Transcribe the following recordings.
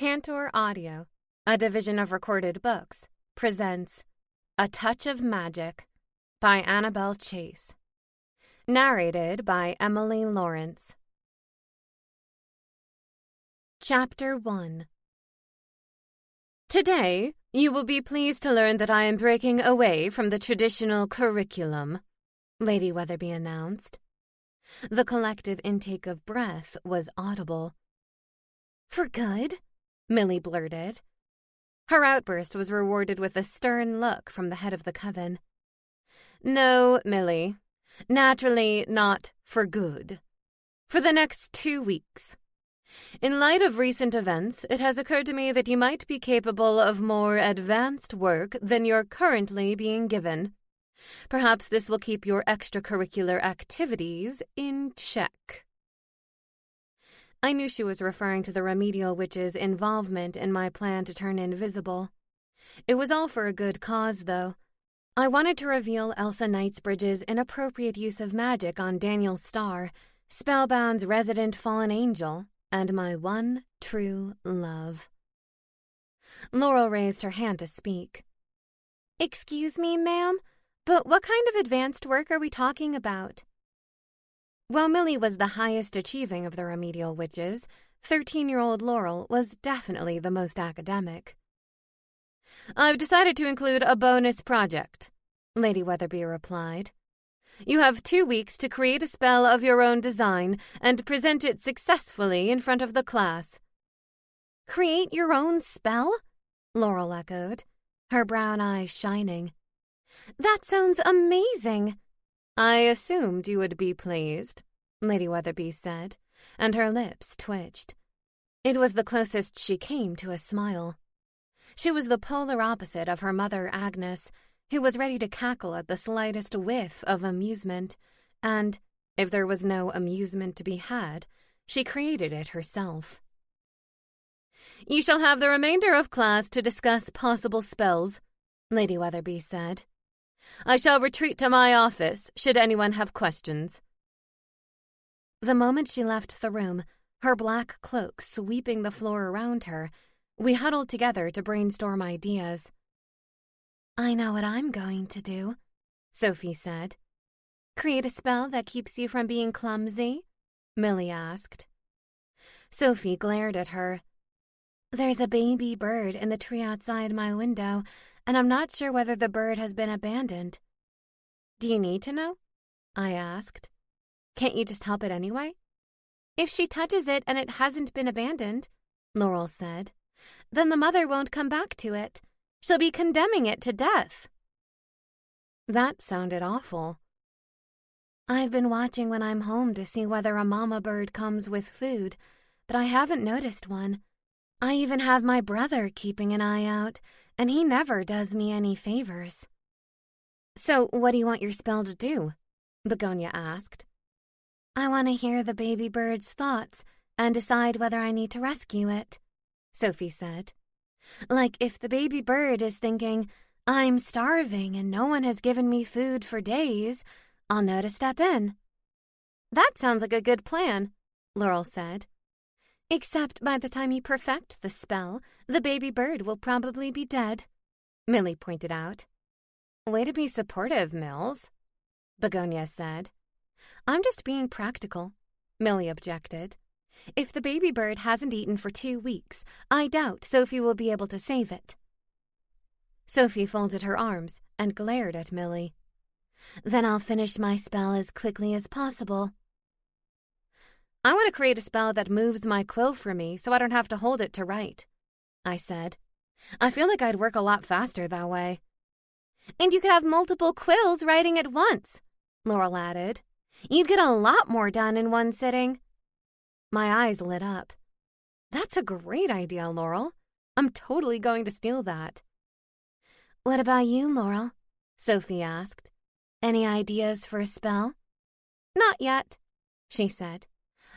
Tantor Audio, a division of Recorded Books, presents A Touch of Magic by Annabel Chase. Narrated by Emily Lawrence. Chapter 1. Today, you will be pleased to learn that I am breaking away from the traditional curriculum, Lady Weatherby announced. The collective intake of breath was audible. For good? Millie blurted. Her outburst was rewarded with a stern look from the head of the coven. No, Millie. Naturally not for good. For the next 2 weeks. In light of recent events, it has occurred to me that you might be capable of more advanced work than you're currently being given. Perhaps this will keep your extracurricular activities in check. I knew she was referring to the remedial witch's involvement in my plan to turn invisible. It was all for a good cause, though. I wanted to reveal Elsa Knightsbridge's inappropriate use of magic on Daniel Starr, Spellbound's resident fallen angel, and my one true love. Laurel raised her hand to speak. Excuse me, ma'am, but what kind of advanced work are we talking about? While Millie was the highest achieving of the remedial witches, 13-year-old Laurel was definitely the most academic. I've decided to include a bonus project, Lady Weatherby replied. You have 2 weeks to create a spell of your own design and present it successfully in front of the class. Create your own spell? Laurel echoed, her brown eyes shining. That sounds amazing. I assumed you would be pleased, Lady Weatherby said, and her lips twitched. It was the closest she came to a smile. She was the polar opposite of her mother Agnes, who was ready to cackle at the slightest whiff of amusement, and, if there was no amusement to be had, she created it herself. You shall have the remainder of class to discuss possible spells, Lady Weatherby said. I shall retreat to my office, should anyone have questions. The moment she left the room, her black cloak sweeping the floor around her, we huddled together to brainstorm ideas. I know what I'm going to do, Sophie said. Create a spell that keeps you from being clumsy? Millie asked. Sophie glared at her. There's a baby bird in the tree outside my window, and I'm not sure whether the bird has been abandoned. Do you need to know? I asked. Can't you just help it anyway? If she touches it and it hasn't been abandoned, Laurel said, then the mother won't come back to it. She'll be condemning it to death. That sounded awful. I've been watching when I'm home to see whether a mama bird comes with food, but I haven't noticed one. I even have my brother keeping an eye out, and he never does me any favors. So what do you want your spell to do? Begonia asked. I want to hear the baby bird's thoughts and decide whether I need to rescue it, Sophie said. Like if the baby bird is thinking, I'm starving and no one has given me food for days, I'll know to step in. That sounds like a good plan, Laurel said. Except by the time you perfect the spell, the baby bird will probably be dead, Millie pointed out. Way to be supportive, Mills, Begonia said. I'm just being practical, Millie objected. If the baby bird hasn't eaten for 2 weeks, I doubt Sophie will be able to save it. Sophie folded her arms and glared at Millie. Then I'll finish my spell as quickly as possible. I want to create a spell that moves my quill for me so I don't have to hold it to write, I said. I feel like I'd work a lot faster that way. And you could have multiple quills writing at once, Laurel added. You'd get a lot more done in one sitting. My eyes lit up. That's a great idea, Laurel. I'm totally going to steal that. What about you, Laurel? Sophie asked. Any ideas for a spell? Not yet, she said.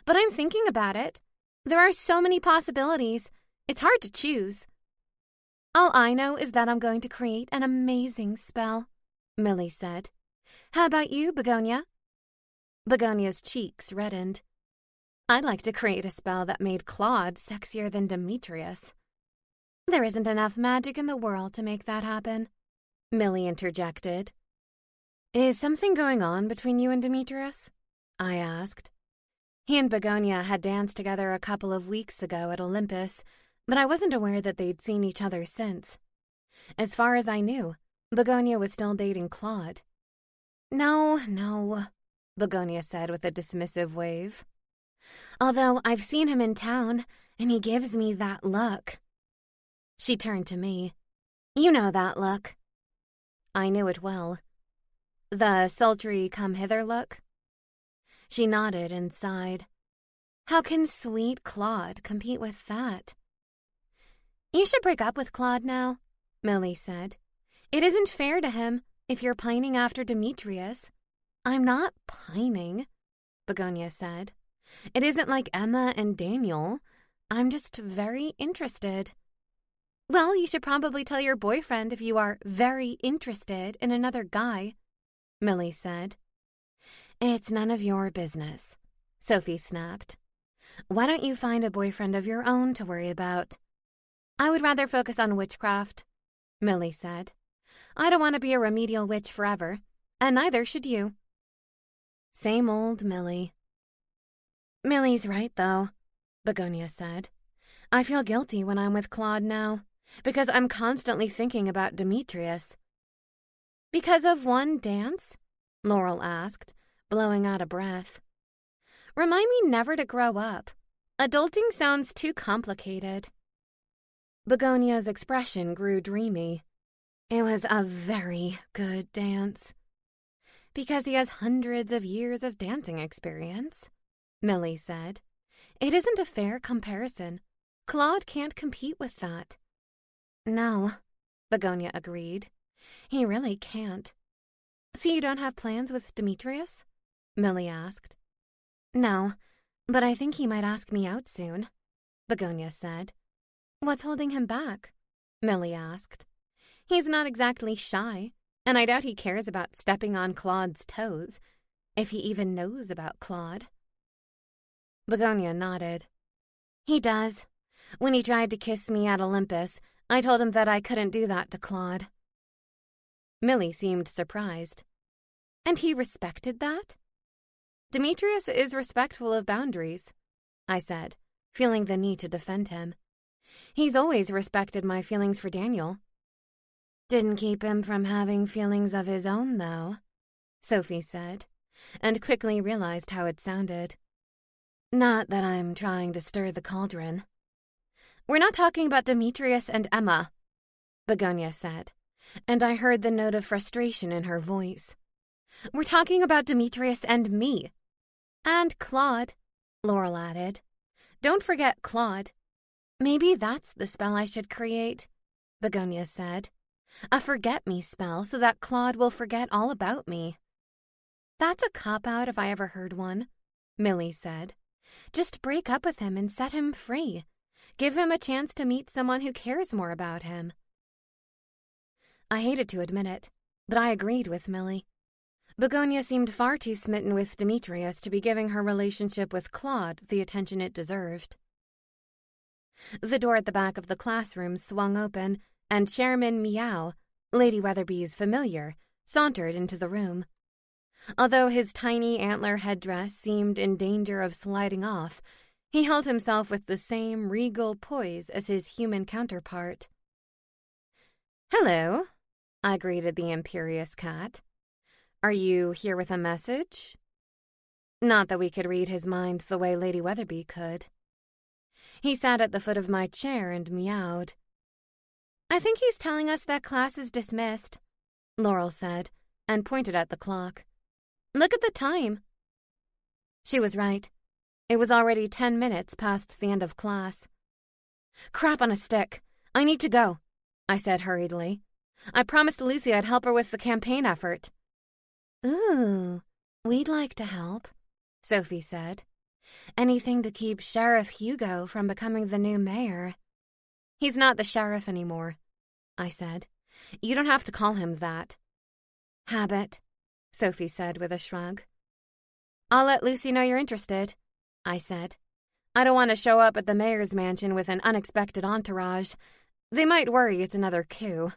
But I'm thinking about it. There are so many possibilities. It's hard to choose. All I know is that I'm going to create an amazing spell, Millie said. How about you, Begonia? Begonia's cheeks reddened. I'd like to create a spell that made Claude sexier than Demetrius. There isn't enough magic in the world to make that happen, Millie interjected. Is something going on between you and Demetrius? I asked. He and Begonia had danced together a couple of weeks ago at Olympus, but I wasn't aware that they'd seen each other since. As far as I knew, Begonia was still dating Claude. No, Begonia said with a dismissive wave. Although I've seen him in town, and he gives me that look. She turned to me. You know that look. I knew it well. The sultry come-hither look? She nodded and sighed. How can sweet Claude compete with that? You should break up with Claude now, Millie said. It isn't fair to him if you're pining after Demetrius. I'm not pining, Begonia said. It isn't like Emma and Daniel. I'm just very interested. Well, you should probably tell your boyfriend if you are very interested in another guy, Millie said. It's none of your business, Sophie snapped. Why don't you find a boyfriend of your own to worry about? I would rather focus on witchcraft, Millie said. I don't want to be a remedial witch forever, and neither should you. Same old Millie. Millie's right, though, Begonia said. I feel guilty when I'm with Claude now, because I'm constantly thinking about Demetrius. Because of one dance? Laurel asked, blowing out a breath. Remind me never to grow up. Adulting sounds too complicated. Begonia's expression grew dreamy. It was a very good dance. Because he has hundreds of years of dancing experience, Millie said. It isn't a fair comparison. Claude can't compete with that. No, Begonia agreed. He really can't. So you don't have plans with Demetrius? Millie asked. No, but I think he might ask me out soon, Begonia said. What's holding him back? Millie asked. He's not exactly shy, and I doubt he cares about stepping on Claude's toes, if he even knows about Claude. Begonia nodded. He does. When he tried to kiss me at Olympus, I told him that I couldn't do that to Claude. Millie seemed surprised. And he respected that? Demetrius is respectful of boundaries, I said, feeling the need to defend him. He's always respected my feelings for Daniel. Didn't keep him from having feelings of his own, though, Sophie said, and quickly realized how it sounded. Not that I'm trying to stir the cauldron. We're not talking about Demetrius and Emma, Begonia said, and I heard the note of frustration in her voice. We're talking about Demetrius and me. And Claude, Laurel added. Don't forget Claude. Maybe that's the spell I should create, Begonia said. A forget-me spell so that Claude will forget all about me. That's a cop-out if I ever heard one, Millie said. Just break up with him and set him free. Give him a chance to meet someone who cares more about him. I hated to admit it, but I agreed with Millie. Begonia seemed far too smitten with Demetrius to be giving her relationship with Claude the attention it deserved. The door at the back of the classroom swung open, and Chairman Meow, Lady Weatherby's familiar, sauntered into the room. Although his tiny antler headdress seemed in danger of sliding off, he held himself with the same regal poise as his human counterpart. Hello, I greeted the imperious cat. Are you here with a message? Not that we could read his mind the way Lady Weatherby could. He sat at the foot of my chair and meowed. I think he's telling us that class is dismissed, Laurel said, and pointed at the clock. Look at the time. She was right. It was already 10 minutes past the end of class. Crap on a stick. I need to go, I said hurriedly. I promised Lucy I'd help her with the campaign effort. Ooh, we'd like to help, Sophie said. Anything to keep Sheriff Hugo from becoming the new mayor. He's not the sheriff anymore, I said. You don't have to call him that. Habit, Sophie said with a shrug. I'll let Lucy know you're interested, I said, I don't want to show up at the mayor's mansion with an unexpected entourage. They might worry it's another coup.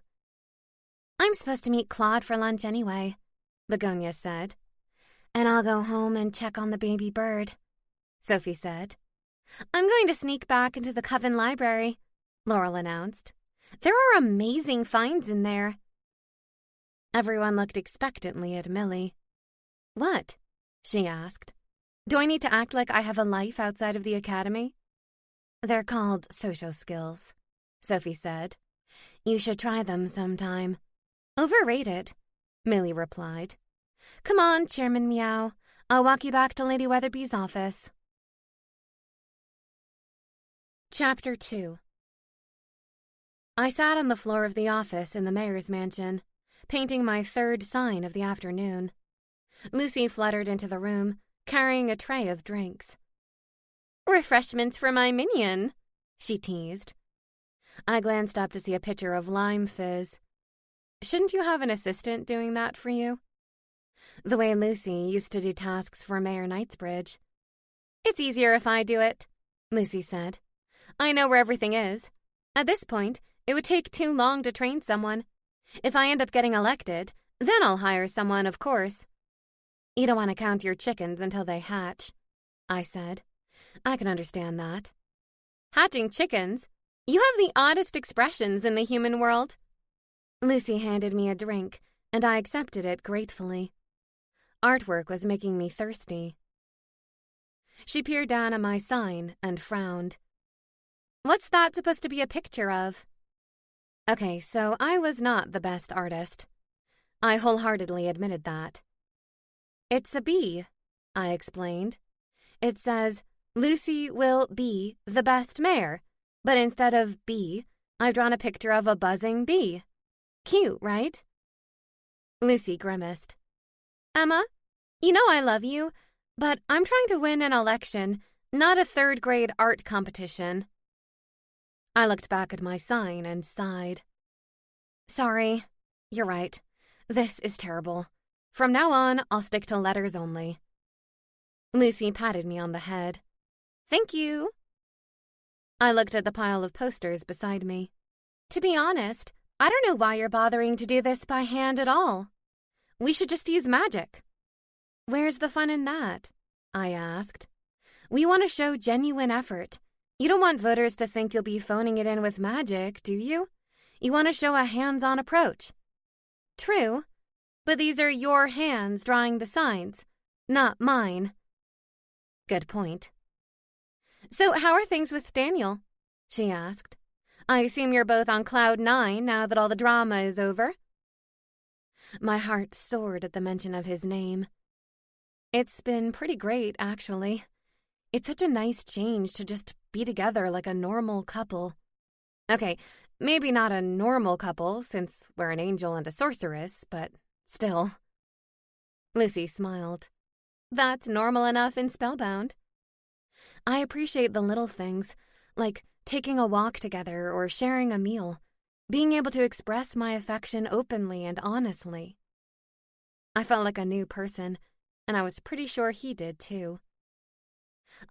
I'm supposed to meet Claude for lunch anyway, Begonia said. And I'll go home and check on the baby bird, Sophie said. I'm going to sneak back into the Coven Library, Laurel announced. There are amazing finds in there. Everyone looked expectantly at Millie. What? She asked. Do I need to act like I have a life outside of the academy? They're called social skills, Sophie said. You should try them sometime. Overrated, Millie replied. Come on, Chairman Meow. I'll walk you back to Lady Weatherby's office. Chapter 2. I sat on the floor of the office in the mayor's mansion, painting my third sign of the afternoon. Lucy fluttered into the room, carrying a tray of drinks. Refreshments for my minion, she teased. I glanced up to see a pitcher of lime fizz. Shouldn't you have an assistant doing that for you? The way Lucy used to do tasks for Mayor Knightsbridge. It's easier if I do it, Lucy said. I know where everything is. At this point, it would take too long to train someone. If I end up getting elected, then I'll hire someone, of course. You don't want to count your chickens until they hatch, I said. I can understand that. Hatching chickens? You have the oddest expressions in the human world. Lucy handed me a drink, and I accepted it gratefully. Artwork was making me thirsty. She peered down at my sign and frowned. What's that supposed to be a picture of? Okay, so I was not the best artist. I wholeheartedly admitted that. It's a bee, I explained. It says, Lucy will be the best mayor, but instead of bee, I've drawn a picture of a buzzing bee. Cute, right? Lucy grimaced. Emma, you know I love you, but I'm trying to win an election, not a third-grade art competition. I looked back at my sign and sighed. Sorry, you're right. This is terrible. From now on, I'll stick to letters only. Lucy patted me on the head. Thank you. I looked at the pile of posters beside me. To be honest, I don't know why you're bothering to do this by hand at all. We should just use magic. Where's the fun in that? I asked. We want to show genuine effort. You don't want voters to think you'll be phoning it in with magic, do you? You want to show a hands-on approach. True, but these are your hands drawing the signs, not mine. Good point. So how are things with Daniel? She asked. I assume you're both on cloud 9 now that all the drama is over. My heart soared at the mention of his name. It's been pretty great, actually. It's such a nice change to just be together like a normal couple. Okay, maybe not a normal couple since we're an angel and a sorceress, but still. Lucy smiled. That's normal enough in Spellbound. I appreciate the little things, like taking a walk together or sharing a meal, being able to express my affection openly and honestly. I felt like a new person, and I was pretty sure he did too.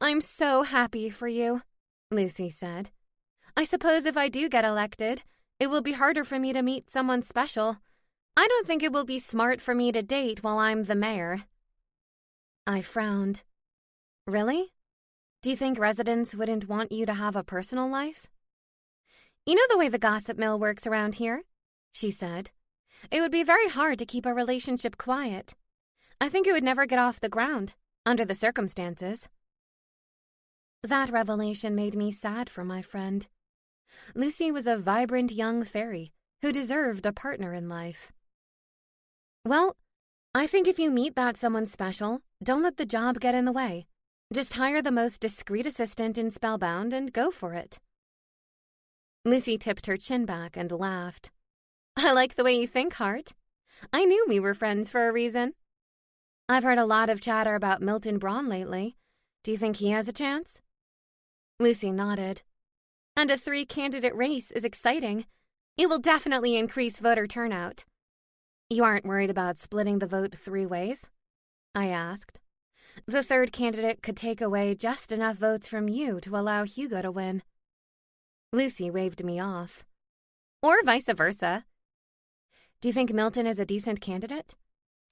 I'm so happy for you, Lucy said. I suppose if I do get elected, it will be harder for me to meet someone special. I don't think it will be smart for me to date while I'm the mayor. I frowned. Really? Do you think residents wouldn't want you to have a personal life? You know the way the gossip mill works around here, she said. It would be very hard to keep a relationship quiet. I think it would never get off the ground, under the circumstances. That revelation made me sad for my friend. Lucy was a vibrant young fairy who deserved a partner in life. Well, I think if you meet that someone special, don't let the job get in the way. Just hire the most discreet assistant in Spellbound and go for it. Lucy tipped her chin back and laughed. I like the way you think, Hart. I knew we were friends for a reason. I've heard a lot of chatter about Milton Braun lately. Do you think he has a chance? Lucy nodded. And a 3-candidate race is exciting. It will definitely increase voter turnout. You aren't worried about splitting the vote 3 ways? I asked. The third candidate could take away just enough votes from you to allow Hugo to win. Lucy waved me off. Or vice versa. Do you think Milton is a decent candidate?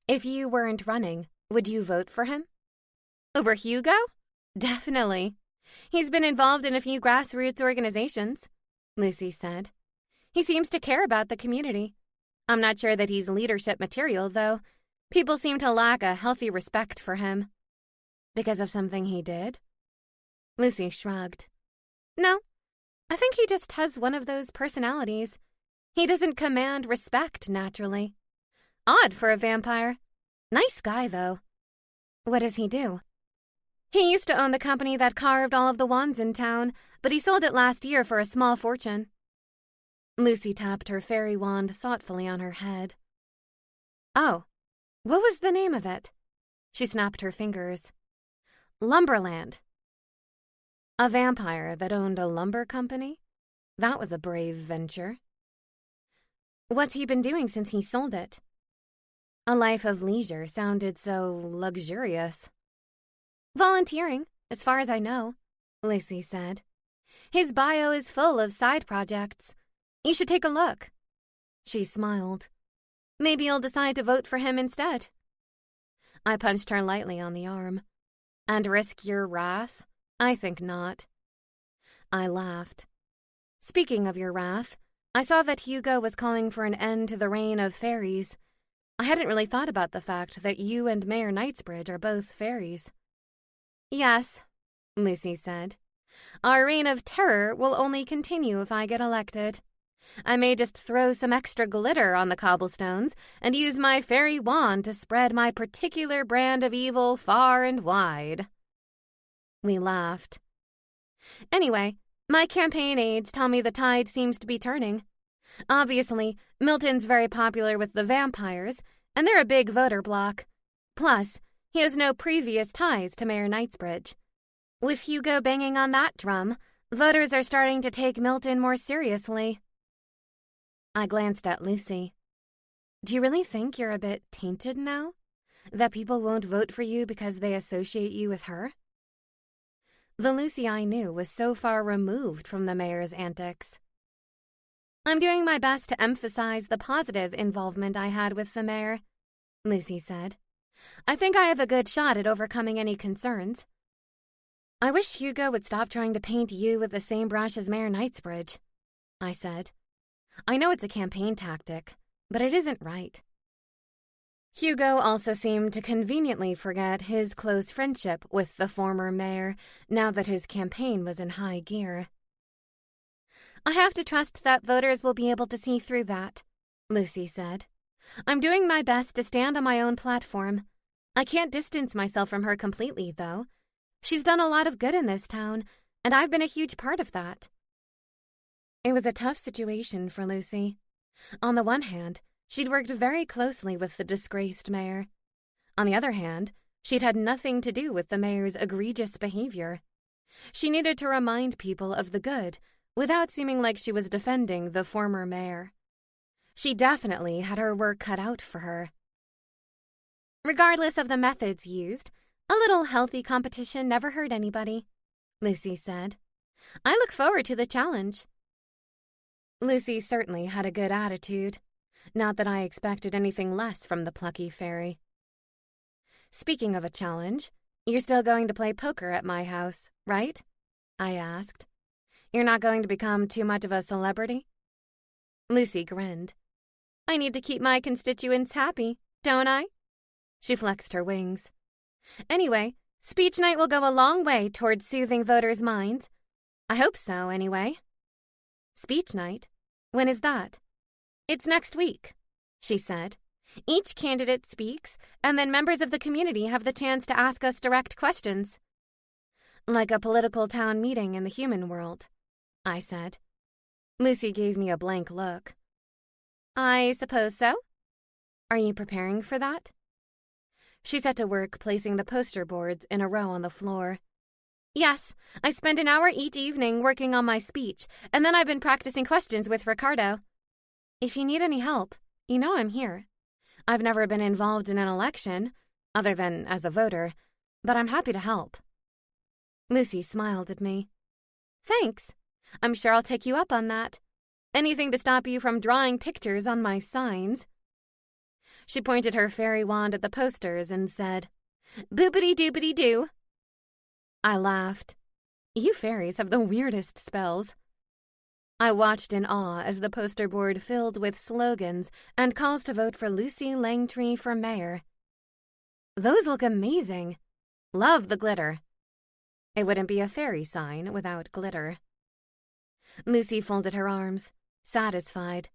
If you weren't running, would you vote for him? Over Hugo? Definitely. He's been involved in a few grassroots organizations, Lucy said. He seems to care about the community. I'm not sure that he's leadership material, though. People seem to lack a healthy respect for him. Because of something he did? Lucy shrugged. No, I think he just has one of those personalities. He doesn't command respect naturally. Odd for a vampire. Nice guy, though. What does he do? He used to own the company that carved all of the wands in town, but he sold it last year for a small fortune. Lucy tapped her fairy wand thoughtfully on her head. Oh, what was the name of it? She snapped her fingers. Lumberland. A vampire that owned a lumber company? That was a brave venture. What's he been doing since he sold it? A life of leisure sounded so luxurious. Volunteering, as far as I know, Lucy said. His bio is full of side projects. You should take a look. She smiled. Maybe you'll decide to vote for him instead. I punched her lightly on the arm. And risk your wrath? I think not. I laughed. Speaking of your wrath, I saw that Hugo was calling for an end to the reign of fairies. I hadn't really thought about the fact that you and Mayor Knightsbridge are both fairies. Yes, Lucy said. Our reign of terror will only continue if I get elected. I may just throw some extra glitter on the cobblestones and use my fairy wand to spread my particular brand of evil far and wide. We laughed. Anyway, my campaign aides tell me the tide seems to be turning. Obviously, Milton's very popular with the vampires, and they're a big voter bloc. Plus, he has no previous ties to Mayor Knightsbridge. With Hugo banging on that drum, voters are starting to take Milton more seriously. I glanced at Lucy. Do you really think you're a bit tainted now? That people won't vote for you because they associate you with her? The Lucy I knew was so far removed from the mayor's antics. I'm doing my best to emphasize the positive involvement I had with the mayor, Lucy said. I think I have a good shot at overcoming any concerns. I wish Hugo would stop trying to paint you with the same brush as Mayor Knightsbridge, I said. I know it's a campaign tactic, but it isn't right. Hugo also seemed to conveniently forget his close friendship with the former mayor now that his campaign was in high gear. I have to trust that voters will be able to see through that, Lucy said. I'm doing my best to stand on my own platform. I can't distance myself from her completely, though. She's done a lot of good in this town, and I've been a huge part of that. It was a tough situation for Lucy. On the one hand, she'd worked very closely with the disgraced mayor. On the other hand, she'd had nothing to do with the mayor's egregious behavior. She needed to remind people of the good without seeming like she was defending the former mayor. She definitely had her work cut out for her. Regardless of the methods used, a little healthy competition never hurt anybody, Lucy said. I look forward to the challenge. Lucy certainly had a good attitude. Not that I expected anything less from the plucky fairy. Speaking of a challenge, you're still going to play poker at my house, right? I asked. You're not going to become too much of a celebrity? Lucy grinned. I need to keep my constituents happy, don't I? She flexed her wings. Anyway, speech night will go a long way towards soothing voters' minds. I hope so, anyway. Speech night? When is that? It's next week, she said. Each candidate speaks, and then members of the community have the chance to ask us direct questions. Like a political town meeting in the human world, I said. Lucy gave me a blank look. I suppose so. Are you preparing for that? She set to work placing the poster boards in a row on the floor. Yes, I spend an hour each evening working on my speech, and then I've been practicing questions with Ricardo. If you need any help, you know I'm here. I've never been involved in an election, other than as a voter, but I'm happy to help." Lucy smiled at me. "Thanks. I'm sure I'll take you up on that. Anything to stop you from drawing pictures on my signs." She pointed her fairy wand at the posters and said, "Boopity-doopity-doo." I laughed. You fairies have the weirdest spells. I watched in awe as the poster board filled with slogans and calls to vote for Lucy Langtree for mayor. Those look amazing. Love the glitter. It wouldn't be a fairy sign without glitter. Lucy folded her arms, satisfied.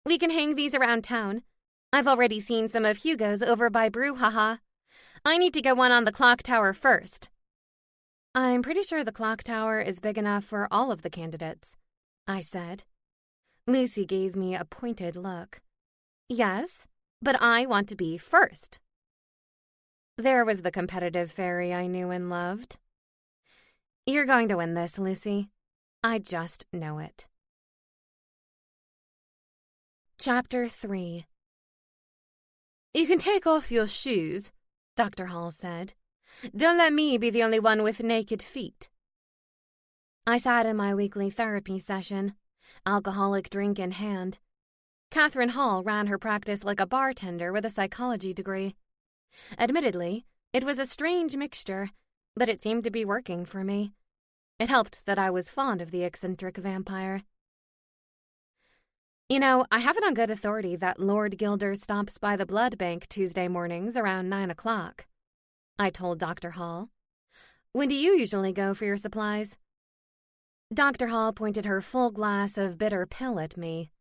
"We can hang these around town. I've already seen some of Hugo's over by Brouhaha. I need to get one on the clock tower first." "I'm pretty sure the clock tower is big enough for all of the candidates," I said. Lucy gave me a pointed look. "Yes, but I want to be first." There was the competitive fairy I knew and loved. "You're going to win this, Lucy. I just know it." Chapter 3. "You can take off your shoes," Dr. Hall said. "Don't let me be the only one with naked feet." I sat in my weekly therapy session, alcoholic drink in hand. Catherine Hall ran her practice like a bartender with a psychology degree. Admittedly, it was a strange mixture, but it seemed to be working for me. It helped that I was fond of the eccentric vampire. "You know, I have it on good authority that Lord Gilder stops by the blood bank Tuesday mornings around 9 o'clock, I told Dr. Hall. "When do you usually go for your supplies?" Dr. Hall pointed her full glass of bitter pill at me.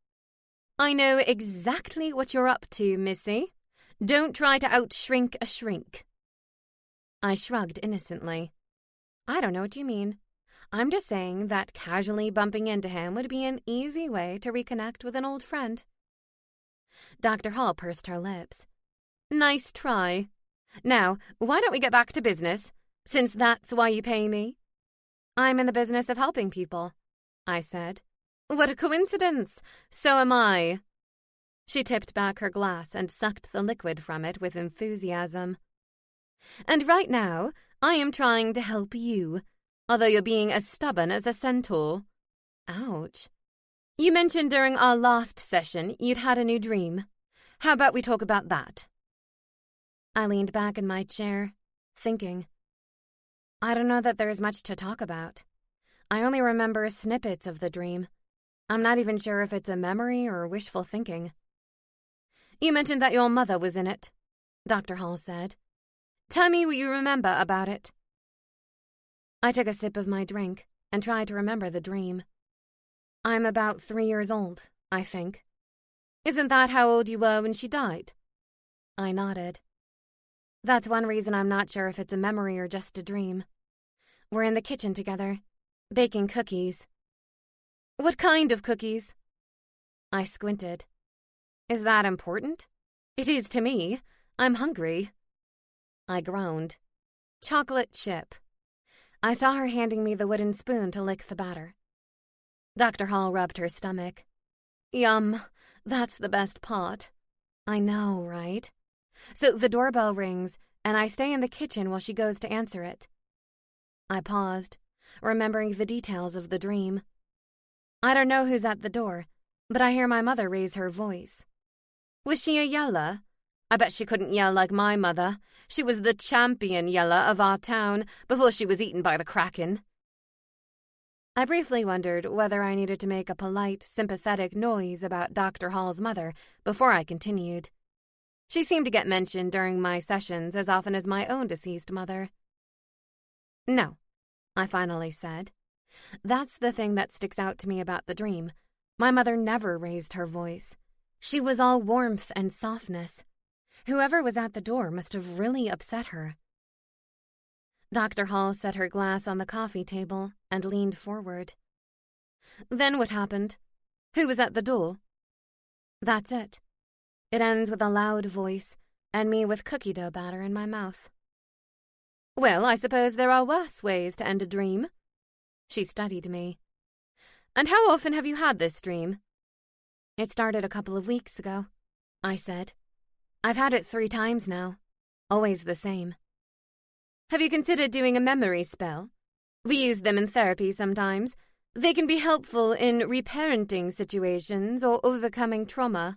"I know exactly what you're up to, Missy. Don't try to outshrink a shrink." I shrugged innocently. "I don't know what you mean. I'm just saying that casually bumping into him would be an easy way to reconnect with an old friend." Dr. Hall pursed her lips. "Nice try. Now, why don't we get back to business, since that's why you pay me?" "I'm in the business of helping people," I said. "What a coincidence! So am I." She tipped back her glass and sucked the liquid from it with enthusiasm. "And right now, I am trying to help you, although you're being as stubborn as a centaur." Ouch. "You mentioned during our last session you'd had a new dream. How about we talk about that?" I leaned back in my chair, thinking. I don't know that there's much to talk about. I only remember snippets of the dream. I'm not even sure if it's a memory or wishful thinking. "You mentioned that your mother was in it," Dr. Hall said. "Tell me what you remember about it." I took a sip of my drink and tried to remember the dream. I'm about 3 years old, I think. "Isn't that how old you were when she died?" I nodded. That's one reason I'm not sure if it's a memory or just a dream. We're in the kitchen together, baking cookies. "What kind of cookies?" I squinted. "Is that important?" "It is to me. I'm hungry." I groaned. "Chocolate chip." I saw her handing me the wooden spoon to lick the batter. Dr. Hall rubbed her stomach. "Yum, that's the best part." I know, right? So the doorbell rings, and I stay in the kitchen while she goes to answer it. I paused, remembering the details of the dream. I don't know who's at the door, but I hear my mother raise her voice. Was she a yeller? I bet she couldn't yell like my mother. She was the champion yeller of our town before she was eaten by the Kraken. I briefly wondered whether I needed to make a polite, sympathetic noise about Dr. Hall's mother before I continued. She seemed to get mentioned during my sessions as often as my own deceased mother. "No," I finally said. That's the thing that sticks out to me about the dream. My mother never raised her voice. She was all warmth and softness. Whoever was at the door must have really upset her. Dr. Hall set her glass on the coffee table and leaned forward. "Then what happened? Who was at the door?" That's it. It ends with a loud voice and me with cookie dough batter in my mouth. "Well, I suppose there are worse ways to end a dream." She studied me. "And how often have you had this dream?" "It started a couple of weeks ago," I said. "I've had it 3 times now. Always the same." Have you considered doing a memory spell? We use them in therapy sometimes. They can be helpful in reparenting situations or overcoming trauma.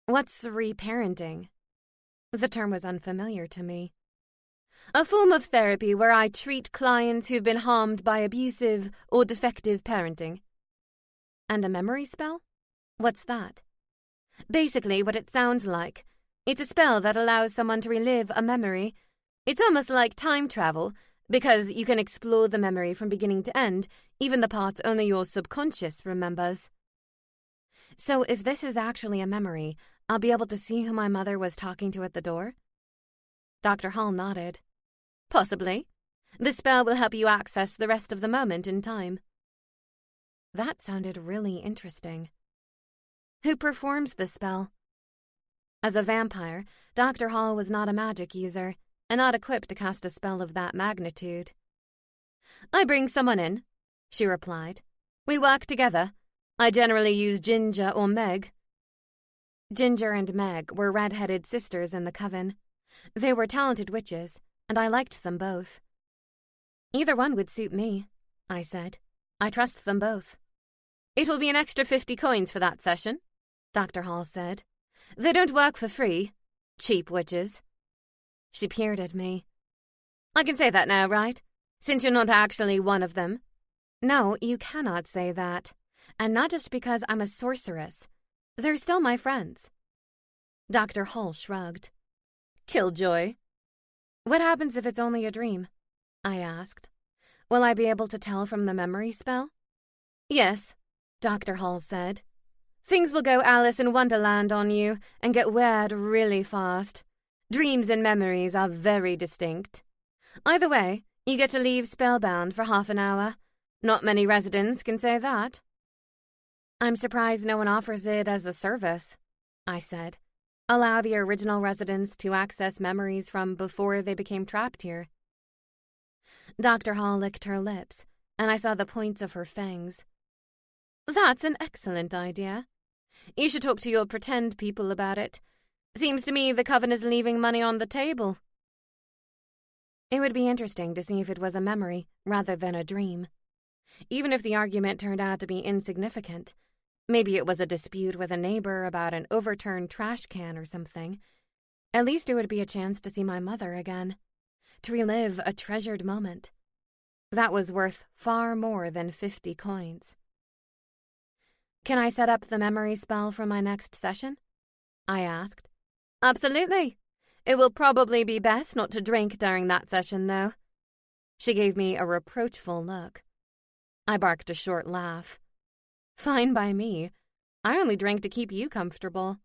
What's reparenting? The term was unfamiliar to me. A form of therapy where I treat clients who've been harmed by abusive or defective parenting. And a memory spell? What's that? Basically what it sounds like. It's a spell that allows someone to relive a memory. It's almost like time travel, because you can explore the memory from beginning to end, even the parts only your subconscious remembers. So if this is actually a memory, I'll be able to see who my mother was talking to at the door? Dr. Hall nodded. Possibly. The spell will help you access the rest of the moment in time. That sounded really interesting. Who performs the spell? As a vampire, Dr. Hall was not a magic user, and not equipped to cast a spell of that magnitude. I bring someone in, she replied. We work together. I generally use Ginger or Meg. Ginger and Meg were red-headed sisters in the coven. They were talented witches, and I liked them both. Either one would suit me, I said. I trust them both. It will be an extra 50 coins for that session, Dr. Hall said. They don't work for free. Cheap witches. She peered at me. I can say that now, right? Since you're not actually one of them. No, you cannot say that. And not just because I'm a sorceress. They're still my friends. Dr. Hall shrugged. Killjoy. What happens if it's only a dream? I asked. Will I be able to tell from the memory spell? Yes, Dr. Hall said. Things will go Alice in Wonderland on you and get weird really fast. Dreams and memories are very distinct. Either way, you get to leave Spellbound for half an hour. Not many residents can say that. I'm surprised no one offers it as a service, I said. Allow the original residents to access memories from before they became trapped here. Dr. Hall licked her lips, and I saw the points of her fangs. That's an excellent idea. You should talk to your pretend people about it. Seems to me the coven is leaving money on the table. It would be interesting to see if it was a memory rather than a dream. Even if the argument turned out to be insignificant, maybe it was a dispute with a neighbor about an overturned trash can or something, at least it would be a chance to see my mother again, to relive a treasured moment. That was worth far more than 50 coins. Can I set up the memory spell for my next session? I asked. Absolutely. It will probably be best not to drink during that session, though. She gave me a reproachful look. I barked a short laugh. Fine by me. I only drank to keep you comfortable.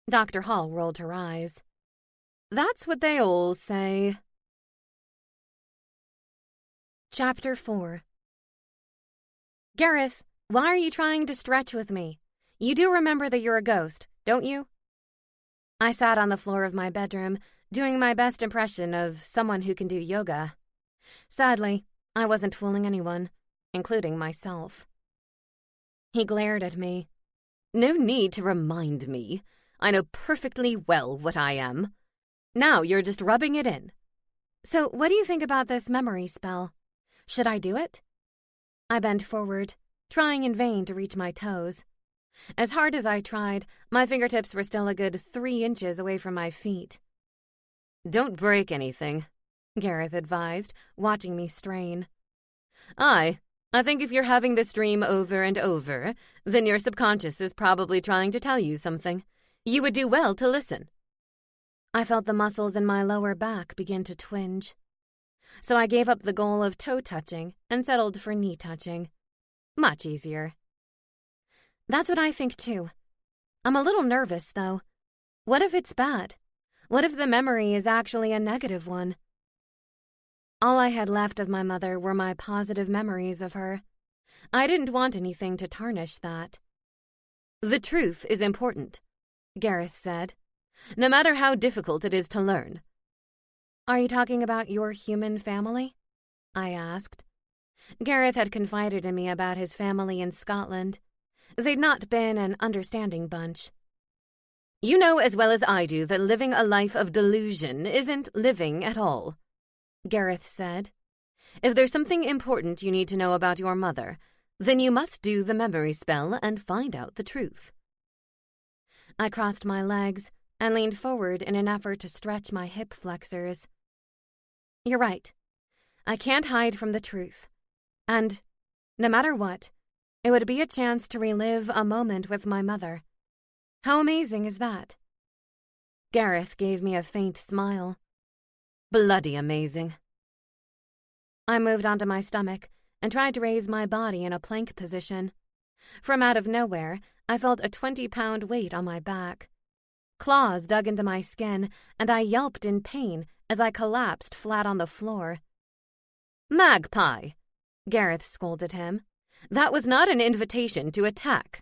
Dr. Hall rolled her eyes. That's what they all say. Chapter 4. Gareth, why are you trying to stretch with me? You do remember that you're a ghost, don't you? I sat on the floor of my bedroom, doing my best impression of someone who can do yoga. Sadly, I wasn't fooling anyone, including myself. He glared at me. No need to remind me. I know perfectly well what I am. Now you're just rubbing it in. So what do you think about this memory spell? Should I do it? I bent forward, trying in vain to reach my toes. As hard as I tried, my fingertips were still a good 3 inches away from my feet. Don't break anything, Gareth advised, watching me strain. I think if you're having this dream over and over, then your subconscious is probably trying to tell you something. You would do well to listen. I felt the muscles in my lower back begin to twinge. So I gave up the goal of toe-touching and settled for knee-touching. Much easier. That's what I think, too. I'm a little nervous, though. What if it's bad? What if the memory is actually a negative one? All I had left of my mother were my positive memories of her. I didn't want anything to tarnish that. The truth is important, Gareth said, no matter how difficult it is to learn. Are you talking about your human family? I asked. Gareth had confided in me about his family in Scotland. They'd not been an understanding bunch. You know as well as I do that living a life of delusion isn't living at all, Gareth said. If there's something important you need to know about your mother, then you must do the memory spell and find out the truth. I crossed my legs and leaned forward in an effort to stretch my hip flexors. You're right. I can't hide from the truth. And, no matter what, it would be a chance to relive a moment with my mother. How amazing is that? Gareth gave me a faint smile. Bloody amazing. I moved onto my stomach and tried to raise my body in a plank position. From out of nowhere, I felt a 20-pound weight on my back. Claws dug into my skin, and I yelped in pain as I collapsed flat on the floor. Magpie, Gareth scolded him. That was not an invitation to attack.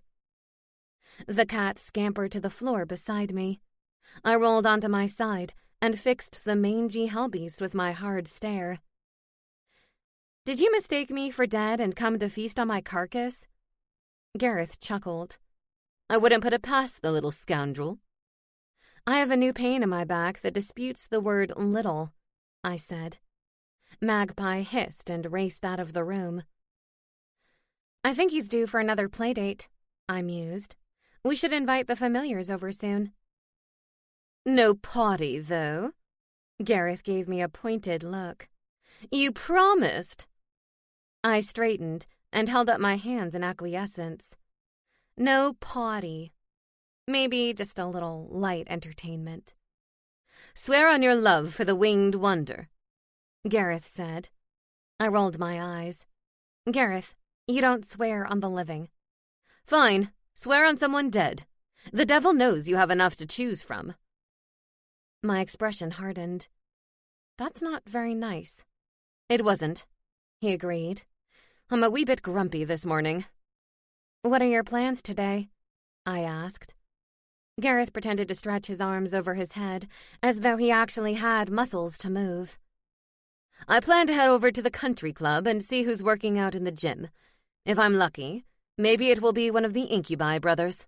The cat scampered to the floor beside me. I rolled onto my side and fixed the mangy hellbeast with my hard stare. Did you mistake me for dead and come to feast on my carcass? Gareth chuckled. I wouldn't put it past the little scoundrel. I have a new pain in my back that disputes the word little, I said. Magpie hissed and raced out of the room. I think he's due for another playdate, I mused. We should invite the familiars over soon. No potty, though. Gareth gave me a pointed look. You promised. I straightened and held up my hands in acquiescence. No potty. Maybe just a little light entertainment. Swear on your love for the winged wonder, Gareth said. I rolled my eyes. Gareth, you don't swear on the living. Fine, swear on someone dead. The devil knows you have enough to choose from. My expression hardened. That's not very nice. It wasn't, he agreed. I'm a wee bit grumpy this morning. What are your plans today? I asked. Gareth pretended to stretch his arms over his head, as though he actually had muscles to move. I plan to head over to the country club and see who's working out in the gym. If I'm lucky, maybe it will be one of the Incubi brothers.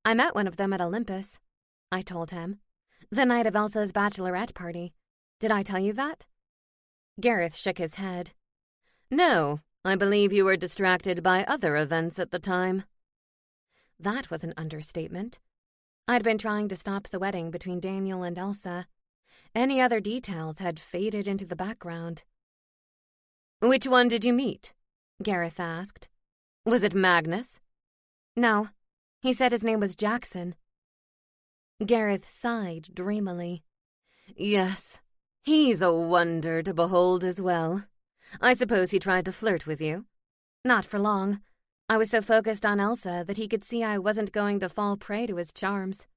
I met one of them at Olympus, I told him. The night of Elsa's bachelorette party. Did I tell you that? Gareth shook his head. No, I believe you were distracted by other events at the time. That was an understatement. I'd been trying to stop the wedding between Daniel and Elsa. Any other details had faded into the background. Which one did you meet? Gareth asked. Was it Magnus? No, he said his name was Jackson. Gareth sighed dreamily. Yes, he's a wonder to behold as well. I suppose he tried to flirt with you? Not for long. I was so focused on Elsa that he could see I wasn't going to fall prey to his charms.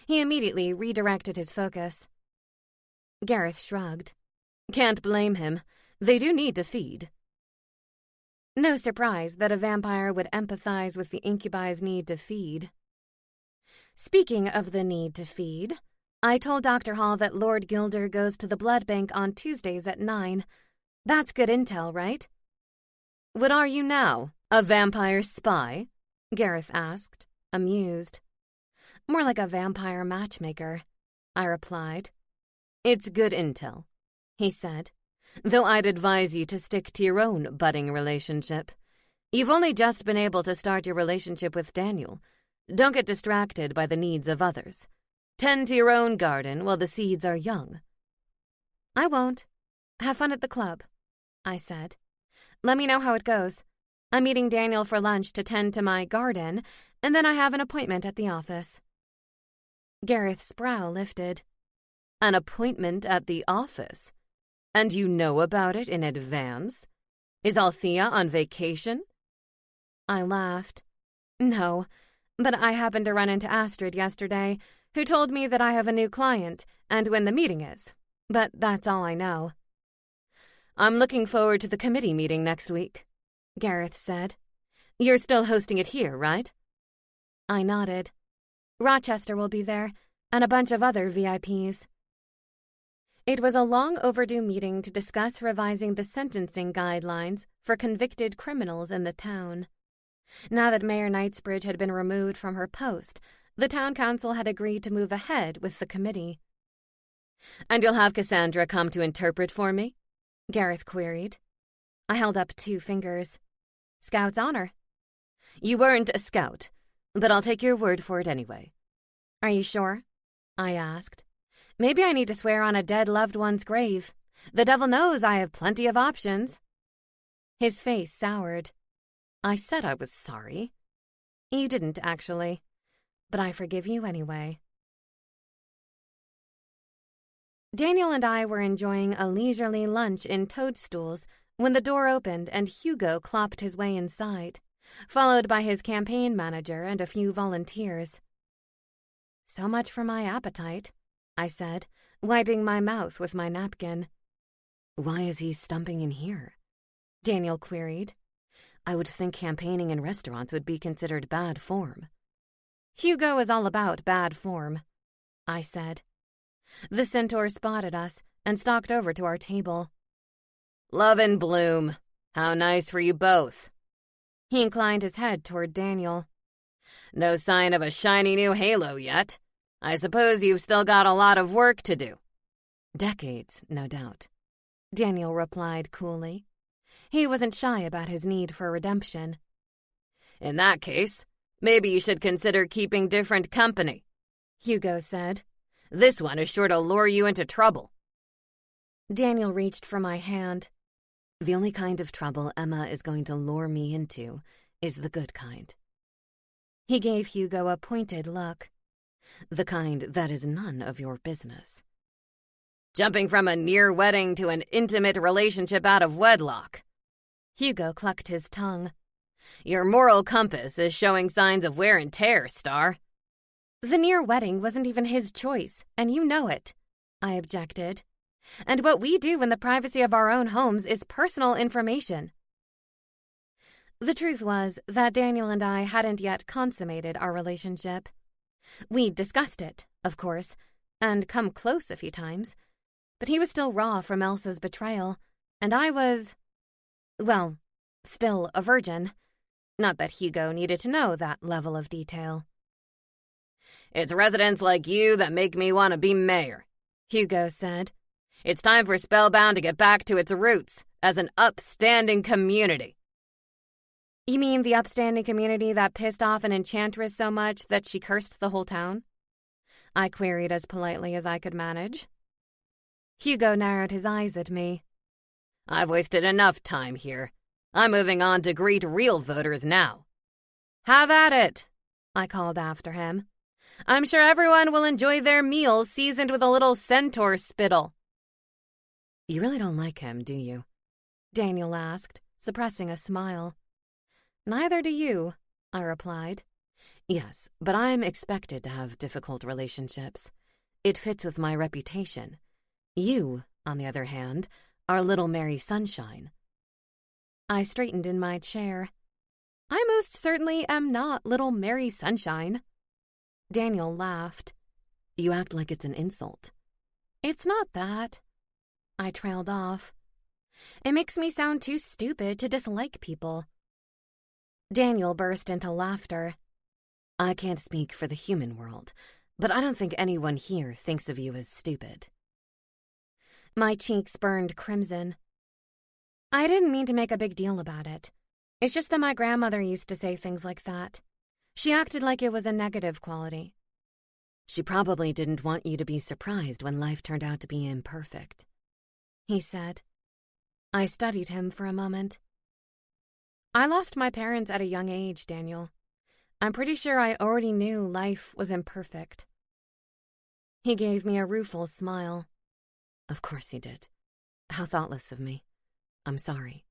He immediately redirected his focus. Gareth shrugged. Can't blame him. They do need to feed. No surprise that a vampire would empathize with the incubi's need to feed. Speaking of the need to feed, I told Dr. Hall that Lord Gilder goes to the blood bank on Tuesdays at 9. That's good intel, right? What are you now, a vampire spy? Gareth asked, amused. More like a vampire matchmaker, I replied. It's good intel, he said, though I'd advise you to stick to your own budding relationship. You've only just been able to start your relationship with Daniel. Don't get distracted by the needs of others. Tend to your own garden while the seeds are young. I won't. Have fun at the club, I said. Let me know how it goes. I'm meeting Daniel for lunch to tend to my garden, and then I have an appointment at the office. Gareth's brow lifted. An appointment at the office? And you know about it in advance? Is Althea on vacation? I laughed. No, but I happened to run into Astrid yesterday, who told me that I have a new client and when the meeting is. But that's all I know. I'm looking forward to the committee meeting next week, Gareth said. You're still hosting it here, right? I nodded. Rochester will be there, and a bunch of other VIPs. It was a long overdue meeting to discuss revising the sentencing guidelines for convicted criminals in the town. Now that Mayor Knightsbridge had been removed from her post, The town council had agreed to move ahead with the committee. "And you'll have Cassandra come to interpret for me?" Gareth queried. I held up 2 fingers. "Scout's honor." "You weren't a scout, but I'll take your word for it anyway." "Are you sure?" I asked. "Maybe I need to swear on a dead loved one's grave. The devil knows I have plenty of options." His face soured. "I said I was sorry." "You didn't, actually. But I forgive you anyway." Daniel and I were enjoying a leisurely lunch in Toadstools when the door opened and Hugo clopped his way inside, followed by his campaign manager and a few volunteers. "So much for my appetite," I said, wiping my mouth with my napkin. "Why is he stumping in here?" Daniel queried. "I would think campaigning in restaurants would be considered bad form." "Hugo is all about bad form," I said. The centaur spotted us and stalked over to our table. "Love and bloom. How nice for you both." He inclined his head toward Daniel. "No sign of a shiny new halo yet. I suppose you've still got a lot of work to do." "Decades, no doubt," Daniel replied coolly. He wasn't shy about his need for redemption. "In that case, maybe you should consider keeping different company," Hugo said. "This one is sure to lure you into trouble." Daniel reached for my hand. "The only kind of trouble Emma is going to lure me into is the good kind." He gave Hugo a pointed look. "The kind that is none of your business." "Jumping from a near wedding to an intimate relationship out of wedlock." Hugo clucked his tongue. "Your moral compass is showing signs of wear and tear, Star." "The near wedding wasn't even his choice, and you know it," I objected. "And what we do in the privacy of our own homes is personal information." The truth was that Daniel and I hadn't yet consummated our relationship. We'd discussed it, of course, and come close a few times, but he was still raw from Elsa's betrayal, and I was, well, still a virgin. Not that Hugo needed to know that level of detail. "It's residents like you that make me want to be mayor," Hugo said. "It's time for Spellbound to get back to its roots as an upstanding community." "You mean the upstanding community that pissed off an enchantress so much that she cursed the whole town?" I queried as politely as I could manage. Hugo narrowed his eyes at me. "I've wasted enough time here. I'm moving on to greet real voters now." "Have at it," I called after him. "I'm sure everyone will enjoy their meals seasoned with a little centaur spittle." "You really don't like him, do you?" Daniel asked, suppressing a smile. "Neither do you," I replied. "Yes, but I'm expected to have difficult relationships. It fits with my reputation. You, on the other hand, are Little Mary Sunshine." I straightened in my chair. "I most certainly am not Little Mary Sunshine." Daniel laughed. "You act like it's an insult." "It's not that." I trailed off. "It makes me sound too stupid to dislike people." Daniel burst into laughter. "I can't speak for the human world, but I don't think anyone here thinks of you as stupid." My cheeks burned crimson. I didn't mean to make a big deal about it. It's just that my grandmother used to say things like that. She acted like it was a negative quality. "She probably didn't want you to be surprised when life turned out to be imperfect," he said. I studied him for a moment. "I lost my parents at a young age, Daniel. I'm pretty sure I already knew life was imperfect." He gave me a rueful smile. "Of course you did. How thoughtless of me. I'm sorry."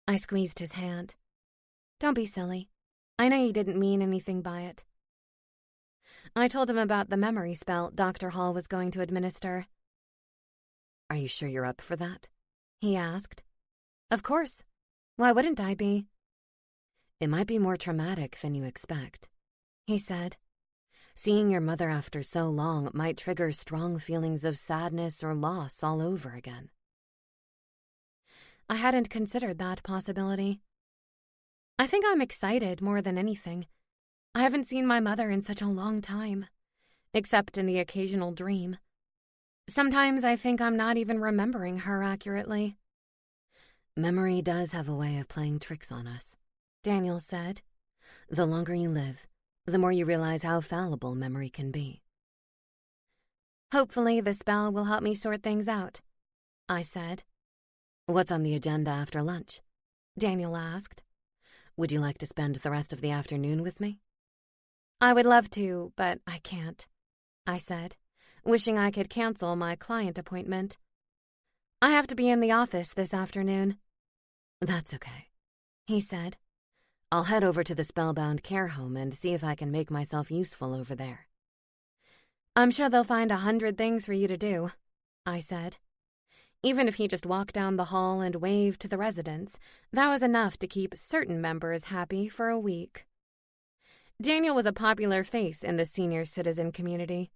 I squeezed his hand. "Don't be silly. I know you didn't mean anything by it." I told him about the memory spell Dr. Hall was going to administer. "Are you sure you're up for that?" he asked. "Of course. Why wouldn't I be?" "It might be more traumatic than you expect," he said. "Seeing your mother after so long might trigger strong feelings of sadness or loss all over again." I hadn't considered that possibility. I think I'm excited more than anything. I haven't seen my mother in such a long time, except in the occasional dream. Sometimes I think I'm not even remembering her accurately. Memory does have a way of playing tricks on us, Daniel said. The longer you live, the more you realize how fallible memory can be. Hopefully the spell will help me sort things out, I said. What's on the agenda after lunch? Daniel asked. Would you like to spend the rest of the afternoon with me? I would love to, but I can't, I said, wishing I could cancel my client appointment. I have to be in the office this afternoon. That's okay, he said. I'll head over to the Spellbound care home and see if I can make myself useful over there. I'm sure they'll find 100 things for you to do, I said. Even if you just walked down the hall and waved to the residents, that was enough to keep certain members happy for a week. Daniel was a popular face in the senior citizen community.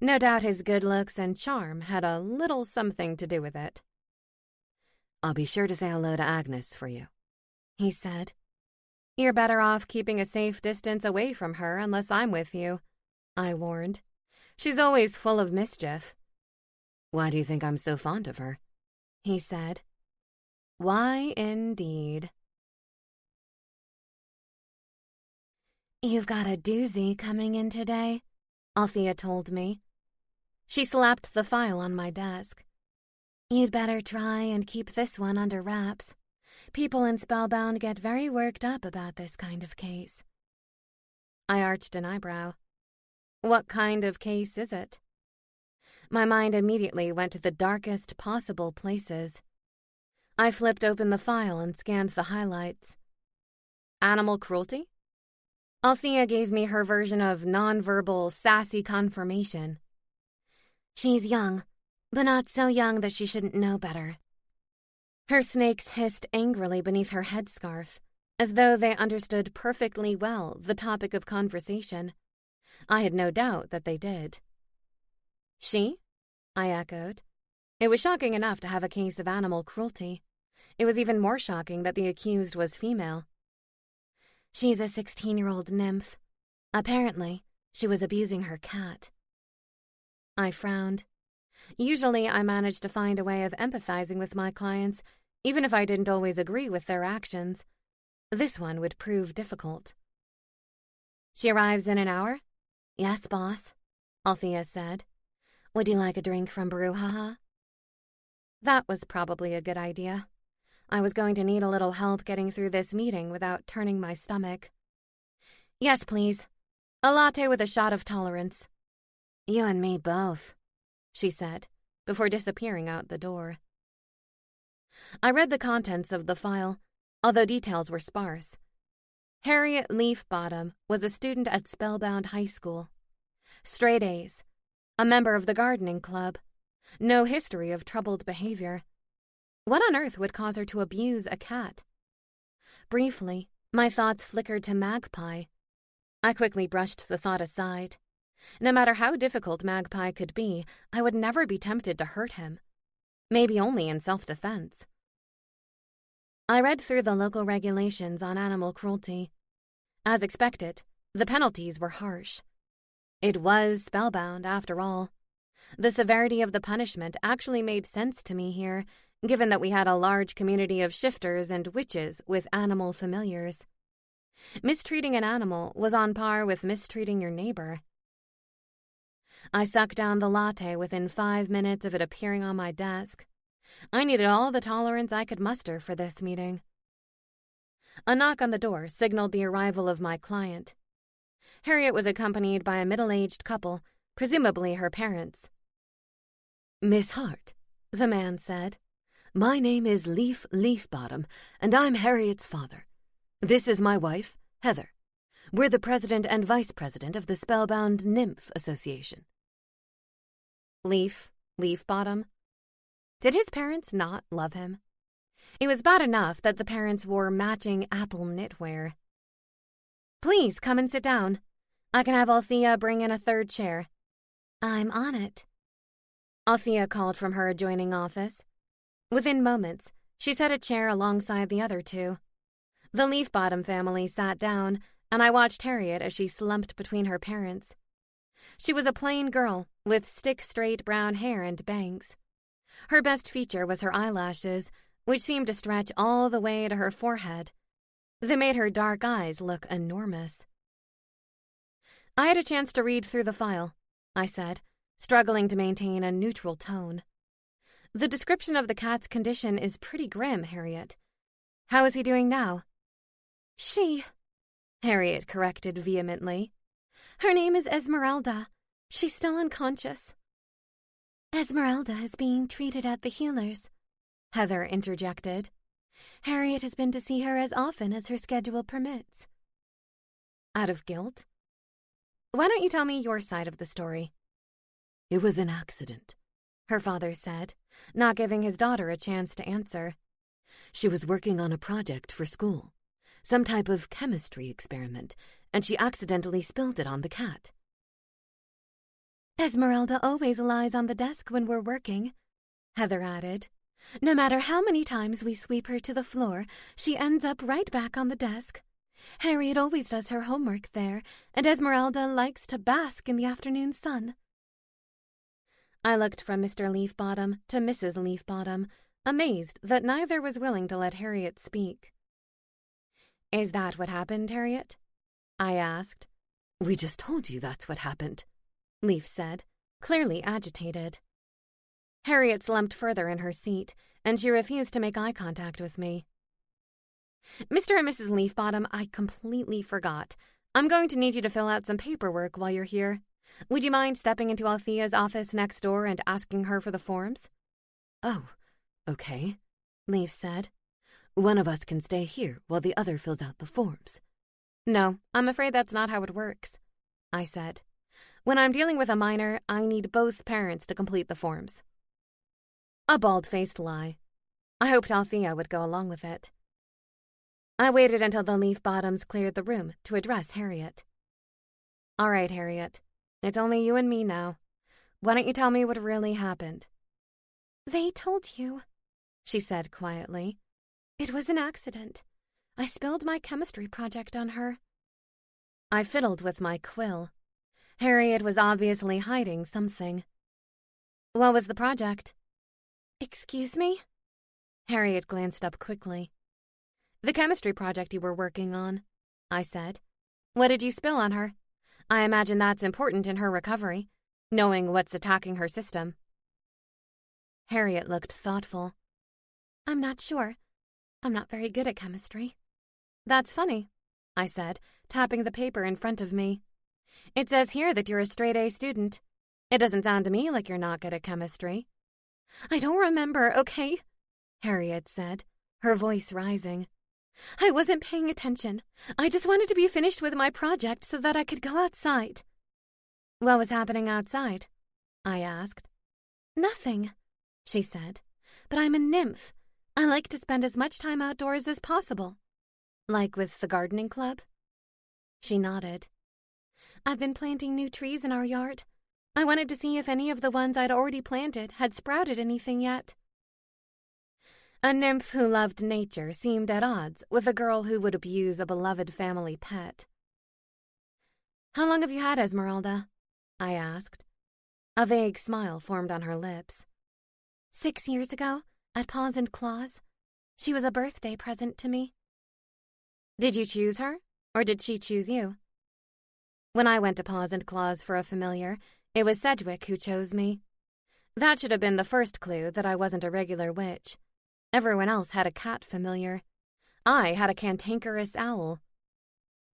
No doubt his good looks and charm had a little something to do with it. I'll be sure to say hello to Agnes for you, he said. You're better off keeping a safe distance away from her unless I'm with you, I warned. She's always full of mischief. Why do you think I'm so fond of her? He said. Why, indeed. You've got a doozy coming in today, Althea told me. She slapped the file on my desk. You'd better try and keep this one under wraps. People in Spellbound get very worked up about this kind of case. I arched an eyebrow. What kind of case is it? My mind immediately went to the darkest possible places. I flipped open the file and scanned the highlights. Animal cruelty? Althea gave me her version of nonverbal, sassy confirmation. She's young, but not so young that she shouldn't know better. Her snakes hissed angrily beneath her headscarf, as though they understood perfectly well the topic of conversation. I had no doubt that they did. She? I echoed. It was shocking enough to have a case of animal cruelty. It was even more shocking that the accused was female. She's a 16-year-old nymph. Apparently, she was abusing her cat. I frowned. Usually, I managed to find a way of empathizing with my clients, even if I didn't always agree with their actions. This one would prove difficult. She arrives in an hour? Yes, boss, Althea said. Would you like a drink from Brouhaha? That was probably a good idea. I was going to need a little help getting through this meeting without turning my stomach. Yes, please. A latte with a shot of tolerance. You and me both, she said, before disappearing out the door. I read the contents of the file, although details were sparse. Harriet Leafbottom was a student at Spellbound High School. Straight A's. A member of the gardening club. No history of troubled behavior. What on earth would cause her to abuse a cat? Briefly, my thoughts flickered to Magpie. I quickly brushed the thought aside. No matter how difficult Magpie could be, I would never be tempted to hurt him. Maybe only in self-defense. I read through the local regulations on animal cruelty. As expected, the penalties were harsh. It was Spellbound, after all. The severity of the punishment actually made sense to me here, given that we had a large community of shifters and witches with animal familiars. Mistreating an animal was on par with mistreating your neighbor. I sucked down the latte within 5 minutes of it appearing on my desk. I needed all the tolerance I could muster for this meeting. A knock on the door signaled the arrival of my client. Harriet was accompanied by a middle-aged couple, presumably her parents. Miss Hart, the man said. My name is Leafbottom, and I'm Harriet's father. This is my wife, Heather. We're the president and vice president of the Spellbound Nymph Association. Leafbottom? Did his parents not love him? It was bad enough that the parents wore matching Apple knitwear. Please come and sit down. I can have Althea bring in a third chair. I'm on it. Althea called from her adjoining office. Within moments, she set a chair alongside the other two. The Leafbottom family sat down, and I watched Harriet as she slumped between her parents. She was a plain girl with stick-straight brown hair and bangs. Her best feature was her eyelashes, which seemed to stretch all the way to her forehead. They made her dark eyes look enormous. I had a chance to read through the file, I said, struggling to maintain a neutral tone. The description of the cat's condition is pretty grim, Harriet. How is he doing now? She, Harriet corrected vehemently. Her name is Esmeralda. She's still unconscious. Esmeralda is being treated at the healers, Heather interjected. Harriet has been to see her as often as her schedule permits. Out of guilt? Why don't you tell me your side of the story? It was an accident, her father said, not giving his daughter a chance to answer. She was working on a project for school, some type of chemistry experiment, and she accidentally spilled it on the cat. Esmeralda always lies on the desk when we're working, Heather added. No matter how many times we sweep her to the floor, she ends up right back on the desk. Harriet always does her homework there, and Esmeralda likes to bask in the afternoon sun. I looked from Mr. Leafbottom to Mrs. Leafbottom, amazed that neither was willing to let Harriet speak. Is that what happened, Harriet? I asked. We just told you that's what happened, Leaf said, clearly agitated. Harriet slumped further in her seat, and she refused to make eye contact with me. Mr. and Mrs. Leafbottom, I completely forgot. I'm going to need you to fill out some paperwork while you're here. Would you mind stepping into Althea's office next door and asking her for the forms? Oh, okay, Leaf said. One of us can stay here while the other fills out the forms. No, I'm afraid that's not how it works, I said. When I'm dealing with a minor, I need both parents to complete the forms. A bald-faced lie. I hoped Althea would go along with it. I waited until the Leafbottoms cleared the room to address Harriet. All right, Harriet. It's only you and me now. Why don't you tell me what really happened? They told you, she said quietly. It was an accident. I spilled my chemistry project on her. I fiddled with my quill. Harriet was obviously hiding something. What was the project? Excuse me? Harriet glanced up quickly. The chemistry project you were working on, I said. What did you spill on her? I imagine that's important in her recovery, knowing what's attacking her system. Harriet looked thoughtful. I'm not sure. I'm not very good at chemistry. That's funny, I said, tapping the paper in front of me. It says here that you're a straight-A student. It doesn't sound to me like you're not good at chemistry. I don't remember, okay? Harriet said, her voice rising. I wasn't paying attention. I just wanted to be finished with my project so that I could go outside. What was happening outside? I asked. Nothing, she said. But I'm a nymph. I like to spend as much time outdoors as possible. Like with the gardening club? She nodded. I've been planting new trees in our yard. I wanted to see if any of the ones I'd already planted had sprouted anything yet. A nymph who loved nature seemed at odds with a girl who would abuse a beloved family pet. How long have you had Esmeralda? I asked. A vague smile formed on her lips. 6 years ago, at Paws and Claws. She was a birthday present to me. Did you choose her, or did she choose you? When I went to Paws and Claws for a familiar, it was Sedgwick who chose me. That should have been the first clue that I wasn't a regular witch. Everyone else had a cat familiar. I had a cantankerous owl.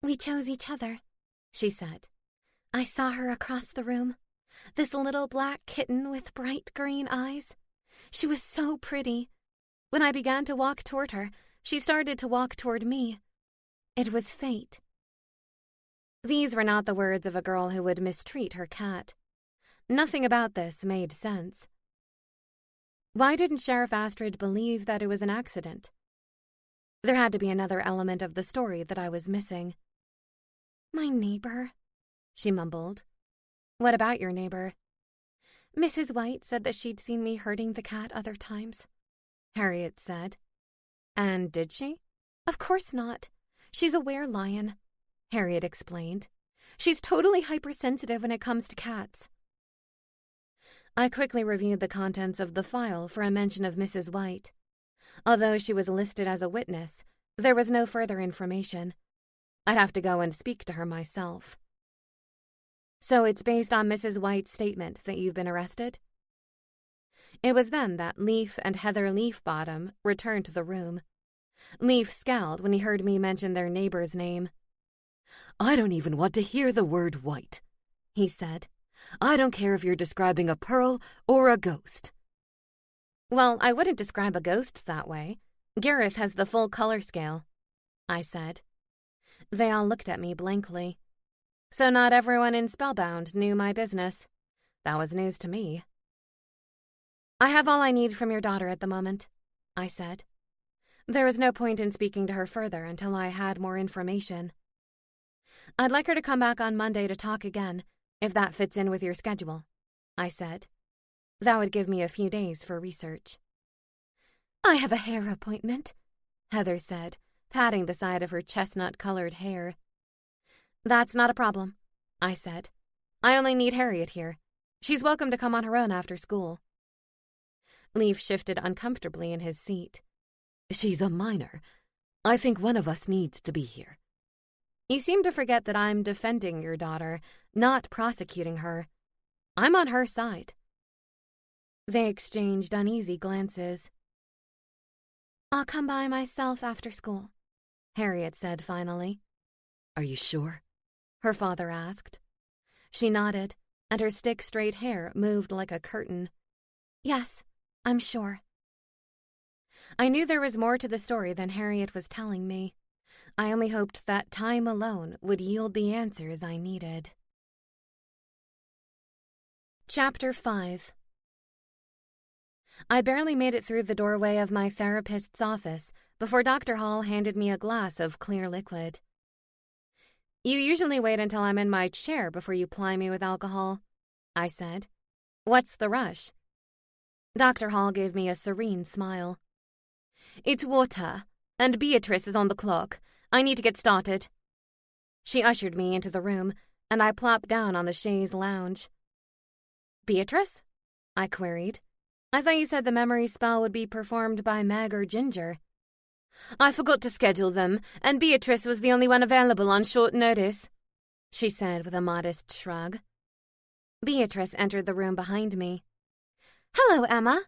We chose each other, she said. I saw her across the room. This little black kitten with bright green eyes. She was so pretty. When I began to walk toward her, she started to walk toward me. It was fate. These were not the words of a girl who would mistreat her cat. Nothing about this made sense. Why didn't Sheriff Astrid believe that it was an accident? There had to be another element of the story that I was missing. My neighbor, she mumbled. What about your neighbor? Mrs. White said that she'd seen me hurting the cat other times, Harriet said. And did she? Of course not. She's a were-lion, Harriet explained. She's totally hypersensitive when it comes to cats. I quickly reviewed the contents of the file for a mention of Mrs. White. Although she was listed as a witness, there was no further information. I'd have to go and speak to her myself. So it's based on Mrs. White's statement that you've been arrested? It was then that Leaf and Heather Leafbottom returned to the room. Leaf scowled when he heard me mention their neighbor's name. I don't even want to hear the word white, he said. I don't care if you're describing a pearl or a ghost. Well, I wouldn't describe a ghost that way. Gareth has the full color scale, I said. They all looked at me blankly. So not everyone in Spellbound knew my business. That was news to me. I have all I need from your daughter at the moment, I said. There was no point in speaking to her further until I had more information. I'd like her to come back on Monday to talk again, if that fits in with your schedule, I said. That would give me a few days for research. I have a hair appointment, Heather said, patting the side of her chestnut-colored hair. That's not a problem, I said. I only need Harriet here. She's welcome to come on her own after school. Leaf shifted uncomfortably in his seat. She's a minor. I think one of us needs to be here. You seem to forget that I'm defending your daughter, not prosecuting her. I'm on her side. They exchanged uneasy glances. I'll come by myself after school, Harriet said finally. Are you sure? Her father asked. She nodded, and her stick-straight hair moved like a curtain. Yes, I'm sure. I knew there was more to the story than Harriet was telling me. I only hoped that time alone would yield the answers I needed. Chapter 5. I barely made it through the doorway of my therapist's office before Dr. Hall handed me a glass of clear liquid. You usually wait until I'm in my chair before you ply me with alcohol, I said. What's the rush? Dr. Hall gave me a serene smile. It's water, and Beatrice is on the clock. I need to get started. She ushered me into the room, and I plopped down on the chaise lounge. Beatrice? I queried. I thought you said the memory spell would be performed by Meg or Ginger. I forgot to schedule them, and Beatrice was the only one available on short notice, she said with a modest shrug. Beatrice entered the room behind me. Hello, Emma,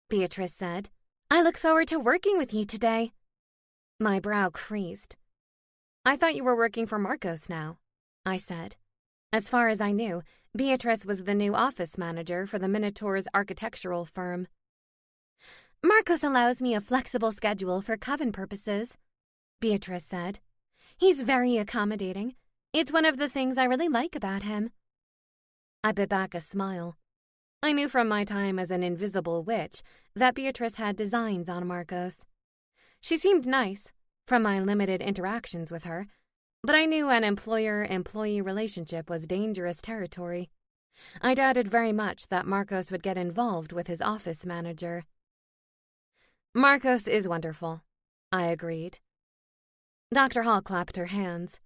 Beatrice said. I look forward to working with you today. My brow creased. I thought you were working for Marcos now, I said. As far as I knew, Beatrice was the new office manager for the Minotaur's architectural firm. Marcos allows me a flexible schedule for coven purposes, Beatrice said. He's very accommodating. It's one of the things I really like about him. I bit back a smile. I knew from my time as an invisible witch that Beatrice had designs on Marcos. She seemed nice, from my limited interactions with her, but I knew an employer-employee relationship was dangerous territory. I doubted very much that Marcos would get involved with his office manager. Marcos is wonderful, I agreed. Dr. Hall clapped her hands.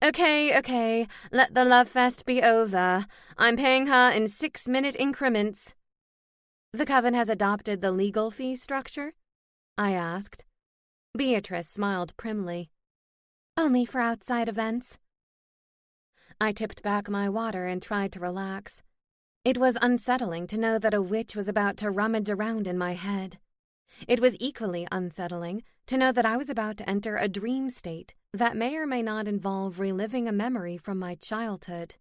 Okay, let the love fest be over. I'm paying her in 6-minute increments. The coven has adopted the legal fee structure? I asked. Beatrice smiled primly. Only for outside events. I tipped back my water and tried to relax. It was unsettling to know that a witch was about to rummage around in my head. It was equally unsettling to know that I was about to enter a dream state that may or may not involve reliving a memory from my childhood.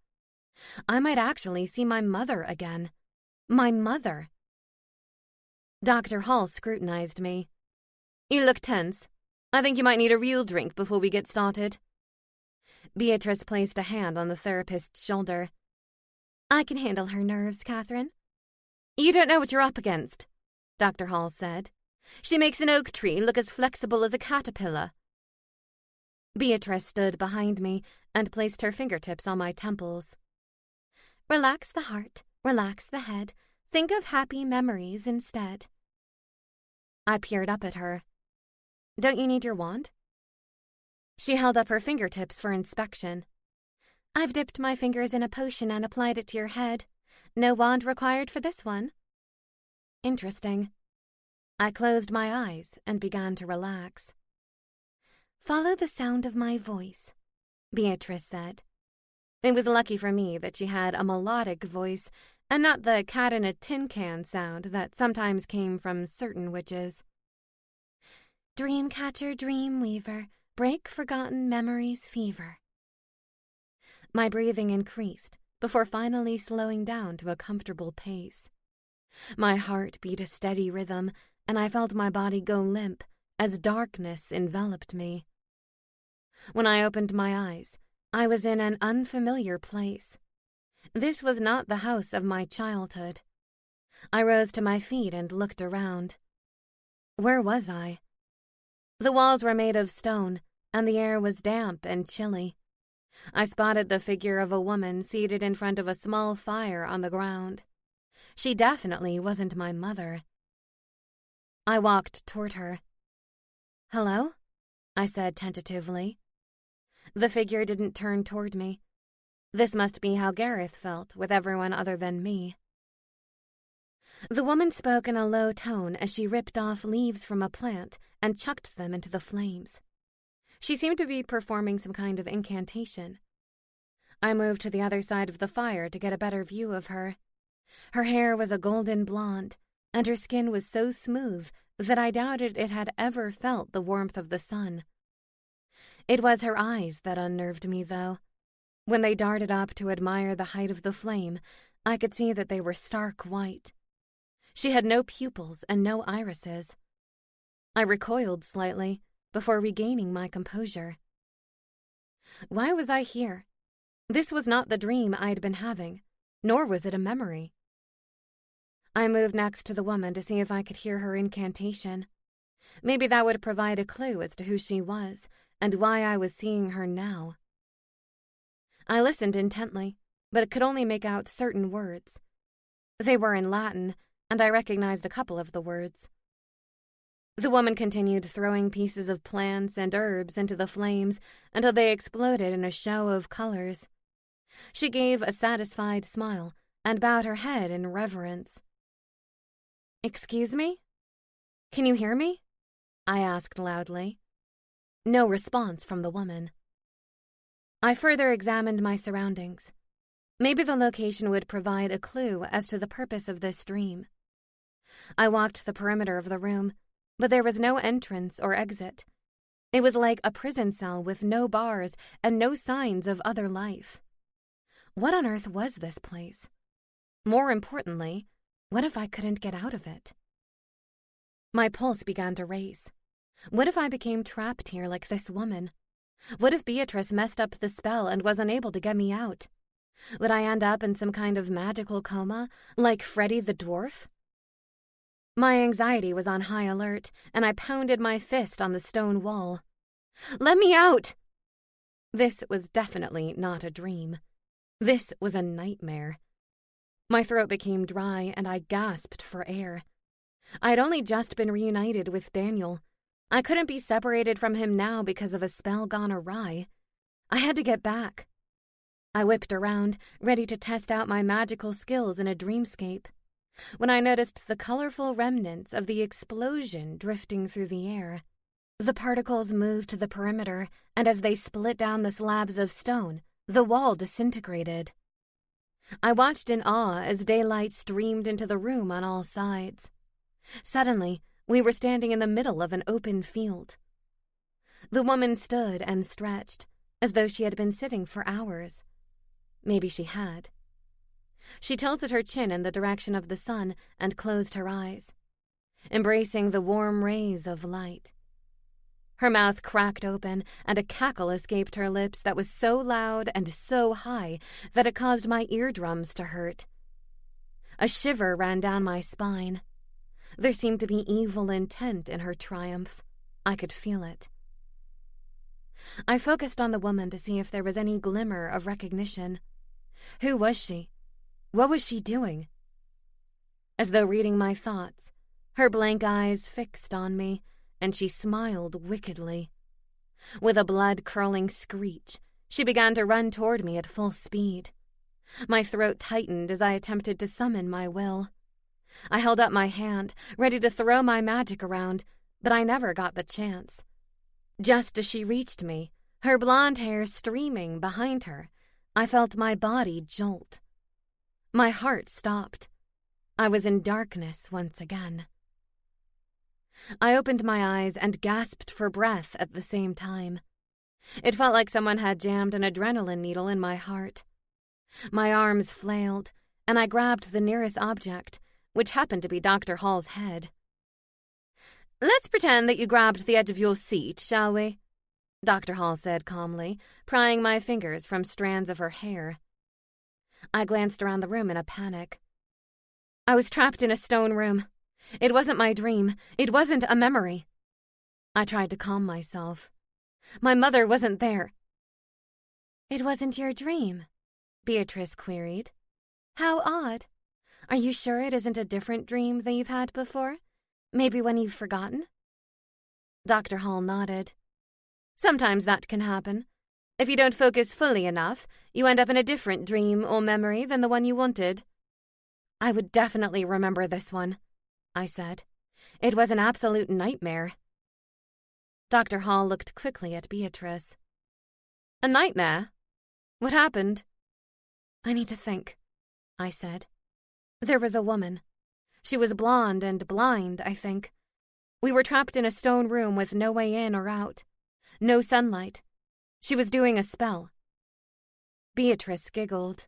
I might actually see my mother again. My mother. Dr. Hall scrutinized me. You look tense. I think you might need a real drink before we get started. Beatrice placed a hand on the therapist's shoulder. I can handle her nerves, Catherine. You don't know what you're up against, Dr. Hall said. She makes an oak tree look as flexible as a caterpillar. Beatrice stood behind me and placed her fingertips on my temples. Relax the heart, relax the head. Think of happy memories instead. I peered up at her. Don't you need your wand? She held up her fingertips for inspection. I've dipped my fingers in a potion and applied it to your head. No wand required for this one. Interesting. I closed my eyes and began to relax. Follow the sound of my voice, Beatrice said. It was lucky for me that she had a melodic voice and not the cat-in-a-tin-can sound that sometimes came from certain witches. Dreamcatcher, dreamweaver, break forgotten memories fever. My breathing increased before finally slowing down to a comfortable pace. My heart beat a steady rhythm, and I felt my body go limp as darkness enveloped me. When I opened my eyes, I was in an unfamiliar place. This was not the house of my childhood. I rose to my feet and looked around. Where was I? The walls were made of stone, and the air was damp and chilly. I spotted the figure of a woman seated in front of a small fire on the ground. She definitely wasn't my mother. I walked toward her. Hello? I said tentatively. The figure didn't turn toward me. This must be how Gareth felt with everyone other than me. The woman spoke in a low tone as she ripped off leaves from a plant and chucked them into the flames. She seemed to be performing some kind of incantation. I moved to the other side of the fire to get a better view of her. Her hair was a golden blonde, and her skin was so smooth that I doubted it had ever felt the warmth of the sun. It was her eyes that unnerved me, though. When they darted up to admire the height of the flame, I could see that they were stark white. She had no pupils and no irises. I recoiled slightly before regaining my composure. Why was I here? This was not the dream I'd been having, nor was it a memory. I moved next to the woman to see if I could hear her incantation. Maybe that would provide a clue as to who she was and why I was seeing her now. I listened intently, but could only make out certain words. They were in Latin, and I recognized a couple of the words. The woman continued throwing pieces of plants and herbs into the flames until they exploded in a show of colors. She gave a satisfied smile and bowed her head in reverence. Excuse me? Can you hear me? I asked loudly. No response from the woman. I further examined my surroundings. Maybe the location would provide a clue as to the purpose of this dream. I walked the perimeter of the room, but there was no entrance or exit. It was like a prison cell with no bars and no signs of other life. What on earth was this place? More importantly, what if I couldn't get out of it? My pulse began to race. What if I became trapped here like this woman? What if Beatrice messed up the spell and was unable to get me out? Would I end up in some kind of magical coma, like Freddy the Dwarf? My anxiety was on high alert, and I pounded my fist on the stone wall. Let me out! This was definitely not a dream. This was a nightmare. My throat became dry, and I gasped for air. I had only just been reunited with Daniel. I couldn't be separated from him now because of a spell gone awry. I had to get back. I whipped around, ready to test out my magical skills in a dreamscape, when I noticed the colorful remnants of the explosion drifting through the air. The particles moved to the perimeter, and as they split down the slabs of stone, the wall disintegrated. I watched in awe as daylight streamed into the room on all sides. Suddenly, we were standing in the middle of an open field. The woman stood and stretched, as though she had been sitting for hours. Maybe she had. She tilted her chin in the direction of the sun and closed her eyes, embracing the warm rays of light. Her mouth cracked open, and a cackle escaped her lips that was so loud and so high that it caused my eardrums to hurt. A shiver ran down my spine. There seemed to be evil intent in her triumph. I could feel it. I focused on the woman to see if there was any glimmer of recognition. Who was she? What was she doing? As though reading my thoughts, her blank eyes fixed on me, and she smiled wickedly. With a blood-curdling screech, she began to run toward me at full speed. My throat tightened as I attempted to summon my will. I held up my hand, ready to throw my magic around, but I never got the chance. Just as she reached me, her blonde hair streaming behind her, I felt my body jolt. My heart stopped. I was in darkness once again. I opened my eyes and gasped for breath at the same time. It felt like someone had jammed an adrenaline needle in my heart. My arms flailed, and I grabbed the nearest object, which happened to be Dr. Hall's head. "Let's pretend that you grabbed the edge of your seat, shall we?" Dr. Hall said calmly, prying my fingers from strands of her hair. I glanced around the room in a panic. I was trapped in a stone room. It wasn't my dream. It wasn't a memory. I tried to calm myself. My mother wasn't there. "It wasn't your dream?" Beatrice queried. "How odd. Are you sure it isn't a different dream that you've had before? Maybe one you've forgotten?" Dr. Hall nodded. "Sometimes that can happen. If you don't focus fully enough, you end up in a different dream or memory than the one you wanted." "I would definitely remember this one," I said. "It was an absolute nightmare." Dr. Hall looked quickly at Beatrice. "A nightmare? What happened?" "I need to think," I said. "There was a woman. She was blonde and blind, I think. We were trapped in a stone room with no way in or out. No sunlight. She was doing a spell." Beatrice giggled.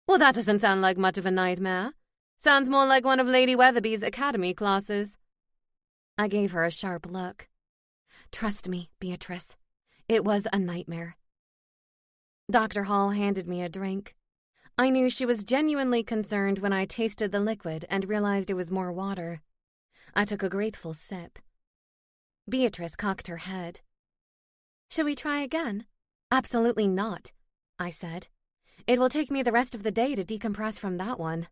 "Well, that doesn't sound like much of a nightmare. Sounds more like one of Lady Weatherby's academy classes." I gave her a sharp look. "Trust me, Beatrice. It was a nightmare." Dr. Hall handed me a drink. I knew she was genuinely concerned when I tasted the liquid and realized it was more water. I took a grateful sip. Beatrice cocked her head. "Shall we try again?" "Absolutely not," I said. "It will take me the rest of the day to decompress from that one."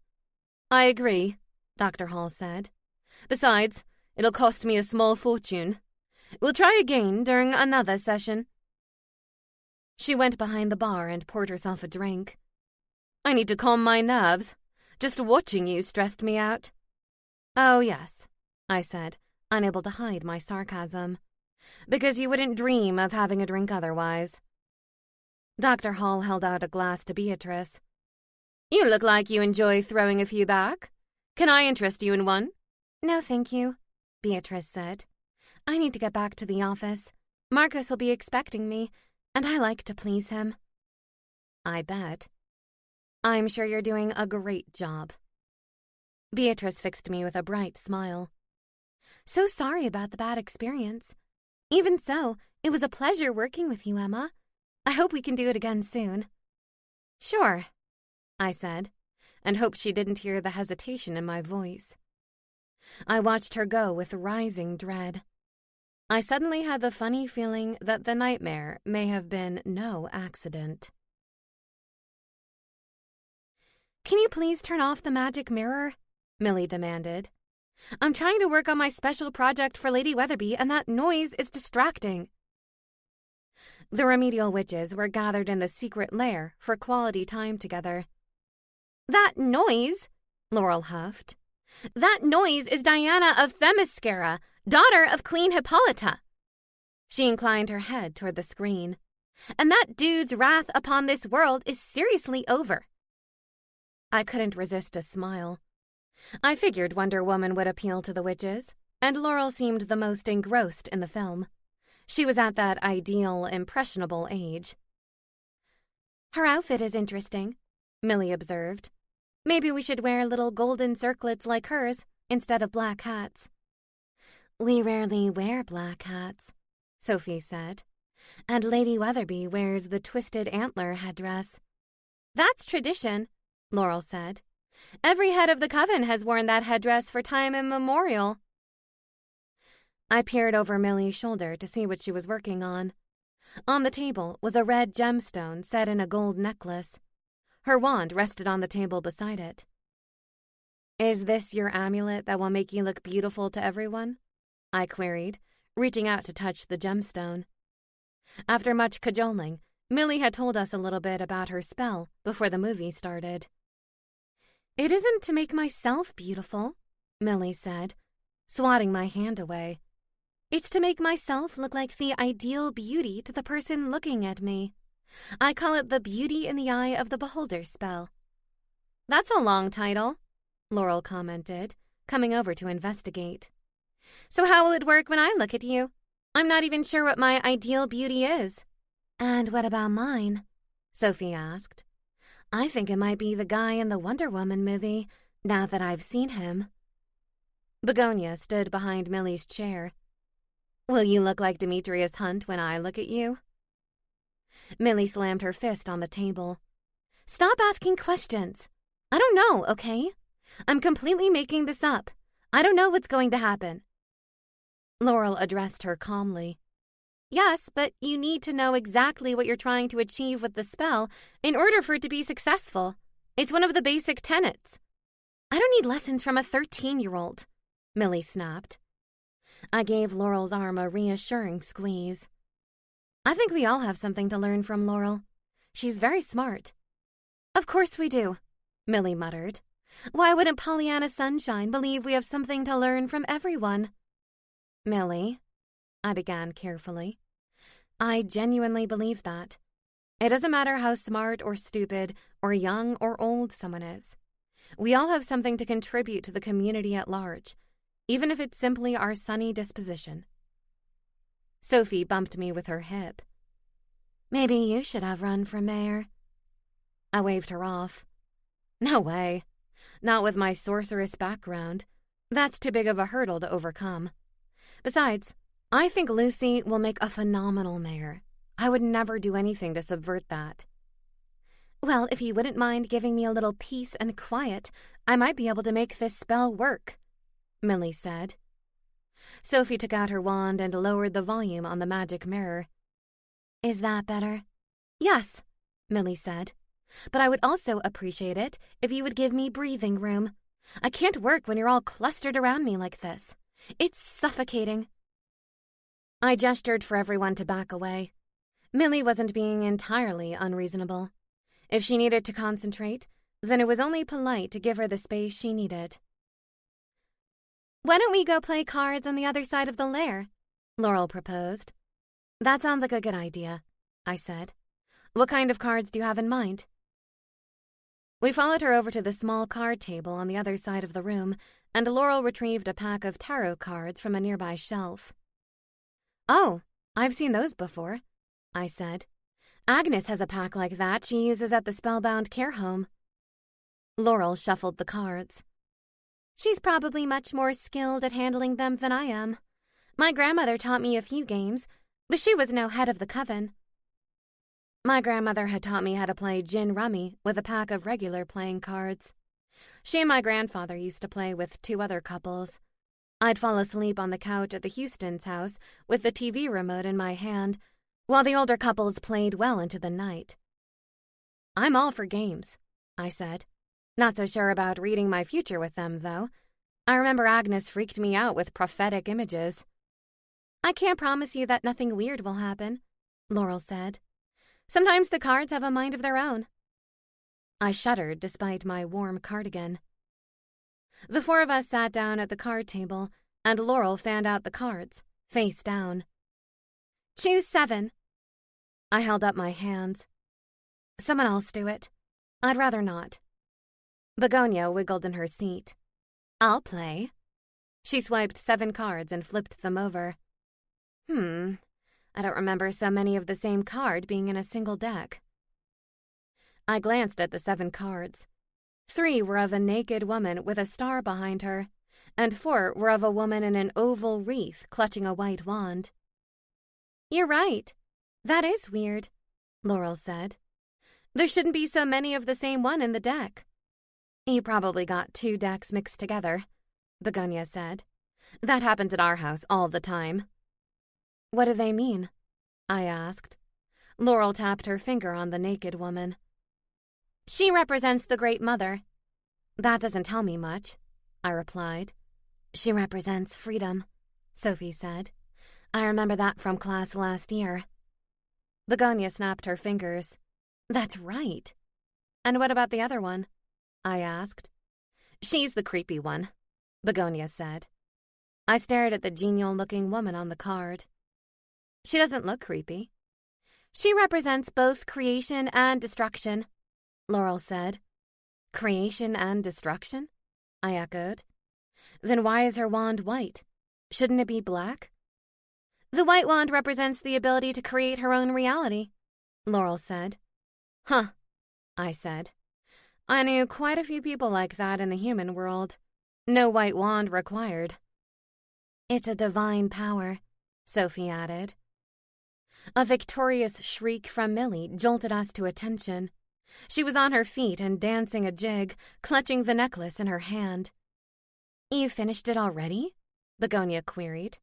"I agree," Dr. Hall said. "Besides, it'll cost me a small fortune. We'll try again during another session." She went behind the bar and poured herself a drink. "I need to calm my nerves. Just watching you stressed me out." "Oh, yes," I said, unable to hide my sarcasm. "Because you wouldn't dream of having a drink otherwise." Dr. Hall held out a glass to Beatrice. "You look like you enjoy throwing a few back. Can I interest you in one?" "No, thank you," Beatrice said. "I need to get back to the office. Marcus will be expecting me, and I like to please him." "I bet." "I'm sure you're doing a great job." Beatrice fixed me with a bright smile. "So sorry about the bad experience. Even so, it was a pleasure working with you, Emma. I hope we can do it again soon." "Sure," I said, and hoped she didn't hear the hesitation in my voice. I watched her go with rising dread. I suddenly had the funny feeling that the nightmare may have been no accident. "Can you please turn off the magic mirror?" Millie demanded. "I'm trying to work on my special project for Lady Weatherby, and that noise is distracting." The remedial witches were gathered in the secret lair for quality time together. "That noise," Laurel huffed. "That noise is Diana of Themyscira, daughter of Queen Hippolyta." She inclined her head toward the screen. "And that dude's wrath upon this world is seriously over." I couldn't resist a smile. I figured Wonder Woman would appeal to the witches, and Laurel seemed the most engrossed in the film. She was at that ideal, impressionable age. "Her outfit is interesting," Millie observed. "Maybe we should wear little golden circlets like hers instead of black hats." "We rarely wear black hats," Sophie said. "And Lady Weatherby wears the twisted antler headdress." "That's tradition," Laurel said. "Every head of the coven has worn that headdress for time immemorial." I peered over Millie's shoulder to see what she was working on. On the table was a red gemstone set in a gold necklace. Her wand rested on the table beside it. "Is this your amulet that will make you look beautiful to everyone?" I queried, reaching out to touch the gemstone. After much cajoling, Millie had told us a little bit about her spell before the movie started. "It isn't to make myself beautiful," Millie said, swatting my hand away. "It's to make myself look like the ideal beauty to the person looking at me. I call it the beauty in the eye of the beholder spell." "That's a long title," Laurel commented, coming over to investigate. "So how will it work when I look at you? I'm not even sure what my ideal beauty is." "And what about mine?" Sophie asked. "I think it might be the guy in the Wonder Woman movie, now that I've seen him." Begonia stood behind Millie's chair. "Will you look like Demetrius Hunt when I look at you?" Millie slammed her fist on the table. "Stop asking questions. I don't know, okay? I'm completely making this up. I don't know what's going to happen." Laurel addressed her calmly. "Yes, but you need to know exactly what you're trying to achieve with the spell in order for it to be successful. It's one of the basic tenets." "I don't need lessons from a 13-year-old, Millie snapped. I gave Laurel's arm a reassuring squeeze. "I think we all have something to learn from Laurel. She's very smart." "Of course we do," Millie muttered. "Why wouldn't Pollyanna Sunshine believe we have something to learn from everyone?" "Millie," I began carefully, "I genuinely believe that. It doesn't matter how smart or stupid or young or old someone is. We all have something to contribute to the community at large, even if it's simply our sunny disposition." Sophie bumped me with her hip. "Maybe you should have run for mayor." I waved her off. "No way. Not with my sorceress background. That's too big of a hurdle to overcome. Besides, I think Lucy will make a phenomenal mayor. I would never do anything to subvert that." "Well, if you wouldn't mind giving me a little peace and quiet, I might be able to make this spell work," Millie said. Sophie took out her wand and lowered the volume on the magic mirror. "Is that better?" "Yes," Millie said. "But I would also appreciate it if you would give me breathing room. I can't work when you're all clustered around me like this. It's suffocating." I gestured for everyone to back away. Millie wasn't being entirely unreasonable. If she needed to concentrate, then it was only polite to give her the space she needed. "Why don't we go play cards on the other side of the lair?" Laurel proposed. "That sounds like a good idea," I said. "What kind of cards do you have in mind?" We followed her over to the small card table on the other side of the room, and Laurel retrieved a pack of tarot cards from a nearby shelf. "Oh, I've seen those before," I said. "Agnes has a pack like that she uses at the Spellbound care home." Laurel shuffled the cards. "She's probably much more skilled at handling them than I am. My grandmother taught me a few games, but she was no head of the coven." My grandmother had taught me how to play gin rummy with a pack of regular playing cards. She and my grandfather used to play with 2 other couples. I'd fall asleep on the couch at the Houston's house with the TV remote in my hand, while the older couples played well into the night. "I'm all for games," I said. "Not so sure about reading my future with them, though. I remember Agnes freaked me out with prophetic images." "I can't promise you that nothing weird will happen," Laurel said. "Sometimes the cards have a mind of their own." I shuddered despite my warm cardigan. The 4 of us sat down at the card table, and Laurel fanned out the cards, face down. "Choose 7. I held up my hands. "Someone else do it. I'd rather not." Begonia wiggled in her seat. "I'll play." She swiped 7 cards and flipped them over. I don't remember so many of the same card being in a single deck." I glanced at the 7 cards. 3 were of a naked woman with a star behind her, and 4 were of a woman in an oval wreath clutching a white wand. "You're right. That is weird," Laurel said. "There shouldn't be so many of the same one in the deck." "You probably got 2 decks mixed together," Begonia said. "That happens at our house all the time." "What do they mean?" I asked. Laurel tapped her finger on the naked woman. "She represents the Great Mother." "That doesn't tell me much," I replied. "She represents freedom," Sophie said. "I remember that from class last year." Begonia snapped her fingers. That's right. And what about the other one? I asked. She's the creepy one, Begonia said. I stared at the genial-looking woman on the card. She doesn't look creepy. She represents both creation and destruction, Laurel said. Creation and destruction? I echoed. Then why is her wand white? Shouldn't it be black? The white wand represents the ability to create her own reality, Laurel said. Huh, I said. I knew quite a few people like that in the human world. No white wand required. It's a divine power, Sophie added. A victorious shriek from Millie jolted us to attention. She was on her feet and dancing a jig, clutching the necklace in her hand. You finished it already? Begonia queried.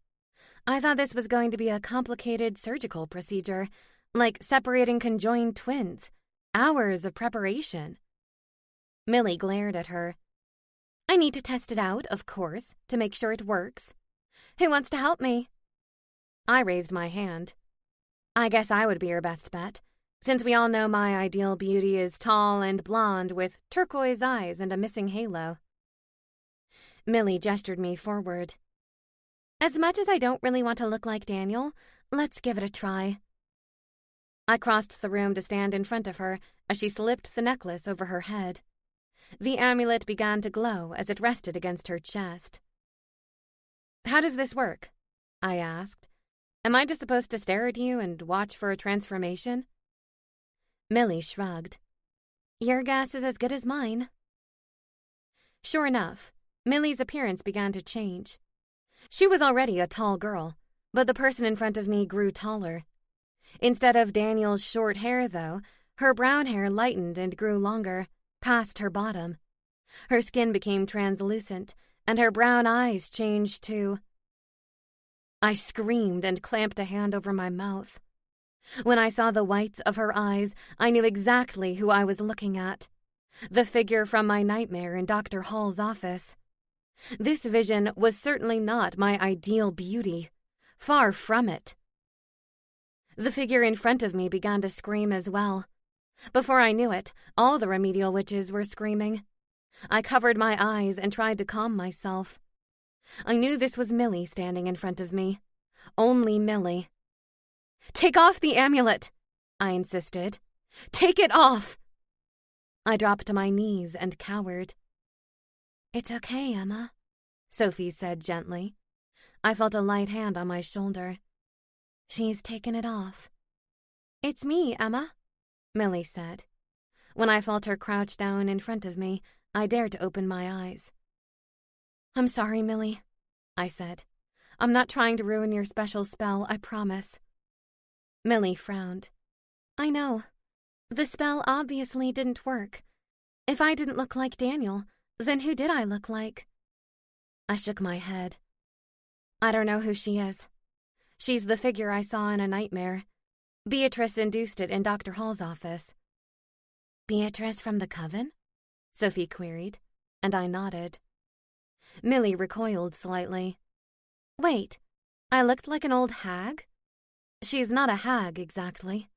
I thought this was going to be a complicated surgical procedure, like separating conjoined twins. Hours of preparation. Millie glared at her. I need to test it out, of course, to make sure it works. Who wants to help me? I raised my hand. I guess I would be your best bet, since we all know my ideal beauty is tall and blonde with turquoise eyes and a missing halo. Millie gestured me forward. As much as I don't really want to look like Daniel, let's give it a try. I crossed the room to stand in front of her as she slipped the necklace over her head. The amulet began to glow as it rested against her chest. How does this work? I asked. Am I just supposed to stare at you and watch for a transformation? Millie shrugged. Your guess is as good as mine. Sure enough, Millie's appearance began to change. She was already a tall girl, but the person in front of me grew taller. Instead of Daniel's short hair, though, her brown hair lightened and grew longer, past her bottom. Her skin became translucent, and her brown eyes changed too. I screamed and clamped a hand over my mouth. When I saw the whites of her eyes, I knew exactly who I was looking at. The figure from my nightmare in Dr. Hall's office. This vision was certainly not my ideal beauty. Far from it. The figure in front of me began to scream as well. Before I knew it, all the remedial witches were screaming. I covered my eyes and tried to calm myself. I knew this was Millie standing in front of me. Only Millie. Take off the amulet, I insisted. Take it off! I dropped to my knees and cowered. It's okay, Emma, Sophie said gently. I felt a light hand on my shoulder. She's taken it off. It's me, Emma, Millie said. When I felt her crouch down in front of me, I dared to open my eyes. I'm sorry, Millie, I said. I'm not trying to ruin your special spell, I promise. Millie frowned. I know. The spell obviously didn't work. If I didn't look like Daniel, then who did I look like? I shook my head. I don't know who she is. She's the figure I saw in a nightmare. Beatrice induced it in Dr. Hall's office. Beatrice from the Coven? Sophie queried, and I nodded. Millie recoiled slightly. Wait, I looked like an old hag? She's not a hag, exactly,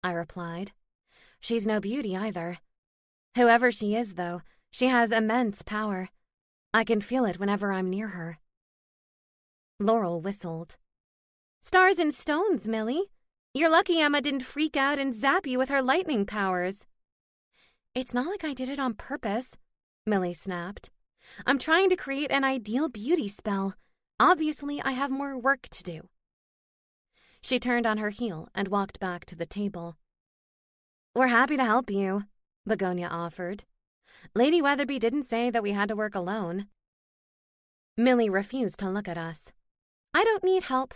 I replied. She's no beauty either. Whoever she is, though, she has immense power. I can feel it whenever I'm near her. Laurel whistled. Stars and stones, Millie. You're lucky Emma didn't freak out and zap you with her lightning powers. It's not like I did it on purpose, Millie snapped. I'm trying to create an ideal beauty spell. Obviously, I have more work to do. She turned on her heel and walked back to the table. We're happy to help you, Begonia offered. Lady Weatherby didn't say that we had to work alone. Millie refused to look at us. I don't need help.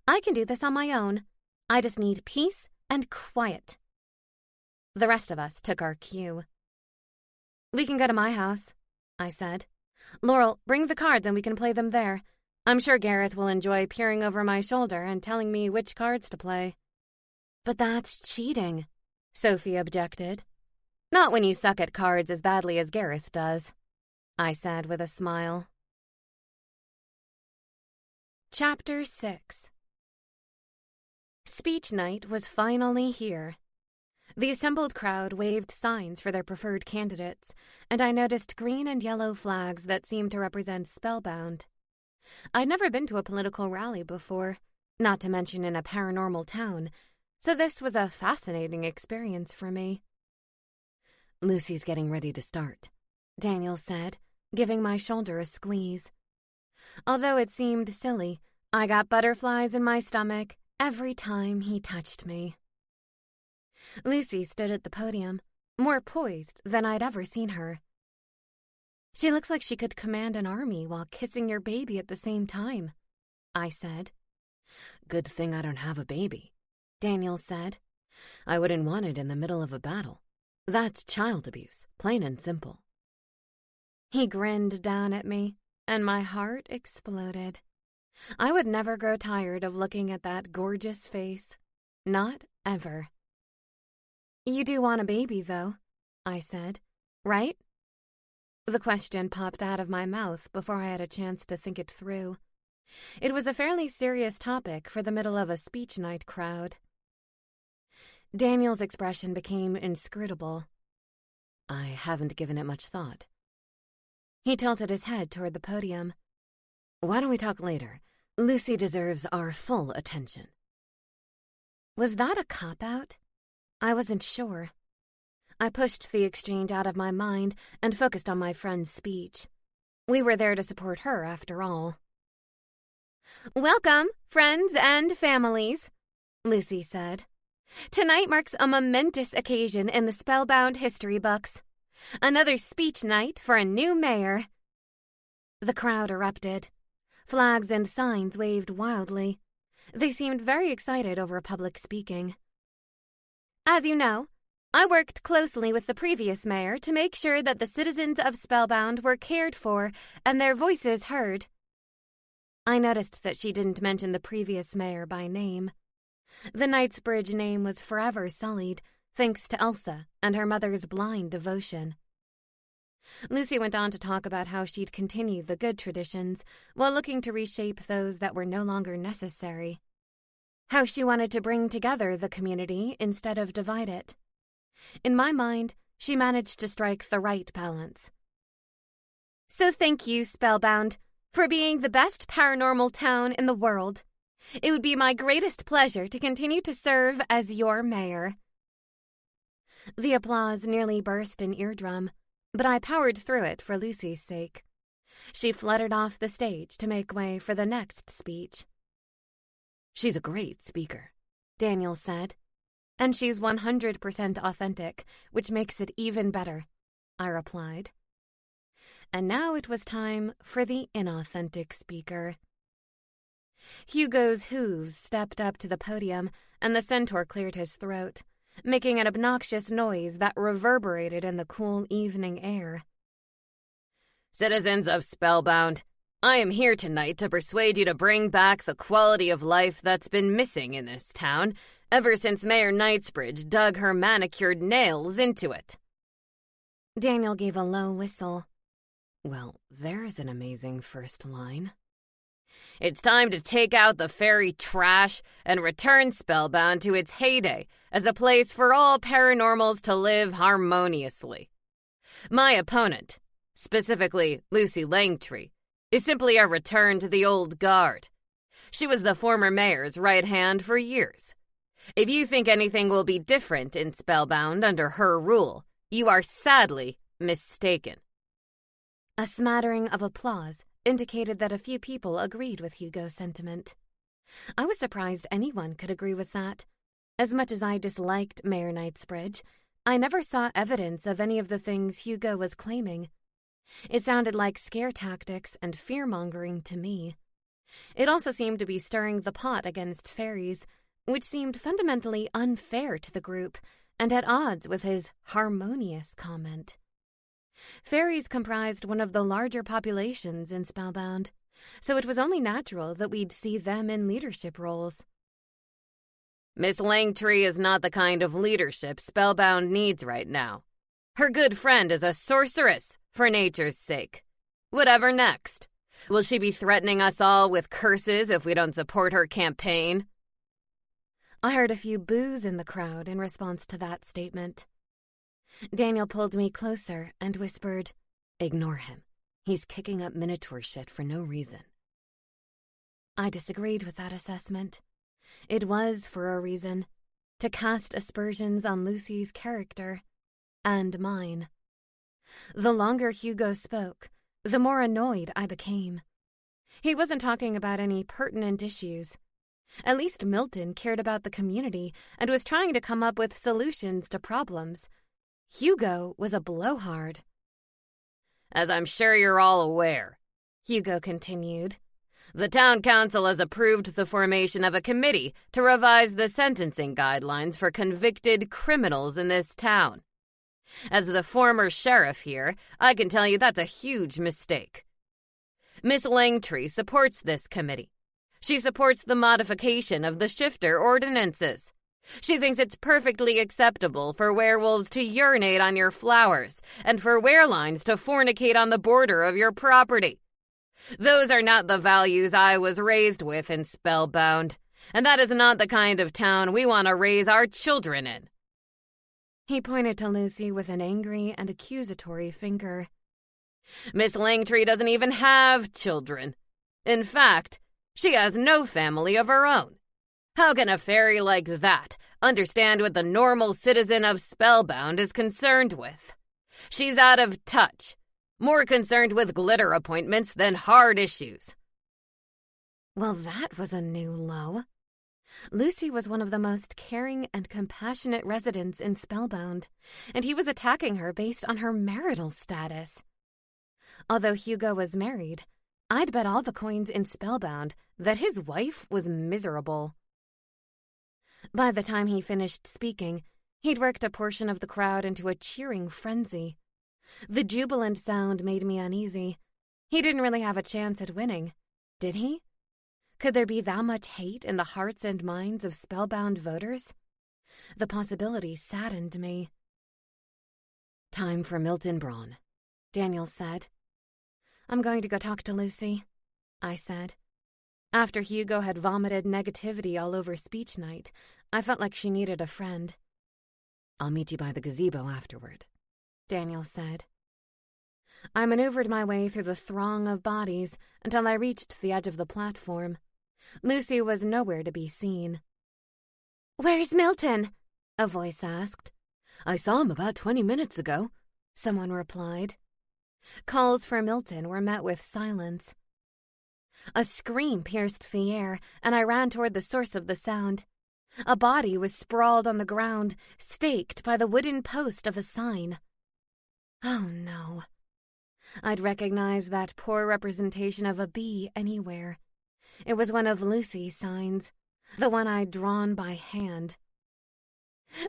I can do this on my own. I just need peace and quiet. The rest of us took our cue. We can go to my house, I said. Laurel, bring the cards and we can play them there. I'm sure Gareth will enjoy peering over my shoulder and telling me which cards to play. But that's cheating, Sophie objected. Not when you suck at cards as badly as Gareth does, I said with a smile. Chapter 6. Speech night was finally here. The assembled crowd waved signs for their preferred candidates, and I noticed green and yellow flags that seemed to represent Spellbound. I'd never been to a political rally before, not to mention in a paranormal town, so this was a fascinating experience for me. "Lucy's getting ready to start," Daniel said, giving my shoulder a squeeze. Although it seemed silly, I got butterflies in my stomach every time he touched me. Lucy stood at the podium, more poised than I'd ever seen her. "She looks like she could command an army while kissing your baby at the same time," I said. "Good thing I don't have a baby," Daniel said. "I wouldn't want it in the middle of a battle. That's child abuse, plain and simple." He grinned down at me, and my heart exploded. I would never grow tired of looking at that gorgeous face. Not ever. "You do want a baby, though," I said, "right?" The question popped out of my mouth before I had a chance to think it through. It was a fairly serious topic for the middle of a speech night crowd. Daniel's expression became inscrutable. "I haven't given it much thought." He tilted his head toward the podium. "Why don't we talk later? Lucy deserves our full attention." Was that a cop-out? I wasn't sure. I pushed the exchange out of my mind and focused on my friend's speech. We were there to support her, after all. "Welcome, friends and families," Lucy said. "Tonight marks a momentous occasion in the Spellbound history books. Another speech night for a new mayor." The crowd erupted. Flags and signs waved wildly. They seemed very excited over public speaking. "As you know, I worked closely with the previous mayor to make sure that the citizens of Spellbound were cared for and their voices heard." I noticed that she didn't mention the previous mayor by name. The Knightsbridge name was forever sullied, thanks to Elsa and her mother's blind devotion. Lucy went on to talk about how she'd continue the good traditions while looking to reshape those that were no longer necessary. How she wanted to bring together the community instead of divide it. In my mind, she managed to strike the right balance. "So thank you, Spellbound, for being the best paranormal town in the world. It would be my greatest pleasure to continue to serve as your mayor." The applause nearly burst an eardrum, but I powered through it for Lucy's sake. She fluttered off the stage to make way for the next speech. "She's a great speaker," Daniel said. "And she's 100% authentic, which makes it even better," I replied. And now it was time for the inauthentic speaker. Hugo's hooves stepped up to the podium, and the centaur cleared his throat, making an obnoxious noise that reverberated in the cool evening air. "Citizens of Spellbound, I am here tonight to persuade you to bring back the quality of life that's been missing in this town ever since Mayor Knightsbridge dug her manicured nails into it." Daniel gave a low whistle. "Well, there's an amazing first line." "It's time to take out the fairy trash and return Spellbound to its heyday as a place for all paranormals to live harmoniously. My opponent, specifically Lucy Langtree, is simply a return to the old guard. She was the former mayor's right hand for years. If you think anything will be different in Spellbound under her rule, you are sadly mistaken." A smattering of applause indicated that a few people agreed with Hugo's sentiment. I was surprised anyone could agree with that. As much as I disliked Mayor Knightsbridge, I never saw evidence of any of the things Hugo was claiming. It sounded like scare tactics and fear-mongering to me. It also seemed to be stirring the pot against fairies, which seemed fundamentally unfair to the group and at odds with his harmonious comment. Fairies comprised one of the larger populations in Spellbound, so it was only natural that we'd see them in leadership roles. "Miss Langtree is not the kind of leadership Spellbound needs right now. Her good friend is a sorceress, for nature's sake. Whatever next? Will she be threatening us all with curses if we don't support her campaign?" I heard a few boos in the crowd in response to that statement. Daniel pulled me closer and whispered, "Ignore him. He's kicking up Minotaur shit for no reason." I disagreed with that assessment. It was for a reason, to cast aspersions on Lucy's character, and mine. The longer Hugo spoke, the more annoyed I became. He wasn't talking about any pertinent issues. At least Milton cared about the community and was trying to come up with solutions to problems. Hugo was a blowhard. "As I'm sure you're all aware," Hugo continued, "the town council has approved the formation of a committee to revise the sentencing guidelines for convicted criminals in this town. As the former sheriff here, I can tell you that's a huge mistake. Miss Langtree supports this committee. She supports the modification of the shifter ordinances. She thinks it's perfectly acceptable for werewolves to urinate on your flowers and for werelines to fornicate on the border of your property. Those are not the values I was raised with in Spellbound, and that is not the kind of town we want to raise our children in." He pointed to Lucy with an angry and accusatory finger. "Miss Langtree doesn't even have children. In fact, she has no family of her own. How can a fairy like that understand what the normal citizen of Spellbound is concerned with? She's out of touch, more concerned with glitter appointments than hard issues." Well, that was a new low. Lucy was one of the most caring and compassionate residents in Spellbound, and he was attacking her based on her marital status. Although Hugo was married, I'd bet all the coins in Spellbound that his wife was miserable. By the time he finished speaking, he'd worked a portion of the crowd into a cheering frenzy. The jubilant sound made me uneasy. He didn't really have a chance at winning, did he? Could there be that much hate in the hearts and minds of Spellbound voters? The possibility saddened me. "Time for Milton Braun," Daniel said. "I'm going to go talk to Lucy," I said. After Hugo had vomited negativity all over speech night, I felt like she needed a friend. "I'll meet you by the gazebo afterward," Daniel said. I maneuvered my way through the throng of bodies until I reached the edge of the platform. Lucy was nowhere to be seen. "Where's Milton?" a voice asked. "I saw him about 20 minutes ago," someone replied. Calls for Milton were met with silence. A scream pierced the air, and I ran toward the source of the sound. A body was sprawled on the ground, staked by the wooden post of a sign. Oh no. I'd recognize that poor representation of a bee anywhere. It was one of Lucy's signs, the one I'd drawn by hand.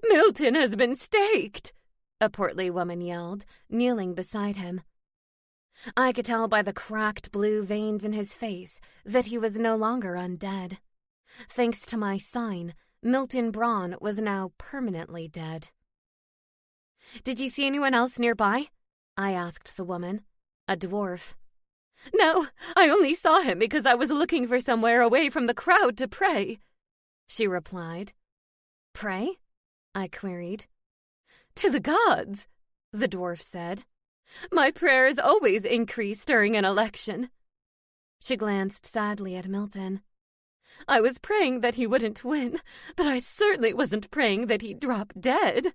"Milton has been staked!" a portly woman yelled, kneeling beside him. I could tell by the cracked blue veins in his face that he was no longer undead. Thanks to my sign, Milton Braun was now permanently dead. "Did you see anyone else nearby?" I asked the woman, a dwarf. "No, I only saw him because I was looking for somewhere away from the crowd to pray," she replied. "Pray?" I queried. "To the gods," the dwarf said. "My prayers always increase during an election." She glanced sadly at Milton. "I was praying that he wouldn't win, but I certainly wasn't praying that he'd drop dead."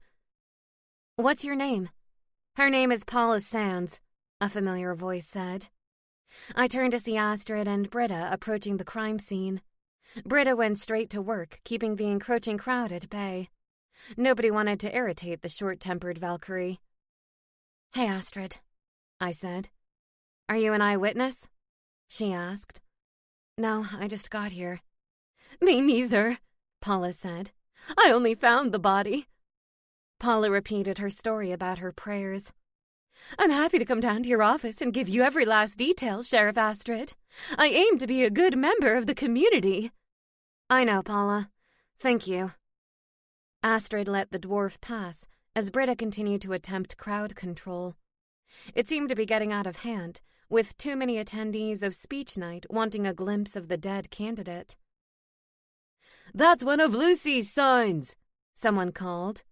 "What's your name?" "Her name is Paula Sands," a familiar voice said. I turned to see Astrid and Britta approaching the crime scene. Britta went straight to work, keeping the encroaching crowd at bay. Nobody wanted to irritate the short-tempered Valkyrie. "Hey, Astrid," I said. "Are you an eyewitness?" she asked. "No, I just got here." "Me neither," Paula said. "I only found the body." Paula repeated her story about her prayers. "I'm happy to come down to your office and give you every last detail, Sheriff Astrid. I aim to be a good member of the community." "I know, Paula. Thank you." Astrid let the dwarf pass as Britta continued to attempt crowd control. It seemed to be getting out of hand, with too many attendees of speech night wanting a glimpse of the dead candidate. That's one of Lucy's signs, someone called.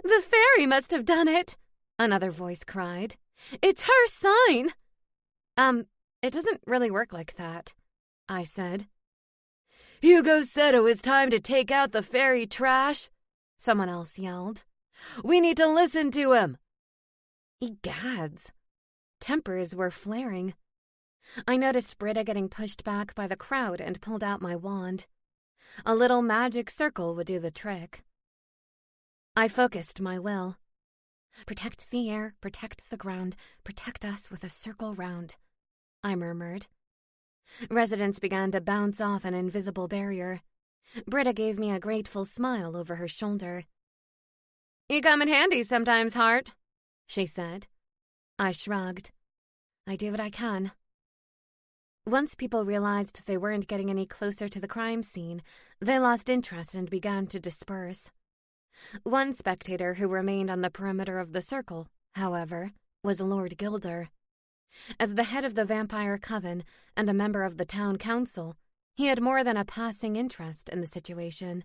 The fairy must have done it, another voice cried. It's her sign. It doesn't really work like that, I said. Hugo said it was time to take out the fairy trash, someone else yelled. We need to listen to him. Egads. Tempers were flaring. I noticed Britta getting pushed back by the crowd and pulled out my wand. A little magic circle would do the trick. I focused my will. Protect the air, protect the ground, protect us with a circle round, I murmured. Residents began to bounce off an invisible barrier. Britta gave me a grateful smile over her shoulder. You come in handy sometimes, Hart, she said. I shrugged. I do what I can. Once people realized they weren't getting any closer to the crime scene, they lost interest and began to disperse. One spectator who remained on the perimeter of the circle, however, was Lord Gilder. As the head of the vampire coven and a member of the town council, he had more than a passing interest in the situation.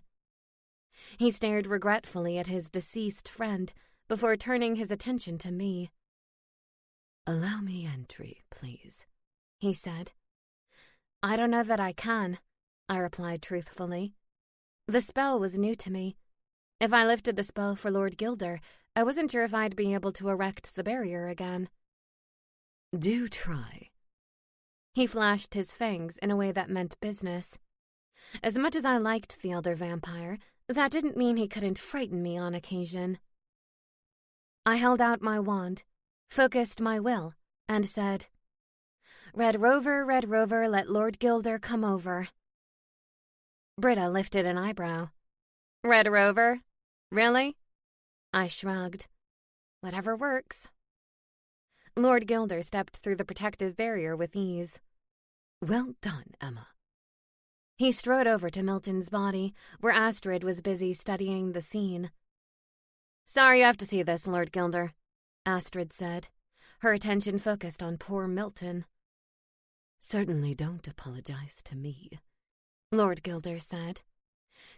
He stared regretfully at his deceased friend before turning his attention to me. Allow me entry, please, he said. I don't know that I can, I replied truthfully. The spell was new to me. If I lifted the spell for Lord Gilder, I wasn't sure if I'd be able to erect the barrier again. Do try. He flashed his fangs in a way that meant business. As much as I liked the elder vampire, that didn't mean he couldn't frighten me on occasion. I held out my wand, focused my will, and said, Red Rover, let Lord Gilder come over. Britta lifted an eyebrow. Red Rover? Really? I shrugged. Whatever works. Lord Gilder stepped through the protective barrier with ease. Well done, Emma. He strode over to Milton's body, where Astrid was busy studying the scene. Sorry you have to see this, Lord Gilder, Astrid said, her attention focused on poor Milton. Certainly don't apologize to me, Lord Gilder said.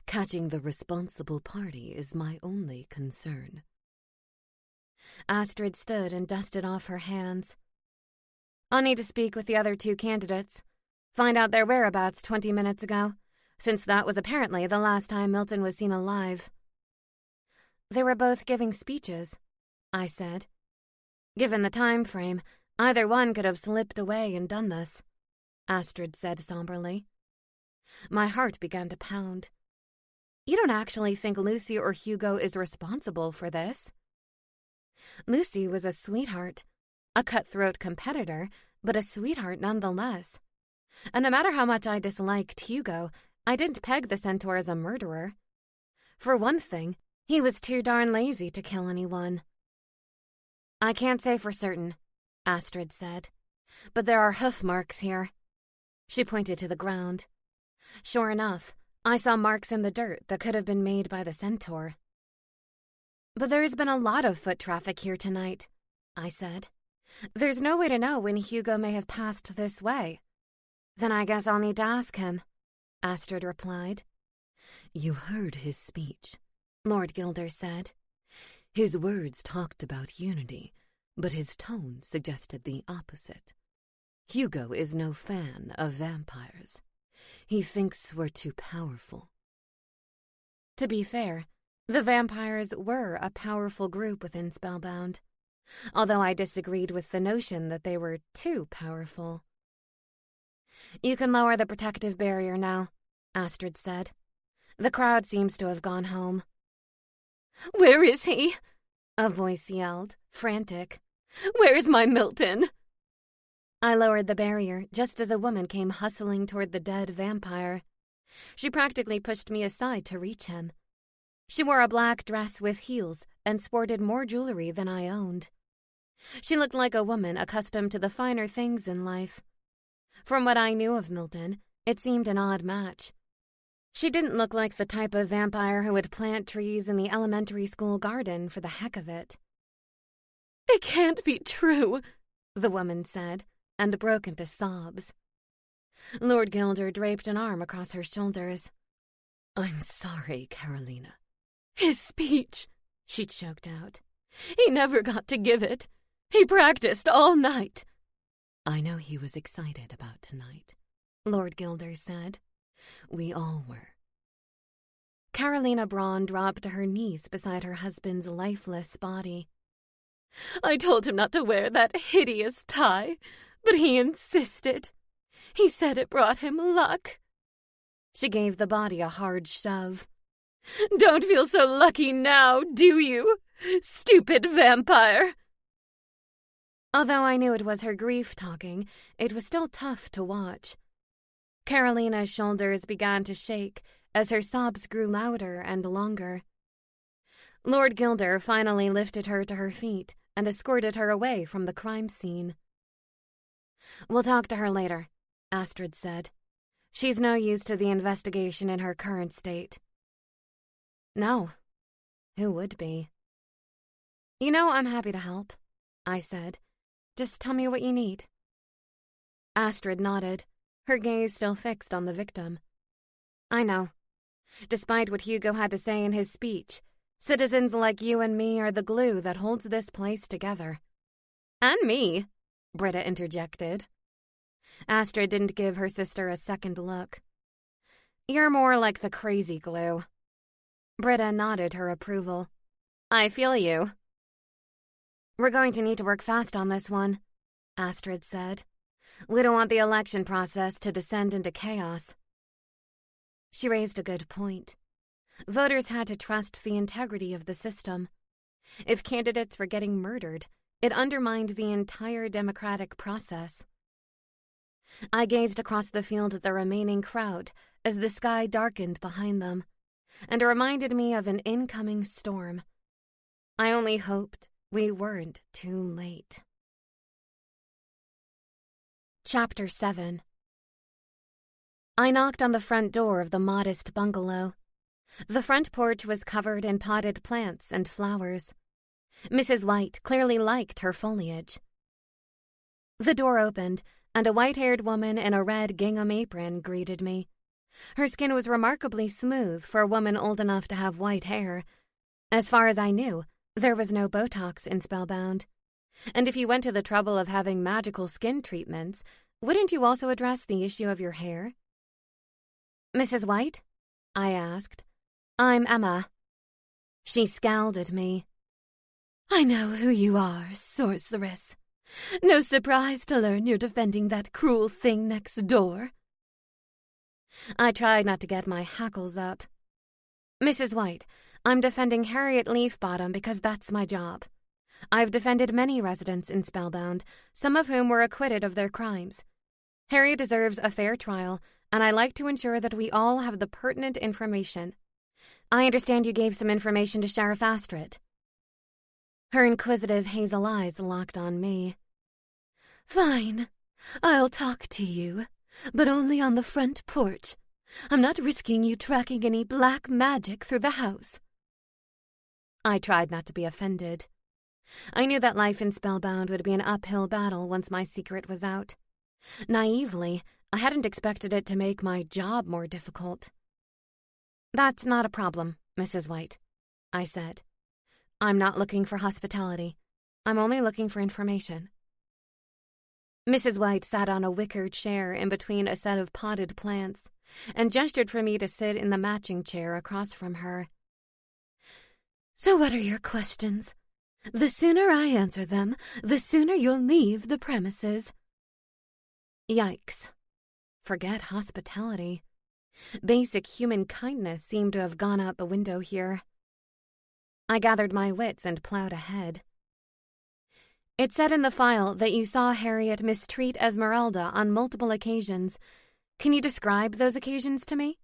Catching the responsible party is my only concern. Astrid stood and dusted off her hands. I'll need to speak with the other two candidates. Find out their whereabouts 20 minutes ago, since that was apparently the last time Milton was seen alive. They were both giving speeches, I said. Given the time frame, either one could have slipped away and done this, Astrid said somberly. My heart began to pound. You don't actually think Lucy or Hugo is responsible for this? Lucy was a sweetheart, a cutthroat competitor, but a sweetheart nonetheless. And no matter how much I disliked Hugo, I didn't peg the centaur as a murderer. For one thing, he was too darn lazy to kill anyone. I can't say for certain, Astrid said, but there are hoof marks here. She pointed to the ground. Sure enough, I saw marks in the dirt that could have been made by the centaur. But there's been a lot of foot traffic here tonight, I said. There's no way to know when Hugo may have passed this way. Then I guess I'll need to ask him, Astrid replied. You heard his speech, Lord Gilder said. His words talked about unity, but his tone suggested the opposite. Hugo is no fan of vampires. He thinks we're too powerful. To be fair, the vampires were a powerful group within Spellbound, although I disagreed with the notion that they were too powerful. You can lower the protective barrier now, Astrid said. The crowd seems to have gone home. Where is he? A voice yelled, frantic. Where's my Milton? I lowered the barrier just as a woman came hustling toward the dead vampire. She practically pushed me aside to reach him. She wore a black dress with heels and sported more jewelry than I owned. She looked like a woman accustomed to the finer things in life. From what I knew of Milton, it seemed an odd match. She didn't look like the type of vampire who would plant trees in the elementary school garden for the heck of it. It can't be true, the woman said, and broke into sobs. Lord Gilder draped an arm across her shoulders. I'm sorry, Carolina. His speech, she choked out. He never got to give it. He practiced all night. I know he was excited about tonight, Lord Gilder said. We all were. Carolina Braun dropped to her knees beside her husband's lifeless body. I told him not to wear that hideous tie, but he insisted. He said it brought him luck. She gave the body a hard shove. Don't feel so lucky now, do you? Stupid vampire! Although I knew it was her grief talking, it was still tough to watch. Carolina's shoulders began to shake as her sobs grew louder and longer. Lord Gilder finally lifted her to her feet and escorted her away from the crime scene. We'll talk to her later, Astrid said. She's no use to the investigation in her current state. No. Who would be? You know, I'm happy to help, I said. Just tell me what you need. Astrid nodded, her gaze still fixed on the victim. I know. Despite what Hugo had to say in his speech, citizens like you and me are the glue that holds this place together. And me, Britta interjected. Astrid didn't give her sister a second look. You're more like the crazy glue. Britta nodded her approval. I feel you. We're going to need to work fast on this one, Astrid said. We don't want the election process to descend into chaos. She raised a good point. Voters had to trust the integrity of the system. If candidates were getting murdered, it undermined the entire democratic process. I gazed across the field at the remaining crowd as the sky darkened behind them, and it reminded me of an incoming storm. I only hoped we weren't too late. Chapter 7. I knocked on the front door of the modest bungalow. The front porch was covered in potted plants and flowers. Mrs. White clearly liked her foliage. The door opened, and a white-haired woman in a red gingham apron greeted me. Her skin was remarkably smooth for a woman old enough to have white hair. As far as I knew, there was no Botox in Spellbound. And if you went to the trouble of having magical skin treatments, wouldn't you also address the issue of your hair? Mrs. White? I asked. I'm Emma. She scowled at me. I know who you are, sorceress. No surprise to learn you're defending that cruel thing next door. I tried not to get my hackles up. Mrs. White, I'm defending Harriet Leafbottom because that's my job. I've defended many residents in Spellbound, some of whom were acquitted of their crimes. Harriet deserves a fair trial, and I like to ensure that we all have the pertinent information. I understand you gave some information to Sheriff Astrid. Her inquisitive hazel eyes locked on me. Fine. I'll talk to you, but only on the front porch. I'm not risking you tracking any black magic through the house. I tried not to be offended. I knew that life in Spellbound would be an uphill battle once my secret was out. Naively, I hadn't expected it to make my job more difficult. That's not a problem, Mrs. White, I said. I'm not looking for hospitality. I'm only looking for information. Mrs. White sat on a wicker chair in between a set of potted plants and gestured for me to sit in the matching chair across from her. So what are your questions? The sooner I answer them, the sooner you'll leave the premises. Yikes. Forget hospitality. Basic human kindness seemed to have gone out the window here. I gathered my wits and plowed ahead. It said in the file that you saw Harriet mistreat Esmeralda on multiple occasions. Can you describe those occasions to me?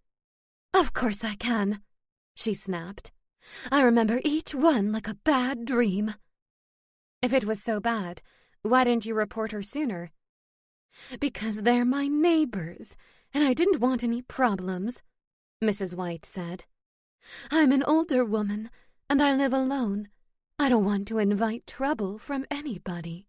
Of course I can, she snapped. I remember each one like a bad dream. If it was so bad, why didn't you report her sooner? Because they're my neighbors, and I didn't want any problems, Mrs. White said. I'm an older woman, and I live alone. I don't want to invite trouble from anybody.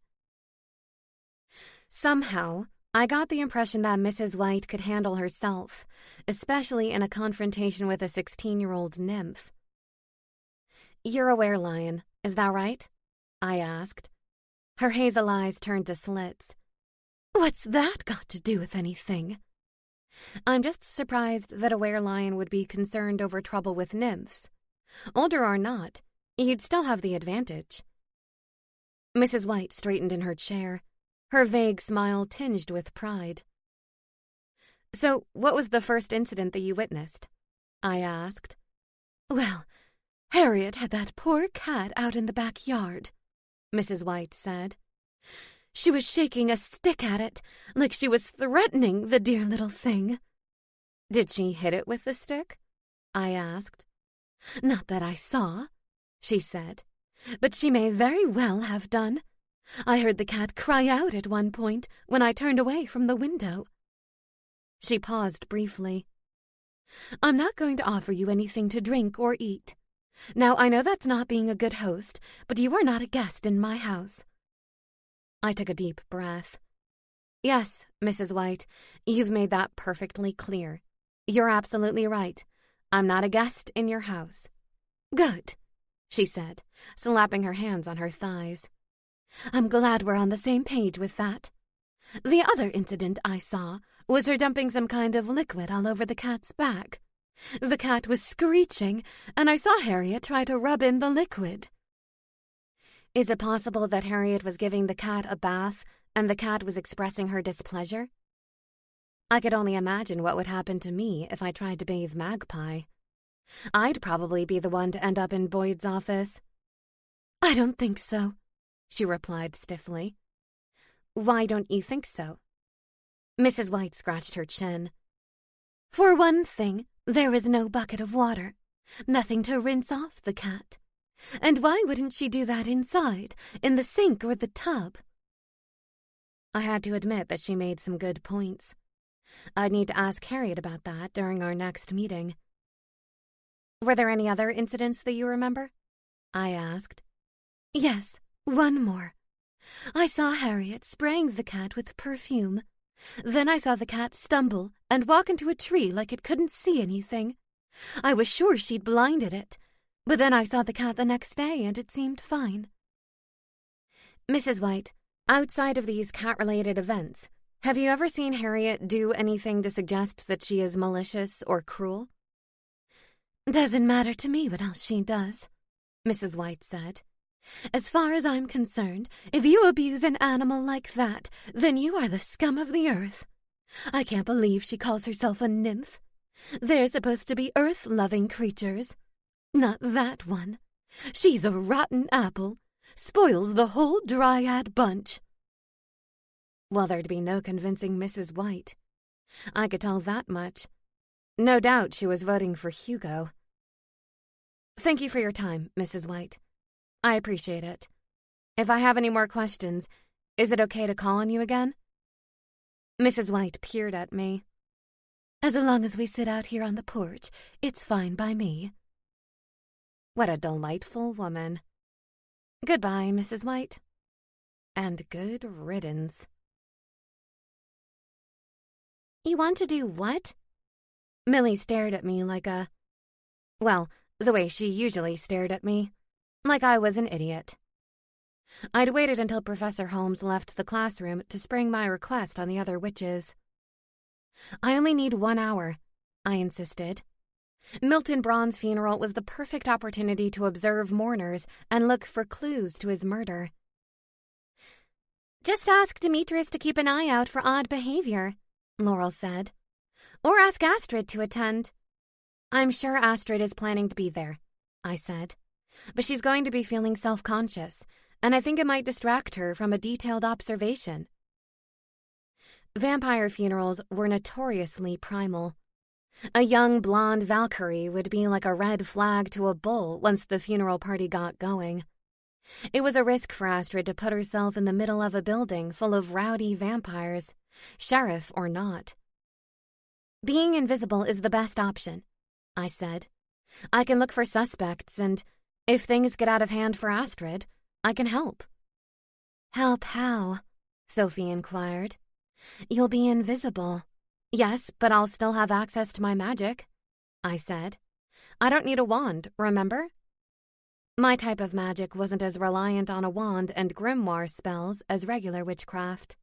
Somehow, I got the impression that Mrs. White could handle herself, especially in a confrontation with a 16-year-old nymph. "You're a werelion, is that right?" I asked. Her hazel eyes turned to slits. "What's that got to do with anything?" "I'm just surprised that a werelion would be concerned over trouble with nymphs. Older or not, you'd still have the advantage." Mrs. White straightened in her chair, her vague smile tinged with pride. "So, what was the first incident that you witnessed?" I asked. "Well, Harriet had that poor cat out in the backyard," Mrs. White said. "She was shaking a stick at it, like she was threatening the dear little thing." "Did she hit it with the stick?" I asked. "Not that I saw," she said, "but she may very well have done. I heard the cat cry out at one point when I turned away from the window." She paused briefly. "I'm not going to offer you anything to drink or eat. Now, I know that's not being a good host, but you are not a guest in my house." I took a deep breath. "Yes, Mrs. White, you've made that perfectly clear. You're absolutely right. I'm not a guest in your house." "Good," she said, slapping her hands on her thighs. "I'm glad we're on the same page with that. The other incident I saw was her dumping some kind of liquid all over the cat's back. The cat was screeching, and I saw Harriet try to rub in the liquid." "Is it possible that Harriet was giving the cat a bath and the cat was expressing her displeasure? I could only imagine what would happen to me if I tried to bathe Magpie. I'd probably be the one to end up in Boyd's office." "I don't think so," she replied stiffly. "Why don't you think so?" Mrs. White scratched her chin. "For one thing, there is no bucket of water, nothing to rinse off the cat. And why wouldn't she do that inside, in the sink or the tub?" I had to admit that she made some good points. I'd need to ask Harriet about that during our next meeting. "Were there any other incidents that you remember?" I asked. "Yes, one more. I saw Harriet spraying the cat with perfume. Then I saw the cat stumble and walk into a tree like it couldn't see anything. I was sure she'd blinded it, but then I saw the cat the next day and it seemed fine." "Mrs. White, outside of these cat-related events, have you ever seen Harriet do anything to suggest that she is malicious or cruel?" "Doesn't matter to me what else she does," Mrs. White said. "As far as I'm concerned, if you abuse an animal like that, then you are the scum of the earth. I can't believe she calls herself a nymph. They're supposed to be earth-loving creatures. Not that one. She's a rotten apple. Spoils the whole dryad bunch." Well, there'd be no convincing Mrs. White. I could tell that much. No doubt she was voting for Hugo. "Thank you for your time, Mrs. White. I appreciate it. If I have any more questions, is it okay to call on you again?" Mrs. White peered at me. "As long as we sit out here on the porch, it's fine by me." What a delightful woman. Goodbye, Mrs. White. And good riddance. "You want to do what?" Millie stared at me like well, the way she usually stared at me. Like I was an idiot. I'd waited until Professor Holmes left the classroom to spring my request on the other witches. "I only need 1 hour," I insisted. Milton Braun's funeral was the perfect opportunity to observe mourners and look for clues to his murder. "Just ask Demetrius to keep an eye out for odd behavior," Laurel said. "Or ask Astrid to attend." "I'm sure Astrid is planning to be there," I said. "But she's going to be feeling self-conscious, and I think it might distract her from a detailed observation." Vampire funerals were notoriously primal. A young blonde Valkyrie would be like a red flag to a bull once the funeral party got going. It was a risk for Astrid to put herself in the middle of a building full of rowdy vampires, sheriff or not. "Being invisible is the best option," I said. "I can look for suspects, and if things get out of hand for Astrid, I can help." "Help how?" Sophie inquired. You'll be invisible. Yes, but I'll still have access to my magic, I said. I don't need a wand, remember? My type of magic wasn't as reliant on a wand and grimoire spells as regular witchcraft.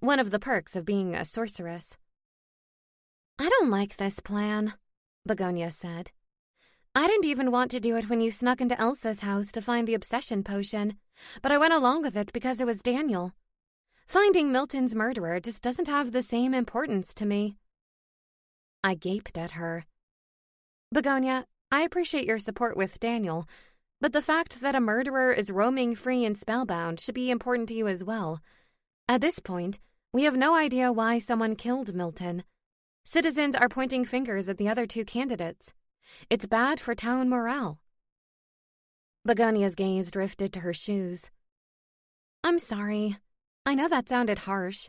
One of the perks of being a sorceress. I don't like this plan, Begonia said. I didn't even want to do it when you snuck into Elsa's house to find the obsession potion, but I went along with it because it was Daniel. Finding Milton's murderer just doesn't have the same importance to me. I gaped at her. Begonia, I appreciate your support with Daniel, but the fact that a murderer is roaming free in Spellbound should be important to you as well. At this point, we have no idea why someone killed Milton. Citizens are pointing fingers at the other two candidates. It's bad for town morale. Begonia's gaze drifted to her shoes. I'm sorry. I know that sounded harsh.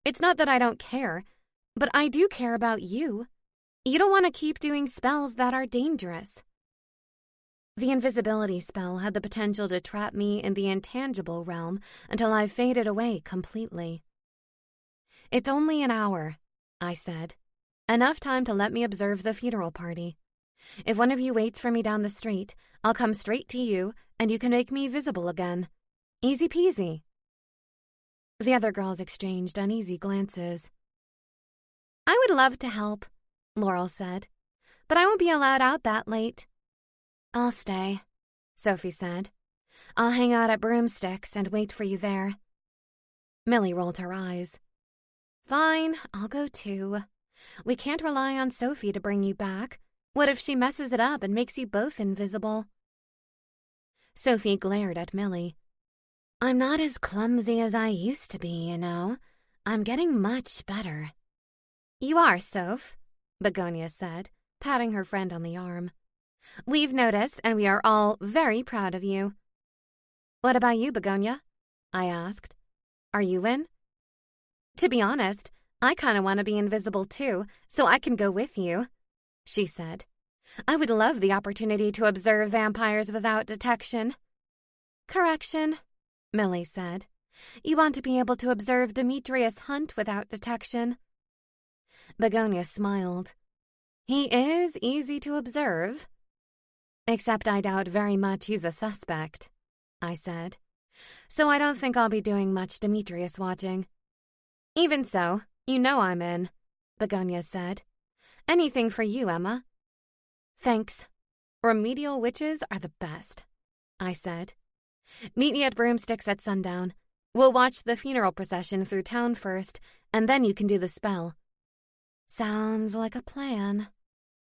It's not that I don't care, but I do care about you. You don't want to keep doing spells that are dangerous. The invisibility spell had the potential to trap me in the intangible realm until I faded away completely. It's only an hour, I said. Enough time to let me observe the funeral party. If one of you waits for me down the street, I'll come straight to you and you can make me visible again. Easy peasy. The other girls exchanged uneasy glances. I would love to help, Laurel said, but I won't be allowed out that late. I'll stay, Sophie said. I'll hang out at Broomsticks and wait for you there. Millie rolled her eyes. Fine, I'll go too. We can't rely on Sophie to bring you back. What if she messes it up and makes you both invisible? Sophie glared at Millie. I'm not as clumsy as I used to be, you know. I'm getting much better. You are, Soph, Begonia said, patting her friend on the arm. We've noticed, and we are all very proud of you. What about you, Begonia? I asked. Are you in? To be honest, I kind of want to be invisible too, so I can go with you, she said. I would love the opportunity to observe vampires without detection. Correction, Millie said. You want to be able to observe Demetrius hunt without detection. Begonia smiled. He is easy to observe. Except I doubt very much he's a suspect, I said. So I don't think I'll be doing much Demetrius watching. Even so, you know I'm in, Begonia said. Anything for you, Emma. Thanks. Remedial witches are the best, I said. Meet me at Broomsticks at sundown. We'll watch the funeral procession through town first, and then you can do the spell. Sounds like a plan,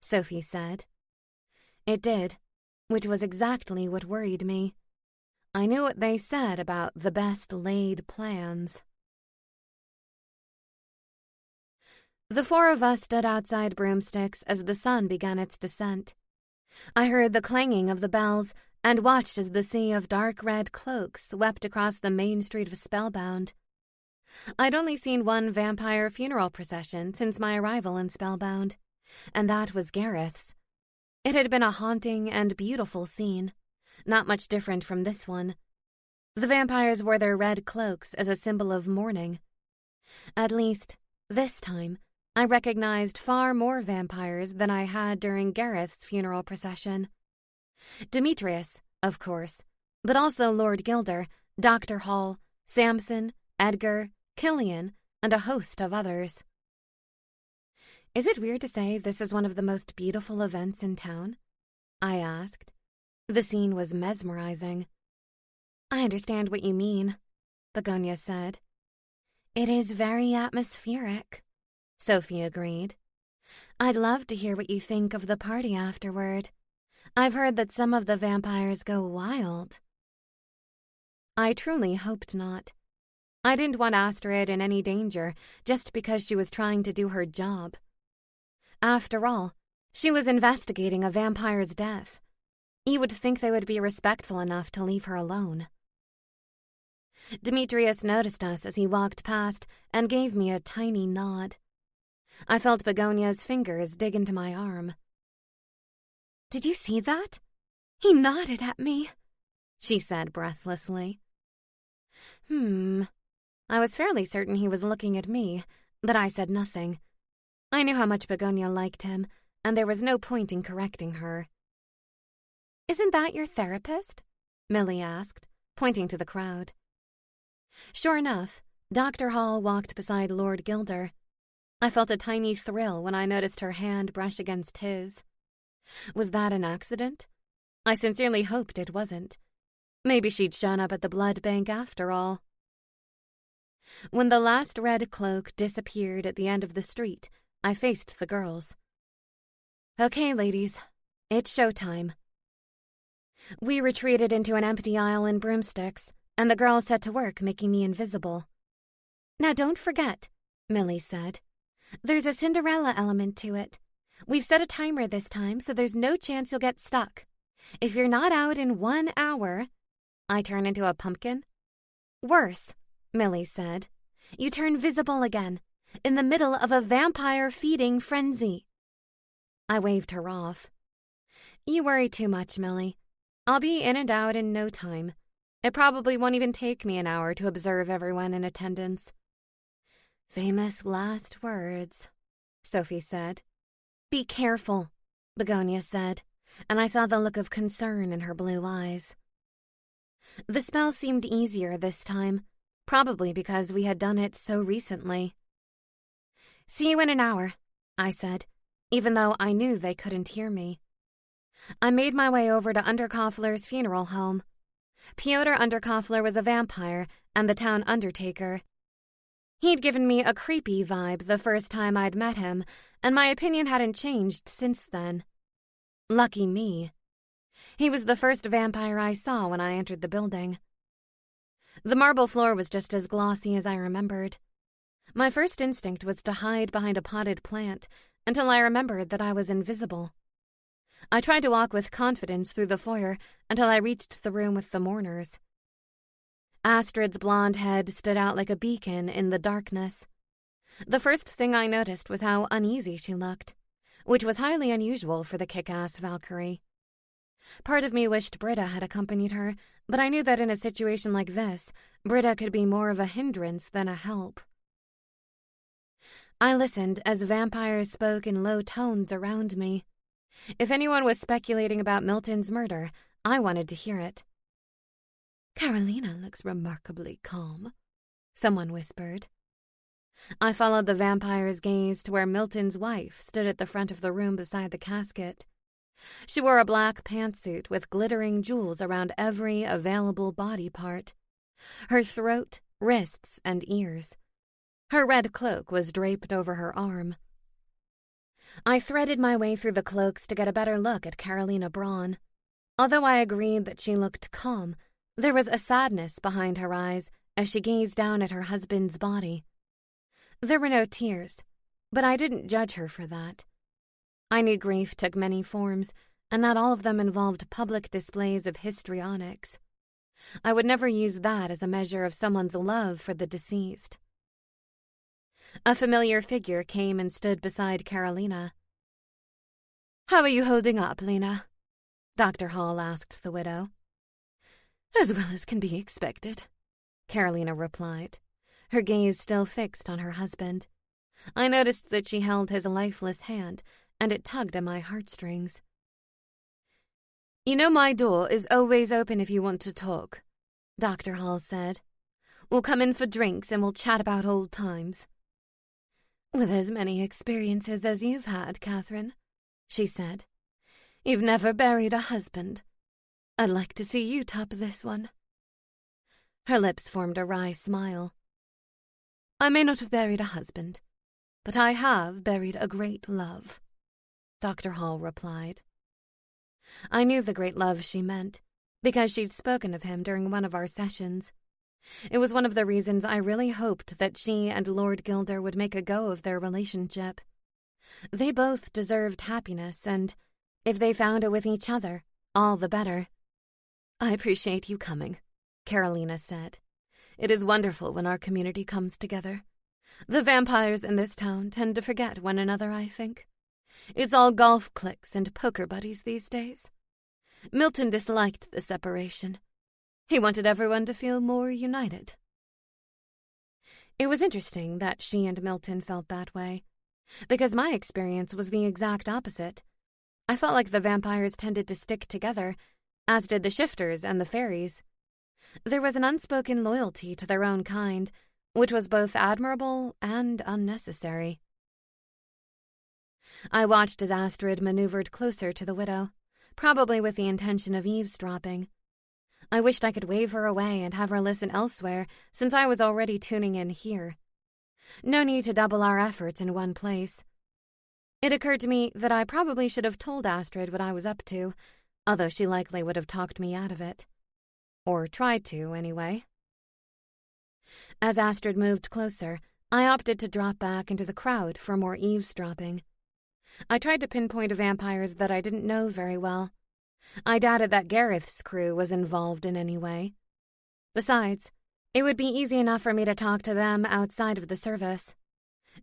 Sophie said. It did, which was exactly what worried me. I knew what they said about the best laid plans. The four of us stood outside Broomsticks as the sun began its descent. I heard the clanging of the bells and watched as the sea of dark red cloaks swept across the main street of Spellbound. I'd only seen one vampire funeral procession since my arrival in Spellbound, and that was Gareth's. It had been a haunting and beautiful scene, not much different from this one. The vampires wore their red cloaks as a symbol of mourning. At least, this time, I recognized far more vampires than I had during Gareth's funeral procession. Demetrius, of course, but also Lord Gilder, Dr. Hall, Samson, Edgar, Killian, and a host of others. Is it weird to say this is one of the most beautiful events in town? I asked. The scene was mesmerizing. I understand what you mean, Begonia said. It is very atmospheric, Sophie agreed. I'd love to hear what you think of the party afterward. I've heard that some of the vampires go wild. I truly hoped not. I didn't want Astrid in any danger just because she was trying to do her job. After all, she was investigating a vampire's death. You would think they would be respectful enough to leave her alone. Demetrius noticed us as he walked past and gave me a tiny nod. I felt Begonia's fingers dig into my arm. Did you see that? He nodded at me, she said breathlessly. I was fairly certain he was looking at me, but I said nothing. I knew how much Begonia liked him, and there was no point in correcting her. "Isn't that your therapist?" Millie asked, pointing to the crowd. Sure enough, Dr. Hall walked beside Lord Gilder. I felt a tiny thrill when I noticed her hand brush against his. Was that an accident? I sincerely hoped it wasn't. Maybe she'd shown up at the blood bank after all. When the last red cloak disappeared at the end of the street, I faced the girls. "Okay, ladies, it's showtime." We retreated into an empty aisle in broomsticks, and the girls set to work making me invisible. "Now don't forget," Millie said. "There's a Cinderella element to it. We've set a timer this time, so there's no chance you'll get stuck. If you're not out in 1 hour..." I turn into a pumpkin? "Worse," Millie said. "You turn visible again, in the middle of a vampire-feeding frenzy." I waved her off. "You worry too much, Millie. I'll be in and out in no time. It probably won't even take me an hour to observe everyone in attendance." "Famous last words," Sophie said. "Be careful," Begonia said, and I saw the look of concern in her blue eyes. The spell seemed easier this time, probably because we had done it so recently. "See you in an hour," I said, even though I knew they couldn't hear me. I made my way over to Underkoffler's funeral home. Pyotr Underkoffler was a vampire and the town undertaker. He'd given me a creepy vibe the first time I'd met him, and my opinion hadn't changed since then. Lucky me. He was the first vampire I saw when I entered the building. The marble floor was just as glossy as I remembered. My first instinct was to hide behind a potted plant until I remembered that I was invisible. I tried to walk with confidence through the foyer until I reached the room with the mourners. Astrid's blonde head stood out like a beacon in the darkness. The first thing I noticed was how uneasy she looked, which was highly unusual for the kick-ass Valkyrie. Part of me wished Britta had accompanied her, but I knew that in a situation like this, Britta could be more of a hindrance than a help. I listened as vampires spoke in low tones around me. If anyone was speculating about Milton's murder, I wanted to hear it. "Carolina looks remarkably calm," someone whispered. I followed the vampire's gaze to where Milton's wife stood at the front of the room beside the casket. She wore a black pantsuit with glittering jewels around every available body part. Her throat, wrists, and ears. Her red cloak was draped over her arm. I threaded my way through the cloaks to get a better look at Carolina Braun. Although I agreed that she looked calm, there was a sadness behind her eyes as she gazed down at her husband's body. There were no tears, but I didn't judge her for that. I knew grief took many forms, and not all of them involved public displays of histrionics. I would never use that as a measure of someone's love for the deceased. A familiar figure came and stood beside Carolina. "How are you holding up, Lena?" Dr. Hall asked the widow. "As well as can be expected," Carolina replied, her gaze still fixed on her husband. I noticed that she held his lifeless hand, and it tugged at my heartstrings. "You know my door is always open if you want to talk," Dr. Hall said. "We'll come in for drinks and we'll chat about old times." "With as many experiences as you've had, Catherine," she said. "You've never buried a husband. I'd like to see you top this one." Her lips formed a wry smile. "I may not have buried a husband, but I have buried a great love," Dr. Hall replied. I knew the great love she meant, because she'd spoken of him during one of our sessions. It was one of the reasons I really hoped that she and Lord Gilder would make a go of their relationship. They both deserved happiness, and if they found it with each other, all the better. "I appreciate you coming," Carolina said. "It is wonderful when our community comes together. The vampires in this town tend to forget one another, I think. It's all golf cliques and poker buddies these days. Milton disliked the separation. He wanted everyone to feel more united." It was interesting that she and Milton felt that way, because my experience was the exact opposite. I felt like the vampires tended to stick together, as did the shifters and the fairies. There was an unspoken loyalty to their own kind, which was both admirable and unnecessary. I watched as Astrid maneuvered closer to the widow, probably with the intention of eavesdropping. I wished I could wave her away and have her listen elsewhere, since I was already tuning in here. No need to double our efforts in one place. It occurred to me that I probably should have told Astrid what I was up to, although she likely would have talked me out of it. Or tried to, anyway. As Astrid moved closer, I opted to drop back into the crowd for more eavesdropping. I tried to pinpoint vampires that I didn't know very well. I doubted that Gareth's crew was involved in any way. Besides, it would be easy enough for me to talk to them outside of the service.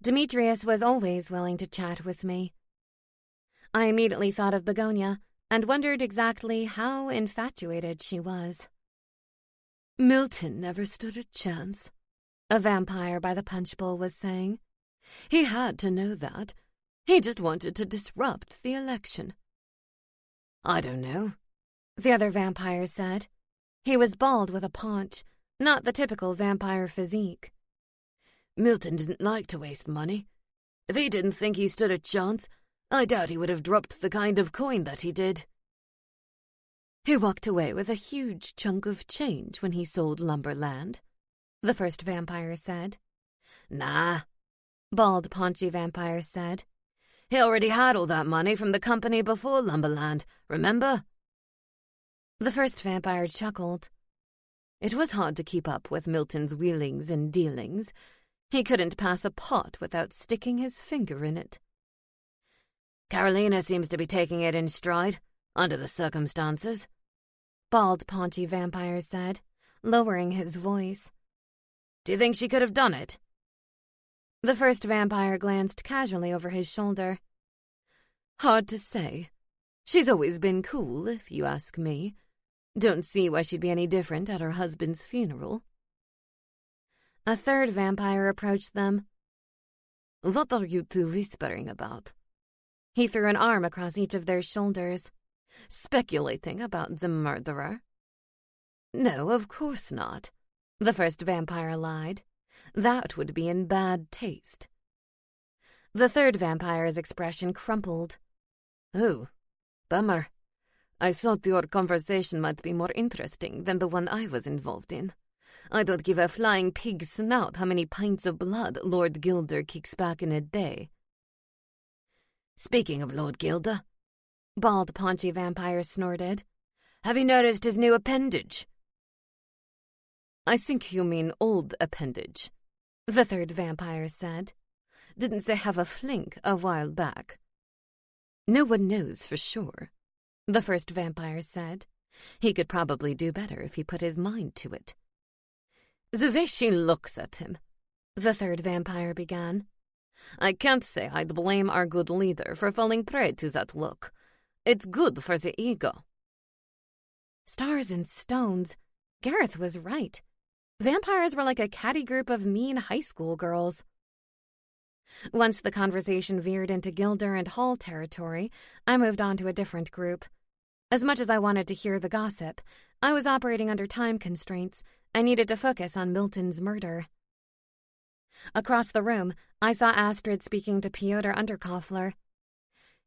Demetrius was always willing to chat with me. I immediately thought of Begonia and wondered exactly how infatuated she was. Milton never stood a chance, a vampire by the punch bowl was saying. He had to know that. He just wanted to disrupt the election. I don't know, the other vampire said. He was bald with a paunch, not the typical vampire physique. Milton didn't like to waste money. If he didn't think he stood a chance, I doubt he would have dropped the kind of coin that he did. He walked away with a huge chunk of change when he sold Lumberland, the first vampire said. Nah, bald, paunchy vampire said. He already had all that money from the company before Lumberland, remember? The first vampire chuckled. It was hard to keep up with Milton's wheelings and dealings. He couldn't pass a pot without sticking his finger in it. Carolina seems to be taking it in stride, under the circumstances, bald, paunchy vampire said, lowering his voice. Do you think she could have done it? The first vampire glanced casually over his shoulder. Hard to say. She's always been cool, if you ask me. Don't see why she'd be any different at her husband's funeral. A third vampire approached them. What are you two whispering about? He threw an arm across each of their shoulders. Speculating about the murderer? No, of course not, the first vampire lied. That would be in bad taste. The third vampire's expression crumpled. Oh, bummer. I thought your conversation might be more interesting than the one I was involved in. I don't give a flying pig's snout how many pints of blood Lord Gilder kicks back in a day. Speaking of Lord Gilder, bald, paunchy vampire snorted. Have you noticed his new appendage? I think you mean old appendage, the third vampire said. Didn't they have a fling a while back? No one knows for sure, the first vampire said. He could probably do better if he put his mind to it. The way she looks at him, the third vampire began. I can't say I'd blame our good leader for falling prey to that look. It's good for the ego. Stars and stones. Gareth was right. Vampires were like a catty group of mean high school girls. Once the conversation veered into Gilder and Hall territory, I moved on to a different group. As much as I wanted to hear the gossip, I was operating under time constraints. I needed to focus on Milton's murder. Across the room, I saw Astrid speaking to Piotr Underkoffler.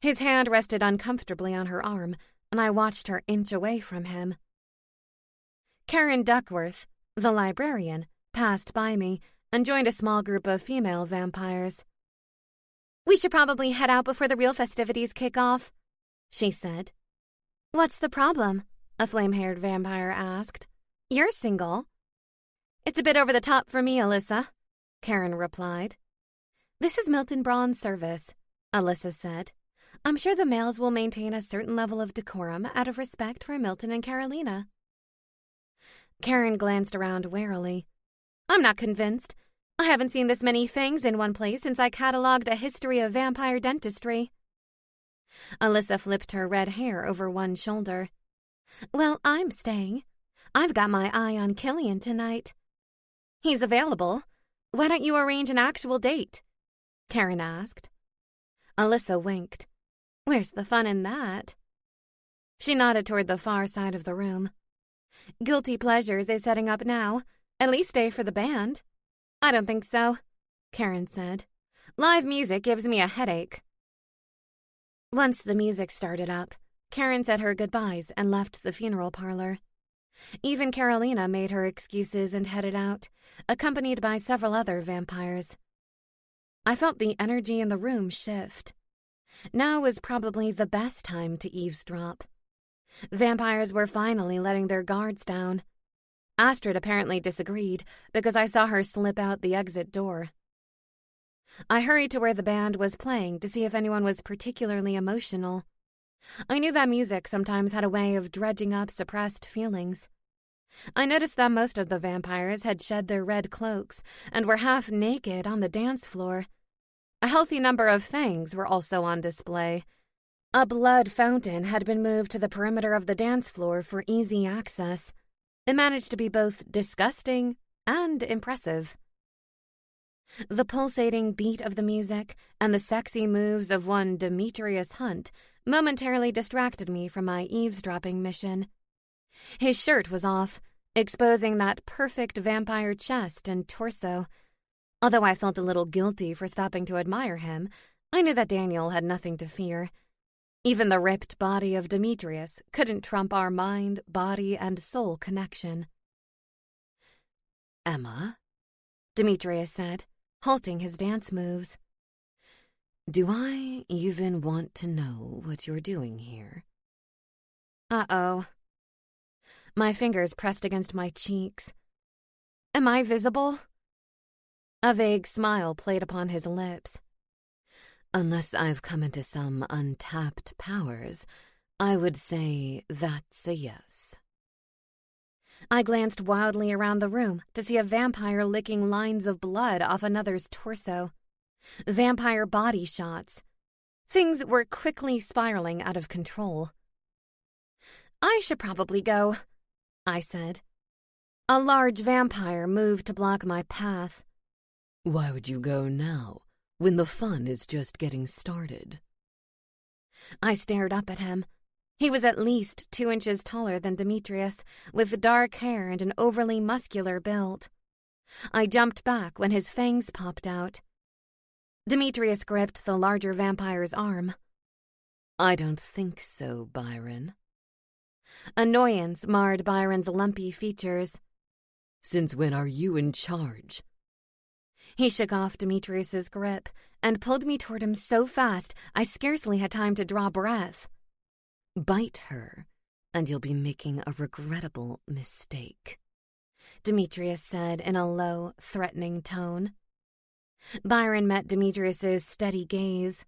His hand rested uncomfortably on her arm, and I watched her inch away from him. Karen Duckworth, the librarian, passed by me and joined a small group of female vampires. "We should probably head out before the real festivities kick off," she said. "What's the problem?" a flame-haired vampire asked. "You're single." "It's a bit over the top for me, Alyssa," Karen replied. "This is Milton Braun's service," Alyssa said. "I'm sure the males will maintain a certain level of decorum out of respect for Milton and Carolina." Karen glanced around warily. "I'm not convinced. I haven't seen this many fangs in one place since I catalogued a history of vampire dentistry." Alyssa flipped her red hair over one shoulder. "Well, I'm staying. I've got my eye on Killian tonight. He's available, Why don't you arrange an actual date? Karen asked. Alyssa winked. Where's the fun in that? She nodded toward the far side of the room. Guilty Pleasures is setting up now. At least stay for the band. I don't think so, Karen said. Live music gives me a headache. Once the music started up, Karen said her goodbyes and left the funeral parlor. Even Carolina made her excuses and headed out, accompanied by several other vampires. I felt the energy in the room shift. Now was probably the best time to eavesdrop. Vampires were finally letting their guards down. Astrid apparently disagreed because I saw her slip out the exit door. I hurried to where the band was playing to see if anyone was particularly emotional. I knew that music sometimes had a way of dredging up suppressed feelings. I noticed that most of the vampires had shed their red cloaks and were half naked on the dance floor. A healthy number of fangs were also on display. A blood fountain had been moved to the perimeter of the dance floor for easy access. It managed to be both disgusting and impressive. The pulsating beat of the music and the sexy moves of one Demetrius Hunt momentarily distracted me from my eavesdropping mission. His shirt was off, exposing that perfect vampire chest and torso. Although I felt a little guilty for stopping to admire him, I knew that Daniel had nothing to fear. Even the ripped body of Demetrius couldn't trump our mind, body, and soul connection. Emma, Demetrius said, halting his dance moves. Do I even want to know what you're doing here? Uh-oh. My fingers pressed against my cheeks. Am I visible? A vague smile played upon his lips. Unless I've come into some untapped powers, I would say that's a yes. I glanced wildly around the room to see a vampire licking lines of blood off another's torso. Vampire body shots. Things were quickly spiraling out of control. I should probably go, I said. A large vampire moved to block my path. Why would you go now, when the fun is just getting started? I stared up at him. He was at least 2 inches taller than Demetrius, with dark hair and an overly muscular build. I jumped back when his fangs popped out. Demetrius gripped the larger vampire's arm. I don't think so, Byron. Annoyance marred Byron's lumpy features. Since when are you in charge? He shook off Demetrius's grip and pulled me toward him so fast I scarcely had time to draw breath. Bite her, and you'll be making a regrettable mistake, Demetrius said in a low, threatening tone. Byron met Demetrius's steady gaze.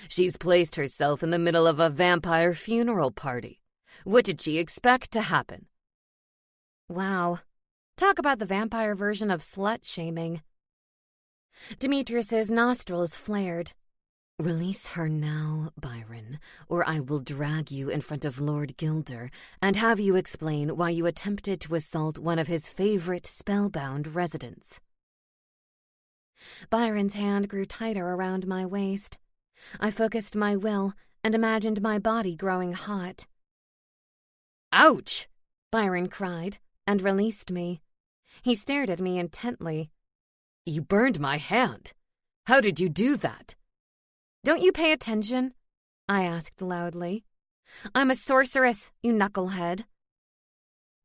She's placed herself in the middle of a vampire funeral party. What did she expect to happen? Wow. Talk about the vampire version of slut-shaming. Demetrius's nostrils flared. Release her now, Byron, or I will drag you in front of Lord Gilder and have you explain why you attempted to assault one of his favorite Spellbound residents. Byron's hand grew tighter around my waist. I focused my will and imagined my body growing hot. Ouch! Byron cried and released me. He stared at me intently. You burned my hand. How did you do that? Don't you pay attention? I asked loudly. I'm a sorceress, you knucklehead.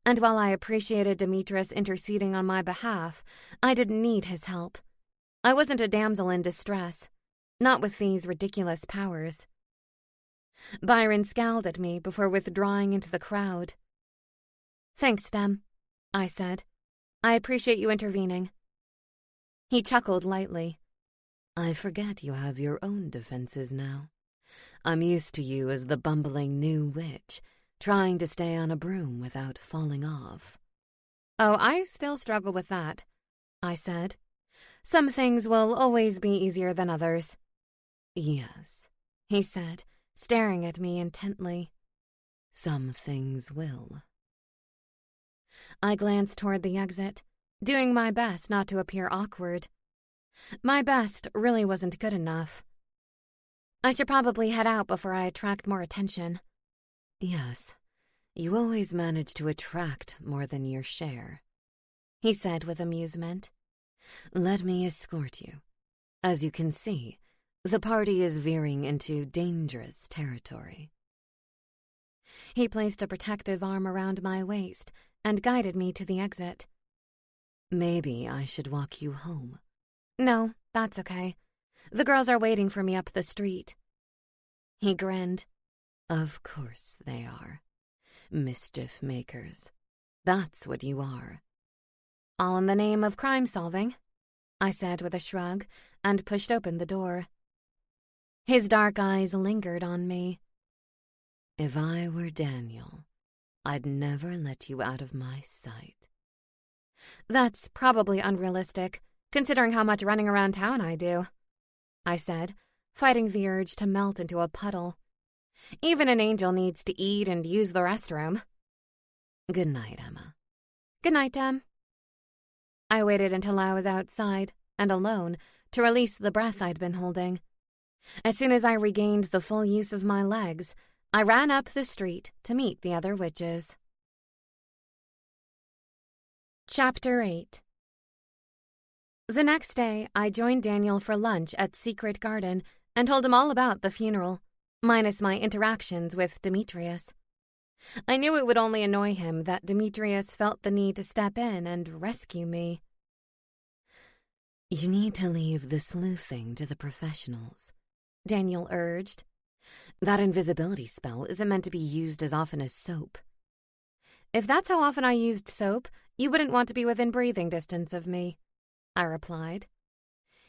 And while I appreciated Demetrius interceding on my behalf, I didn't need his help. I wasn't a damsel in distress, not with these ridiculous powers. Byron scowled at me before withdrawing into the crowd. Thanks, Stem, I said. I appreciate you intervening. He chuckled lightly. I forget you have your own defenses now. I'm used to you as the bumbling new witch, trying to stay on a broom without falling off. Oh, I still struggle with that, I said. Some things will always be easier than others. Yes, he said, staring at me intently. Some things will. I glanced toward the exit. doing my best not to appear awkward. My best really wasn't good enough. I should probably head out before I attract more attention. Yes, you always manage to attract more than your share, he said with amusement. Let me escort you. As you can see, the party is veering into dangerous territory. He placed a protective arm around my waist and guided me to the exit. Maybe I should walk you home. No, that's okay. The girls are waiting for me up the street. He grinned. Of course they are. Mischief makers. That's what you are. All in the name of crime solving, I said with a shrug and pushed open the door. His dark eyes lingered on me. If I were Daniel, I'd never let you out of my sight. That's probably unrealistic, considering how much running around town I do, I said, fighting the urge to melt into a puddle. Even an angel needs to eat and use the restroom. Good night, Emma. Good night, Em. I waited until I was outside and alone to release the breath I'd been holding. As soon as I regained the full use of my legs, I ran up the street to meet the other witches. Chapter 8. The next day, I joined Daniel for lunch at Secret Garden and told him all about the funeral, minus my interactions with Demetrius. I knew it would only annoy him that Demetrius felt the need to step in and rescue me. You need to leave the sleuthing to the professionals, Daniel urged. That invisibility spell isn't meant to be used as often as soap. If that's how often I used soap, you wouldn't want to be within breathing distance of me, I replied.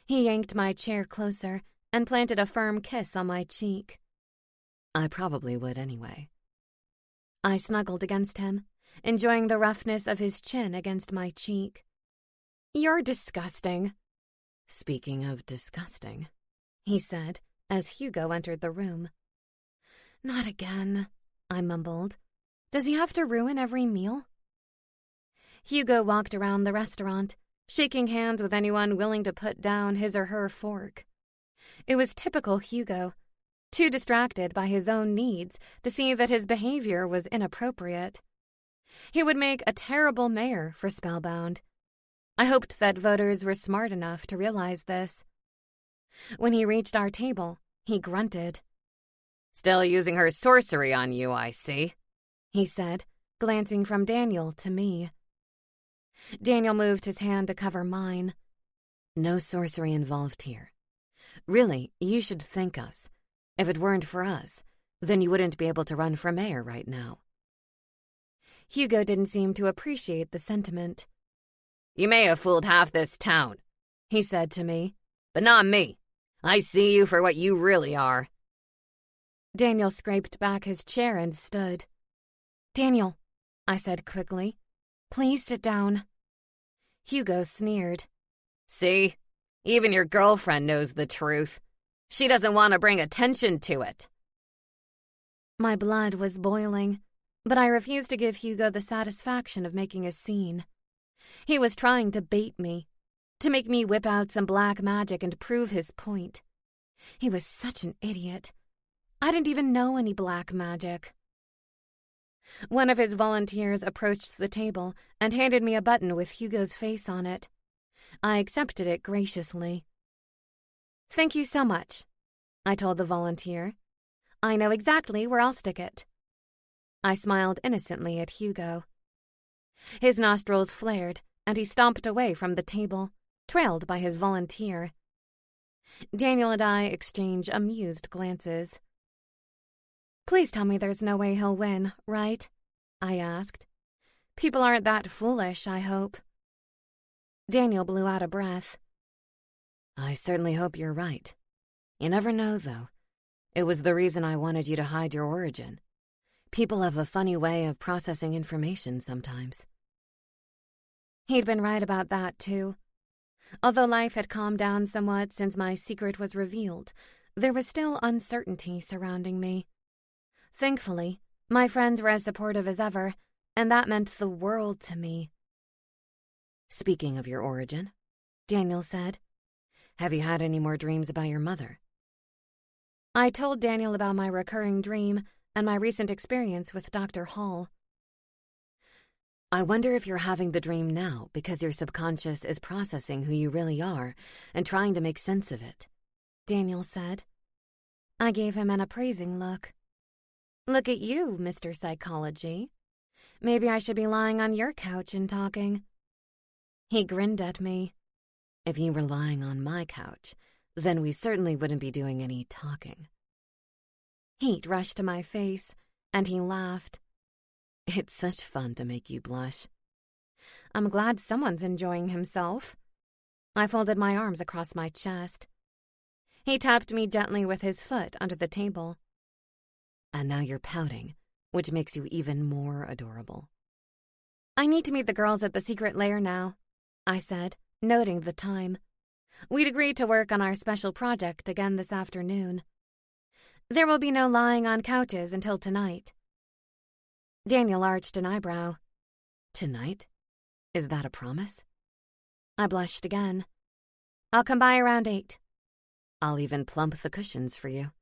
He yanked my chair closer and planted a firm kiss on my cheek. I probably would anyway. I snuggled against him, enjoying the roughness of his chin against my cheek. You're disgusting. Speaking of disgusting, he said as Hugo entered the room. Not again, I mumbled. Does he have to ruin every meal? Hugo walked around the restaurant, shaking hands with anyone willing to put down his or her fork. It was typical Hugo, too distracted by his own needs to see that his behavior was inappropriate. He would make a terrible mayor for Spellbound. I hoped that voters were smart enough to realize this. When he reached our table, he grunted. Still using her sorcery on you, I see, he said, glancing from Daniel to me. Daniel moved his hand to cover mine. No sorcery involved here. Really, you should thank us. If it weren't for us, then you wouldn't be able to run for mayor right now. Hugo didn't seem to appreciate the sentiment. You may have fooled half this town, he said to me. But not me. I see you for what you really are. Daniel scraped back his chair and stood. Daniel, I said quickly, please sit down. Hugo sneered. See? Even your girlfriend knows the truth. She doesn't want to bring attention to it. My blood was boiling, but I refused to give Hugo the satisfaction of making a scene. He was trying to bait me, to make me whip out some black magic and prove his point. He was such an idiot. I didn't even know any black magic. One of his volunteers approached the table and handed me a button with Hugo's face on it. I accepted it graciously. Thank you so much, I told the volunteer. I know exactly where I'll stick it. I smiled innocently at Hugo. His nostrils flared, and he stomped away from the table, trailed by his volunteer. Daniel and I exchanged amused glances. Please tell me there's no way he'll win, right? I asked. People aren't that foolish, I hope. Daniel blew out a breath. I certainly hope you're right. You never know, though. It was the reason I wanted you to hide your origin. People have a funny way of processing information sometimes. He'd been right about that, too. Although life had calmed down somewhat since my secret was revealed, there was still uncertainty surrounding me. Thankfully, my friends were as supportive as ever, and that meant the world to me. Speaking of your origin, Daniel said, have you had any more dreams about your mother? I told Daniel about my recurring dream and my recent experience with Dr. Hall. I wonder if you're having the dream now because your subconscious is processing who you really are and trying to make sense of it, Daniel said. I gave him an appraising look. Look at you, Mr. Psychology. Maybe I should be lying on your couch and talking. He grinned at me. If you were lying on my couch, then we certainly wouldn't be doing any talking. Heat rushed to my face, and he laughed. It's such fun to make you blush. I'm glad someone's enjoying himself. I folded my arms across my chest. He tapped me gently with his foot under the table. And now you're pouting, which makes you even more adorable. I need to meet the girls at the secret lair now, I said, noting the time. We'd agreed to work on our special project again this afternoon. There will be no lying on couches until tonight. Daniel arched an eyebrow. Tonight? Is that a promise? I blushed again. I'll come by around 8. I'll even plump the cushions for you,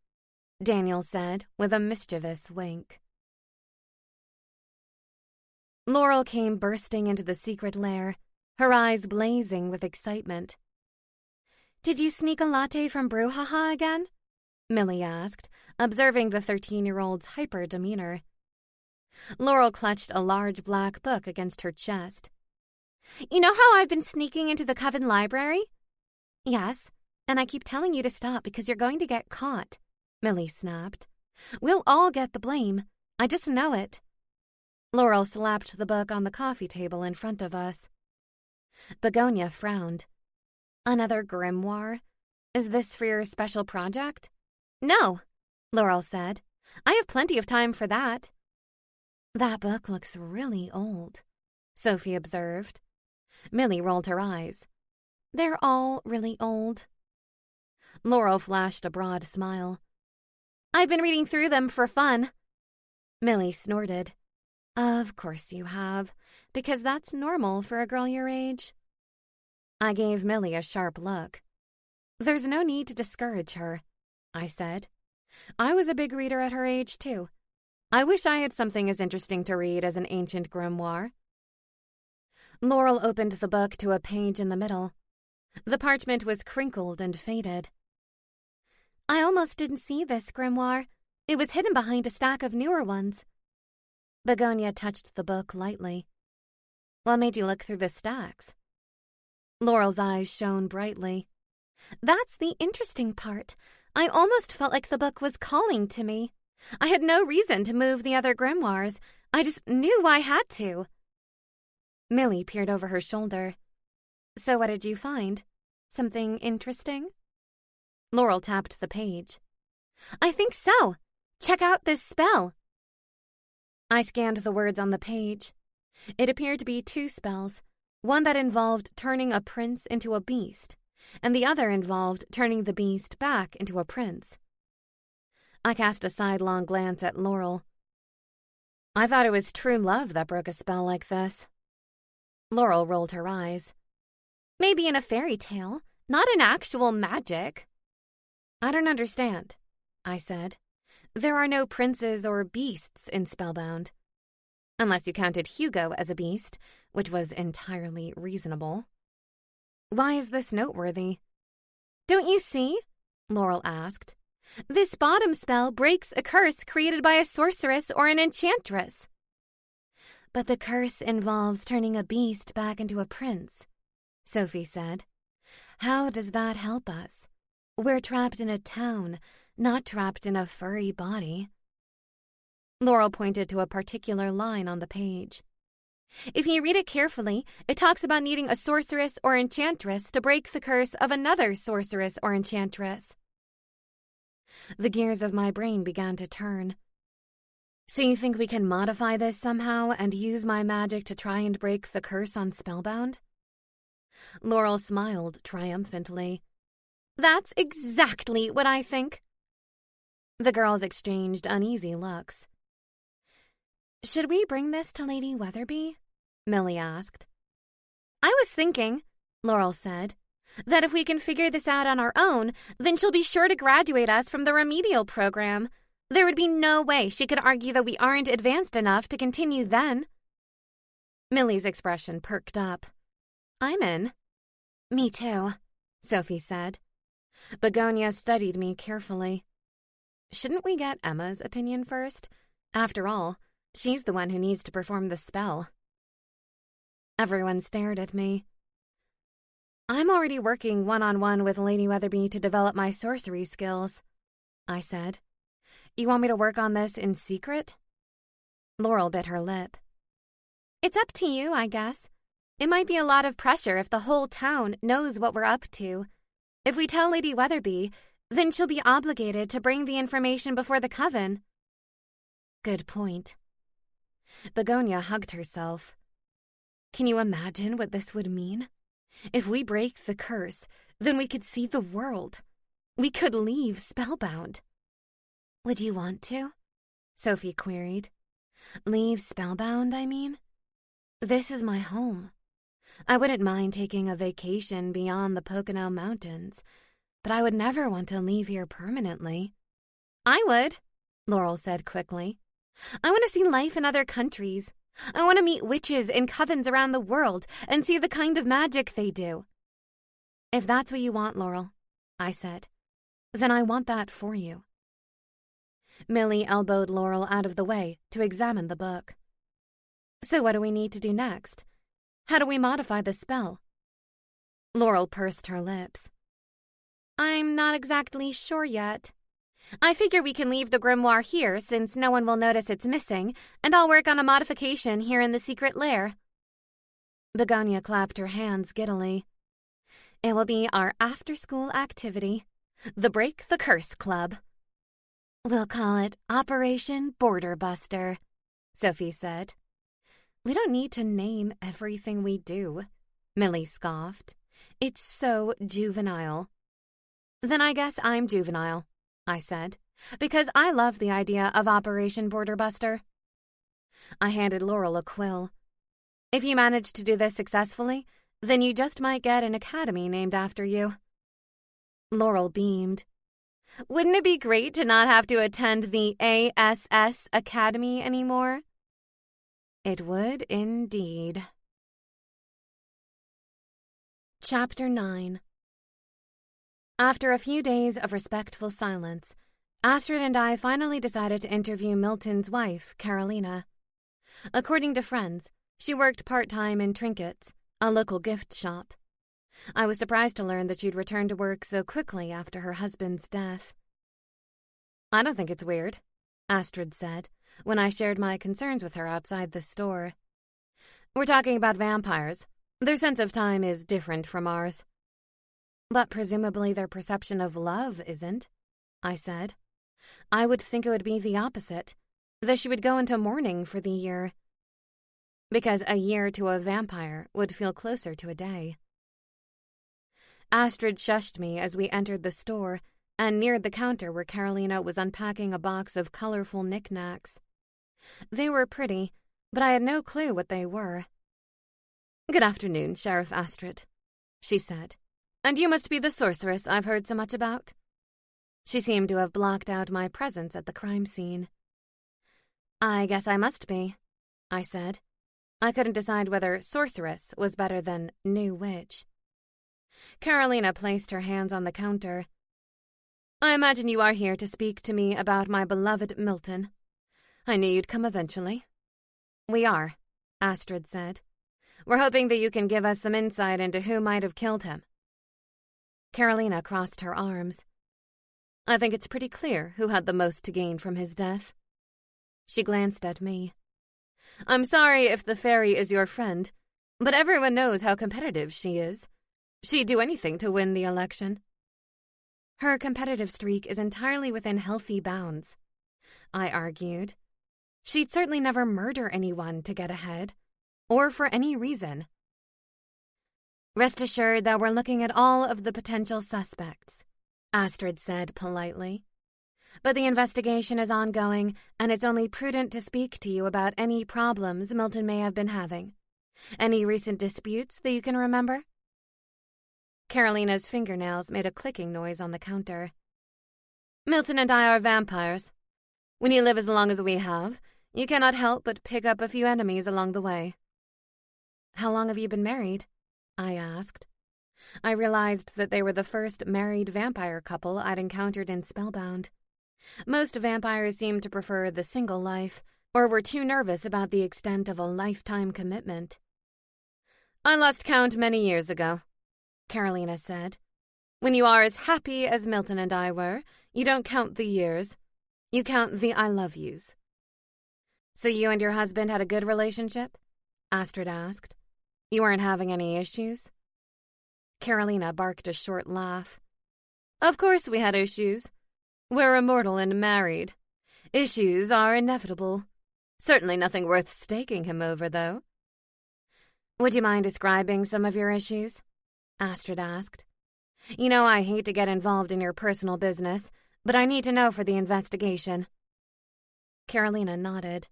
Daniel said with a mischievous wink. Laurel came bursting into the secret lair, her eyes blazing with excitement. Did you sneak a latte from Brouhaha again? Millie asked, observing the 13-year-old's hyper demeanor. Laurel clutched a large black book against her chest. You know how I've been sneaking into the Coven library? Yes, and I keep telling you to stop because you're going to get caught, Millie snapped. We'll all get the blame. I just know it. Laurel slapped the book on the coffee table in front of us. Begonia frowned. Another grimoire? Is this for your special project? No, Laurel said. I have plenty of time for that. That book looks really old, Sophie observed. Millie rolled her eyes. They're all really old. Laurel flashed a broad smile. I've been reading through them for fun. Millie snorted. Of course you have, because that's normal for a girl your age. I gave Millie a sharp look. There's no need to discourage her, I said. I was a big reader at her age, too. I wish I had something as interesting to read as an ancient grimoire. Laurel opened the book to a page in the middle. The parchment was crinkled and faded. I almost didn't see this grimoire. It was hidden behind a stack of newer ones. Begonia touched the book lightly. What made you look through the stacks? Laurel's eyes shone brightly. That's the interesting part. I almost felt like the book was calling to me. I had no reason to move the other grimoires. I just knew I had to. Millie peered over her shoulder. So what did you find? Something interesting? Laurel tapped the page. I think so. Check out this spell. I scanned the words on the page. It appeared to be 2 spells, one that involved turning a prince into a beast, and the other involved turning the beast back into a prince. I cast a sidelong glance at Laurel. I thought it was true love that broke a spell like this. Laurel rolled her eyes. Maybe in a fairy tale, not in actual magic. I don't understand, I said. There are no princes or beasts in Spellbound. Unless you counted Hugo as a beast, which was entirely reasonable. Why is this noteworthy? Don't you see? Laurel asked. This bottom spell breaks a curse created by a sorceress or an enchantress. But the curse involves turning a beast back into a prince, Sophie said. How does that help us? We're trapped in a town, not trapped in a furry body. Laurel pointed to a particular line on the page. If you read it carefully, it talks about needing a sorceress or enchantress to break the curse of another sorceress or enchantress. The gears of my brain began to turn. So you think we can modify this somehow and use my magic to try and break the curse on Spellbound? Laurel smiled triumphantly. That's exactly what I think. The girls exchanged uneasy looks. Should we bring this to Lady Weatherby? Millie asked. I was thinking, Laurel said, that if we can figure this out on our own, then she'll be sure to graduate us from the remedial program. There would be no way she could argue that we aren't advanced enough to continue then. Millie's expression perked up. I'm in. Me too, Sophie said. Begonia studied me carefully. Shouldn't we get Emma's opinion first? After all, she's the one who needs to perform the spell. Everyone stared at me. I'm already working one-on-one with Lady Weatherby to develop my sorcery skills, I said. You want me to work on this in secret? Laurel bit her lip. It's up to you, I guess. It might be a lot of pressure if the whole town knows what we're up to. If we tell Lady Weatherby, then she'll be obligated to bring the information before the coven. Good point. Begonia hugged herself. Can you imagine what this would mean? If we break the curse, then we could see the world. We could leave Spellbound. Would you want to? Sophie queried. Leave Spellbound, I mean? This is my home. I wouldn't mind taking a vacation beyond the Pocono Mountains, but I would never want to leave here permanently. I would, Laurel said quickly. I want to see life in other countries. I want to meet witches in covens around the world and see the kind of magic they do. If that's what you want, Laurel, I said, then I want that for you. Millie elbowed Laurel out of the way to examine the book. So what do we need to do next? How do we modify the spell? Laurel pursed her lips. I'm not exactly sure yet. I figure we can leave the grimoire here since no one will notice it's missing, and I'll work on a modification here in the secret lair. Begonia clapped her hands giddily. It will be our after-school activity, the Break the Curse Club. We'll call it Operation Border Buster, Sophie said. We don't need to name everything we do, Millie scoffed. It's so juvenile. Then I guess I'm juvenile, I said, because I love the idea of Operation Border Buster. I handed Laurel a quill. If you manage to do this successfully, then you just might get an academy named after you. Laurel beamed. Wouldn't it be great to not have to attend the ASS Academy anymore? It would indeed. Chapter 9. After a few days of respectful silence, Astrid and I finally decided to interview Milton's wife, Carolina. According to friends, she worked part-time in Trinkets, a local gift shop. I was surprised to learn that she'd returned to work so quickly after her husband's death. I don't think it's weird, Astrid said, when I shared my concerns with her outside the store. We're talking about vampires. Their sense of time is different from ours. But presumably their perception of love isn't, I said. I would think it would be the opposite, that she would go into mourning for the year. Because a year to a vampire would feel closer to a day. Astrid shushed me as we entered the store and neared the counter where Carolina was unpacking a box of colorful knickknacks. They were pretty, but I had no clue what they were. Good afternoon, Sheriff Astrid, she said. And you must be the sorceress I've heard so much about. She seemed to have blocked out my presence at the crime scene. I guess I must be, I said. I couldn't decide whether sorceress was better than new witch. Carolina placed her hands on the counter. I imagine you are here to speak to me about my beloved Milton. I knew you'd come eventually. We are, Astrid said. We're hoping that you can give us some insight into who might have killed him. Carolina crossed her arms. I think it's pretty clear who had the most to gain from his death. She glanced at me. I'm sorry if the fairy is your friend, but everyone knows how competitive she is. She'd do anything to win the election. Her competitive streak is entirely within healthy bounds, I argued. She'd certainly never murder anyone to get ahead, or for any reason. Rest assured that we're looking at all of the potential suspects, Astrid said politely. But the investigation is ongoing, and it's only prudent to speak to you about any problems Milton may have been having. Any recent disputes that you can remember? Carolina's fingernails made a clicking noise on the counter. Milton and I are vampires. When you live as long as we have, you cannot help but pick up a few enemies along the way. How long have you been married? I asked. I realized that they were the first married vampire couple I'd encountered in Spellbound. Most vampires seemed to prefer the single life, or were too nervous about the extent of a lifetime commitment. I lost count many years ago, Carolina said. When you are as happy as Milton and I were, you don't count the years. You count the I love yous. So you and your husband had a good relationship? Astrid asked. You weren't having any issues? Carolina barked a short laugh. Of course we had issues. We're immortal and married. Issues are inevitable. Certainly nothing worth staking him over, though. Would you mind describing some of your issues? Astrid asked. You know I hate to get involved in your personal business, but I need to know for the investigation. Carolina nodded.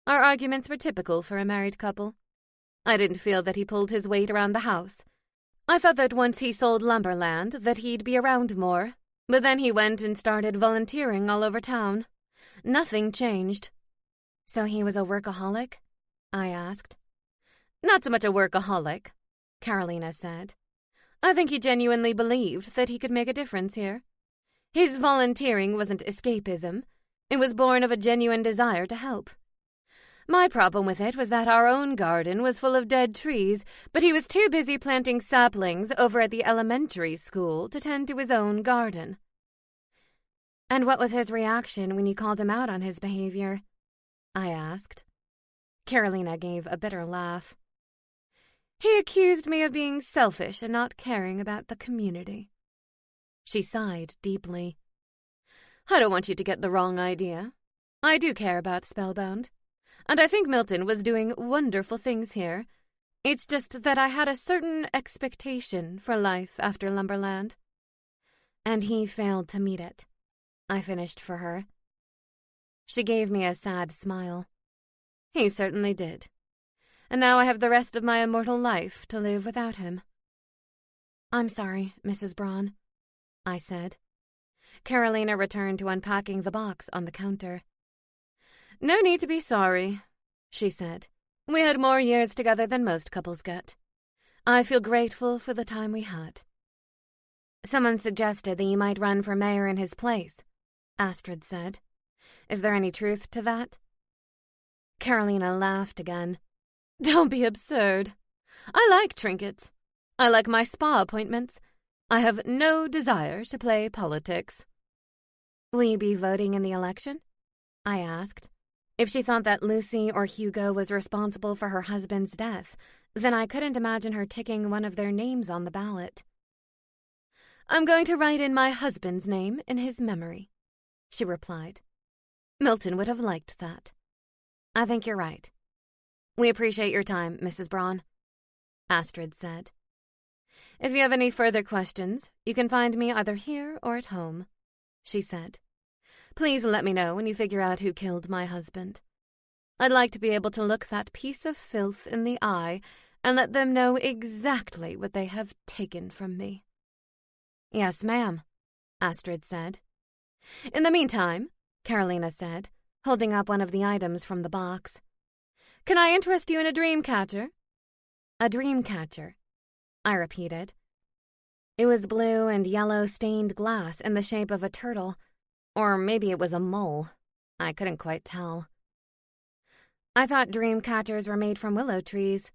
Our arguments were typical for a married couple. I didn't feel that he pulled his weight around the house. I thought that once he sold lumberland that he'd be around more, but then he went and started volunteering all over town. Nothing changed. So he was a workaholic? I asked. Not so much a workaholic, Carolina said. I think he genuinely believed that he could make a difference here. His volunteering wasn't escapism. It was born of a genuine desire to help. My problem with it was that our own garden was full of dead trees, but he was too busy planting saplings over at the elementary school to tend to his own garden. And what was his reaction when you called him out on his behavior? I asked. Carolina gave a bitter laugh. He accused me of being selfish and not caring about the community. She sighed deeply. I don't want you to get the wrong idea. I do care about Spellbound. And I think Milton was doing wonderful things here. It's just that I had a certain expectation for life after Lumberland. And he failed to meet it. I finished for her. She gave me a sad smile. He certainly did. And now I have the rest of my immortal life to live without him. I'm sorry, Mrs. Braun, I said. Carolina returned to unpacking the box on the counter. No need to be sorry, she said. We had more years together than most couples get. I feel grateful for the time we had. Someone suggested that you might run for mayor in his place, Astrid said. Is there any truth to that? Carolina laughed again. Don't be absurd. I like trinkets. I like my spa appointments. I have no desire to play politics. Will you be voting in the election? I asked. If she thought that Lucy or Hugo was responsible for her husband's death, then I couldn't imagine her ticking one of their names on the ballot. I'm going to write in my husband's name in his memory, she replied. Milton would have liked that. I think you're right. We appreciate your time, Mrs. Braun, Astrid said. If you have any further questions, you can find me either here or at home, she said. Please let me know when you figure out who killed my husband. I'd like to be able to look that piece of filth in the eye and let them know exactly what they have taken from me. Yes, ma'am, Astrid said. In the meantime, Carolina said, holding up one of the items from the box. Can I interest you in a dream catcher? A dream catcher, I repeated. It was blue and yellow stained glass in the shape of a turtle. Or maybe it was a mole. I couldn't quite tell. I thought dream catchers were made from willow trees.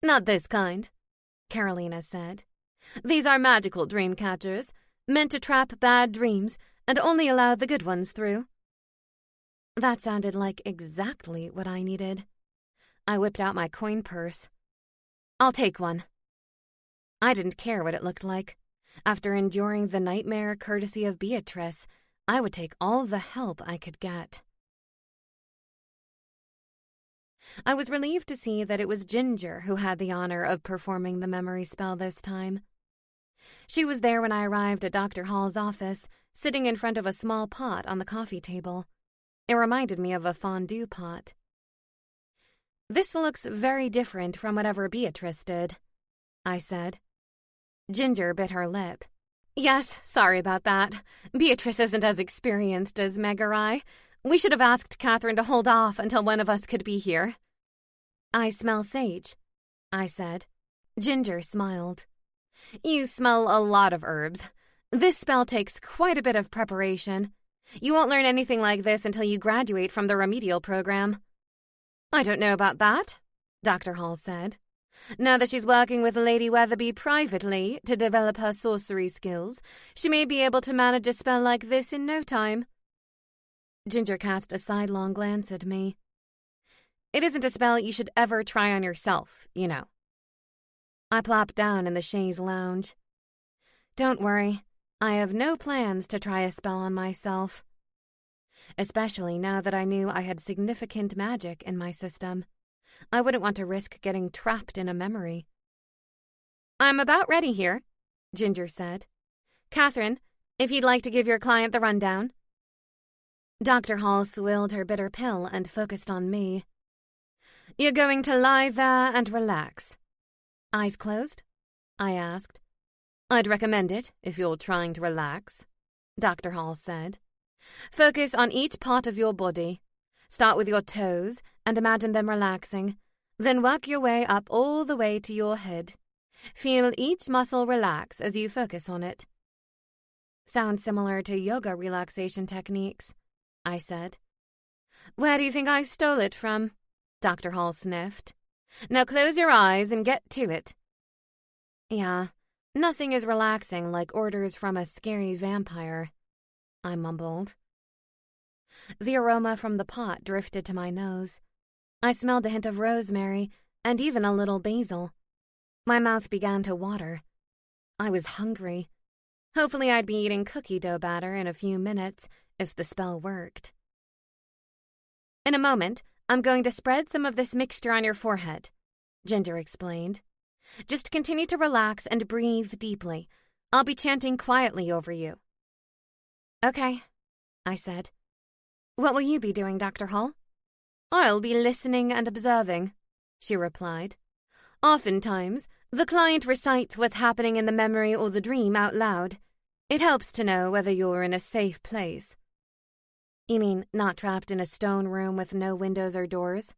Not this kind, Carolina said. These are magical dream catchers, meant to trap bad dreams and only allow the good ones through. That sounded like exactly what I needed. I whipped out my coin purse. I'll take one. I didn't care what it looked like. After enduring the nightmare courtesy of Beatrice, I would take all the help I could get. I was relieved to see that it was Ginger who had the honor of performing the memory spell this time. She was there when I arrived at Dr. Hall's office, sitting in front of a small pot on the coffee table. It reminded me of a fondue pot. This looks very different from whatever Beatrice did, I said. Ginger bit her lip. Yes, sorry about that. Beatrice isn't as experienced as Meg or I. We should have asked Catherine to hold off until one of us could be here. I smell sage, I said. Ginger smiled. You smell a lot of herbs. This spell takes quite a bit of preparation. You won't learn anything like this until you graduate from the remedial program. I don't know about that, Dr. Hall said. Now that she's working with Lady Weatherby privately to develop her sorcery skills, she may be able to manage a spell like this in no time. Ginger cast a sidelong glance at me. It isn't a spell you should ever try on yourself, you know. I plopped down in the chaise lounge. Don't worry, I have no plans to try a spell on myself. Especially now that I knew I had significant magic in my system. I wouldn't want to risk getting trapped in a memory. I'm about ready here, Ginger said. Catherine, if you'd like to give your client the rundown. Dr. Hall swilled her bitter pill and focused on me. You're going to lie there and relax. Eyes closed? I asked. I'd recommend it if you're trying to relax, Dr. Hall said. Focus on each part of your body. Start with your toes and imagine them relaxing. Then work your way up all the way to your head. Feel each muscle relax as you focus on it. Sounds similar to yoga relaxation techniques, I said. Where do you think I stole it from? Dr. Hall sniffed. Now close your eyes and get to it. Yeah, nothing is relaxing like orders from a scary vampire, I mumbled. The aroma from the pot drifted to my nose. I smelled a hint of rosemary and even a little basil. My mouth began to water. I was hungry. Hopefully I'd be eating cookie dough batter in a few minutes if the spell worked. In a moment, I'm going to spread some of this mixture on your forehead, Ginger explained. Just continue to relax and breathe deeply. I'll be chanting quietly over you. Okay, I said. What will you be doing, Dr. Hall? I'll be listening and observing, she replied. Oftentimes, the client recites what's happening in the memory or the dream out loud. It helps to know whether you're in a safe place. You mean not trapped in a stone room with no windows or doors?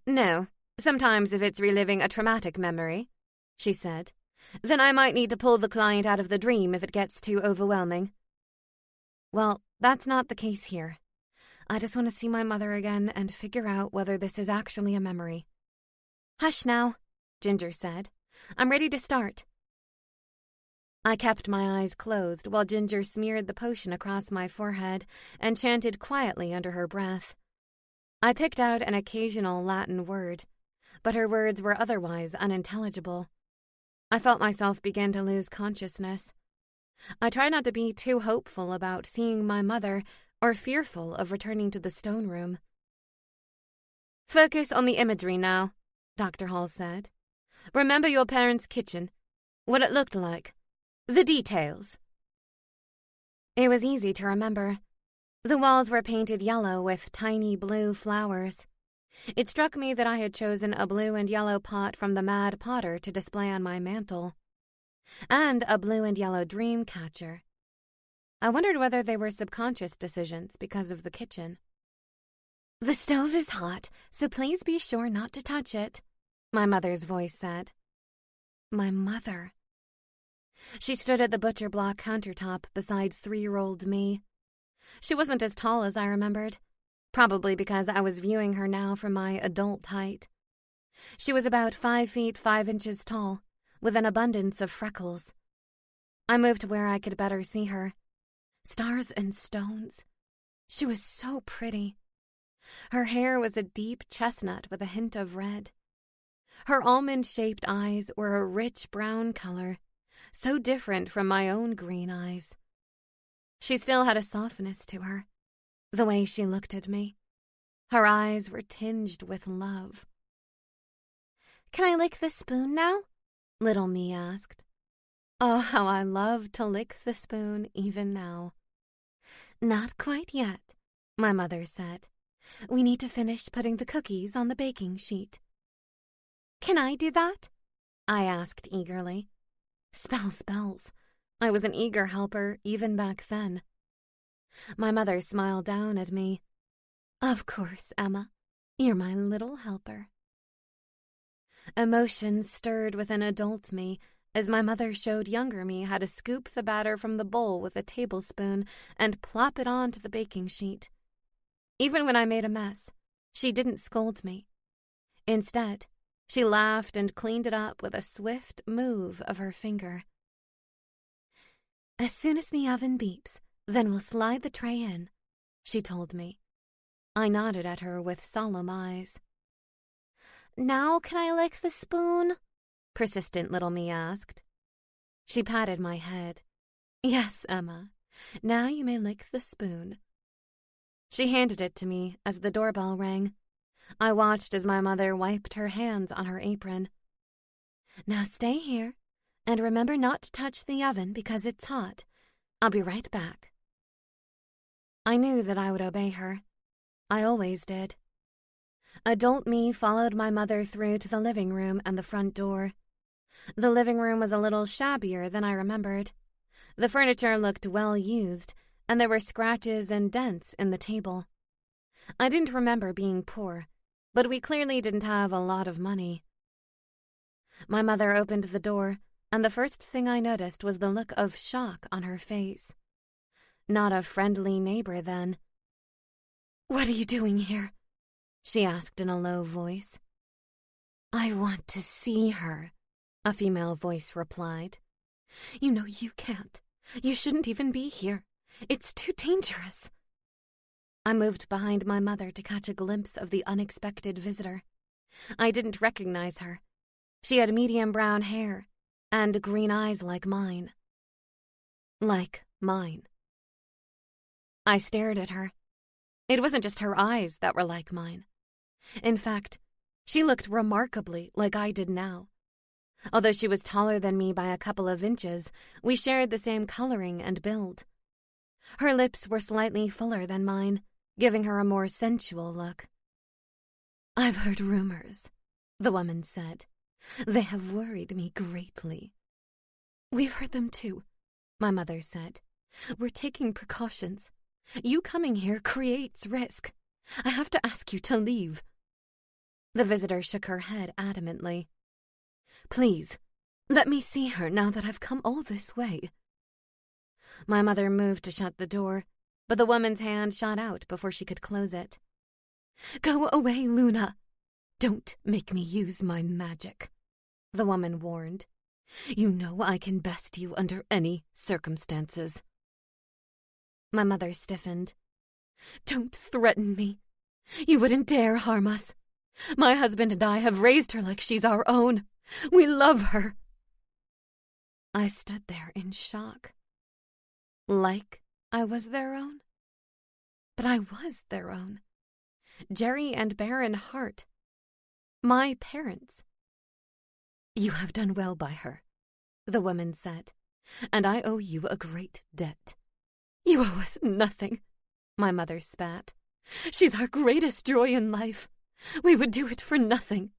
No, sometimes if it's reliving a traumatic memory, she said. Then I might need to pull the client out of the dream if it gets too overwhelming. Well, that's not the case here. I just want to see my mother again and figure out whether this is actually a memory. Hush now, Ginger said. I'm ready to start. I kept my eyes closed while Ginger smeared the potion across my forehead and chanted quietly under her breath. I picked out an occasional Latin word, but her words were otherwise unintelligible. I felt myself begin to lose consciousness. I tried not to be too hopeful about seeing my mother or fearful of returning to the stone room. Focus on the imagery now, Dr. Hall said. Remember your parents' kitchen, what it looked like, the details. It was easy to remember. The walls were painted yellow with tiny blue flowers. It struck me that I had chosen a blue and yellow pot from the Mad Potter to display on my mantel, and a blue and yellow dream catcher. I wondered whether they were subconscious decisions because of the kitchen. The stove is hot, so please be sure not to touch it, my mother's voice said. My mother. She stood at the butcher block countertop beside 3-year-old me. She wasn't as tall as I remembered, probably because I was viewing her now from my adult height. She was about 5 feet 5 inches tall, with an abundance of freckles. I moved to where I could better see her. Stars and stones. She was so pretty. Her hair was a deep chestnut with a hint of red. Her almond-shaped eyes were a rich brown color, so different from my own green eyes. She still had a softness to her, the way she looked at me. Her eyes were tinged with love. Can I lick the spoon now? Little me asked. Oh, how I love to lick the spoon even now. Not quite yet, my mother said. We need to finish putting the cookies on the baking sheet." "Can I do that?" I asked eagerly. Spells. I was an eager helper even back then. My mother smiled down at me. "Of course, Emma. You're my little helper." Emotions stirred within adult me as my mother showed younger me how to scoop the batter from the bowl with a tablespoon and plop it onto the baking sheet. Even when I made a mess, she didn't scold me. Instead, she laughed and cleaned it up with a swift move of her finger. "As soon as the oven beeps, then we'll slide the tray in," she told me. I nodded at her with solemn eyes. "Now can I lick the spoon?" persistent little me asked. She patted my head. "Yes, Emma. Now you may lick the spoon." She handed it to me as the doorbell rang. I watched as my mother wiped her hands on her apron. "Now stay here, and remember not to touch the oven because it's hot. I'll be right back." I knew that I would obey her. I always did. Adult me followed my mother through to the living room and the front door. The living room was a little shabbier than I remembered. The furniture looked well used, and there were scratches and dents in the table. I didn't remember being poor, but we clearly didn't have a lot of money. My mother opened the door, and the first thing I noticed was the look of shock on her face. Not a friendly neighbor, then. "What are you doing here?" she asked in a low voice. "I want to see her," a female voice replied. "You know you can't. You shouldn't even be here. It's too dangerous." I moved behind my mother to catch a glimpse of the unexpected visitor. I didn't recognize her. She had medium brown hair and green eyes like mine. Like mine. I stared at her. It wasn't just her eyes that were like mine. In fact, she looked remarkably like I did now. Although she was taller than me by a couple of inches, we shared the same coloring and build. Her lips were slightly fuller than mine, giving her a more sensual look. "I've heard rumors," the woman said. "They have worried me greatly." "We've heard them too," my mother said. "We're taking precautions. You coming here creates risk. I have to ask you to leave." The visitor shook her head adamantly. "Please, let me see her now that I've come all this way." My mother moved to shut the door, but the woman's hand shot out before she could close it. "Go away, Luna. Don't make me use my magic," the woman warned. "You know I can best you under any circumstances." My mother stiffened. "Don't threaten me. You wouldn't dare harm us. My husband and I have raised her like she's our own. We love her." I stood there in shock. Like I was their own? But I was their own. Jerry and Baron Hart. My parents. "You have done well by her," the woman said, "and I owe you a great debt." "You owe us nothing," my mother spat. "She's our greatest joy in life. We would do it for nothing."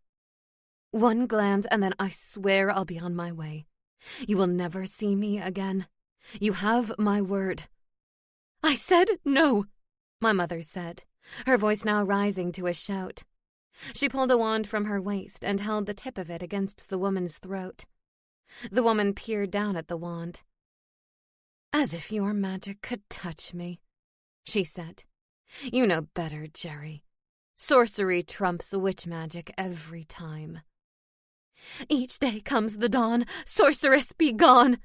"One glance and then I swear I'll be on my way. You will never see me again. You have my word." "I said no," my mother said, her voice now rising to a shout. She pulled a wand from her waist and held the tip of it against the woman's throat. The woman peered down at the wand. "As if your magic could touch me," she said. "You know better, Jerry. Sorcery trumps witch magic every time." "Each day comes the dawn. Sorceress, be gone!"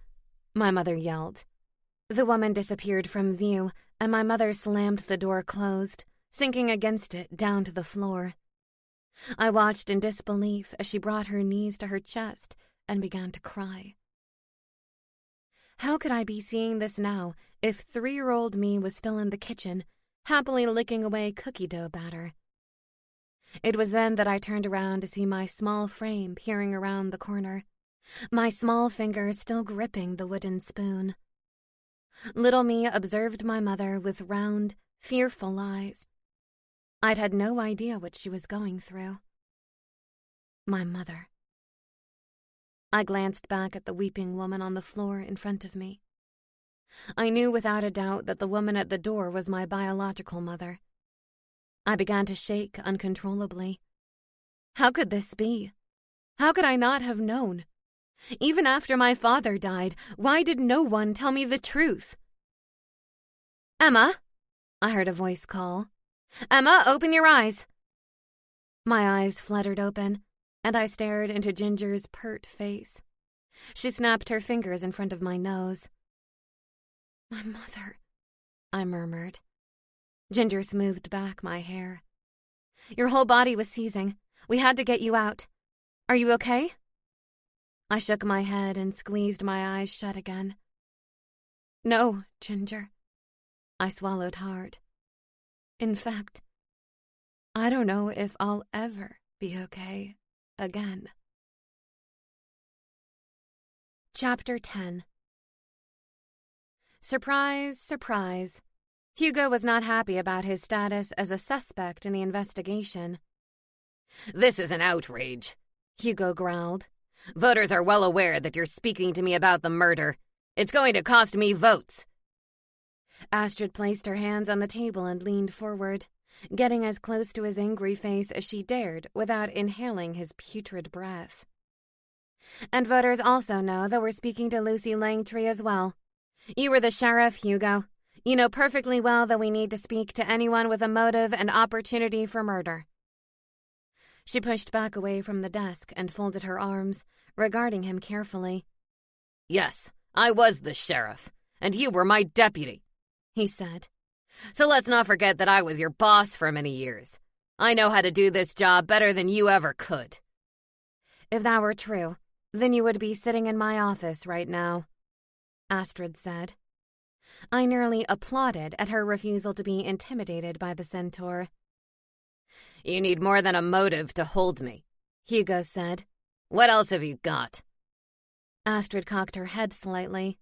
my mother yelled. The woman disappeared from view, and my mother slammed the door closed, sinking against it down to the floor. I watched in disbelief as she brought her knees to her chest and began to cry. How could I be seeing this now if 3-year-old me was still in the kitchen, happily licking away cookie dough batter? It was then that I turned around to see my small frame peering around the corner, my small fingers still gripping the wooden spoon. Little me observed my mother with round, fearful eyes. I'd had no idea what she was going through. My mother. I glanced back at the weeping woman on the floor in front of me. I knew without a doubt that the woman at the door was my biological mother. I began to shake uncontrollably. How could this be? How could I not have known? Even after my father died, why did no one tell me the truth? "Emma," I heard a voice call. "Emma, open your eyes." My eyes fluttered open, and I stared into Ginger's pert face. She snapped her fingers in front of my nose. "My mother," I murmured. Ginger smoothed back my hair. "Your whole body was seizing. We had to get you out. Are you okay?" I shook my head and squeezed my eyes shut again. "No, Ginger." I swallowed hard. "In fact, I don't know if I'll ever be okay again." Chapter 10. Surprise, surprise. Hugo was not happy about his status as a suspect in the investigation. "This is an outrage," Hugo growled. "Voters are well aware that you're speaking to me about the murder. It's going to cost me votes." Astrid placed her hands on the table and leaned forward, getting as close to his angry face as she dared without inhaling his putrid breath. "And voters also know that we're speaking to Lucy Langtry as well. You were the sheriff, Hugo. You know perfectly well that we need to speak to anyone with a motive and opportunity for murder." She pushed back away from the desk and folded her arms, regarding him carefully. "Yes, I was the sheriff, and you were my deputy," he said. "So let's not forget that I was your boss for many years. I know how to do this job better than you ever could." "If that were true, then you would be sitting in my office right now," Astrid said. I nearly applauded at her refusal to be intimidated by the centaur. "You need more than a motive to hold me," Hugo said. "What else have you got?" Astrid cocked her head slightly.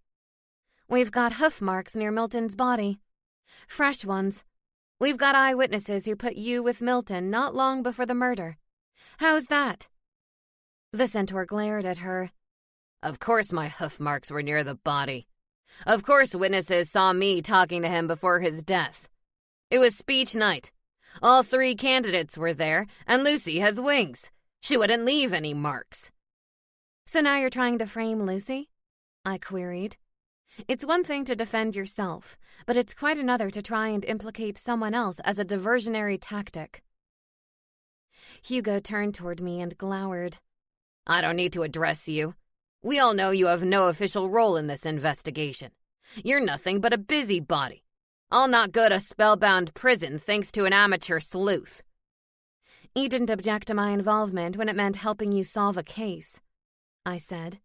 "We've got hoof marks near Milton's body. Fresh ones. We've got eyewitnesses who put you with Milton not long before the murder. How's that?" The centaur glared at her. "Of course my hoof marks were near the body. Of course witnesses saw me talking to him before his death. It was speech night. All 3 candidates were there, and Lucy has wings. She wouldn't leave any marks." "So now you're trying to frame Lucy?" I queried. "It's one thing to defend yourself, but it's quite another to try and implicate someone else as a diversionary tactic." Hugo turned toward me and glowered. "I don't need to address you. We all know you have no official role in this investigation. You're nothing but a busybody. I'll not go to Spellbound prison thanks to an amateur sleuth." "You didn't object to my involvement when it meant helping you solve a case," I said.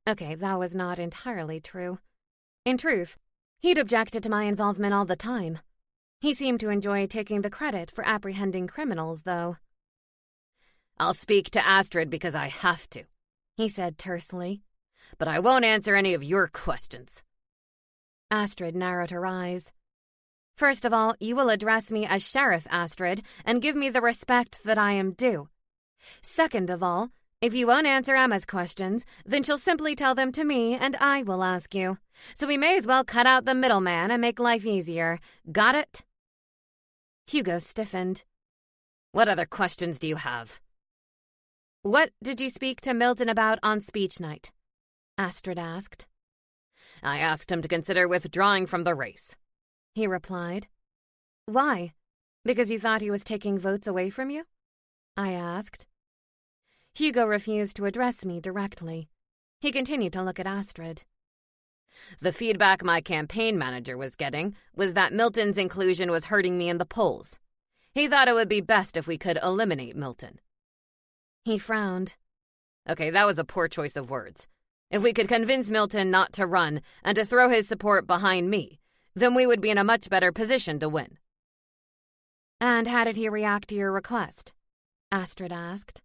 Okay, that was not entirely true. In truth, he'd objected to my involvement all the time. He seemed to enjoy taking the credit for apprehending criminals, though. "I'll speak to Astrid because I have to," he said tersely. "But I won't answer any of your questions." Astrid narrowed her eyes. "First of all, you will address me as Sheriff Astrid and give me the respect that I am due. Second of all, if you won't answer Emma's questions, then she'll simply tell them to me and I will ask you. So we may as well cut out the middleman and make life easier. Got it?" Hugo stiffened. "What other questions do you have?" "What did you speak to Milton about on speech night?" Astrid asked. "I asked him to consider withdrawing from the race," he replied. "Why? Because you thought he was taking votes away from you?" I asked. Hugo refused to address me directly. He continued to look at Astrid. "The feedback my campaign manager was getting was that Milton's inclusion was hurting me in the polls. He thought it would be best if we could eliminate Milton." He frowned. "Okay, that was a poor choice of words. If we could convince Milton not to run and to throw his support behind me, then we would be in a much better position to win." "And how did he react to your request?" Astrid asked.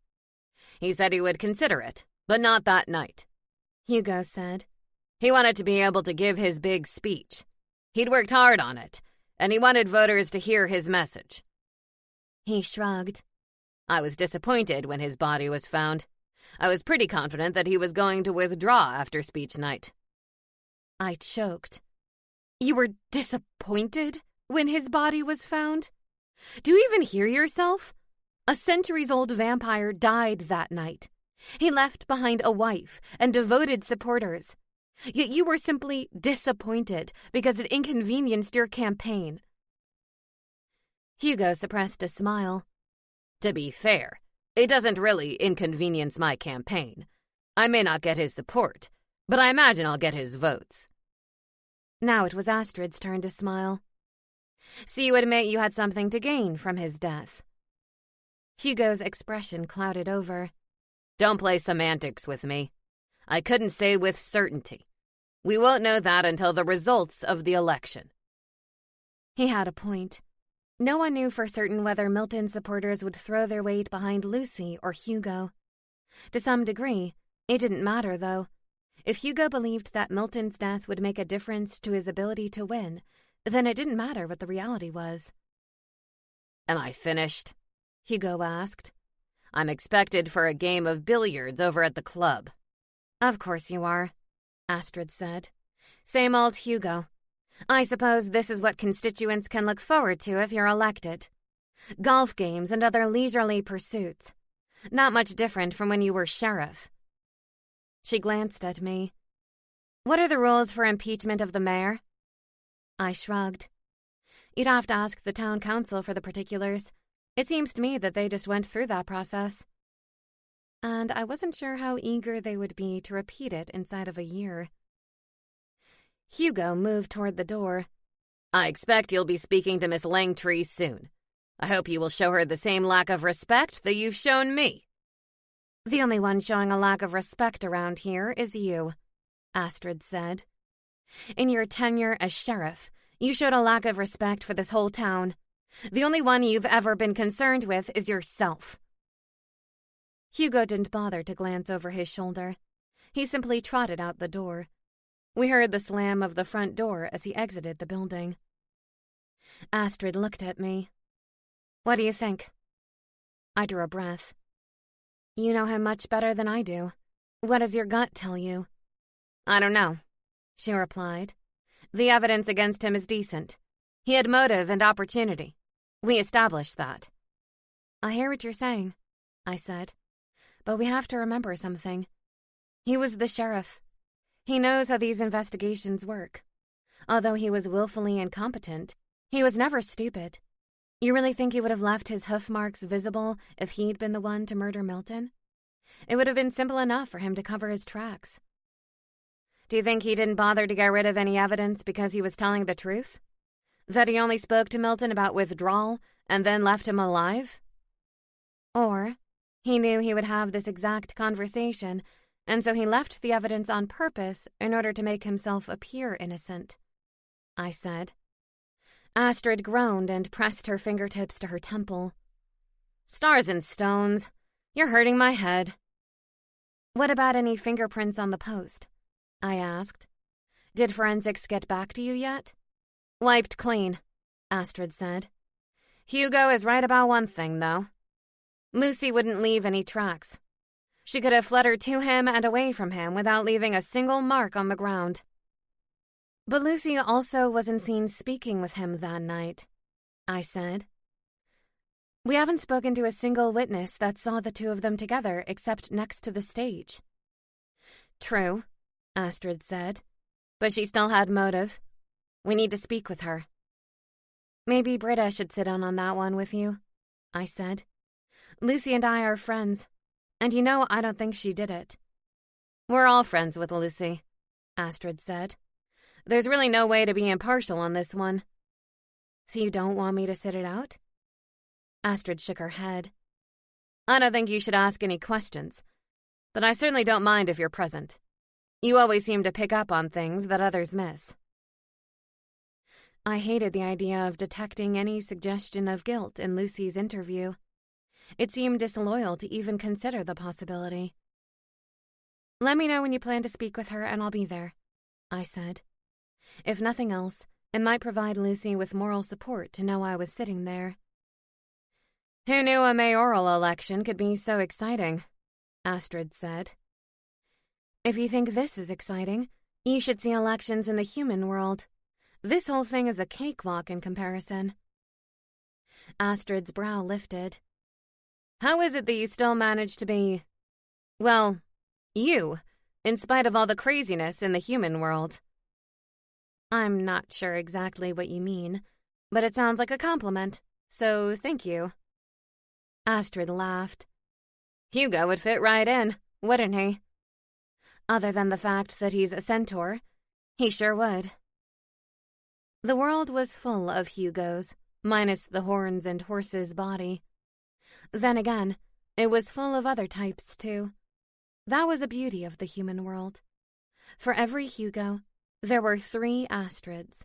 "He said he would consider it, but not that night," Hugo said. "He wanted to be able to give his big speech. He'd worked hard on it, and he wanted voters to hear his message." He shrugged. I was disappointed when his body was found. I was pretty confident that he was going to withdraw after speech night. I choked. You were disappointed when his body was found? Do you even hear yourself? A centuries-old vampire died that night. He left behind a wife and devoted supporters. Yet you were simply disappointed because it inconvenienced your campaign. Hugo suppressed a smile. To be fair, it doesn't really inconvenience my campaign. I may not get his support, but I imagine I'll get his votes. Now it was Astrid's turn to smile. So you admit you had something to gain from his death? Hugo's expression clouded over. Don't play semantics with me. I couldn't say with certainty. We won't know that until the results of the election. He had a point. No one knew for certain whether Milton's supporters would throw their weight behind Lucy or Hugo. To some degree, it didn't matter, though. If Hugo believed that Milton's death would make a difference to his ability to win, then it didn't matter what the reality was. Am I finished? Hugo asked. I'm expected for a game of billiards over at the club. Of course you are, Astrid said. Same old Hugo. I suppose this is what constituents can look forward to if you're elected. Golf games and other leisurely pursuits. Not much different from when you were sheriff. She glanced at me. What are the rules for impeachment of the mayor? I shrugged. You'd have to ask the town council for the particulars. It seems to me that they just went through that process. And I wasn't sure how eager they would be to repeat it inside of a year. Hugo moved toward the door. I expect you'll be speaking to Miss Langtree soon. I hope you will show her the same lack of respect that you've shown me. The only one showing a lack of respect around here is you, Astrid said. In your tenure as sheriff, you showed a lack of respect for this whole town. The only one you've ever been concerned with is yourself. Hugo didn't bother to glance over his shoulder. He simply trotted out the door. We heard the slam of the front door as he exited the building. Astrid looked at me. What do you think? I drew a breath. You know him much better than I do. What does your gut tell you? I don't know, she replied. The evidence against him is decent. He had motive and opportunity. We established that. I hear what you're saying, I said. But we have to remember something. He was the sheriff. He knows how these investigations work. Although he was willfully incompetent, he was never stupid. You really think he would have left his hoof marks visible if he'd been the one to murder Milton? It would have been simple enough for him to cover his tracks. Do you think he didn't bother to get rid of any evidence because he was telling the truth? That he only spoke to Milton about withdrawal and then left him alive? Or he knew he would have this exact conversation, and so he left the evidence on purpose in order to make himself appear innocent, I said. Astrid groaned and pressed her fingertips to her temple. Stars and stones. You're hurting my head. What about any fingerprints on the post? I asked. Did forensics get back to you yet? Wiped clean, Astrid said. Hugo is right about one thing, though. Lucy wouldn't leave any tracks. She could have fluttered to him and away from him without leaving a single mark on the ground. But Lucy also wasn't seen speaking with him that night, I said. We haven't spoken to a single witness that saw the two of them together except next to the stage. True, Astrid said, but she still had motive. We need to speak with her. Maybe Britta should sit in on that one with you, I said. Lucy and I are friends, and you know I don't think she did it. We're all friends with Lucy, Astrid said. There's really no way to be impartial on this one. So you don't want me to sit it out? Astrid shook her head. I don't think you should ask any questions, but I certainly don't mind if you're present. You always seem to pick up on things that others miss. I hated the idea of detecting any suggestion of guilt in Lucy's interview. It seemed disloyal to even consider the possibility. Let me know when you plan to speak with her and I'll be there, I said. If nothing else, it might provide Lucy with moral support to know I was sitting there. Who knew a mayoral election could be so exciting? Astrid said. If you think this is exciting, you should see elections in the human world. This whole thing is a cakewalk in comparison. Astrid's brow lifted. How is it that you still manage to be, well, you, in spite of all the craziness in the human world? I'm not sure exactly what you mean, but it sounds like a compliment, so thank you. Astrid laughed. Hugo would fit right in, wouldn't he? Other than the fact that he's a centaur, he sure would. The world was full of Hugos, minus the horns and horse's body. Then again, it was full of other types, too. That was a beauty of the human world. For every Hugo, there were 3 Astrids.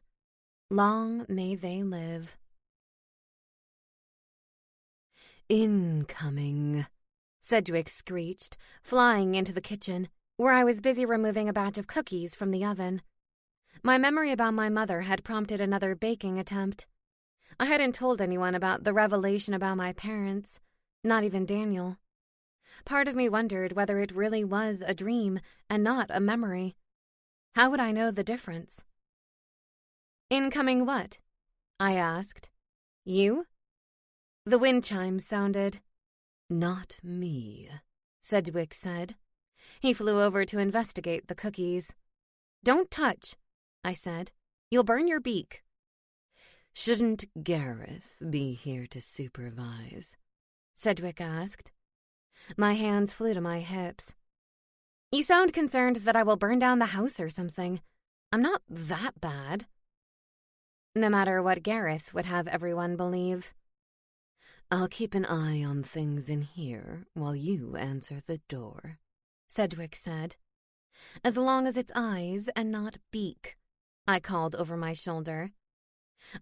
Long may they live. Incoming, Sedgwick screeched, flying into the kitchen, where I was busy removing a batch of cookies from the oven. My memory about my mother had prompted another baking attempt. I hadn't told anyone about the revelation about my parents, not even Daniel. Part of me wondered whether it really was a dream and not a memory. How would I know the difference? Incoming what? I asked. You? The wind chimes sounded. Not me, Sedgwick said. He flew over to investigate the cookies. Don't touch, I said. You'll burn your beak. Shouldn't Gareth be here to supervise? Sedgwick asked. My hands flew to my hips. You sound concerned that I will burn down the house or something. I'm not that bad. No matter what Gareth would have everyone believe. I'll keep an eye on things in here while you answer the door, Sedgwick said. As long as it's eyes and not beak, I called over my shoulder.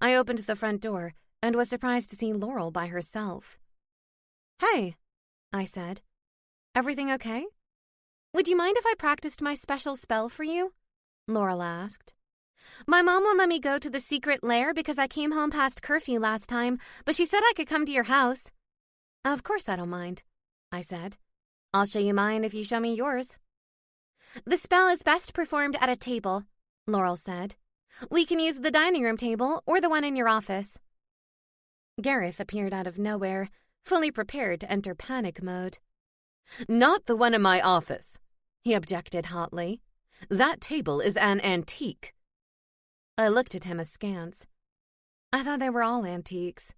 I opened the front door and was surprised to see Laurel by herself. Hey, I said. Everything okay? Would you mind if I practiced my special spell for you? Laurel asked. My mom won't let me go to the secret lair because I came home past curfew last time, but she said I could come to your house. Of course I don't mind, I said. I'll show you mine if you show me yours. The spell is best performed at a table, Laurel said. We can use the dining room table or the one in your office. Gareth appeared out of nowhere, fully prepared to enter panic mode. Not the one in my office, he objected hotly. That table is an antique. I looked at him askance. I thought they were all antiques.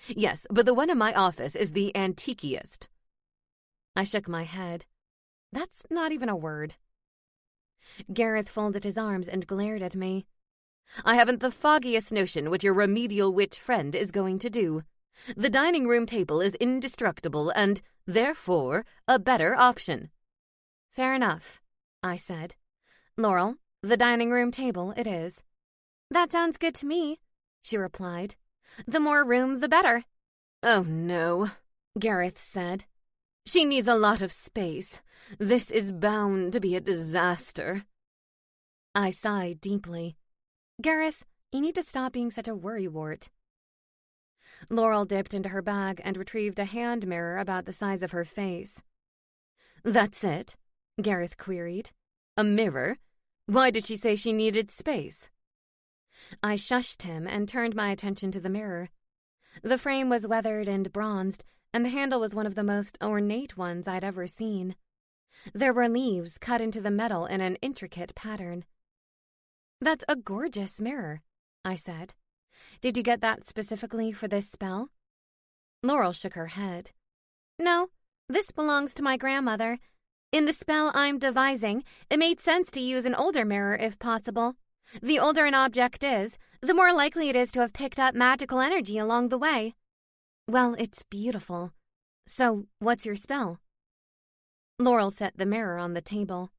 Yes, but the one in my office is the antiquiest. I shook my head. That's not even a word. Gareth folded his arms and glared at me. I haven't the foggiest notion what your remedial witch friend is going to do. The dining room table is indestructible and, therefore, a better option. Fair enough, I said. Laurel, the dining room table it is. That sounds good to me, she replied. The more room, the better. Oh, no, Gareth said. She needs a lot of space. This is bound to be a disaster. I sighed deeply. Gareth, you need to stop being such a worrywart. Laurel dipped into her bag and retrieved a hand mirror about the size of her face. That's it? Gareth queried. A mirror? Why did she say she needed space? I shushed him and turned my attention to the mirror. The frame was weathered and bronzed, and the handle was one of the most ornate ones I'd ever seen. There were leaves cut into the metal in an intricate pattern. That's a gorgeous mirror, I said. Did you get that specifically for this spell? Laurel shook her head. No, this belongs to my grandmother. In the spell I'm devising, it made sense to use an older mirror if possible. The older an object is, the more likely it is to have picked up magical energy along the way. Well, it's beautiful. So, what's your spell? Laurel set the mirror on the table.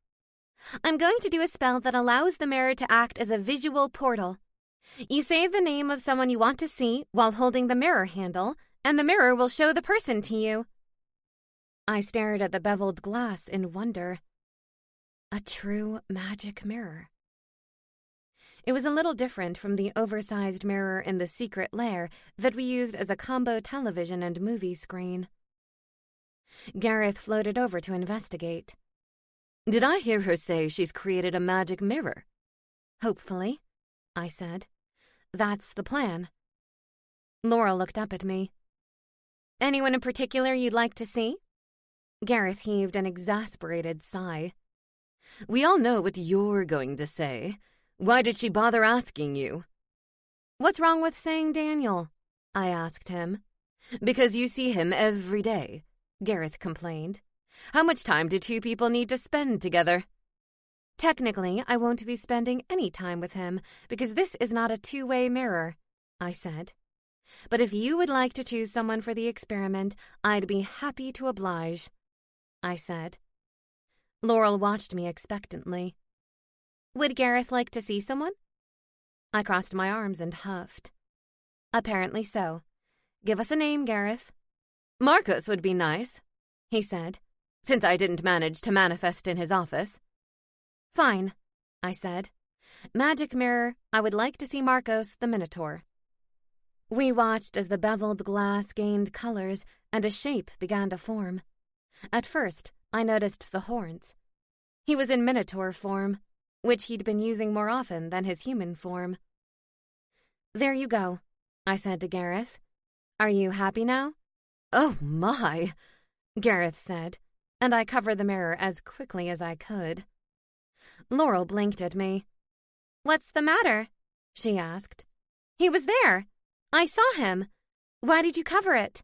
I'm going to do a spell that allows the mirror to act as a visual portal. You say the name of someone you want to see while holding the mirror handle, and the mirror will show the person to you. I stared at the beveled glass in wonder. A true magic mirror. It was a little different from the oversized mirror in the secret lair that we used as a combo television and movie screen. Gareth floated over to investigate. Did I hear her say she's created a magic mirror? Hopefully, I said. That's the plan. Laurel looked up at me. Anyone in particular you'd like to see? Gareth heaved an exasperated sigh. We all know what you're going to say. Why did she bother asking you? What's wrong with saying Daniel? I asked him. Because you see him every day, Gareth complained. How much time do two people need to spend together? Technically, I won't be spending any time with him because this is not a two-way mirror, I said. But if you would like to choose someone for the experiment, I'd be happy to oblige, I said. Laurel watched me expectantly. Would Gareth like to see someone? I crossed my arms and huffed. Apparently so. Give us a name, Gareth. Marcus would be nice, he said, since I didn't manage to manifest in his office. Fine, I said. Magic mirror, I would like to see Marcos the Minotaur. We watched as the beveled glass gained colors and a shape began to form. At first, I noticed the horns. He was in Minotaur form, which he'd been using more often than his human form. There you go, I said to Gareth. Are you happy now? Oh, my, Gareth said, and I covered the mirror as quickly as I could. Laurel blinked at me. What's the matter? She asked. He was there. I saw him. Why did you cover it?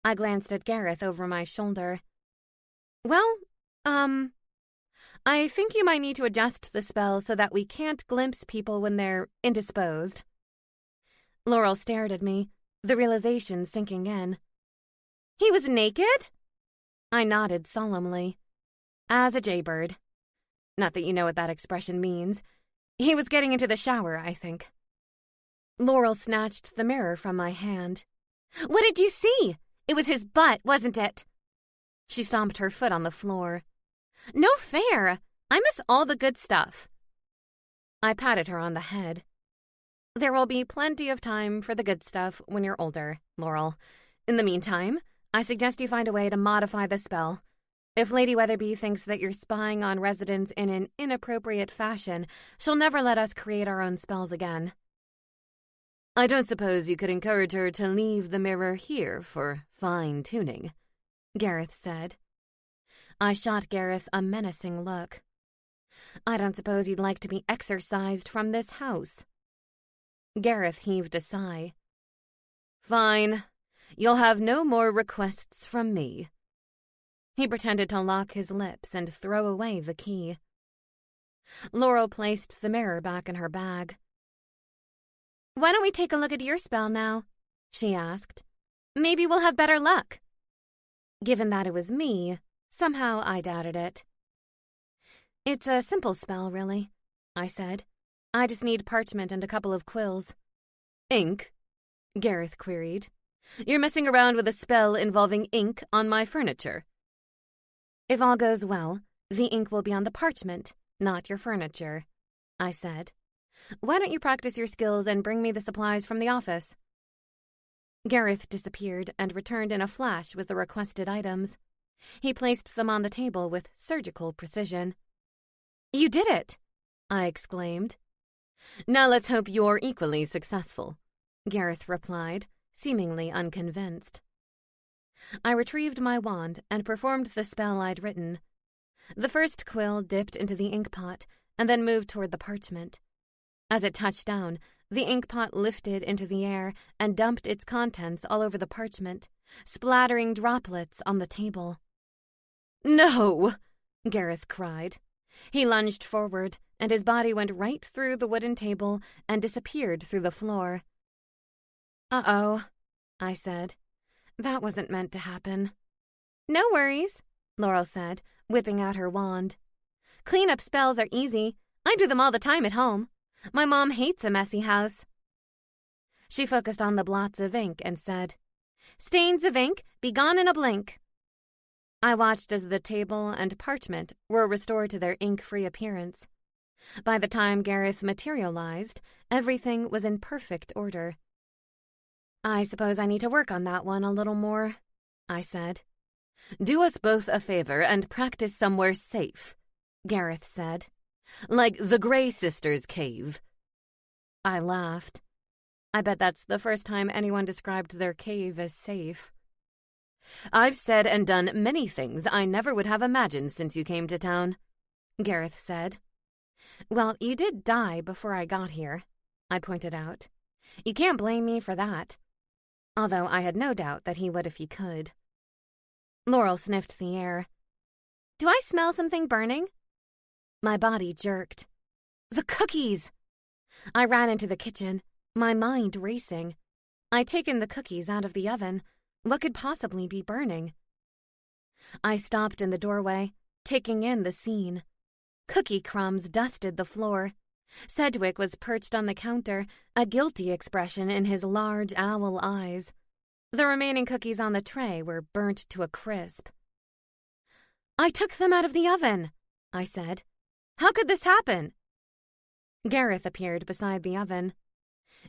I glanced at Gareth over my shoulder. Well, I think you might need to adjust the spell so that we can't glimpse people when they're indisposed. Laurel stared at me, the realization sinking in. He was naked? I nodded solemnly. As a jaybird. Not that you know what that expression means. He was getting into the shower, I think. Laurel snatched the mirror from my hand. What did you see? It was his butt, wasn't it? She stomped her foot on the floor. No fair. I miss all the good stuff. I patted her on the head. There will be plenty of time for the good stuff when you're older, Laurel. In the meantime, I suggest you find a way to modify the spell. If Lady Weatherby thinks that you're spying on residents in an inappropriate fashion, she'll never let us create our own spells again. I don't suppose you could encourage her to leave the mirror here for fine-tuning, Gareth said. I shot Gareth a menacing look. I don't suppose you'd like to be exorcised from this house. Gareth heaved a sigh. Fine. You'll have no more requests from me. He pretended to lock his lips and throw away the key. Laurel placed the mirror back in her bag. Why don't we take a look at your spell now? She asked. Maybe we'll have better luck. Given that it was me, somehow I doubted it. It's a simple spell, really, I said. I just need parchment and a couple of quills. Ink? Gareth queried. You're messing around with a spell involving ink on my furniture. If all goes well, the ink will be on the parchment, not your furniture, I said. Why don't you practice your skills and bring me the supplies from the office? Gareth disappeared and returned in a flash with the requested items. He placed them on the table with surgical precision. You did it! I exclaimed. Now let's hope you're equally successful, Gareth replied, seemingly unconvinced. I retrieved my wand and performed the spell I'd written. The first quill dipped into the ink pot and then moved toward the parchment. As it touched down, the ink pot lifted into the air and dumped its contents all over the parchment, splattering droplets on the table. No! Gareth cried. He lunged forward, and his body went right through the wooden table and disappeared through the floor. Uh-oh, I said. That wasn't meant to happen. No worries, Laurel said, whipping out her wand. Clean-up spells are easy. I do them all the time at home. My mom hates a messy house. She focused on the blots of ink and said, Stains of ink, be gone in a blink. I watched as the table and parchment were restored to their ink-free appearance. By the time Gareth materialized, everything was in perfect order. "I suppose I need to work on that one a little more," I said. "Do us both a favor and practice somewhere safe," Gareth said. "Like the Grey Sisters' cave." I laughed. I bet that's the first time anyone described their cave as safe. "I've said and done many things I never would have imagined since you came to town," Gareth said. "Well, you did die before I got here," I pointed out. "You can't blame me for that." Although I had no doubt that he would if he could. Laurel sniffed the air. "Do I smell something burning?" My body jerked. "The cookies!" I ran into the kitchen, my mind racing. I'd taken the cookies out of the oven. What could possibly be burning? I stopped in the doorway, taking in the scene. Cookie crumbs dusted the floor. Sedgwick was perched on the counter, a guilty expression in his large owl eyes. The remaining cookies on the tray were burnt to a crisp. "I took them out of the oven," I said. "How could this happen?" Gareth appeared beside the oven.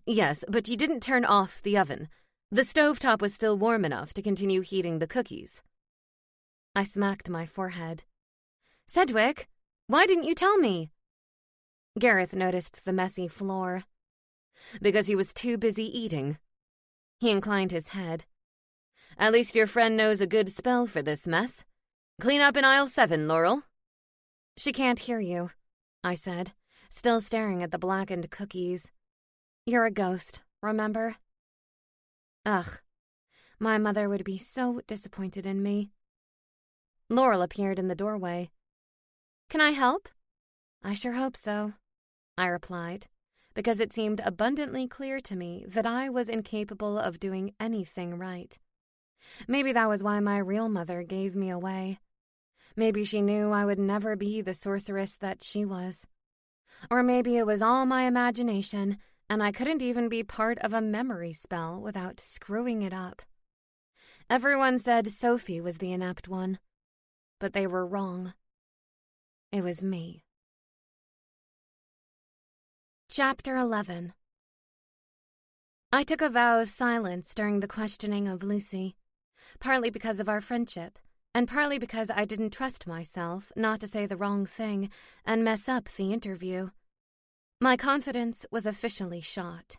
"Yes, but you didn't turn off the oven. The stovetop was still warm enough to continue heating the cookies." I smacked my forehead. "Sedgwick, why didn't you tell me?" Gareth noticed the messy floor. "Because he was too busy eating." He inclined his head. "At least your friend knows a good spell for this mess. Clean up in aisle 7, Laurel." "She can't hear you," I said, still staring at the blackened cookies. "You're a ghost, remember?" Ugh, my mother would be so disappointed in me. Laurel appeared in the doorway. "Can I help?" "I sure hope so," I replied, because it seemed abundantly clear to me that I was incapable of doing anything right. Maybe that was why my real mother gave me away. Maybe she knew I would never be the sorceress that she was. Or maybe it was all my imagination, and I couldn't even be part of a memory spell without screwing it up. Everyone said Sophie was the inept one, but they were wrong. It was me. Chapter 11. I took a vow of silence during the questioning of Lucy, partly because of our friendship, and partly because I didn't trust myself not to say the wrong thing and mess up the interview. My confidence was officially shot.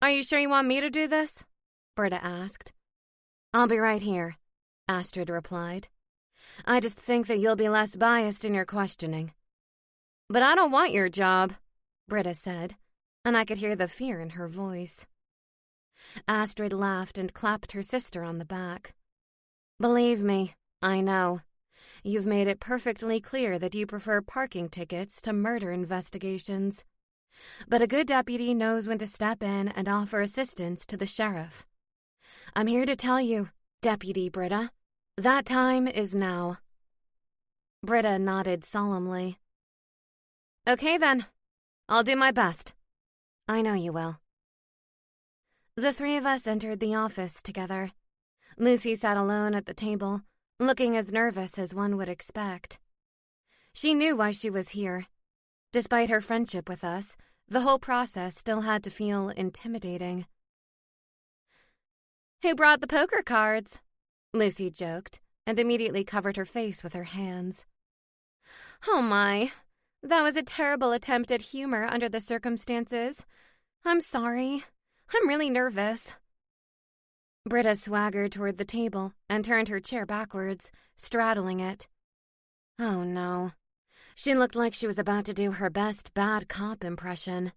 "Are you sure you want me to do this?" Britta asked. "I'll be right here," Astrid replied. "I just think that you'll be less biased in your questioning." "But I don't want your job," Britta said, and I could hear the fear in her voice. Astrid laughed and clapped her sister on the back. "Believe me, I know. You've made it perfectly clear that you prefer parking tickets to murder investigations. But a good deputy knows when to step in and offer assistance to the sheriff. I'm here to tell you, Deputy Britta, that time is now." Britta nodded solemnly. "Okay then, I'll do my best." "I know you will." The three of us entered the office together. Lucy sat alone at the table, looking as nervous as one would expect. She knew why she was here. Despite her friendship with us, the whole process still had to feel intimidating. "Who brought the poker cards?" Lucy joked, and immediately covered her face with her hands. "Oh my, that was a terrible attempt at humor under the circumstances. I'm sorry. I'm really nervous." Britta swaggered toward the table and turned her chair backwards, straddling it. Oh no. She looked like she was about to do her best bad cop impression.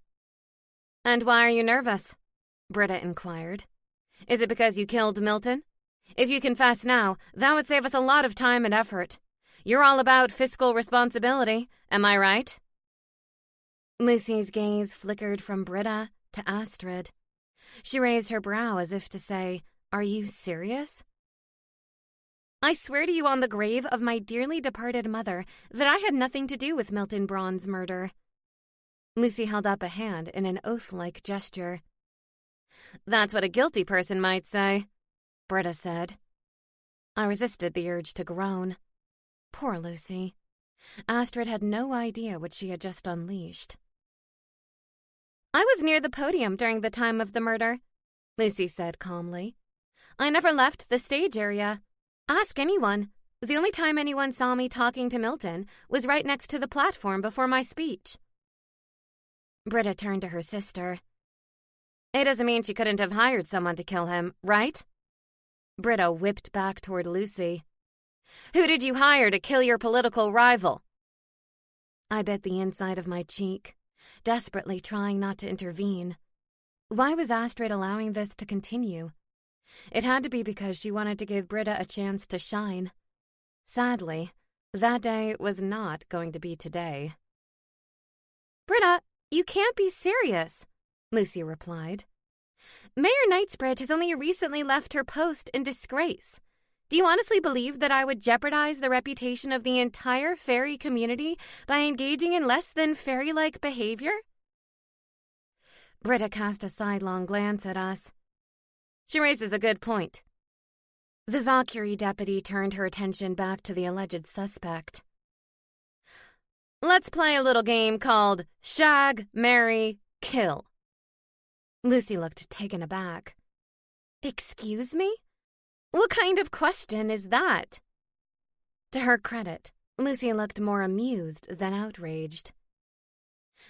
"And why are you nervous?" Britta inquired. "Is it because you killed Milton? If you confess now, that would save us a lot of time and effort. You're all about fiscal responsibility, am I right?" Lucy's gaze flickered from Britta to Astrid. She raised her brow as if to say, "Are you serious?" "I swear to you on the grave of my dearly departed mother that I had nothing to do with Milton Braun's murder." Lucy held up a hand in an oath-like gesture. "That's what a guilty person might say," Britta said. I resisted the urge to groan. Poor Lucy. Astrid had no idea what she had just unleashed. I was near the podium during the time of the murder, Lucy said calmly. I never left the stage area. Ask anyone. The only time anyone saw me talking to Milton was right next to the platform before my speech. Britta turned to her sister. It doesn't mean she couldn't have hired someone to kill him, right? Britta whipped back toward Lucy. Who did you hire to kill your political rival? I bit the inside of my cheek, desperately trying not to intervene. Why was Astrid allowing this to continue? It had to be because she wanted to give Britta a chance to shine. Sadly, that day was not going to be today. Britta, you can't be serious, Lucy replied. Mayor Knightsbridge has only recently left her post in disgrace. Do you honestly believe that I would jeopardize the reputation of the entire fairy community by engaging in less than fairy-like behavior? Britta cast a sidelong glance at us. She raises a good point. The Valkyrie deputy turned her attention back to the alleged suspect. Let's play a little game called Shag, Marry, Kill. Lucy looked taken aback. Excuse me? What kind of question is that? To her credit, Lucy looked more amused than outraged.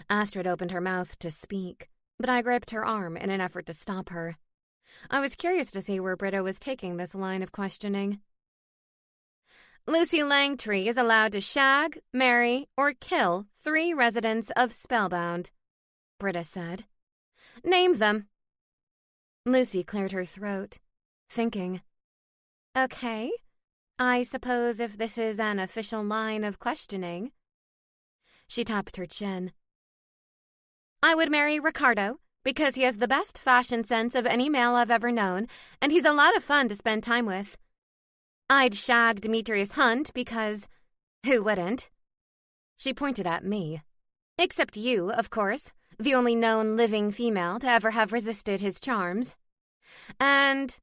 Astrid opened her mouth to speak, but I gripped her arm in an effort to stop her. I was curious to see where Britta was taking this line of questioning. Lucy Langtree is allowed to shag, marry, or kill 3 residents of Spellbound, Britta said. Name them. Lucy cleared her throat, thinking. Okay, I suppose if this is an official line of questioning. She tapped her chin. I would marry Ricardo because he has the best fashion sense of any male I've ever known, and he's a lot of fun to spend time with. I'd shag Demetrius Hunt because who wouldn't? She pointed at me. Except you, of course, the only known living female to ever have resisted his charms. And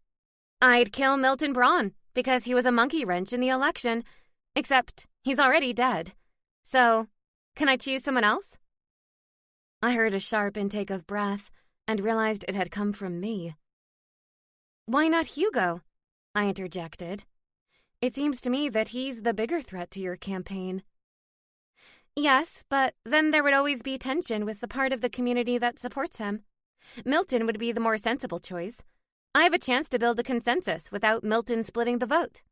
I'd kill Milton Braun because he was a monkey wrench in the election, except he's already dead. So, can I choose someone else? I heard a sharp intake of breath and realized it had come from me. Why not Hugo? I interjected. It seems to me that he's the bigger threat to your campaign. Yes, but then there would always be tension with the part of the community that supports him. Milton would be the more sensible choice. I have a chance to build a consensus without Milton splitting the vote.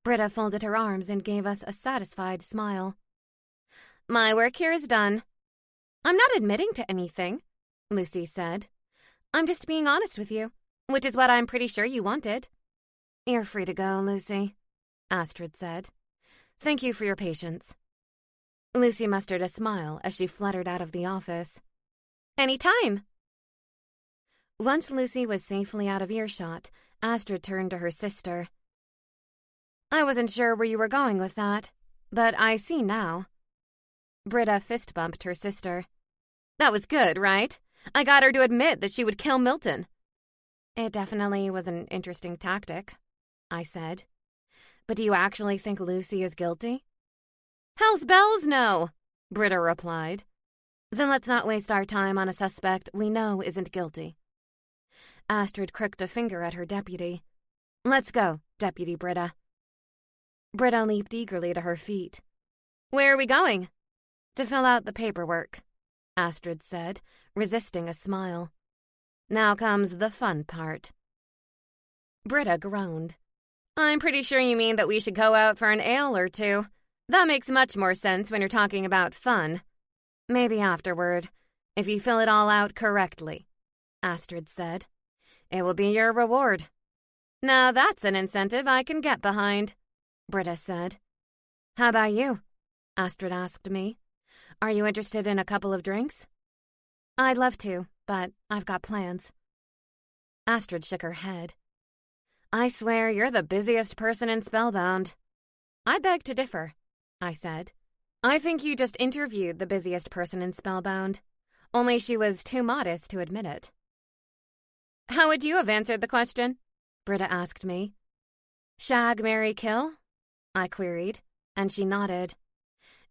Britta folded her arms and gave us a satisfied smile. My work here is done. I'm not admitting to anything, Lucy said. I'm just being honest with you, which is what I'm pretty sure you wanted. You're free to go, Lucy, Astrid said. Thank you for your patience. Lucy mustered a smile as she fluttered out of the office. Any time. Once Lucy was safely out of earshot, Astrid turned to her sister. I wasn't sure where you were going with that, but I see now. Britta fist-bumped her sister. That was good, right? I got her to admit that she would kill Milton. It definitely was an interesting tactic, I said. But do you actually think Lucy is guilty? Hell's bells no, Britta replied. Then let's not waste our time on a suspect we know isn't guilty. Astrid crooked a finger at her deputy. Let's go, Deputy Britta. Britta leaped eagerly to her feet. Where are we going? To fill out the paperwork, Astrid said, resisting a smile. Now comes the fun part. Britta groaned. I'm pretty sure you mean that we should go out for an ale or two. That makes much more sense when you're talking about fun. Maybe afterward, if you fill it all out correctly, Astrid said. It will be your reward. Now that's an incentive I can get behind, Britta said. How about you? Astrid asked me. Are you interested in a couple of drinks? I'd love to, but I've got plans. Astrid shook her head. I swear you're the busiest person in Spellbound. I beg to differ, I said. I think you just interviewed the busiest person in Spellbound. Only she was too modest to admit it. How would you have answered the question? Britta asked me. Shag, marry, kill? I queried, and she nodded.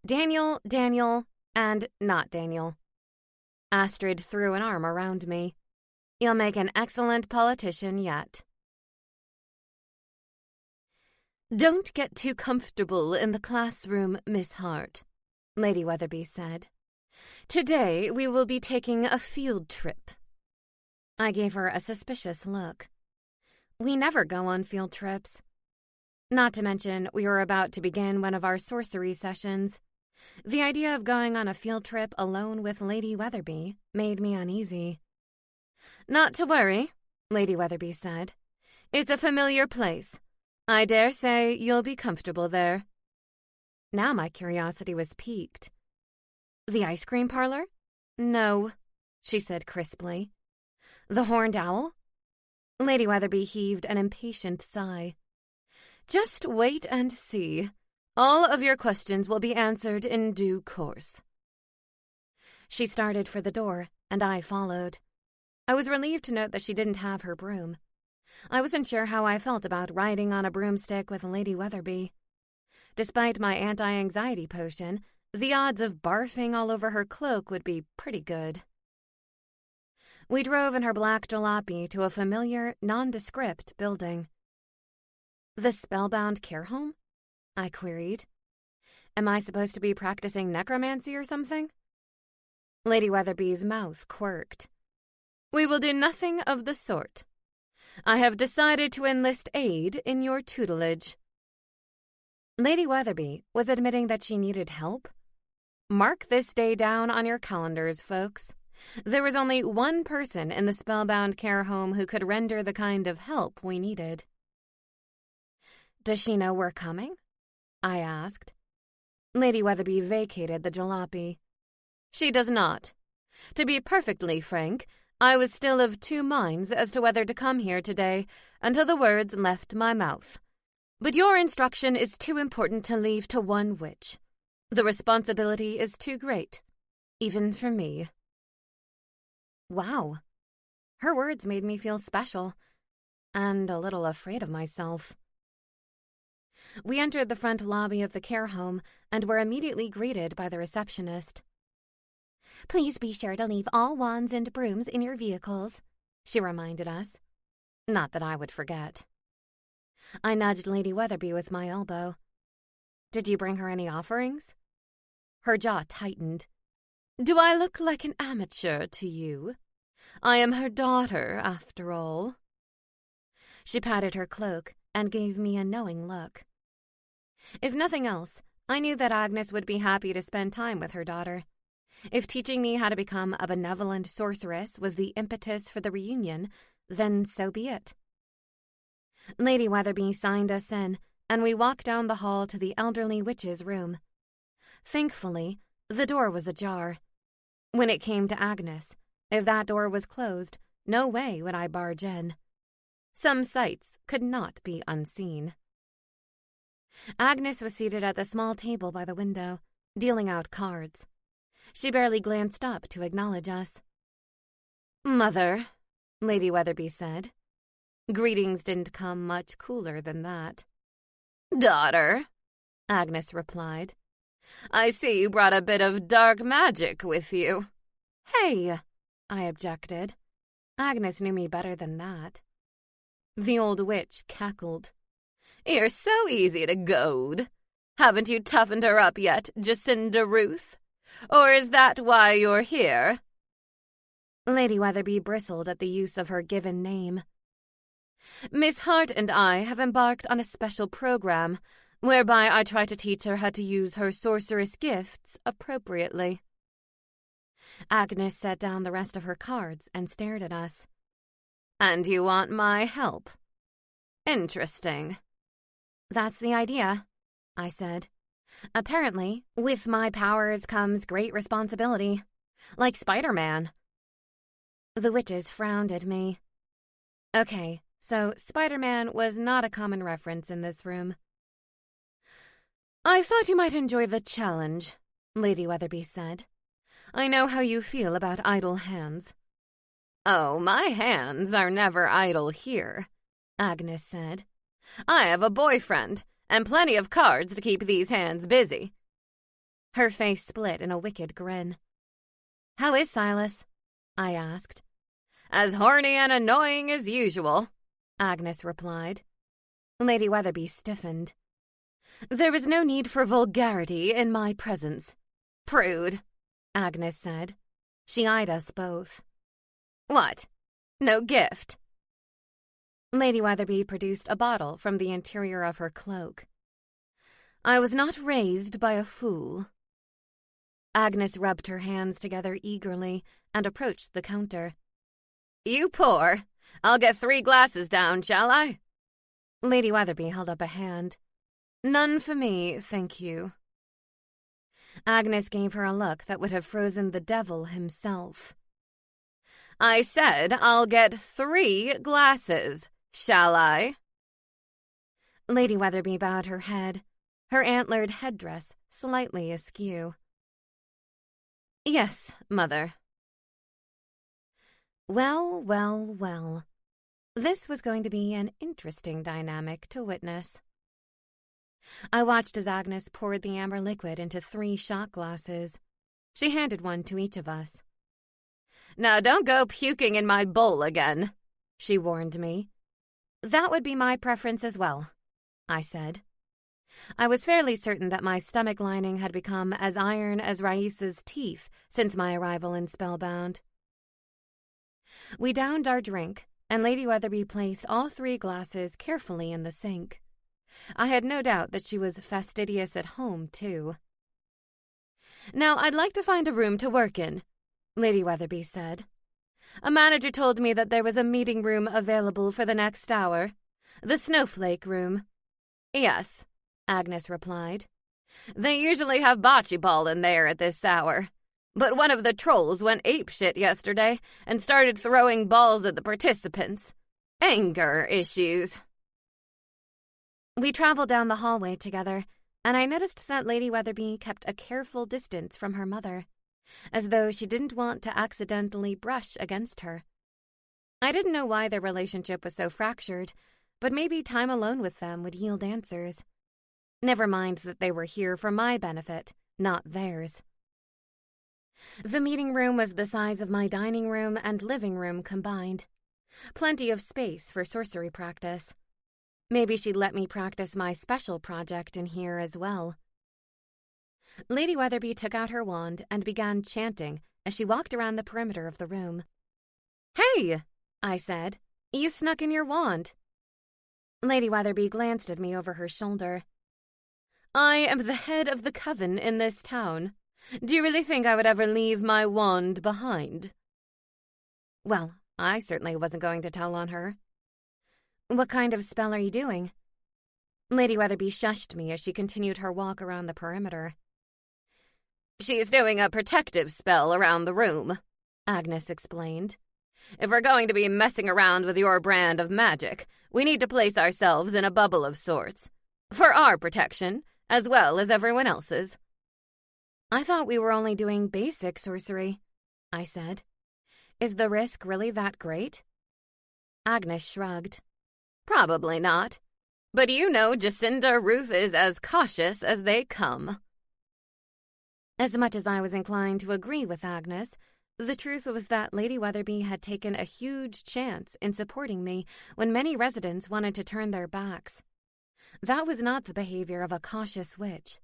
Daniel, Daniel, and not Daniel. Astrid threw an arm around me. You'll make an excellent politician yet. Don't get too comfortable in the classroom, Miss Hart, Lady Weatherby said. Today we will be taking a field trip. I gave her a suspicious look. We never go on field trips. Not to mention, we were about to begin one of our sorcery sessions. The idea of going on a field trip alone with Lady Weatherby made me uneasy. Not to worry, Lady Weatherby said. It's a familiar place. I dare say you'll be comfortable there. Now my curiosity was piqued. The ice cream parlor? No, she said crisply. The Horned Owl? Lady Weatherby heaved an impatient sigh. Just wait and see. All of your questions will be answered in due course. She started for the door, and I followed. I was relieved to note that she didn't have her broom. I wasn't sure how I felt about riding on a broomstick with Lady Weatherby. Despite my anti-anxiety potion, the odds of barfing all over her cloak would be pretty good. We drove in her black jalopy to a familiar, nondescript building. The Spellbound care home? I queried. Am I supposed to be practicing necromancy or something? Lady Weatherby's mouth quirked. We will do nothing of the sort. I have decided to enlist aid in your tutelage. Lady Weatherby was admitting that she needed help. Mark this day down on your calendars, folks. There was only one person in the Spellbound care home who could render the kind of help we needed. Does she know we're coming? I asked. Lady Weatherby vacated the jalopy. She does not. To be perfectly frank, I was still of two minds as to whether to come here today until the words left my mouth. But your instruction is too important to leave to one witch. The responsibility is too great, even for me. Wow. Her words made me feel special and a little afraid of myself. We entered the front lobby of the care home and were immediately greeted by the receptionist. Please be sure to leave all wands and brooms in your vehicles, she reminded us. Not that I would forget. I nudged Lady Weatherby with my elbow. Did you bring her any offerings? Her jaw tightened. Do I look like an amateur to you? I am her daughter, after all. She patted her cloak and gave me a knowing look. If nothing else, I knew that Agnes would be happy to spend time with her daughter. If teaching me how to become a benevolent sorceress was the impetus for the reunion, then so be it. Lady Weatherby signed us in, and we walked down the hall to the elderly witch's room. Thankfully, the door was ajar. When it came to Agnes, if that door was closed, no way would I barge in. Some sights could not be unseen. Agnes was seated at the small table by the window, dealing out cards. She barely glanced up to acknowledge us. Mother, Lady Weatherby said. Greetings didn't come much cooler than that. Daughter, Agnes replied. I see you brought a bit of dark magic with you. Hey, I objected. Agnes knew me better than that. The old witch cackled. You're so easy to goad. Haven't you toughened her up yet, Jacinda Ruth? Or is that why you're here? Lady Weatherby bristled at the use of her given name. Miss Hart and I have embarked on a special program whereby I try to teach her how to use her sorceress gifts appropriately. Agnes set down the rest of her cards and stared at us. And you want my help? Interesting. That's the idea, I said. Apparently, with my powers comes great responsibility. Like Spider-Man. The witches frowned at me. Okay, so Spider-Man was not a common reference in this room. I thought you might enjoy the challenge, Lady Weatherby said. I know how you feel about idle hands. Oh, my hands are never idle here, Agnes said. I have a boyfriend and plenty of cards to keep these hands busy. Her face split in a wicked grin. "How is Silas?" I asked. "As horny and annoying as usual," Agnes replied. Lady Weatherby stiffened. "There is no need for vulgarity in my presence." "Prude," Agnes said. She eyed us both. "What? No gift?" Lady Weatherby produced a bottle from the interior of her cloak. "I was not raised by a fool." Agnes rubbed her hands together eagerly and approached the counter. "You pour. I'll get 3 glasses down, shall I?" Lady Weatherby held up a hand. "None for me, thank you." Agnes gave her a look that would have frozen the devil himself. "I said I'll get 3 glasses, shall I?" Lady Weatherby bowed her head, her antlered headdress slightly askew. "Yes, Mother." Well, well, well. This was going to be an interesting dynamic to witness. I watched as Agnes poured the amber liquid into 3 shot glasses. She handed one to each of us. "Now don't go puking in my bowl again," she warned me. "That would be my preference as well," I said. I was fairly certain that my stomach lining had become as iron as Raissa's teeth since my arrival in Spellbound. We downed our drink, and Lady Weatherby placed all 3 glasses carefully in the sink. I had no doubt that she was fastidious at home, too. "Now, I'd like to find a room to work in," Lady Weatherby said. "A manager told me that there was a meeting room available for the next hour. The Snowflake Room." "Yes," Agnes replied. "They usually have bocce ball in there at this hour. But one of the trolls went apeshit yesterday and started throwing balls at the participants. Anger issues." We traveled down the hallway together, and I noticed that Lady Weatherby kept a careful distance from her mother, as though she didn't want to accidentally brush against her. I didn't know why their relationship was so fractured, but maybe time alone with them would yield answers. Never mind that they were here for my benefit, not theirs. The meeting room was the size of my dining room and living room combined. Plenty of space for sorcery practice. Maybe she'd let me practice my special project in here as well. Lady Weatherby took out her wand and began chanting as she walked around the perimeter of the room. "Hey!" I said. "You snuck in your wand." Lady Weatherby glanced at me over her shoulder. "I am the head of the coven in this town. Do you really think I would ever leave my wand behind?" Well, I certainly wasn't going to tell on her. "What kind of spell are you doing?" Lady Weatherby shushed me as she continued her walk around the perimeter. "She's doing a protective spell around the room," Agnes explained. "If we're going to be messing around with your brand of magic, we need to place ourselves in a bubble of sorts. For our protection, as well as everyone else's." "I thought we were only doing basic sorcery," I said. "Is the risk really that great?" Agnes shrugged. "Probably not. But you know Jacinda Ruth is as cautious as they come." As much as I was inclined to agree with Agnes, the truth was that Lady Weatherby had taken a huge chance in supporting me when many residents wanted to turn their backs. That was not the behavior of a cautious witch.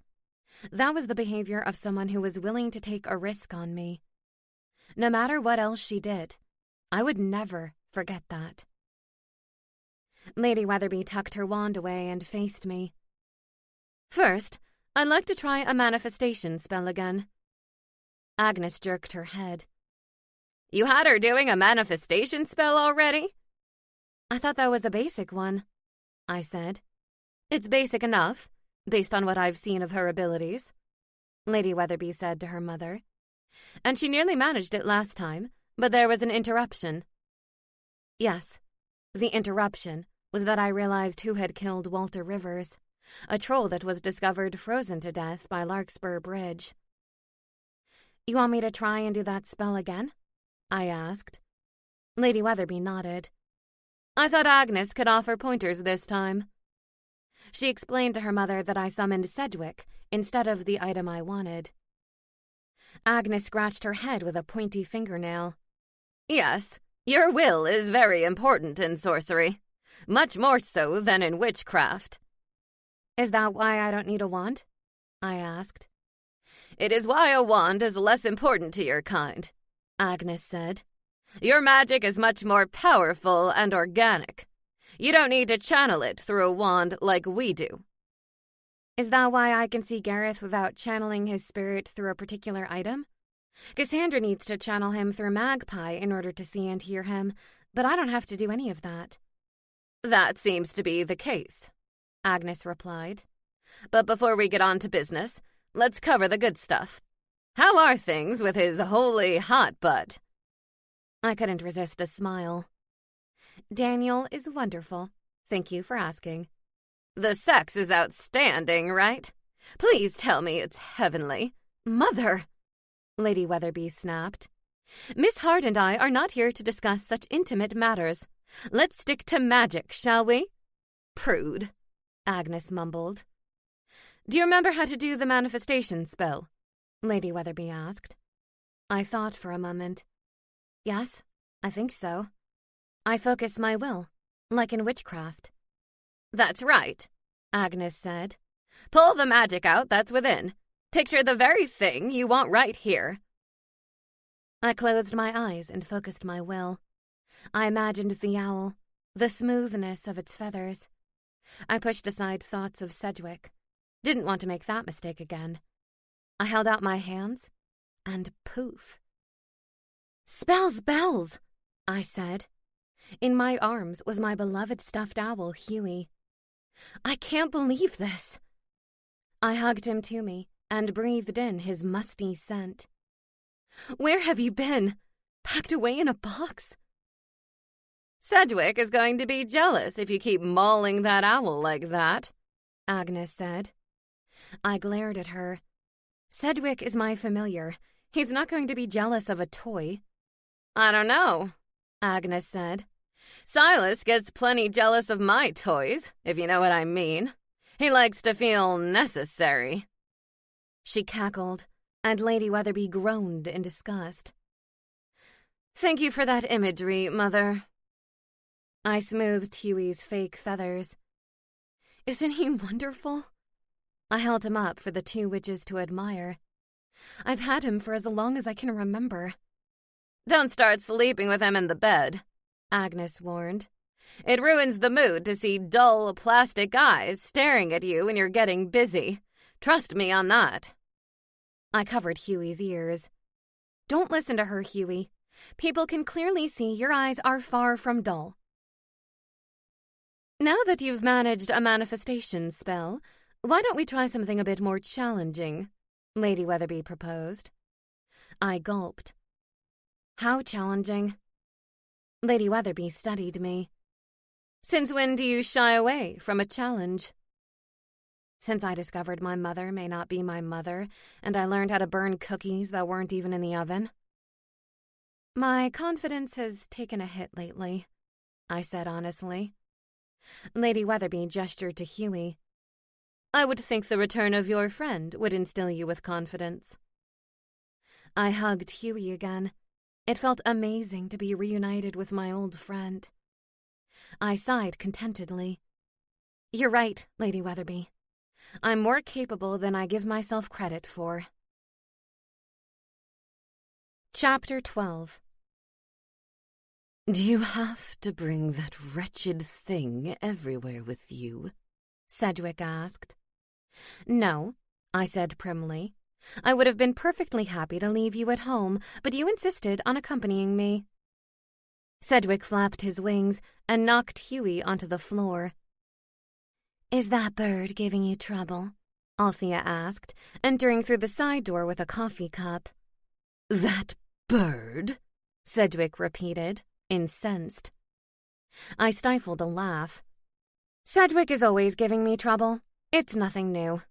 That was the behavior of someone who was willing to take a risk on me. No matter what else she did, I would never forget that. Lady Weatherby tucked her wand away and faced me. "First, I'd like to try a manifestation spell again." Agnes jerked her head. "You had her doing a manifestation spell already?" "I thought that was a basic one," I said. "It's basic enough, based on what I've seen of her abilities," Lady Weatherby said to her mother. "And she nearly managed it last time, but there was an interruption." Yes, the interruption was that I realized who had killed Walter Rivers, a troll that was discovered frozen to death by Larkspur Bridge. "You want me to try and do that spell again?" I asked. Lady Weatherby nodded. "I thought Agnes could offer pointers this time." She explained to her mother that I summoned Sedgwick instead of the item I wanted. Agnes scratched her head with a pointy fingernail. Yes, your will is very important in sorcery. Much more so than in witchcraft. Is that why I don't need a wand? I asked. It is why a wand is less important to your kind, Agnes said. Your magic is much more powerful and organic. You don't need to channel it through a wand like we do. Is that why I can see Gareth without channeling his spirit through a particular item? Cassandra needs to channel him through Magpie in order to see and hear him, but I don't have to do any of that. That seems to be the case, Agnes replied. But before we get on to business, let's cover the good stuff. How are things with his holy hot butt? I couldn't resist a smile. Daniel is wonderful. Thank you for asking. The sex is outstanding, right? Please tell me it's heavenly. Mother! Lady Weatherby snapped. Miss Hart and I are not here to discuss such intimate matters. Let's stick to magic, shall we? Prude, Agnes mumbled. Do you remember how to do the manifestation spell? Lady Weatherby asked. I thought for a moment. Yes, I think so. I focus my will, like in witchcraft. That's right, Agnes said. Pull the magic out that's within. Picture the very thing you want right here. I closed my eyes and focused my will. I imagined the owl, the smoothness of its feathers. I pushed aside thoughts of Sedgwick. Didn't want to make that mistake again. I held out my hands, and poof. Spells bells, I said. In my arms was my beloved stuffed owl, Huey. I can't believe this. I hugged him to me and breathed in his musty scent. Where have you been? Packed away in a box? Sedgwick is going to be jealous if you keep mauling that owl like that, Agnes said. I glared at her. Sedgwick is my familiar. He's not going to be jealous of a toy. I don't know, Agnes said. Silas gets plenty jealous of my toys, if you know what I mean. He likes to feel necessary. She cackled, and Lady Weatherby groaned in disgust. Thank you for that imagery, Mother. I smoothed Huey's fake feathers. Isn't he wonderful? I held him up for the two witches to admire. I've had him for as long as I can remember. Don't start sleeping with him in the bed, Agnes warned. It ruins the mood to see dull, plastic eyes staring at you when you're getting busy. Trust me on that. I covered Huey's ears. Don't listen to her, Huey. People can clearly see your eyes are far from dull. Now that you've managed a manifestation spell, why don't we try something a bit more challenging? Lady Weatherby proposed. I gulped. How challenging? Lady Weatherby studied me. Since when do you shy away from a challenge? Since I discovered my mother may not be my mother, and I learned how to burn cookies that weren't even in the oven. My confidence has taken a hit lately, I said honestly. Lady Weatherby gestured to Huey. I would think the return of your friend would instill you with confidence. I hugged Huey again. It felt amazing to be reunited with my old friend. I sighed contentedly. You're right, Lady Weatherby. I'm more capable than I give myself credit for. Chapter 12. Do you have to bring that wretched thing everywhere with you? Sedgwick asked. No, I said primly. I would have been perfectly happy to leave you at home, but you insisted on accompanying me. Sedgwick flapped his wings and knocked Huey onto the floor. Is that bird giving you trouble? Althea asked, entering through the side door with a coffee cup. That bird? Sedgwick repeated, incensed. I stifled a laugh. Sedgwick is always giving me trouble. It's nothing new.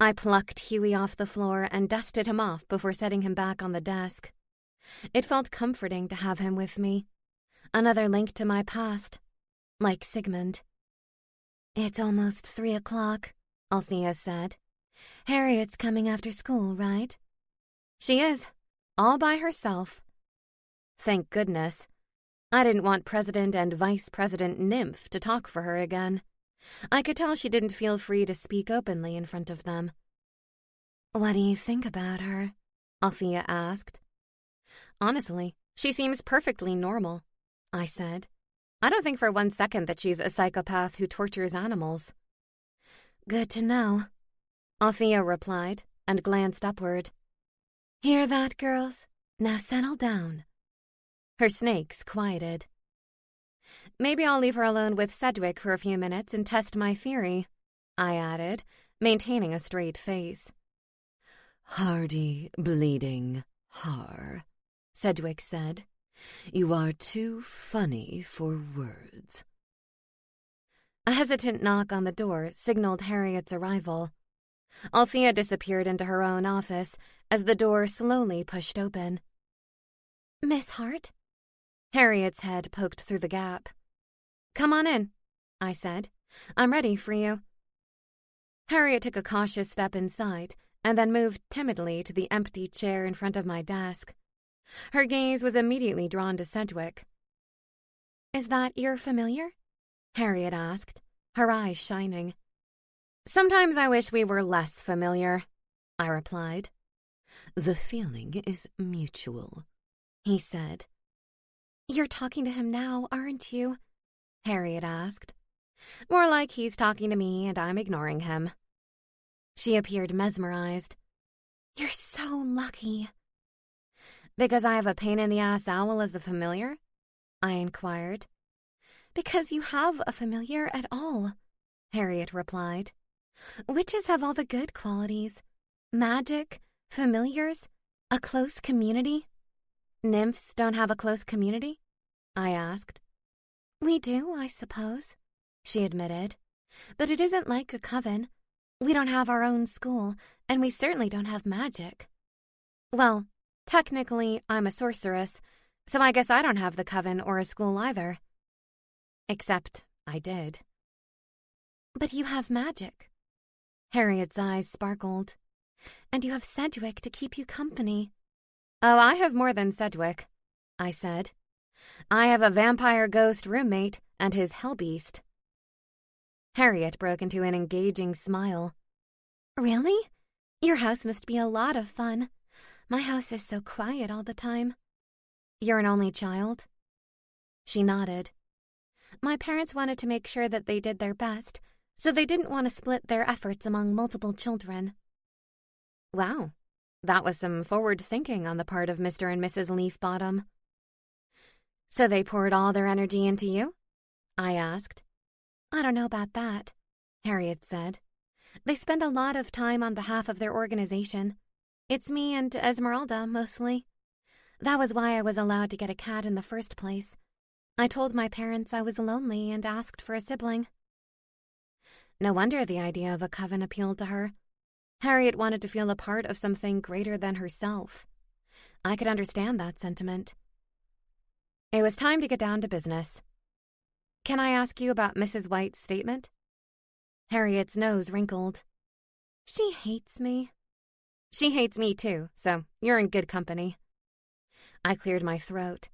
I plucked Huey off the floor and dusted him off before setting him back on the desk. It felt comforting to have him with me. Another link to my past, like Sigmund. It's almost 3 o'clock, Althea said. Harriet's coming after school, right? She is, all by herself. Thank goodness. I didn't want President and Vice President Nymph to talk for her again. I could tell she didn't feel free to speak openly in front of them. What do you think about her? Althea asked. Honestly, she seems perfectly normal, I said. I don't think for 1 second that she's a psychopath who tortures animals. Good to know, Althea replied and glanced upward. Hear that, girls? Now settle down. Her snakes quieted. Maybe I'll leave her alone with Sedgwick for a few minutes and test my theory, I added, maintaining a straight face. Hardy, bleeding har, Sedgwick said. You are too funny for words. A hesitant knock on the door signaled Harriet's arrival. Althea disappeared into her own office as the door slowly pushed open. Miss Hart? Harriet's head poked through the gap. Come on in, I said. I'm ready for you. Harriet took a cautious step inside and then moved timidly to the empty chair in front of my desk. Her gaze was immediately drawn to Sedgwick. Is that your familiar? Harriet asked, her eyes shining. Sometimes I wish we were less familiar, I replied. The feeling is mutual, he said. You're talking to him now, aren't you? Harriet asked. More like he's talking to me and I'm ignoring him. She appeared mesmerized. You're so lucky. Because I have a pain-in-the-ass owl as a familiar? I inquired. Because you have a familiar at all, Harriet replied. Witches have all the good qualities. Magic, familiars, a close community. Nymphs don't have a close community? I asked. We do, I suppose, she admitted. But it isn't like a coven. We don't have our own school, and we certainly don't have magic. Well, technically, I'm a sorceress, so I guess I don't have the coven or a school either. Except I did. But you have magic. Harriet's eyes sparkled. And you have Sedgwick to keep you company. Oh, I have more than Sedgwick, I said. I have a vampire ghost roommate and his hellbeast. Harriet broke into an engaging smile. Really? Your house must be a lot of fun. My house is so quiet all the time. You're an only child? She nodded. My parents wanted to make sure that they did their best, so they didn't want to split their efforts among multiple children. Wow, that was some forward thinking on the part of Mr. and Mrs. Leafbottom. So they poured all their energy into you? I asked. I don't know about that, Harriet said. They spend a lot of time on behalf of their organization. It's me and Esmeralda, mostly. That was why I was allowed to get a cat in the first place. I told my parents I was lonely and asked for a sibling. No wonder the idea of a coven appealed to her. Harriet wanted to feel a part of something greater than herself. I could understand that sentiment. It was time to get down to business. Can I ask you about Mrs. White's statement? Harriet's nose wrinkled. She hates me. She hates me too, so you're in good company. I cleared my throat.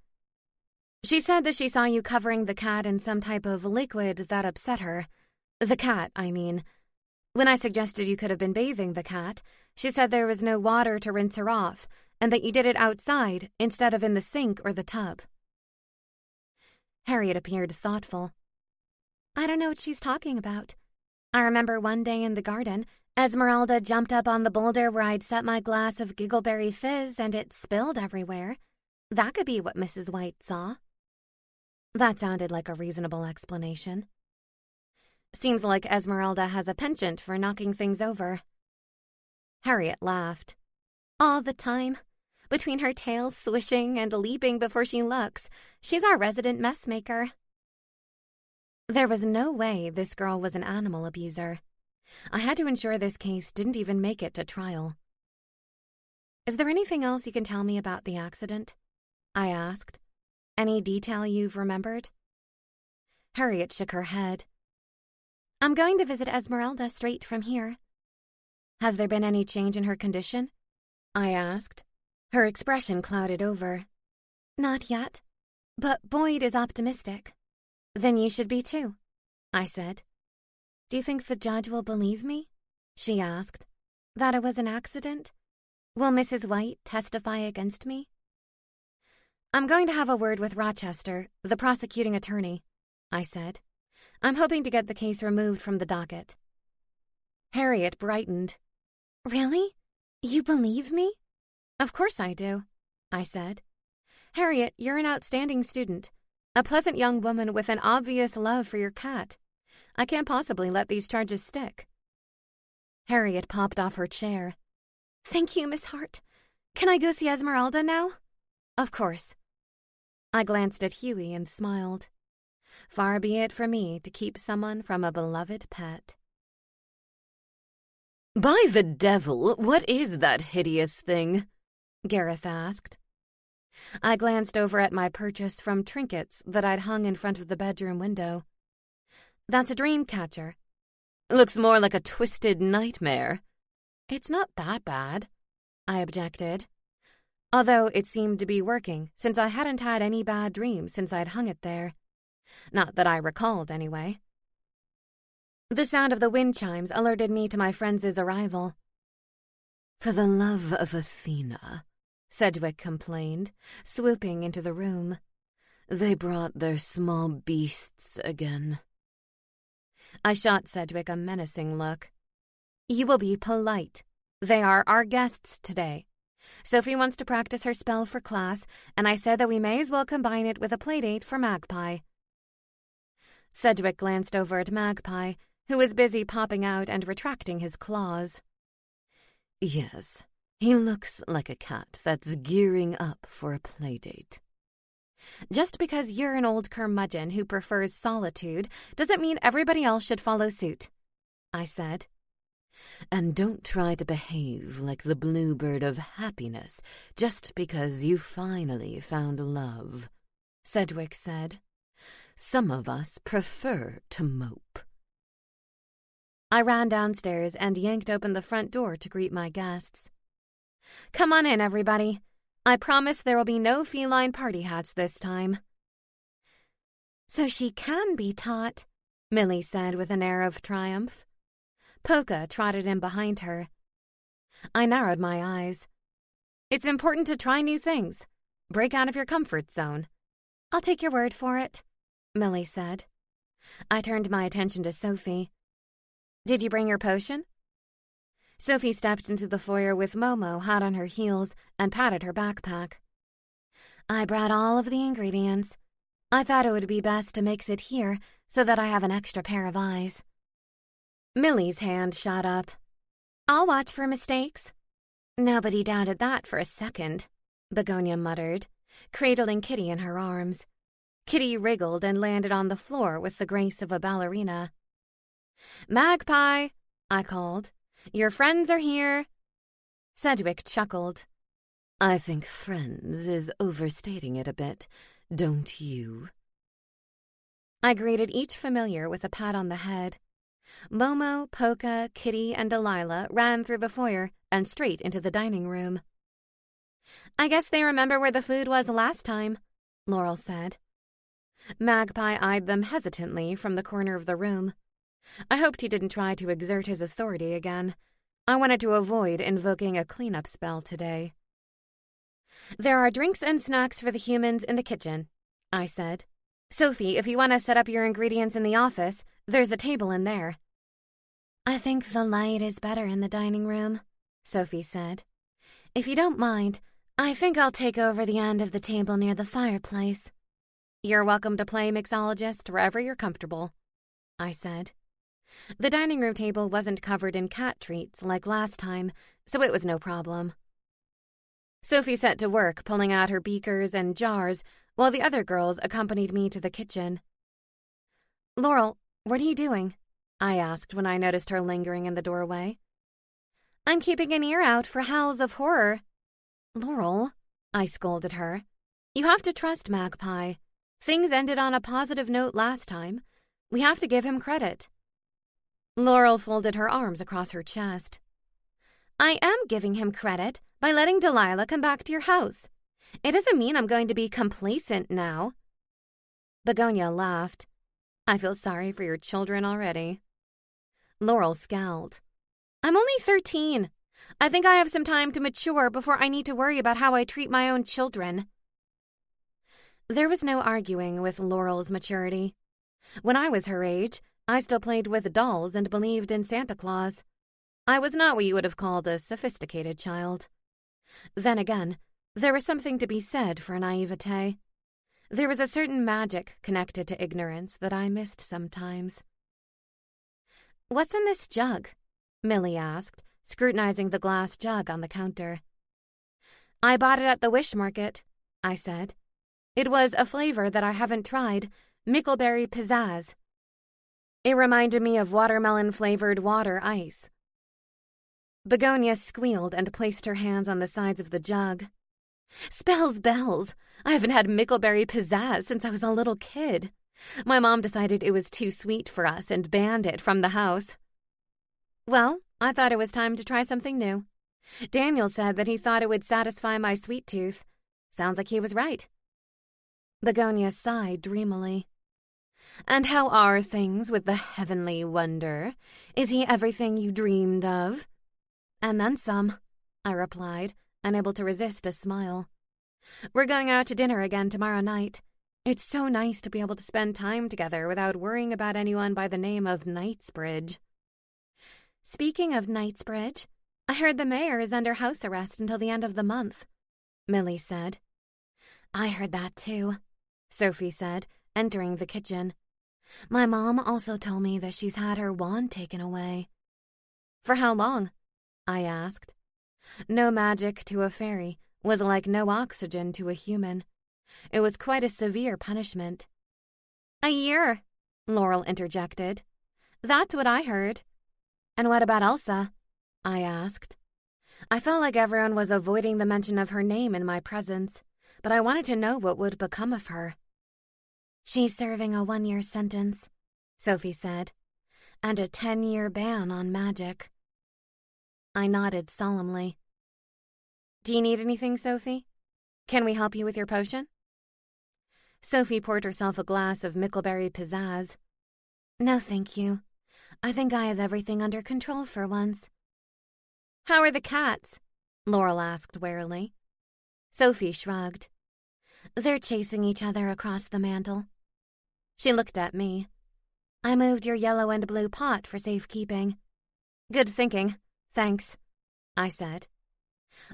She said that she saw you covering the cat in some type of liquid that upset her. The cat, I mean. When I suggested you could have been bathing the cat, she said there was no water to rinse her off, and that you did it outside instead of in the sink or the tub. Harriet appeared thoughtful. I don't know what she's talking about. I remember one day in the garden, Esmeralda jumped up on the boulder where I'd set my glass of giggleberry fizz and it spilled everywhere. That could be what Mrs. White saw. That sounded like a reasonable explanation. Seems like Esmeralda has a penchant for knocking things over. Harriet laughed. All the time. Between her tail swishing and leaping before she looks, she's our resident messmaker. There was no way this girl was an animal abuser. I had to ensure this case didn't even make it to trial. Is there anything else you can tell me about the accident? I asked. Any detail you've remembered? Harriet shook her head. I'm going to visit Esmeralda straight from here. Has there been any change in her condition? I asked. Her expression clouded over. Not yet, but Boyd is optimistic. Then you should be too, I said. Do you think the judge will believe me? She asked. That it was an accident? Will Mrs. White testify against me? I'm going to have a word with Rochester, the prosecuting attorney, I said. I'm hoping to get the case removed from the docket. Harriet brightened. Really? You believe me? Of course I do, I said. Harriet, you're an outstanding student, a pleasant young woman with an obvious love for your cat. I can't possibly let these charges stick. Harriet popped off her chair. Thank you, Miss Hart. Can I go see Esmeralda now? Of course. I glanced at Hughie and smiled. Far be it from me to keep someone from a beloved pet. By the devil, what is that hideous thing? Gareth asked. I glanced over at my purchase from trinkets that I'd hung in front of the bedroom window. That's a dream catcher. Looks more like a twisted nightmare. It's not that bad, I objected. Although it seemed to be working, since I hadn't had any bad dreams since I'd hung it there. Not that I recalled, anyway. The sound of the wind chimes alerted me to my friends' arrival. For the love of Athena, Sedgwick complained, swooping into the room. They brought their small beasts again. I shot Sedgwick a menacing look. You will be polite. They are our guests today. Sophie wants to practice her spell for class, and I said that we may as well combine it with a playdate for Magpie. Sedgwick glanced over at Magpie, who was busy popping out and retracting his claws. Yes, he looks like a cat that's gearing up for a playdate. Just because you're an old curmudgeon who prefers solitude doesn't mean everybody else should follow suit, I said. And don't try to behave like the bluebird of happiness just because you finally found love, Sedgwick said. Some of us prefer to mope. I ran downstairs and yanked open the front door to greet my guests. Come on in, everybody. I promise there will be no feline party hats this time. So she can be taught, Millie said with an air of triumph. Polka trotted in behind her. I narrowed my eyes. It's important to try new things. Break out of your comfort zone. I'll take your word for it, Millie said. I turned my attention to Sophie. Did you bring your potion? Sophie stepped into the foyer with Momo hot on her heels and patted her backpack. I brought all of the ingredients. I thought it would be best to mix it here so that I have an extra pair of eyes. Millie's hand shot up. I'll watch for mistakes. Nobody doubted that for a second, Begonia muttered, cradling Kitty in her arms. Kitty wriggled and landed on the floor with the grace of a ballerina. Magpie, I called. Your friends are here. Sedgwick chuckled. I think friends is overstating it a bit, don't you? I greeted each familiar with a pat on the head. Momo, Polka, Kitty, and Delilah ran through the foyer and straight into the dining room. I guess they remember where the food was last time, Laurel said. Magpie eyed them hesitantly from the corner of the room. I hoped he didn't try to exert his authority again. I wanted to avoid invoking a cleanup spell today. There are drinks and snacks for the humans in the kitchen, I said. Sophie, if you want to set up your ingredients in the office, there's a table in there. I think the light is better in the dining room, Sophie said. If you don't mind, I think I'll take over the end of the table near the fireplace. You're welcome to play mixologist wherever you're comfortable, I said. The dining room table wasn't covered in cat treats like last time, so it was no problem. Sophie set to work pulling out her beakers and jars, while the other girls accompanied me to the kitchen. Laurel, what are you doing? I asked when I noticed her lingering in the doorway. I'm keeping an ear out for howls of horror. Laurel, I scolded her. You have to trust Magpie. Things ended on a positive note last time. We have to give him credit. Laurel folded her arms across her chest. I am giving him credit by letting Delilah come back to your house. It doesn't mean I'm going to be complacent now. Begonia laughed. I feel sorry for your children already. Laurel scowled. I'm only 13. I think I have some time to mature before I need to worry about how I treat my own children. There was no arguing with Laurel's maturity. When I was her age, I still played with dolls and believed in Santa Claus. I was not what you would have called a sophisticated child. Then again, there was something to be said for naivete. There was a certain magic connected to ignorance that I missed sometimes. What's in this jug? Millie asked, scrutinizing the glass jug on the counter. I bought it at the Wish Market, I said. It was a flavor that I haven't tried, Mickleberry Pizzazz. It reminded me of watermelon-flavored water ice. Begonia squealed and placed her hands on the sides of the jug. Spells bells! I haven't had Mickleberry Pizzazz since I was a little kid. My mom decided it was too sweet for us and banned it from the house. Well, I thought it was time to try something new. Daniel said that he thought it would satisfy my sweet tooth. Sounds like he was right. Begonia sighed dreamily. And how are things with the heavenly wonder? Is he everything you dreamed of? And then some, I replied, unable to resist a smile. We're going out to dinner again tomorrow night. It's so nice to be able to spend time together without worrying about anyone by the name of Knightsbridge. Speaking of Knightsbridge, I heard the mayor is under house arrest until the end of the month, Millie said. I heard that too, Sophie said, entering the kitchen. My mom also told me that she's had her wand taken away. For how long? I asked. No magic to a fairy was like no oxygen to a human. It was quite a severe punishment. A year, Laurel interjected. That's what I heard. And what about Elsa? I asked. I felt like everyone was avoiding the mention of her name in my presence, but I wanted to know what would become of her. She's serving a 1-year sentence, Sophie said, and a 10-year ban on magic. I nodded solemnly. Do you need anything, Sophie? Can we help you with your potion? Sophie poured herself a glass of Mickleberry Pizzazz. No, thank you. I think I have everything under control for once. How are the cats? Laurel asked warily. Sophie shrugged. They're chasing each other across the mantel. She looked at me. I moved your yellow and blue pot for safekeeping. Good thinking. Thanks, I said.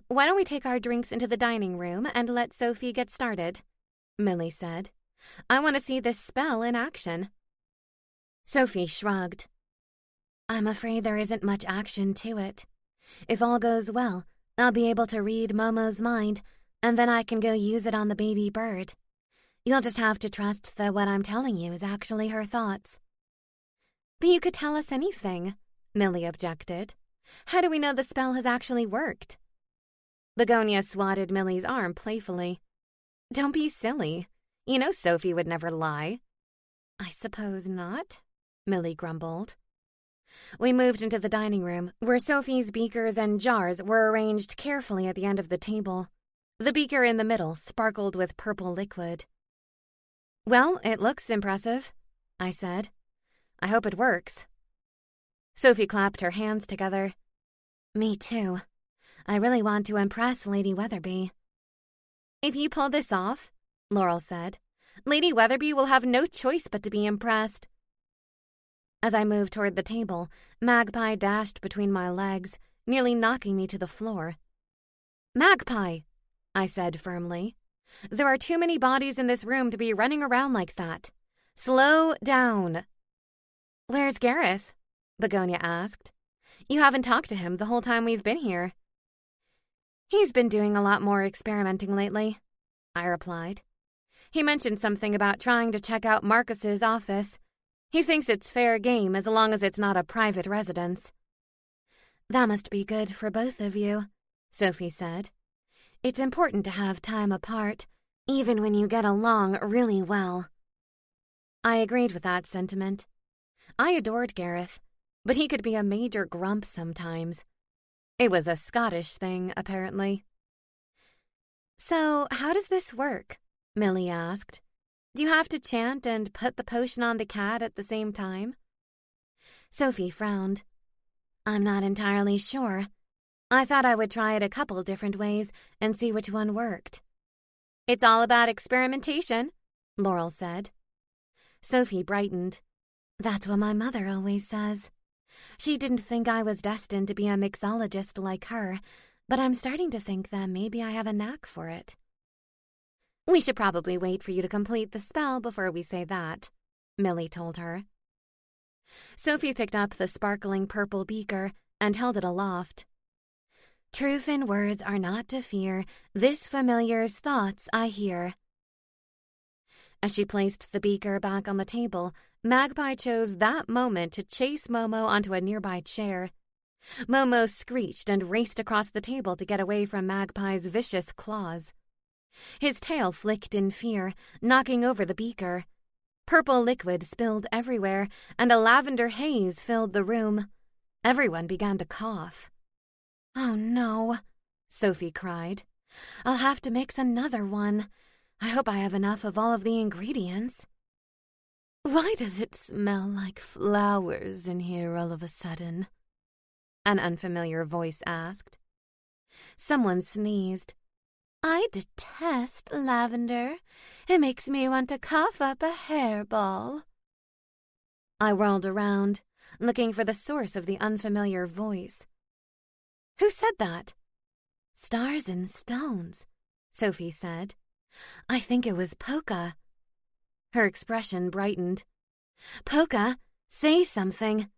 Why don't we take our drinks into the dining room and let Sophie get started? Millie said. I want to see this spell in action. Sophie shrugged. I'm afraid there isn't much action to it. If all goes well, I'll be able to read Momo's mind, and then I can go use it on the baby bird. You'll just have to trust that what I'm telling you is actually her thoughts. But you could tell us anything, Millie objected. How do we know the spell has actually worked? Begonia swatted Millie's arm playfully. Don't be silly. You know Sophie would never lie. I suppose not, Millie grumbled. We moved into the dining room, where Sophie's beakers and jars were arranged carefully at the end of the table. The beaker in the middle sparkled with purple liquid. Well, it looks impressive, I said. I hope it works. Sophie clapped her hands together. Me too. I really want to impress Lady Weatherby. If you pull this off, Laurel said, Lady Weatherby will have no choice but to be impressed. As I moved toward the table, Magpie dashed between my legs, nearly knocking me to the floor. Magpie, I said firmly. There are too many bodies in this room to be running around like that. Slow down. Where's Gareth? Begonia asked. You haven't talked to him the whole time we've been here. He's been doing a lot more experimenting lately, I replied. He mentioned something about trying to check out Marcus's office. He thinks it's fair game as long as it's not a private residence. That must be good for both of you, Sophie said. It's important to have time apart, even when you get along really well. I agreed with that sentiment. I adored Gareth. but he could be a major grump sometimes. It was a Scottish thing, apparently. "So, how does this work?" Millie asked. "Do you have to chant and put the potion on the cat at the same time?" Sophie frowned. "I'm not entirely sure. I thought I would try it a couple different ways and see which one worked." "It's all about experimentation," Laurel said. Sophie brightened. "That's what my mother always says. She didn't think I was destined to be a mixologist like her, but I'm starting to think that maybe I have a knack for it." "We should probably wait for you to complete the spell before we say that," Millie told her. Sophie picked up the sparkling purple beaker and held it aloft. "Truth in words are not to fear, this familiar's thoughts I hear." As she placed the beaker back on the table, Magpie chose that moment to chase Momo onto a nearby chair. Momo screeched and raced across the table to get away from Magpie's vicious claws. His tail flicked in fear, knocking over the beaker. Purple liquid spilled everywhere, and a lavender haze filled the room. Everyone began to cough. "Oh no," Sophie cried. "I'll have to mix another one. I hope I have enough of all of the ingredients." "Why does it smell like flowers in here all of a sudden?" an unfamiliar voice asked. Someone sneezed. "I detest lavender. It makes me want to cough up a hairball." I whirled around, looking for the source of the unfamiliar voice. "Who said that?" "Stars and stones," Sophie said. "I think it was Polka." Her expression brightened. "Polka, say something."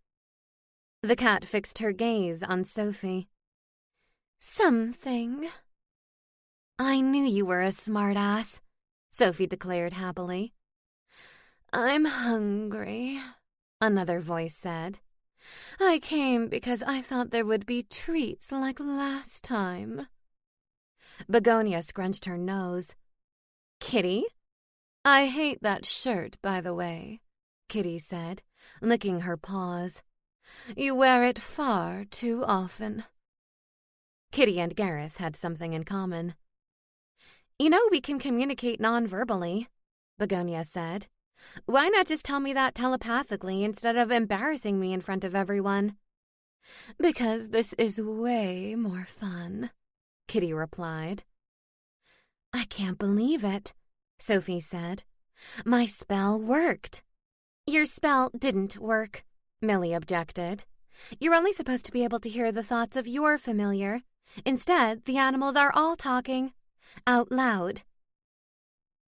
The cat fixed her gaze on Sophie. "Something." "I knew you were a smartass," Sophie declared happily. "I'm hungry," another voice said. "I came because I thought there would be treats like last time." Begonia scrunched her nose. "Kitty?" "I hate that shirt, by the way," Kitty said, licking her paws. "You wear it far too often." Kitty and Gareth had something in common. "You know we can communicate non-verbally," Begonia said. "Why not just tell me that telepathically instead of embarrassing me in front of everyone?" "Because this is way more fun," Kitty replied. "I can't believe it," Sophie said. "My spell worked." "Your spell didn't work," Millie objected. "You're only supposed to be able to hear the thoughts of your familiar. Instead, the animals are all talking. Out loud."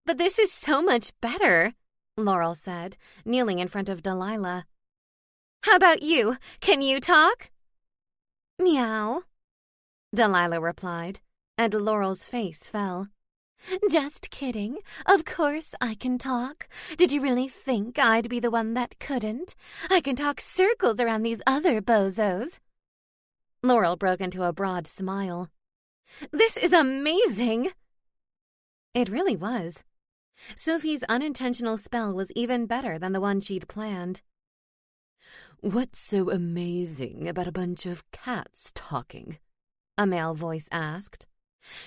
"But this is so much better," Laurel said, kneeling in front of Delilah. "How about you? Can you talk?" "Meow," Delilah replied, and Laurel's face fell. "Just kidding. Of course I can talk. Did you really think I'd be the one that couldn't? I can talk circles around these other bozos." Laurel broke into a broad smile. "This is amazing!" It really was. Sophie's unintentional spell was even better than the one she'd planned. "What's so amazing about a bunch of cats talking?" a male voice asked.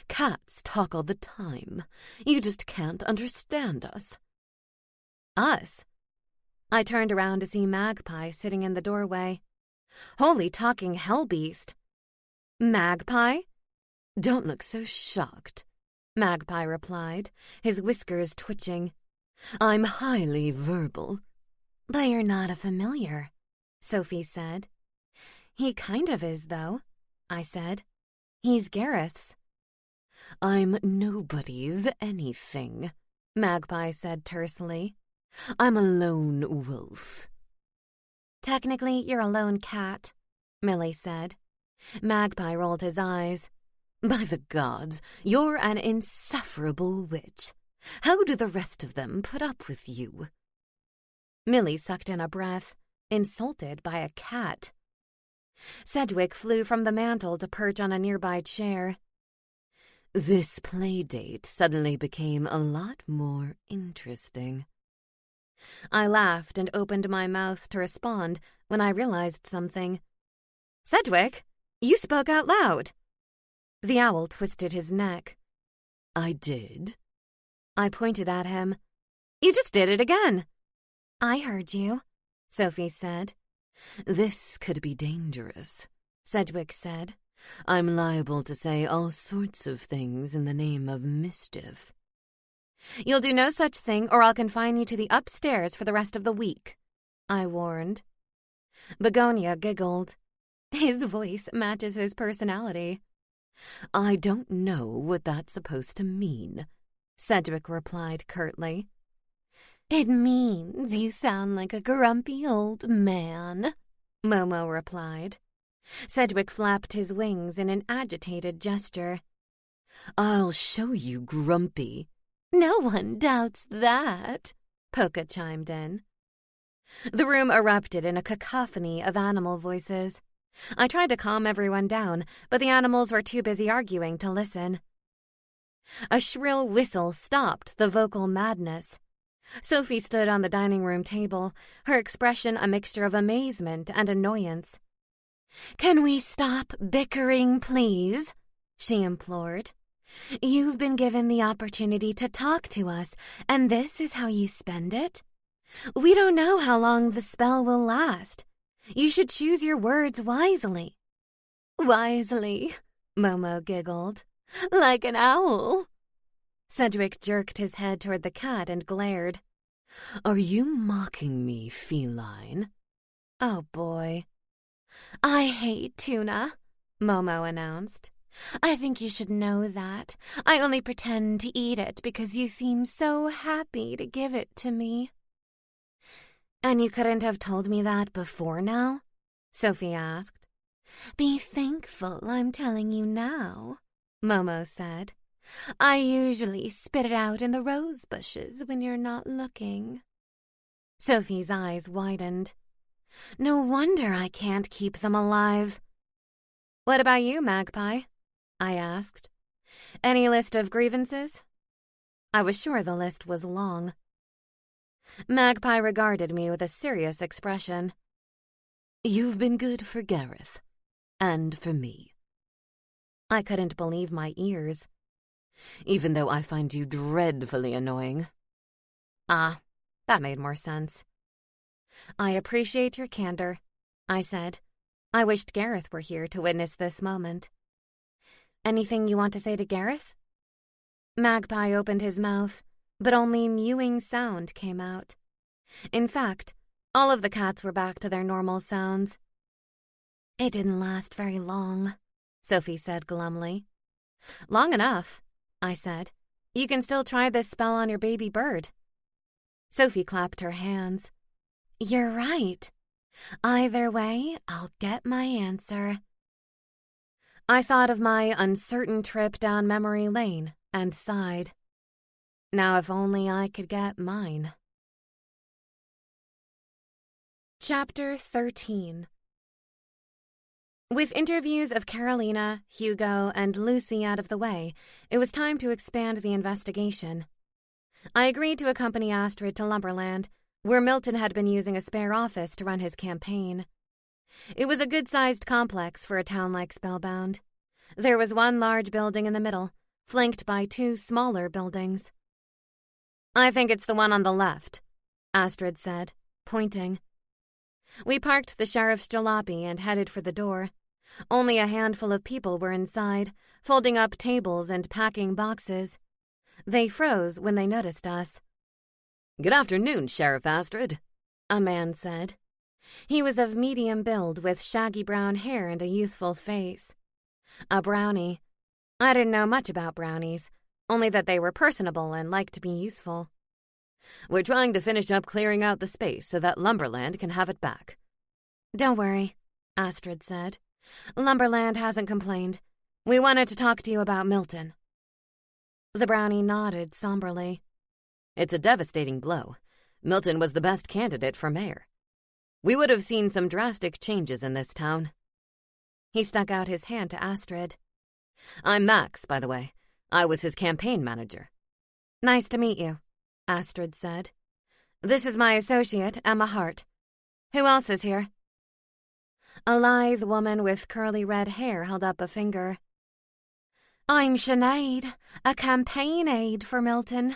"Cats talk all the time. You just can't understand us." "Us?" I turned around to see Magpie sitting in the doorway. Holy talking hellbeast. "Magpie?" "Don't look so shocked," Magpie replied, his whiskers twitching. "I'm highly verbal." "But you're not a familiar," Sophie said. "He kind of is, though," I said. "He's Gareth's." "I'm nobody's anything," Magpie said tersely. "I'm a lone wolf." "Technically, you're a lone cat," Millie said. Magpie rolled his eyes. "By the gods, you're an insufferable witch. How do the rest of them put up with you?" Millie sucked in a breath, insulted by a cat. Sedgwick flew from the mantel to perch on a nearby chair. "This play date suddenly became a lot more interesting." I laughed and opened my mouth to respond when I realized something. Sedgwick, you spoke out loud. The owl twisted his neck. I did? I pointed at him. You just did it again. I heard you, Sophie said. This could be dangerous, Sedgwick said. I'm liable to say all sorts of things in the name of mischief. You'll do no such thing, or I'll confine you to the upstairs for the rest of the week, I warned. Begonia giggled. His voice matches his personality. I don't know what that's supposed to mean, Sedgwick replied curtly. It means you sound like a grumpy old man, Momo replied. Sedgwick flapped his wings in an agitated gesture. I'll show you grumpy. No one doubts that, Polka chimed in. The room erupted in a cacophony of animal voices. I tried to calm everyone down, but the animals were too busy arguing to listen. A shrill whistle stopped the vocal madness. Sophie stood on the dining room table, her expression a mixture of amazement and annoyance. Can we stop bickering, please? She implored. You've been given the opportunity to talk to us, and this is how you spend it? We don't know how long the spell will last. You should choose your words wisely. Wisely, Momo giggled. Like an owl. Sedgwick jerked his head toward the cat and glared. Are you mocking me, feline? Oh, boy. I hate tuna, Momo announced. I think you should know that. I only pretend to eat it because you seem so happy to give it to me. And you couldn't have told me that before now? Sophie asked. Be thankful I'm telling you now, Momo said. I usually spit it out in the rose bushes when you're not looking. Sophie's eyes widened. No wonder I can't keep them alive. What about you, Magpie? I asked. Any list of grievances? I was sure the list was long. Magpie regarded me with a serious expression. You've been good for Gareth. And for me. I couldn't believe my ears. Even though I find you dreadfully annoying. Ah, that made more sense. I appreciate your candor, I said. I wished Gareth were here to witness this moment. Anything you want to say to Gareth? Magpie opened his mouth, but only mewing sound came out. In fact, all of the cats were back to their normal sounds. It didn't last very long, Sophie said glumly. Long enough, I said. You can still try this spell on your baby bird. Sophie clapped her hands. You're right. Either way, I'll get my answer. I thought of my uncertain trip down memory lane and sighed. Now if only I could get mine. Chapter 13. With interviews of Carolina, Hugo, and Lucy out of the way, it was time to expand the investigation. I agreed to accompany Astrid to Lumberland, where Milton had been using a spare office to run his campaign. It was a good-sized complex for a town like Spellbound. There was one large building in the middle, flanked by two smaller buildings. I think it's the one on the left, Astrid said, pointing. We parked the sheriff's jalopy and headed for the door. Only a handful of people were inside, folding up tables and packing boxes. They froze when they noticed us. Good afternoon, Sheriff Astrid, a man said. He was of medium build with shaggy brown hair and a youthful face. A brownie. I didn't know much about brownies, only that they were personable and liked to be useful. We're trying to finish up clearing out the space so that Lumberland can have it back. Don't worry, Astrid said. Lumberland hasn't complained. We wanted to talk to you about Milton. The brownie nodded somberly. It's a devastating blow. Milton was the best candidate for mayor. We would have seen some drastic changes in this town. He stuck out his hand to Astrid. I'm Max, by the way. I was his campaign manager. Nice to meet you, Astrid said. This is my associate, Emma Hart. Who else is here? A lithe woman with curly red hair held up a finger. I'm Sinead, a campaign aide for Milton.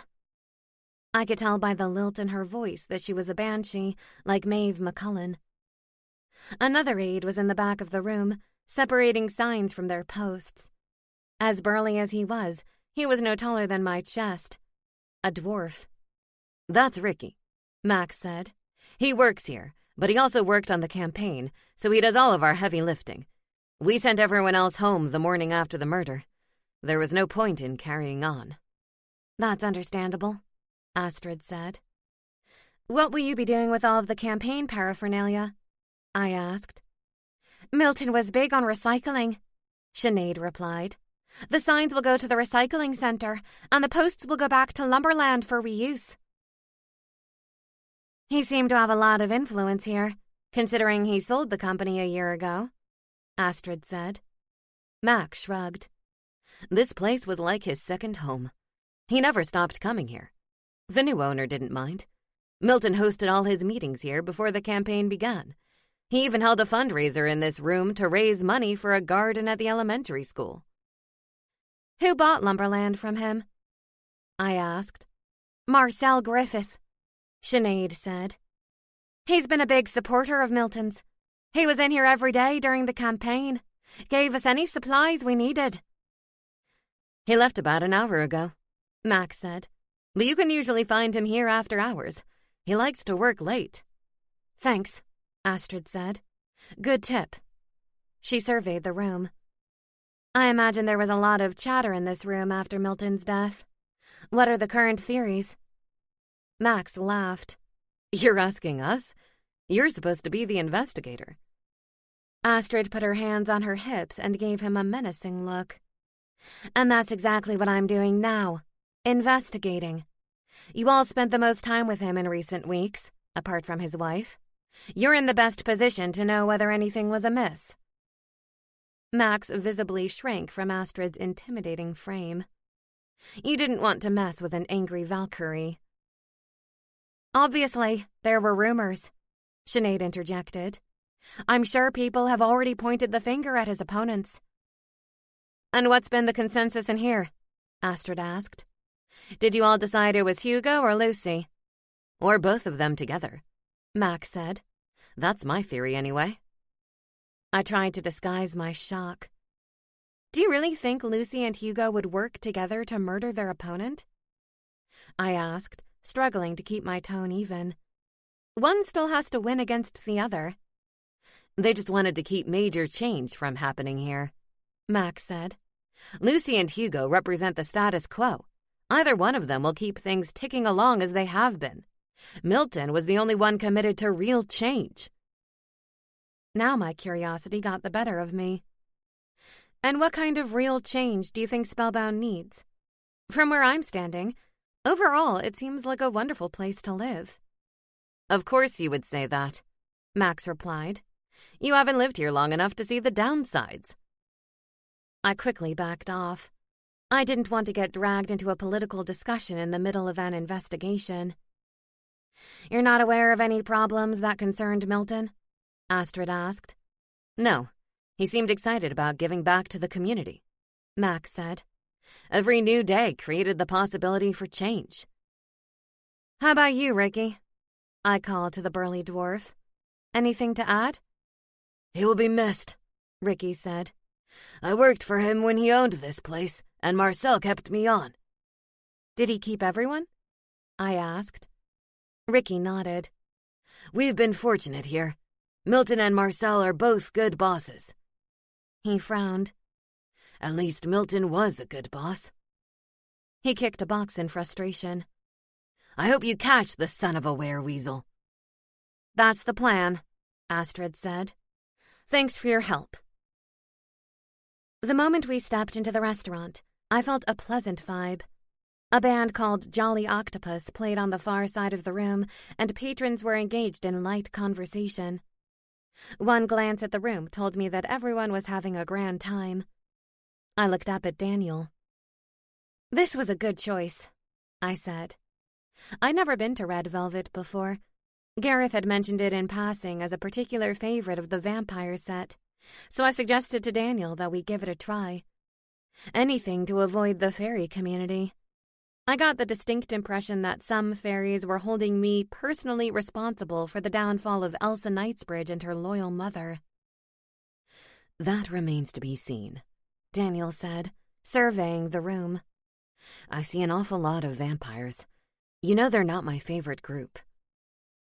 I could tell by the lilt in her voice that she was a banshee, like Maeve McCullen. Another aide was in the back of the room, separating signs from their posts. As burly as he was no taller than my chest. A dwarf. That's Ricky, Max said. He works here, but he also worked on the campaign, so he does all of our heavy lifting. We sent everyone else home the morning after the murder. There was no point in carrying on. That's understandable, Astrid said. What will you be doing with all of the campaign paraphernalia? I asked. Milton was big on recycling, Sinead replied. The signs will go to the recycling centre, and the posts will go back to Lumberland for reuse. He seemed to have a lot of influence here, considering he sold the company a year ago, Astrid said. Max shrugged. This place was like his second home. He never stopped coming here. The new owner didn't mind. Milton hosted all his meetings here before the campaign began. He even held a fundraiser in this room to raise money for a garden at the elementary school. Who bought Lumberland from him? I asked. Marcel Griffith, Sinead said. He's been a big supporter of Milton's. He was in here every day during the campaign. Gave us any supplies we needed. He left about an hour ago, Max said. But you can usually find him here after hours. He likes to work late. Thanks, Astrid said. Good tip. She surveyed the room. I imagine there was a lot of chatter in this room after Milton's death. What are the current theories? Max laughed. You're asking us? You're supposed to be the investigator. Astrid put her hands on her hips and gave him a menacing look. And that's exactly what I'm doing now. Investigating. You all spent the most time with him in recent weeks, apart from his wife. You're in the best position to know whether anything was amiss. Max visibly shrank from Astrid's intimidating frame. You didn't want to mess with an angry Valkyrie. Obviously, there were rumors, Sinead interjected. I'm sure people have already pointed the finger at his opponents. And what's been the consensus in here? Astrid asked. Did you all decide it was Hugo or Lucy? Or both of them together, Max said. That's my theory anyway. I tried to disguise my shock. Do you really think Lucy and Hugo would work together to murder their opponent? I asked, struggling to keep my tone even. One still has to win against the other. They just wanted to keep major change from happening here, Max said. Lucy and Hugo represent the status quo. Either one of them will keep things ticking along as they have been. Milton was the only one committed to real change. Now my curiosity got the better of me. And what kind of real change do you think Spellbound needs? From where I'm standing, overall it seems like a wonderful place to live. Of course you would say that, Max replied. You haven't lived here long enough to see the downsides. I quickly backed off. I didn't want to get dragged into a political discussion in the middle of an investigation. You're not aware of any problems that concerned Milton? Astrid asked. No, he seemed excited about giving back to the community, Max said. Every new day created the possibility for change. How about you, Ricky? I called to the burly dwarf. Anything to add? He will be missed, Ricky said. I worked for him when he owned this place, and Marcel kept me on. Did he keep everyone? I asked. Ricky nodded. We've been fortunate here. Milton and Marcel are both good bosses. He frowned. At least Milton was a good boss. He kicked a box in frustration. I hope you catch the son of a wereweasel. That's the plan, Astrid said. Thanks for your help. The moment we stepped into the restaurant, I felt a pleasant vibe. A band called Jolly Octopus played on the far side of the room, and patrons were engaged in light conversation. One glance at the room told me that everyone was having a grand time. I looked up at Daniel. This was a good choice, I said. I'd never been to Red Velvet before. Gareth had mentioned it in passing as a particular favorite of the vampire set, so I suggested to Daniel that we give it a try. Anything to avoid the fairy community. I got the distinct impression that some fairies were holding me personally responsible for the downfall of Elsa Knightsbridge and her loyal mother. That remains to be seen, Daniel said, surveying the room. I see an awful lot of vampires. You know they're not my favorite group.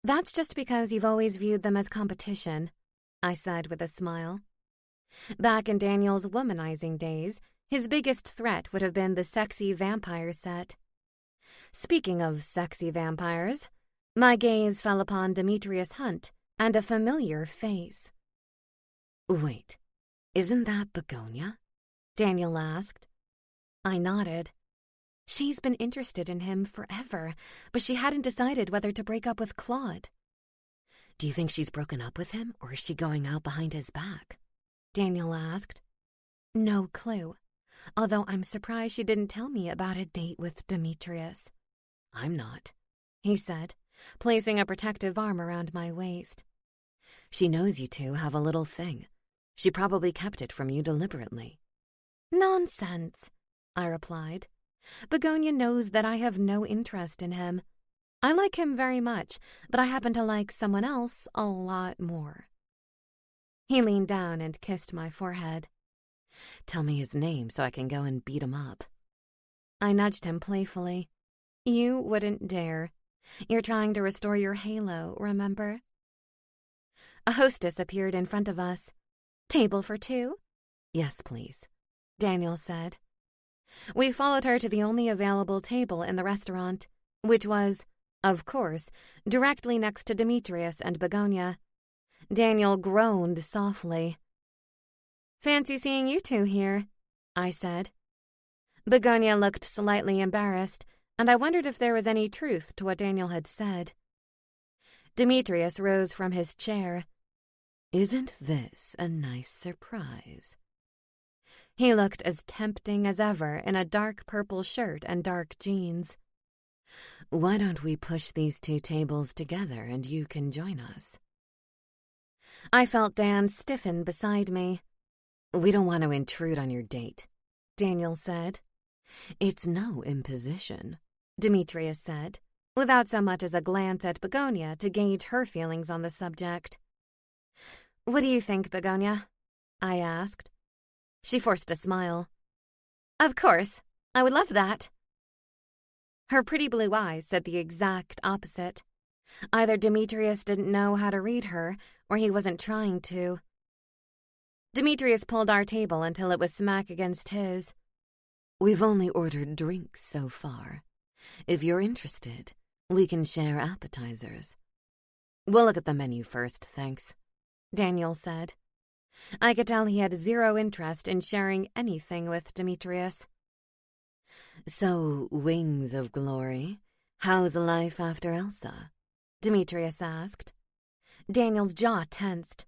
That's just because you've always viewed them as competition, I said with a smile. Back in Daniel's womanizing days, his biggest threat would have been the sexy vampire set. Speaking of sexy vampires, my gaze fell upon Demetrius Hunt and a familiar face. Wait, isn't that Begonia? Daniel asked. I nodded. She's been interested in him forever, but she hadn't decided whether to break up with Claude. Do you think she's broken up with him, or is she going out behind his back? Daniel asked. No clue, although I'm surprised she didn't tell me about a date with Demetrius. I'm not, he said, placing a protective arm around my waist. She knows you two have a little thing. She probably kept it from you deliberately. Nonsense, I replied. Begonia knows that I have no interest in him. I like him very much, but I happen to like someone else a lot more. He leaned down and kissed my forehead. Tell me his name so I can go and beat him up. I nudged him playfully. You wouldn't dare. You're trying to restore your halo, remember? A hostess appeared in front of us. Table for two? Yes, please, Daniel said. We followed her to the only available table in the restaurant, which was, of course, directly next to Demetrius and Begonia. Daniel groaned softly. Fancy seeing you two here, I said. Begonia looked slightly embarrassed, and I wondered if there was any truth to what Daniel had said. Demetrius rose from his chair. Isn't this a nice surprise? He looked as tempting as ever in a dark purple shirt and dark jeans. Why don't we push these two tables together and you can join us? I felt Dan stiffen beside me. We don't want to intrude on your date, Daniel said. It's no imposition, Demetrius said, without so much as a glance at Begonia to gauge her feelings on the subject. What do you think, Begonia? I asked. She forced a smile. Of course, I would love that. Her pretty blue eyes said the exact opposite. Either Demetrius didn't know how to read her, or he wasn't trying to. Demetrius pulled our table until it was smack against his. We've only ordered drinks so far. If you're interested, we can share appetizers. We'll look at the menu first, thanks, Daniel said. I could tell he had zero interest in sharing anything with Demetrius. So, Wings of Glory, how's life after Elsa? Demetrius asked. Daniel's jaw tensed.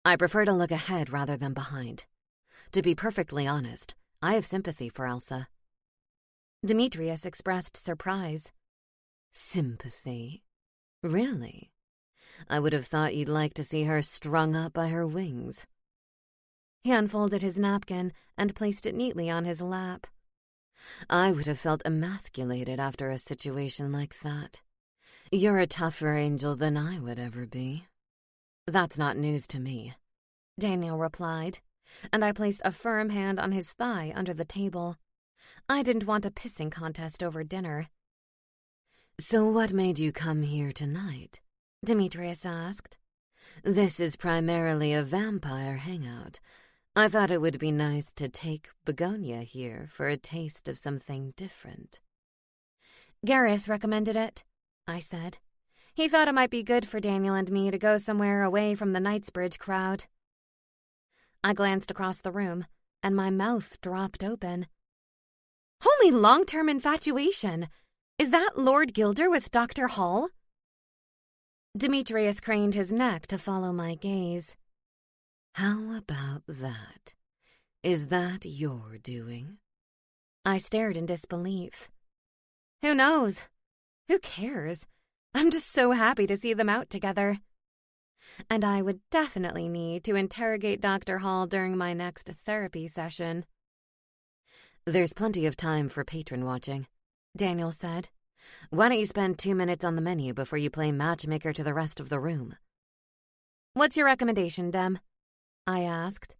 I prefer to look ahead rather than behind. To be perfectly honest, I have sympathy for Elsa. Demetrius expressed surprise. Sympathy? Really? I would have thought you'd like to see her strung up by her wings. He unfolded his napkin and placed it neatly on his lap. I would have felt emasculated after a situation like that. You're a tougher angel than I would ever be. That's not news to me, Daniel replied, and I placed a firm hand on his thigh under the table. I didn't want a pissing contest over dinner. So what made you come here tonight? Demetrius asked. This is primarily a vampire hangout. I thought it would be nice to take Begonia here for a taste of something different. Gareth recommended it, I said. He thought it might be good for Daniel and me to go somewhere away from the Knightsbridge crowd. I glanced across the room, and my mouth dropped open. Holy long-term infatuation! Is that Lord Gilder with Dr. Hall? Demetrius craned his neck to follow my gaze. How about that? Is that your doing? I stared in disbelief. Who knows? Who cares? I'm just so happy to see them out together. And I would definitely need to interrogate Dr. Hall during my next therapy session. There's plenty of time for patron watching, Daniel said. Why don't you spend 2 minutes on the menu before you play matchmaker to the rest of the room? What's your recommendation, Dem? I asked.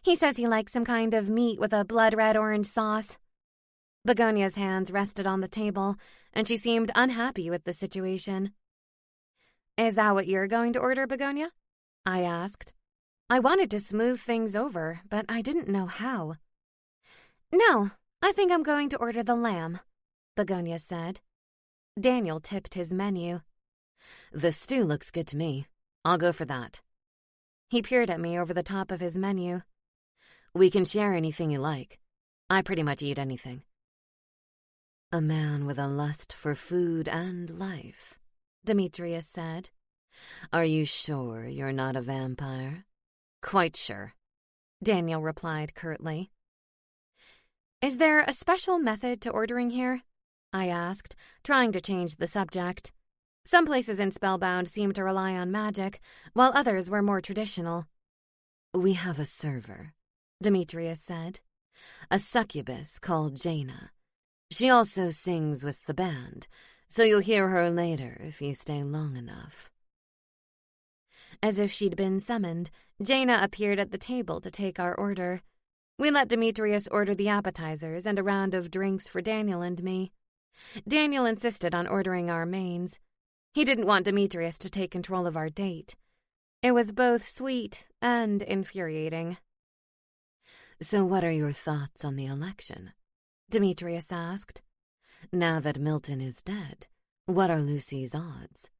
He says he likes some kind of meat with a blood-red-orange sauce. Begonia's hands rested on the table, and she seemed unhappy with the situation. Is that what you're going to order, Begonia? I asked. I wanted to smooth things over, but I didn't know how. No, I think I'm going to order the lamb, Begonia said. Daniel tipped his menu. The stew looks good to me. I'll go for that. He peered at me over the top of his menu. We can share anything you like. I pretty much eat anything. A man with a lust for food and life, Demetrius said. Are you sure you're not a vampire? Quite sure, Daniel replied curtly. Is there a special method to ordering here? I asked, trying to change the subject. Some places in Spellbound seemed to rely on magic, while others were more traditional. We have a server, Demetrius said. A succubus called Jaina. She also sings with the band, so you'll hear her later if you stay long enough. As if she'd been summoned, Jaina appeared at the table to take our order. We let Demetrius order the appetizers and a round of drinks for Daniel and me. Daniel insisted on ordering our mains. He didn't want Demetrius to take control of our date. It was both sweet and infuriating. So what are your thoughts on the election? Demetrius asked. Now that Milton is dead, what are Lucy's odds?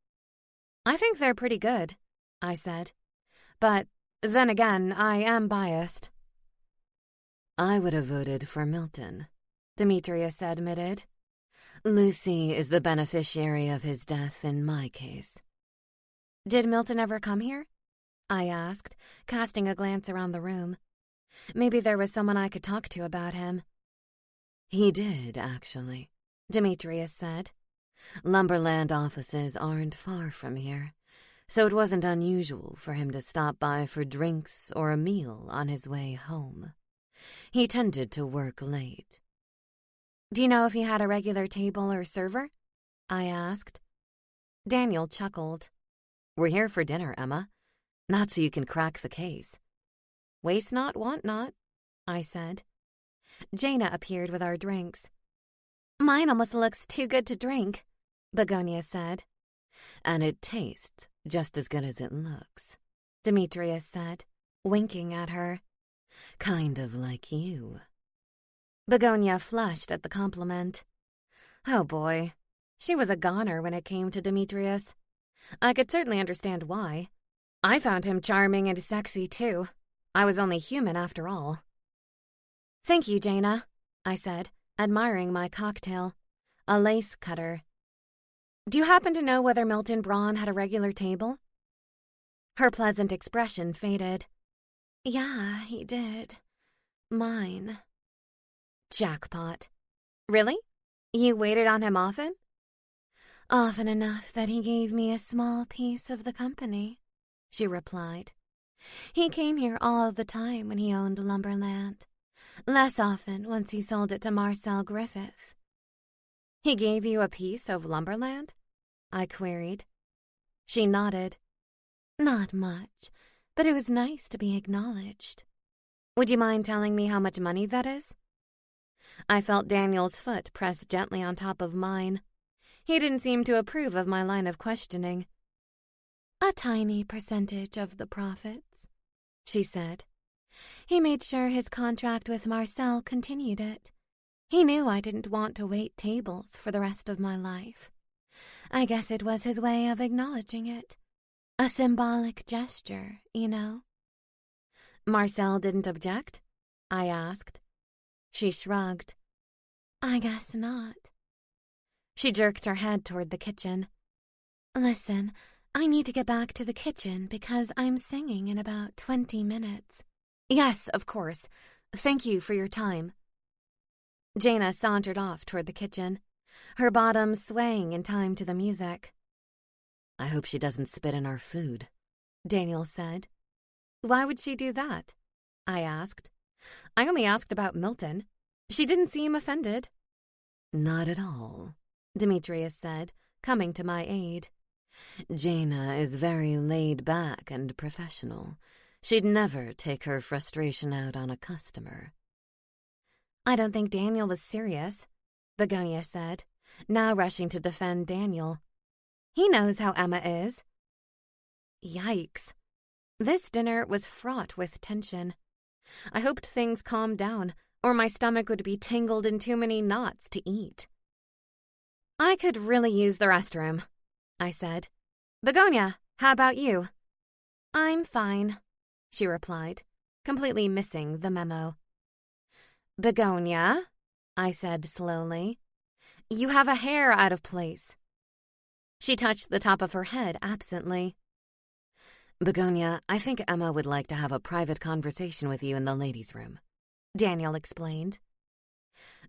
I think they're pretty good, I said. But then again, I am biased. I would have voted for Milton, Demetrius admitted. Lucy is the beneficiary of his death in my case. Did Milton ever come here? I asked, casting a glance around the room. Maybe there was someone I could talk to about him. He did, actually, Demetrius said. Lumberland offices aren't far from here, so it wasn't unusual for him to stop by for drinks or a meal on his way home. He tended to work late. Do you know if he had a regular table or server? I asked. Daniel chuckled. We're here for dinner, Emma. Not so you can crack the case. Waste not, want not, I said. Jaina appeared with our drinks. Mine almost looks too good to drink, Begonia said. And it tastes just as good as it looks, Demetrius said, winking at her. Kind of like you. Begonia flushed at the compliment. Oh boy, she was a goner when it came to Demetrius. I could certainly understand why. I found him charming and sexy too. I was only human after all. Thank you, Jaina, I said, admiring my cocktail. A lace cutter. Do you happen to know whether Milton Braun had a regular table? Her pleasant expression faded. Yeah, he did. Mine. Jackpot. Really? You waited on him often? Often enough that he gave me a small piece of the company, she replied. He came here all the time when he owned Lumberland. Less often once he sold it to Marcel Griffith. He gave you a piece of Lumberland? I queried. She nodded. Not much, but it was nice to be acknowledged. Would you mind telling me how much money that is? I felt Daniel's foot press gently on top of mine. He didn't seem to approve of my line of questioning. A tiny percentage of the profits, she said. He made sure his contract with Marcel continued it. He knew I didn't want to wait tables for the rest of my life. I guess it was his way of acknowledging it. A symbolic gesture, you know. Marcel didn't object? I asked. She shrugged. I guess not. She jerked her head toward the kitchen. Listen, I need to get back to the kitchen because I'm singing in about 20 minutes. Yes, of course. Thank you for your time. Jaina sauntered off toward the kitchen. her bottom swaying in time to the music. I hope she doesn't spit in our food, Daniel said. Why would she do that? I asked. I only asked about Milton. She didn't seem offended. Not at all, Demetrius said, coming to my aid. Jaina is very laid back and professional. She'd never take her frustration out on a customer. I don't think Daniel was serious, Begonia said, now rushing to defend Daniel. He knows how Emma is. Yikes. This dinner was fraught with tension. I hoped things calmed down, or my stomach would be tangled in too many knots to eat. I could really use the restroom, I said. Begonia, how about you? I'm fine, she replied, completely missing the memo. Begonia, I said slowly, you have a hair out of place. She touched the top of her head absently. Begonia, I think Emma would like to have a private conversation with you in the ladies' room, Daniel explained.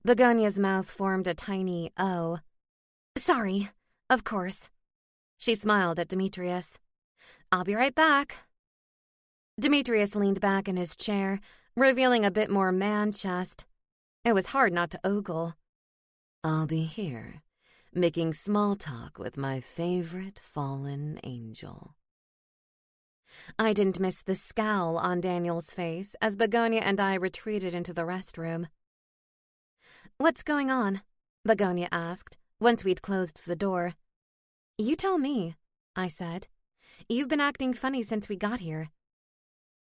Begonia's mouth formed a tiny O. Sorry, of course. She smiled at Demetrius. I'll be right back. Demetrius leaned back in his chair, revealing a bit more man-chest. It was hard not to ogle. I'll be here, making small talk with my favorite fallen angel. I didn't miss the scowl on Daniel's face as Begonia and I retreated into the restroom. What's going on? Begonia asked, once we'd closed the door. You tell me, I said. You've been acting funny since we got here.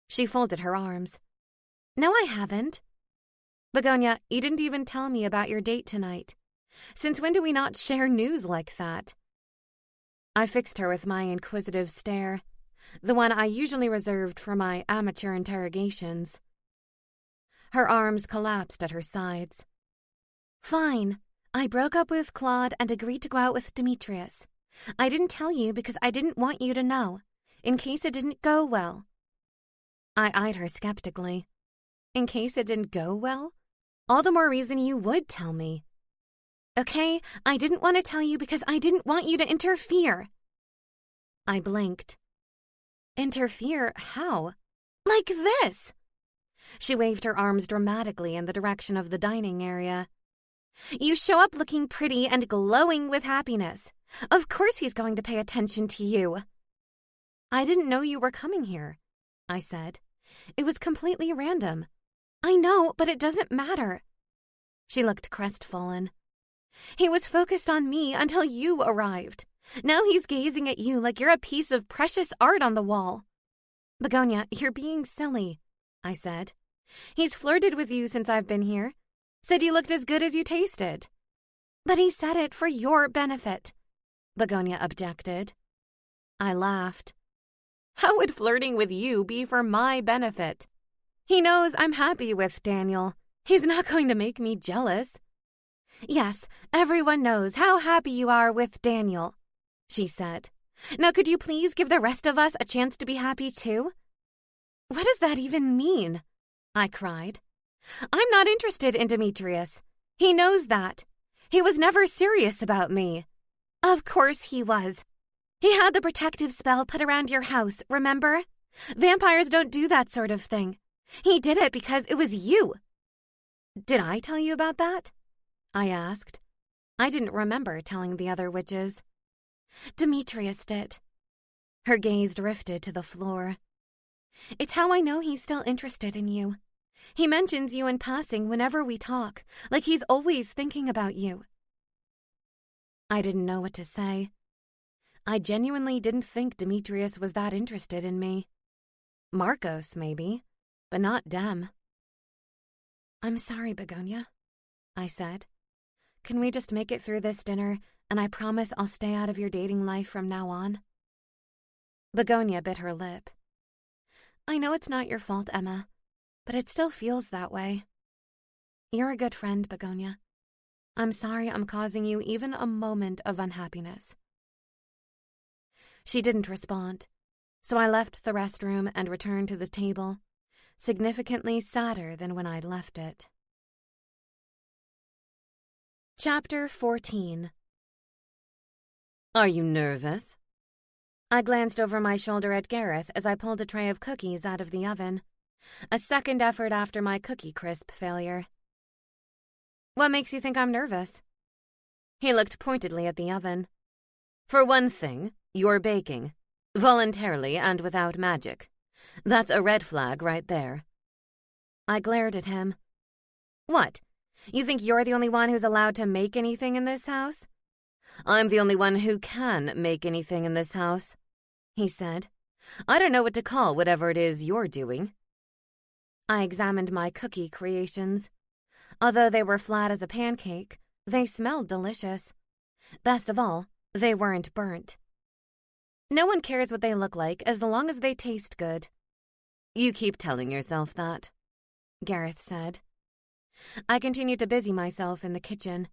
She folded her arms. No, I haven't. Begonia, you didn't even tell me about your date tonight. Since when do we not share news like that? I fixed her with my inquisitive stare, the one I usually reserved for my amateur interrogations. Her arms collapsed at her sides. Fine. I broke up with Claude and agreed to go out with Demetrius. I didn't tell you because I didn't want you to know, in case it didn't go well. I eyed her skeptically. In case it didn't go well? All the more reason you would tell me. Okay, I didn't want to tell you because I didn't want you to interfere. I blinked. Interfere? How? Like this! She waved her arms dramatically in the direction of the dining area. You show up looking pretty and glowing with happiness. Of course he's going to pay attention to you. I didn't know you were coming here, I said. It was completely random. I know, but it doesn't matter. She looked crestfallen. He was focused on me until you arrived. Now he's gazing at you like you're a piece of precious art on the wall. Begonia, you're being silly, I said. He's flirted with you since I've been here. Said you looked as good as you tasted. But he said it for your benefit, Begonia objected. I laughed. How would flirting with you be for my benefit? He knows I'm happy with Daniel. He's not going to make me jealous. Yes, everyone knows how happy you are with Daniel, she said. Now could you please give the rest of us a chance to be happy too? What does that even mean? I cried. I'm not interested in Demetrius. He knows that. He was never serious about me. Of course he was. He had the protective spell put around your house, remember? Vampires don't do that sort of thing. He did it because it was you. Did I tell you about that? I asked. I didn't remember telling the other witches. Demetrius did. Her gaze drifted to the floor. It's how I know he's still interested in you. He mentions you in passing whenever we talk, like he's always thinking about you. I didn't know what to say. I genuinely didn't think Demetrius was that interested in me. Marcos, maybe, but not Dem. I'm sorry, Begonia, I said. Can we just make it through this dinner, and I promise I'll stay out of your dating life from now on? Begonia bit her lip. I know it's not your fault, Emma, but it still feels that way. You're a good friend, Begonia. I'm sorry I'm causing you even a moment of unhappiness. She didn't respond, so I left the restroom and returned to the table, significantly sadder than when I'd left it. Chapter 14. Are you nervous? I glanced over my shoulder at Gareth as I pulled a tray of cookies out of the oven. A second effort after my Cookie Crisp failure. What makes you think I'm nervous? He looked pointedly at the oven. For one thing, you're baking. Voluntarily and without magic. That's a red flag right there. I glared at him. What? You think you're the only one who's allowed to make anything in this house? I'm the only one who can make anything in this house, he said. I don't know what to call whatever it is you're doing. I examined my cookie creations. Although they were flat as a pancake, they smelled delicious. Best of all, they weren't burnt. No one cares what they look like as long as they taste good. You keep telling yourself that, Gareth said. I continued to busy myself in the kitchen.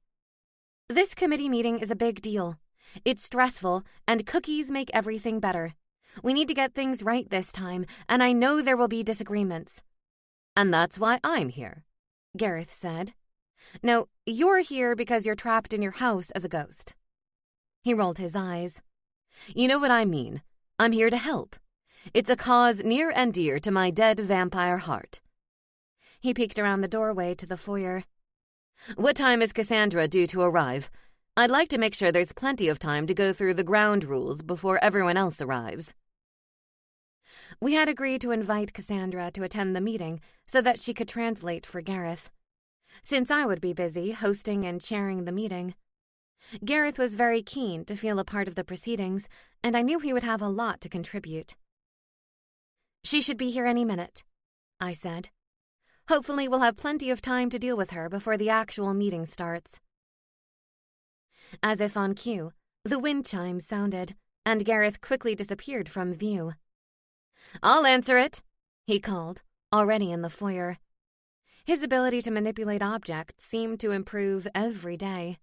This committee meeting is a big deal. It's stressful, and cookies make everything better. We need to get things right this time, and I know there will be disagreements. And that's why I'm here, Gareth said. No, you're here because you're trapped in your house as a ghost. He rolled his eyes. You know what I mean. I'm here to help. It's a cause near and dear to my dead vampire heart. He peeked around the doorway to the foyer. What time is Cassandra due to arrive? I'd like to make sure there's plenty of time to go through the ground rules before everyone else arrives. We had agreed to invite Cassandra to attend the meeting so that she could translate for Gareth. Since I would be busy hosting and chairing the meeting, Gareth was very keen to feel a part of the proceedings, and I knew he would have a lot to contribute. She should be here any minute, I said. Hopefully we'll have plenty of time to deal with her before the actual meeting starts. As if on cue, the wind chimes sounded, and Gareth quickly disappeared from view. I'll answer it, he called, already in the foyer. His ability to manipulate objects seemed to improve every day.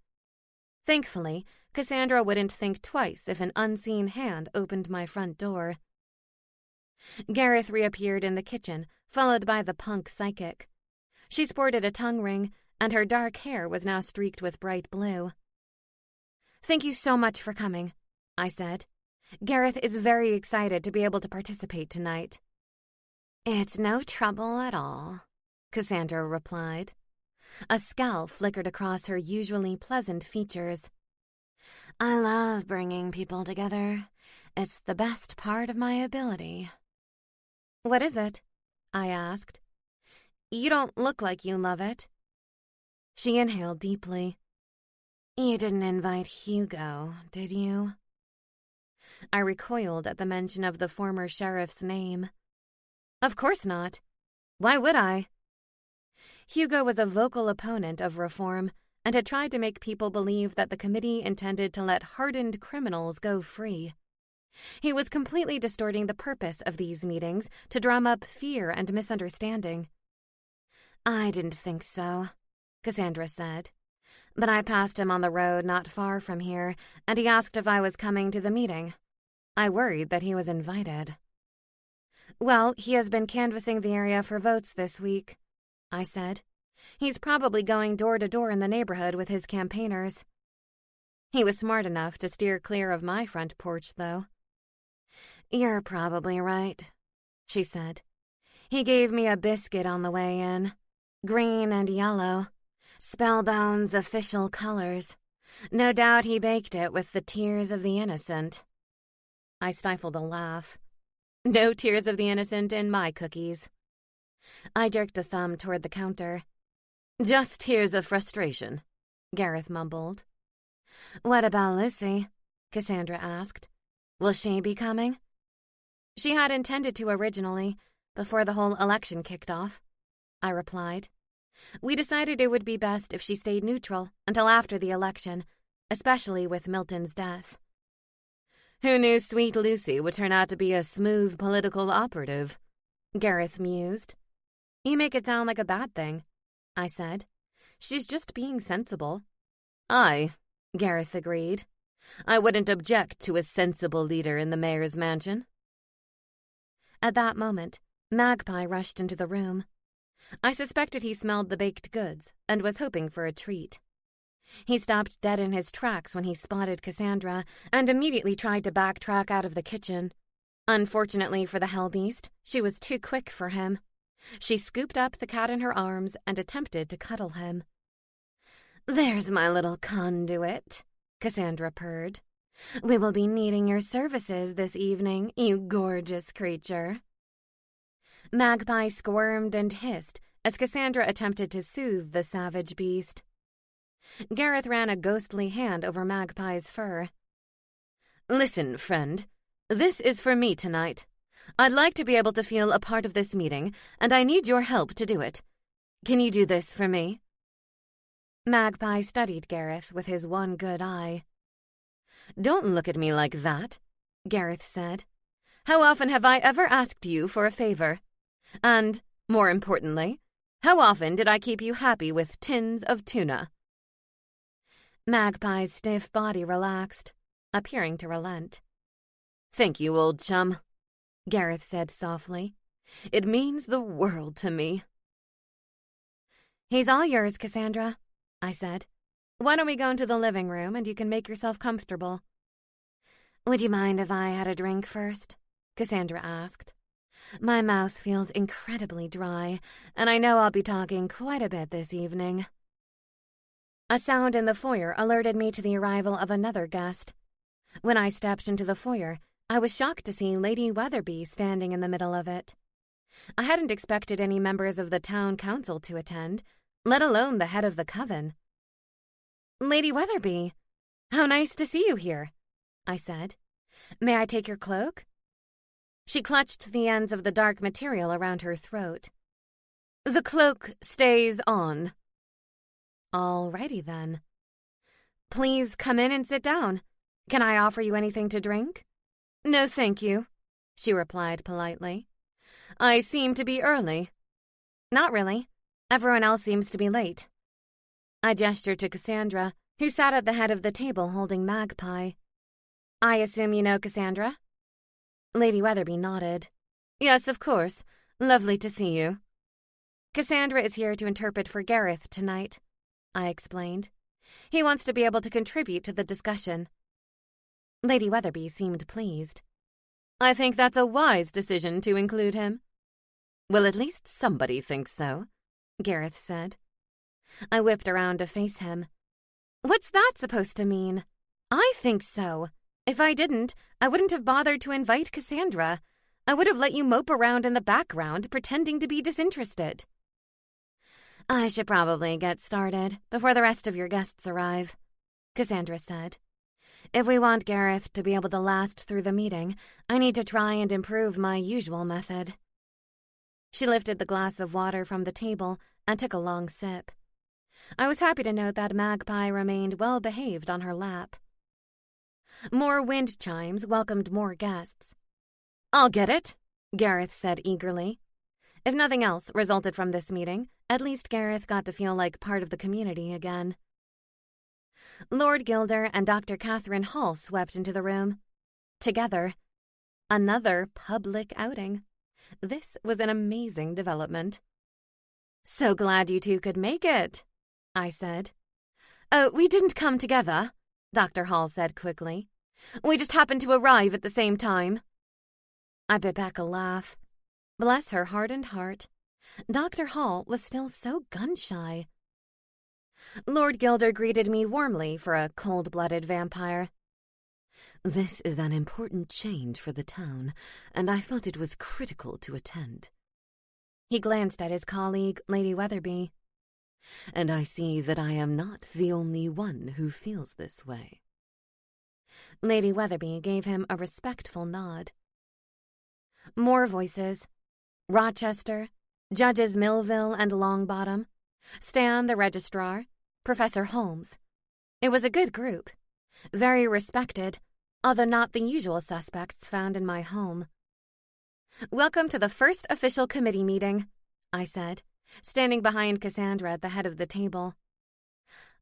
Thankfully, Cassandra wouldn't think twice if an unseen hand opened my front door. Gareth reappeared in the kitchen, followed by the punk psychic. She sported a tongue ring, and her dark hair was now streaked with bright blue. Thank you so much for coming, I said. Gareth is very excited to be able to participate tonight. It's no trouble at all, Cassandra replied. A scowl flickered across her usually pleasant features. I love bringing people together. It's the best part of my ability. What is it? I asked. You don't look like you love it. She inhaled deeply. You didn't invite Hugo, did you? I recoiled at the mention of the former sheriff's name. Of course not. Why would I? Hugo was a vocal opponent of reform and had tried to make people believe that the committee intended to let hardened criminals go free. He was completely distorting the purpose of these meetings to drum up fear and misunderstanding. I didn't think so, Cassandra said. But I passed him on the road not far from here, and he asked if I was coming to the meeting. I worried that he was invited. Well, he has been canvassing the area for votes this week, I said. He's probably going door to door in the neighborhood with his campaigners. He was smart enough to steer clear of my front porch, though. You're probably right, she said. He gave me a biscuit on the way in. Green and yellow. Spellbound's official colors. No doubt he baked it with the tears of the innocent. I stifled a laugh. No tears of the innocent in my cookies. I jerked a thumb toward the counter. Just tears of frustration, Gareth mumbled. What about Lucy? Cassandra asked. Will she be coming? She had intended to originally, before the whole election kicked off, I replied. We decided it would be best if she stayed neutral until after the election, especially with Milton's death. Who knew Sweet Lucy would turn out to be a smooth political operative? Gareth mused. You make it sound like a bad thing, I said. She's just being sensible. Aye, Gareth agreed. I wouldn't object to a sensible leader in the mayor's mansion. At that moment, Magpie rushed into the room. I suspected he smelled the baked goods and was hoping for a treat. He stopped dead in his tracks when he spotted Cassandra and immediately tried to backtrack out of the kitchen. Unfortunately for the hellbeast, she was too quick for him. She scooped up the cat in her arms and attempted to cuddle him. "There's my little conduit," Cassandra purred. "We will be needing your services this evening, you gorgeous creature." Magpie squirmed and hissed as Cassandra attempted to soothe the savage beast. Gareth ran a ghostly hand over Magpie's fur. "Listen, friend. This is for me tonight. I'd like to be able to feel a part of this meeting, and I need your help to do it. Can you do this for me?" Magpie studied Gareth with his one good eye. "Don't look at me like that," Gareth said. "How often have I ever asked you for a favor? And, more importantly, how often did I keep you happy with tins of tuna?" Magpie's stiff body relaxed, appearing to relent. "Thank you, old chum," Gareth said softly. "It means the world to me." "He's all yours, Cassandra," I said. "Why don't we go into the living room and you can make yourself comfortable?" "Would you mind if I had a drink first?" Cassandra asked. "My mouth feels incredibly dry, and I know I'll be talking quite a bit this evening." A sound in the foyer alerted me to the arrival of another guest. When I stepped into the foyer, I was shocked to see Lady Weatherby standing in the middle of it. I hadn't expected any members of the town council to attend, let alone the head of the coven. "Lady Weatherby, how nice to see you here," I said. "May I take your cloak?" She clutched the ends of the dark material around her throat. "The cloak stays on." "All righty then." "Please come in and sit down. Can I offer you anything to drink?" "No, thank you," she replied politely. "I seem to be early." "Not really. Everyone else seems to be late." I gestured to Cassandra, who sat at the head of the table holding Magpie. "I assume you know Cassandra?" Lady Weatherby nodded. "Yes, of course. Lovely to see you." "Cassandra is here to interpret for Gareth tonight," I explained. "He wants to be able to contribute to the discussion." Lady Weatherby seemed pleased. "I think that's a wise decision to include him." "Well, at least somebody thinks so," Gareth said. I whipped around to face him. "What's that supposed to mean? I think so. If I didn't, I wouldn't have bothered to invite Cassandra. I would have let you mope around in the background, pretending to be disinterested." "I should probably get started before the rest of your guests arrive," Cassandra said. "If we want Gareth to be able to last through the meeting, I need to try and improve my usual method." She lifted the glass of water from the table and took a long sip. I was happy to note that Magpie remained well-behaved on her lap. More wind chimes welcomed more guests. "I'll get it," Gareth said eagerly. If nothing else resulted from this meeting, at least Gareth got to feel like part of the community again. Lord Gilder and Dr. Catherine Hall swept into the room. Together. Another public outing. This was an amazing development. "So glad you two could make it," I said. "Oh, we didn't come together," Dr. Hall said quickly. "We just happened to arrive at the same time." I bit back a laugh. Bless her hardened heart. Dr. Hall was still so gun-shy. Lord Gilder greeted me warmly for a cold-blooded vampire. "This is an important change for the town, and I felt it was critical to attend." He glanced at his colleague, Lady Weatherby. "And I see that I am not the only one who feels this way." Lady Weatherby gave him a respectful nod. More voices. Rochester, Judges Millville and Longbottom, Stan the registrar, Professor Holmes. It was a good group. Very respected, although not the usual suspects found in my home. "Welcome to the first official committee meeting," I said, standing behind Cassandra at the head of the table.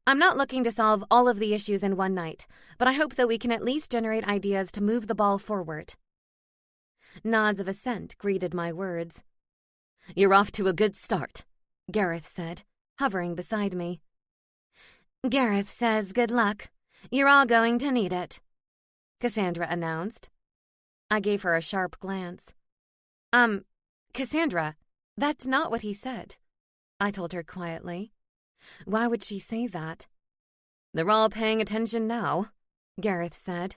"I'm not looking to solve all of the issues in one night, but I hope that we can at least generate ideas to move the ball forward." Nods of assent greeted my words. "You're off to a good start," Gareth said, hovering beside me. Gareth says good luck. You're all going to need it, Cassandra announced. I gave her a sharp glance. Cassandra, that's not what he said, I told her quietly. Why would she say that? They're all paying attention now, Gareth said.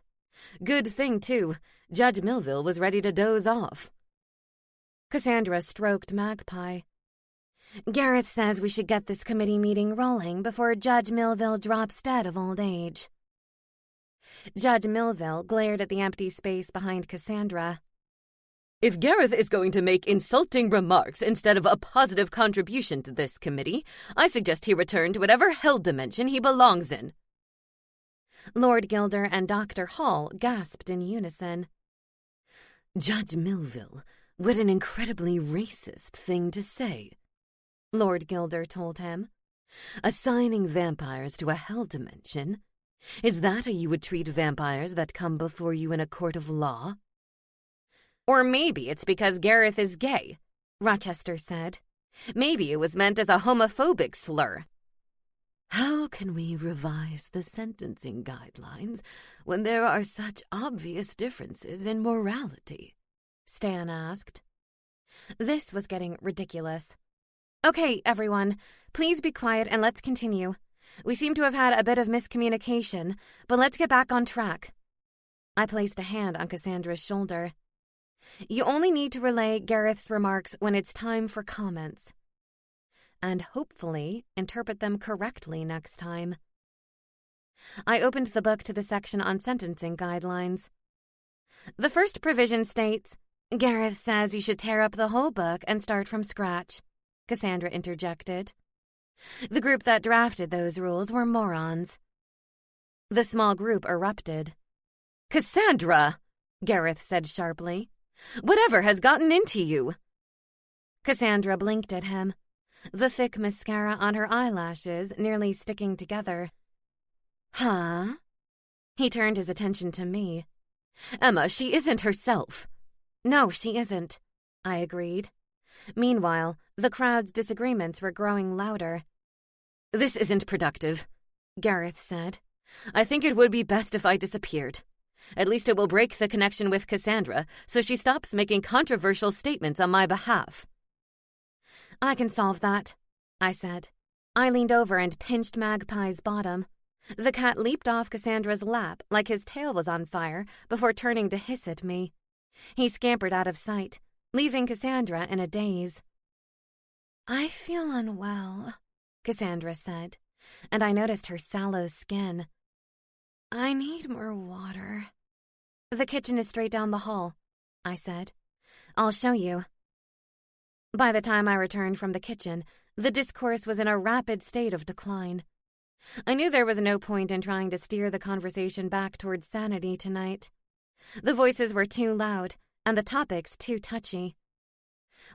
Good thing, too. Judge Millville was ready to doze off. Cassandra stroked Magpie. Gareth says we should get this committee meeting rolling before Judge Millville drops dead of old age. Judge Millville glared at the empty space behind Cassandra. If Gareth is going to make insulting remarks instead of a positive contribution to this committee, I suggest he return to whatever hell dimension he belongs in. Lord Gilder and Dr. Hall gasped in unison. Judge Millville, what an incredibly racist thing to say, Lord Gilder told him. Assigning vampires to a hell dimension? Is that how you would treat vampires that come before you in a court of law? Or maybe it's because Gareth is gay, Rochester said. Maybe it was meant as a homophobic slur. How can we revise the sentencing guidelines when there are such obvious differences in morality? Stan asked. This was getting ridiculous. Okay, everyone, please be quiet and let's continue. We seem to have had a bit of miscommunication, but let's get back on track. I placed a hand on Cassandra's shoulder. You only need to relay Gareth's remarks when it's time for comments. And hopefully interpret them correctly next time. I opened the book to the section on sentencing guidelines. The first provision states, Gareth says you should tear up the whole book and start from scratch, Cassandra interjected. The group that drafted those rules were morons. The small group erupted. Cassandra, Gareth said sharply. Whatever has gotten into you? Cassandra blinked at him, the thick mascara on her eyelashes nearly sticking together. Huh? He turned his attention to me. Emma, she isn't herself. No, she isn't, I agreed. Meanwhile, the crowd's disagreements were growing louder. This isn't productive, Gareth said. I think it would be best if I disappeared. At least it will break the connection with Cassandra, so she stops making controversial statements on my behalf. I can solve that, I said. I leaned over and pinched Magpie's bottom. The cat leaped off Cassandra's lap like his tail was on fire before turning to hiss at me. He scampered out of sight, leaving Cassandra in a daze. I feel unwell, Cassandra said, and I noticed her sallow skin. I need more water. The kitchen is straight down the hall, I said. I'll show you. By the time I returned from the kitchen, the discourse was in a rapid state of decline. I knew there was no point in trying to steer the conversation back towards sanity tonight. The voices were too loud, and the topics too touchy.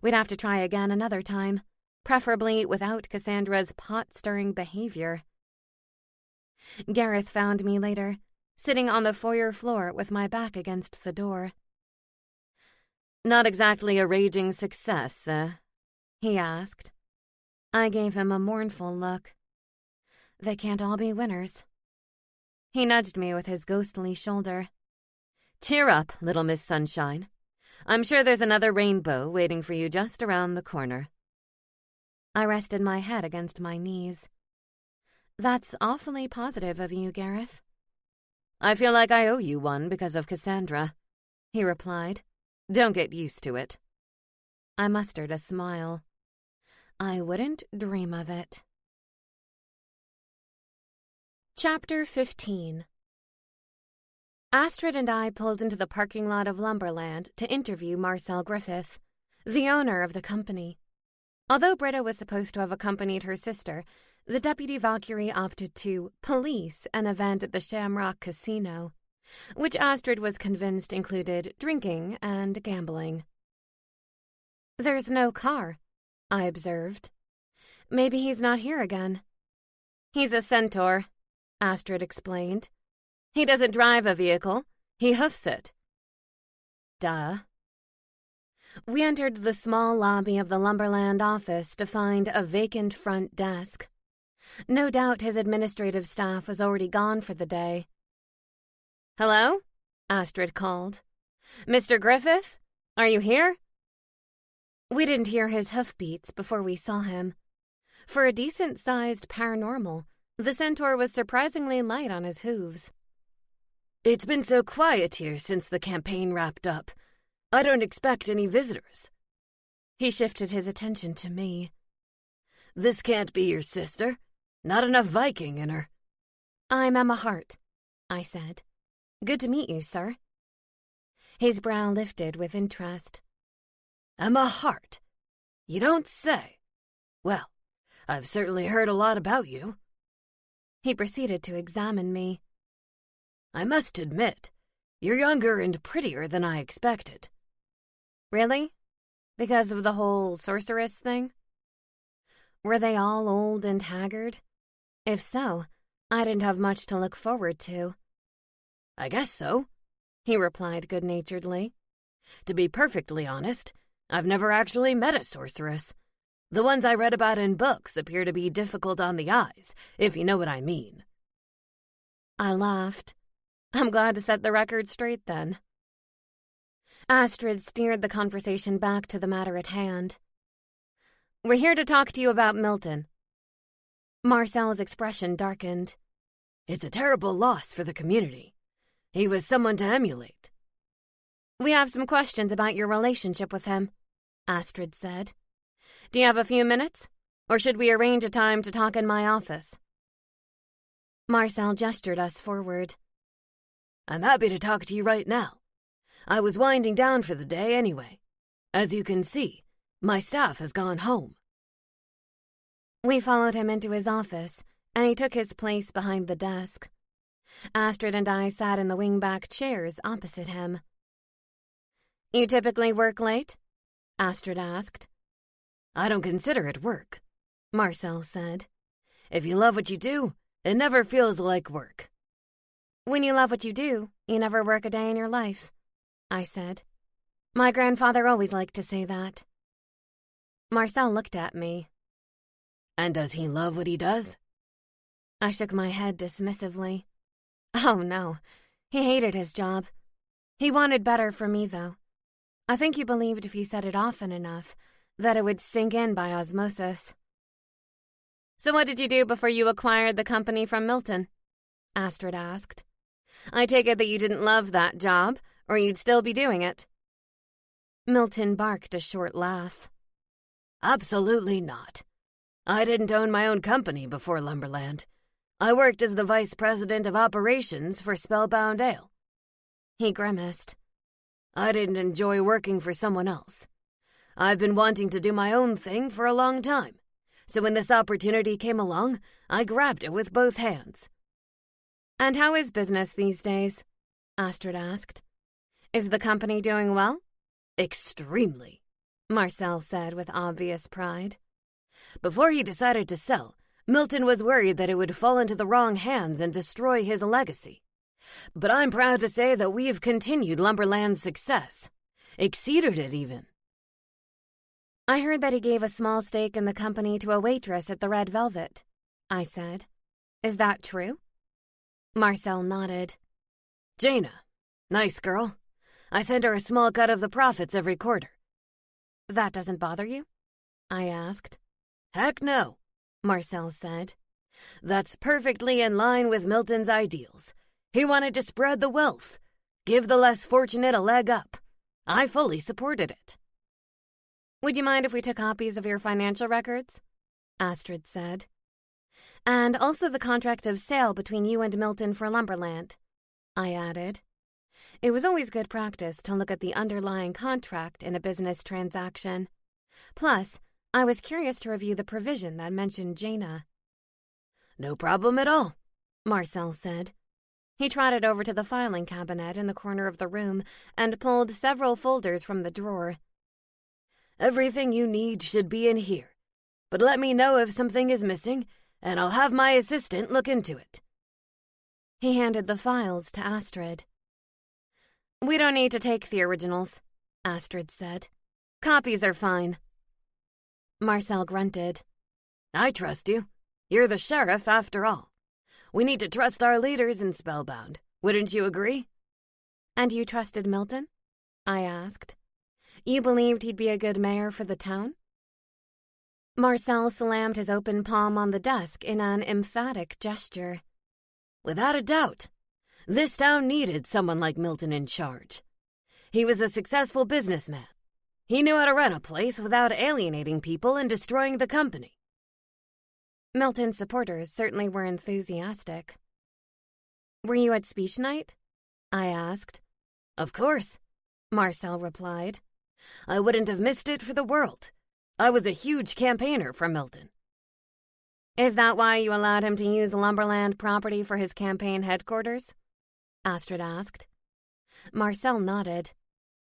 We'd have to try again another time, preferably without Cassandra's pot-stirring behavior. Gareth found me later, sitting on the foyer floor with my back against the door. Not exactly a raging success, he asked. I gave him a mournful look. They can't all be winners. He nudged me with his ghostly shoulder. Cheer up, little Miss Sunshine. I'm sure there's another rainbow waiting for you just around the corner. I rested my head against my knees. That's awfully positive of you, Gareth. I feel like I owe you one because of Cassandra, he replied. Don't get used to it. I mustered a smile. I wouldn't dream of it. Chapter 15. Astrid and I pulled into the parking lot of Lumberland to interview Marcel Griffith, the owner of the company. Although Britta was supposed to have accompanied her sister, the Deputy Valkyrie opted to police an event at the Shamrock Casino, which Astrid was convinced included drinking and gambling. There's no car, I observed. Maybe he's not here again. He's a centaur, Astrid explained. He doesn't drive a vehicle, he hoofs it. Duh. We entered the small lobby of the Lumberland office to find a vacant front desk. No doubt his administrative staff was already gone for the day. "Hello?" Astrid called. "Mr. Griffith? Are you here?" We didn't hear his hoofbeats before we saw him. For a decent-sized paranormal, the centaur was surprisingly light on his hooves. "It's been so quiet here since the campaign wrapped up. I don't expect any visitors." He shifted his attention to me. "This can't be your sister. Not enough Viking in her." "I'm Emma Hart," I said. "Good to meet you, sir." His brow lifted with interest. "Emma Hart? You don't say. Well, I've certainly heard a lot about you." He proceeded to examine me. "I must admit, you're younger and prettier than I expected." "Really? Because of the whole sorceress thing? Were they all old and haggard? If so, I didn't have much to look forward to." "I guess so," he replied good-naturedly. "To be perfectly honest, I've never actually met a sorceress. The ones I read about in books appear to be difficult on the eyes, if you know what I mean." I laughed. I'm glad to set the record straight then. Astrid steered the conversation back to the matter at hand. "We're here to talk to you about Milton." Marcel's expression darkened. "It's a terrible loss for the community. He was someone to emulate." "We have some questions about your relationship with him," Astrid said. "Do you have a few minutes? Or should we arrange a time to talk in my office?" Marcel gestured us forward. "I'm happy to talk to you right now. I was winding down for the day anyway. As you can see, my staff has gone home." We followed him into his office, and he took his place behind the desk. Astrid and I sat in the wing-back chairs opposite him. "You typically work late?" Astrid asked. "I don't consider it work," Marcel said. "If you love what you do, it never feels like work." "When you love what you do, you never work a day in your life," I said. "My grandfather always liked to say that." Marcel looked at me. "And does he love what he does?" I shook my head dismissively. Oh, no. He hated his job. He wanted better for me, though. I think he believed if he said it often enough, that it would sink in by osmosis. "So what did you do before you acquired the company from Milton?" Astrid asked. "I take it that you didn't love that job, or you'd still be doing it." Milton barked a short laugh. "Absolutely not. I didn't own my own company before Lumberland. I worked as the vice president of operations for Spellbound Ale." He grimaced. "I didn't enjoy working for someone else. I've been wanting to do my own thing for a long time, so when this opportunity came along, I grabbed it with both hands." "And how is business these days?" Astrid asked. "Is the company doing well?" "Extremely," Marcel said with obvious pride. "Before he decided to sell, Milton was worried that it would fall into the wrong hands and destroy his legacy. But I'm proud to say that we've continued Lumberland's success. Exceeded it, even." "I heard that he gave a small stake in the company to a waitress at the Red Velvet," I said. "Is that true?" Marcel nodded. "Jaina. Nice girl. I send her a small cut of the profits every quarter." "That doesn't bother you?" I asked. "Heck no," Marcel said. "That's perfectly in line with Milton's ideals. He wanted to spread the wealth, give the less fortunate a leg up. I fully supported it." "Would you mind if we took copies of your financial records?" Astrid said. "And also the contract of sale between you and Milton for Lumberland," I added. It was always good practice to look at the underlying contract in a business transaction. Plus, I was curious to review the provision that mentioned Jaina. "No problem at all," Marcel said. He trotted over to the filing cabinet in the corner of the room and pulled several folders from the drawer. "Everything you need should be in here. But let me know if something is missing, and I'll have my assistant look into it." He handed the files to Astrid. "We don't need to take the originals," Astrid said. "Copies are fine." Marcel grunted. "I trust you. You're the sheriff, after all. We need to trust our leaders in Spellbound. Wouldn't you agree? And you trusted Milton? I asked. You believed he'd be a good mayor for the town? Marcel slammed his open palm on the desk in an emphatic gesture. Without a doubt. This town needed someone like Milton in charge. He was a successful businessman. He knew how to run a place without alienating people and destroying the company. Milton's supporters certainly were enthusiastic. Were you at speech night? I asked. Of course, Marcel replied. I wouldn't have missed it for the world. I was a huge campaigner for Milton. Is that why you allowed him to use Lumberland property for his campaign headquarters? Astrid asked. Marcel nodded.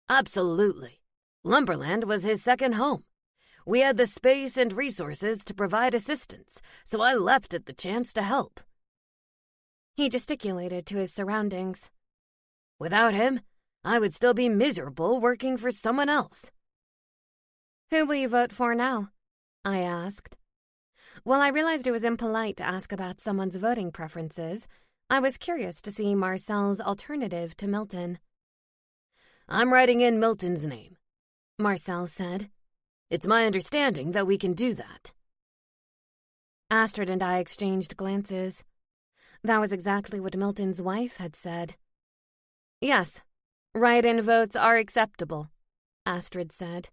Absolutely. Lumberland was his second home. We had the space and resources to provide assistance, so I leapt at the chance to help. He gesticulated to his surroundings. Without him, I would still be miserable working for someone else. Who will you vote for now? I asked. While I realized it was impolite to ask about someone's voting preferences, I was curious to see Marcel's alternative to Milton. I'm writing in Milton's name, Marcel said. It's my understanding that we can do that. Astrid and I exchanged glances. That was exactly what Milton's wife had said. Yes, write-in votes are acceptable, Astrid said.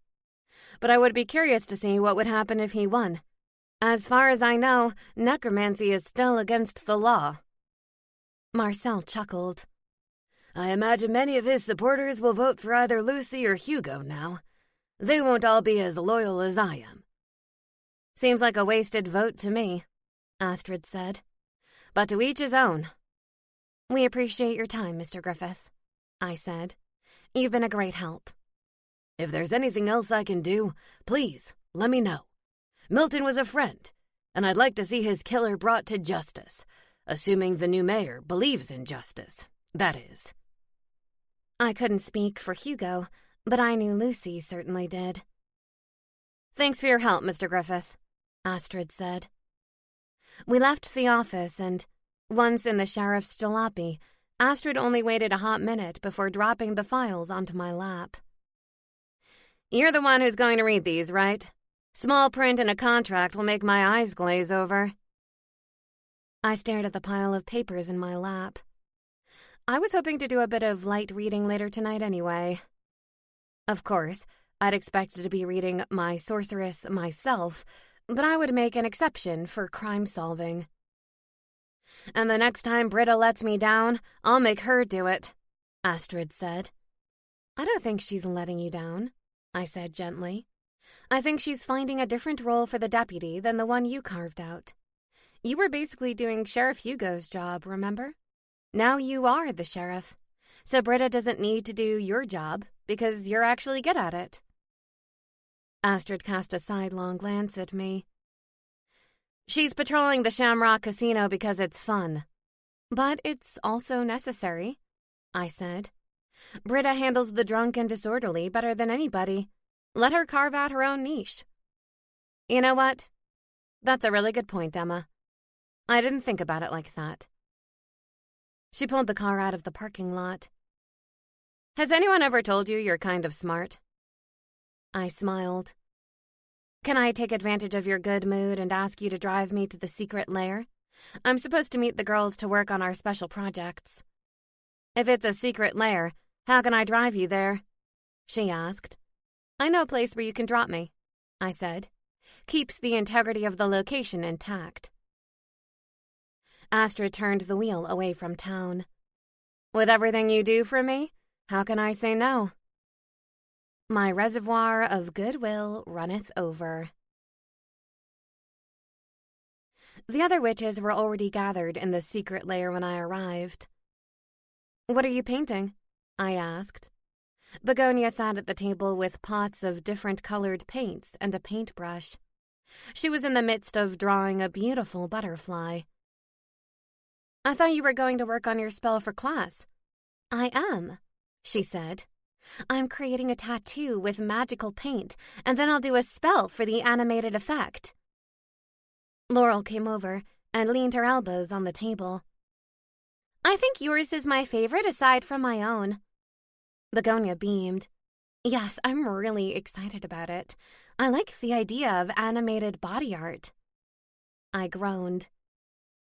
But I would be curious to see what would happen if he won. As far as I know, necromancy is still against the law. Marcel chuckled. I imagine many of his supporters will vote for either Lucy or Hugo now. They won't all be as loyal as I am. Seems like a wasted vote to me, Astrid said. But to each his own. We appreciate your time, Mr. Griffith, I said. You've been a great help. If there's anything else I can do, please, let me know. Milton was a friend, and I'd like to see his killer brought to justice, assuming the new mayor believes in justice, that is. I couldn't speak for Hugo, but I knew Lucy certainly did. Thanks for your help, Mr. Griffith, Astrid said. We left the office and, once in the sheriff's jalopy, Astrid only waited a hot minute before dropping the files onto my lap. You're the one who's going to read these, right? Small print in a contract will make my eyes glaze over. I stared at the pile of papers in my lap. I was hoping to do a bit of light reading later tonight anyway. Of course, I'd expected to be reading My Sorceress myself, but I would make an exception for crime solving. And the next time Britta lets me down, I'll make her do it, Astrid said. I don't think she's letting you down, I said gently. I think she's finding a different role for the deputy than the one you carved out. You were basically doing Sheriff Hugo's job, remember? Now you are the sheriff, so Britta doesn't need to do your job because you're actually good at it. Astrid cast a sidelong glance at me. She's patrolling the Shamrock Casino because it's fun. But it's also necessary, I said. Britta handles the drunk and disorderly better than anybody. Let her carve out her own niche. You know what? That's a really good point, Emma. I didn't think about it like that. She pulled the car out of the parking lot. Has anyone ever told you you're kind of smart? I smiled. Can I take advantage of your good mood and ask you to drive me to the secret lair? I'm supposed to meet the girls to work on our special projects. If it's a secret lair, how can I drive you there? She asked. I know a place where you can drop me, I said. Keeps the integrity of the location intact. Astrid turned the wheel away from town. With everything you do for me, how can I say no? My reservoir of goodwill runneth over. The other witches were already gathered in the secret lair when I arrived. What are you painting? I asked. Begonia sat at the table with pots of different colored paints and a paintbrush. She was in the midst of drawing a beautiful butterfly. I thought you were going to work on your spell for class. I am, she said. I'm creating a tattoo with magical paint, and then I'll do a spell for the animated effect. Laurel came over and leaned her elbows on the table. I think yours is my favorite aside from my own. Begonia beamed. Yes, I'm really excited about it. I like the idea of animated body art. I groaned.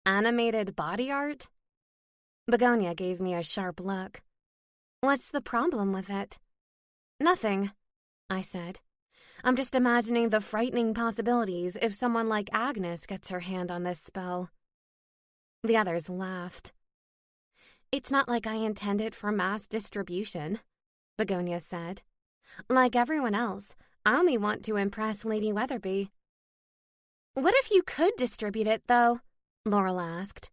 Animated body art? Begonia gave me a sharp look. What's the problem with it? Nothing, I said. I'm just imagining the frightening possibilities if someone like Agnes gets her hand on this spell. The others laughed. It's not like I intend it for mass distribution, Begonia said. Like everyone else, I only want to impress Lady Weatherby. What if you could distribute it, though? Laurel asked.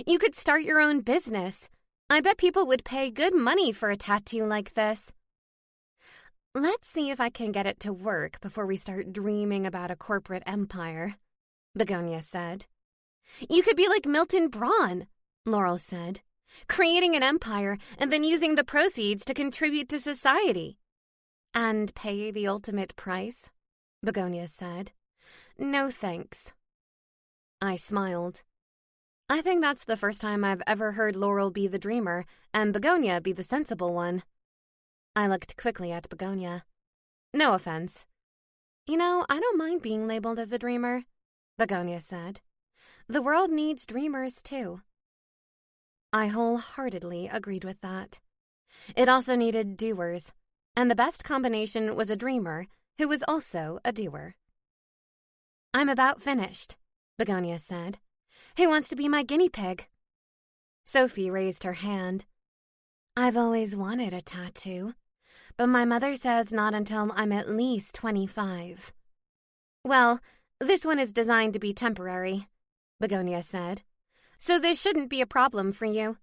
You could start your own business. I bet people would pay good money for a tattoo like this. Let's see if I can get it to work before we start dreaming about a corporate empire, Begonia said. You could be like Milton Braun, Laurel said, creating an empire and then using the proceeds to contribute to society. And pay the ultimate price, Begonia said. No thanks. I smiled. I think that's the first time I've ever heard Laurel be the dreamer and Begonia be the sensible one. I looked quickly at Begonia. No offense. You know, I don't mind being labeled as a dreamer, Begonia said. The world needs dreamers, too. I wholeheartedly agreed with that. It also needed doers, and the best combination was a dreamer who was also a doer. I'm about finished, Begonia said. Who wants to be my guinea pig? Sophie raised her hand. I've always wanted a tattoo, but my mother says not until I'm at least 25. Well, this one is designed to be temporary, Begonia said, so this shouldn't be a problem for you.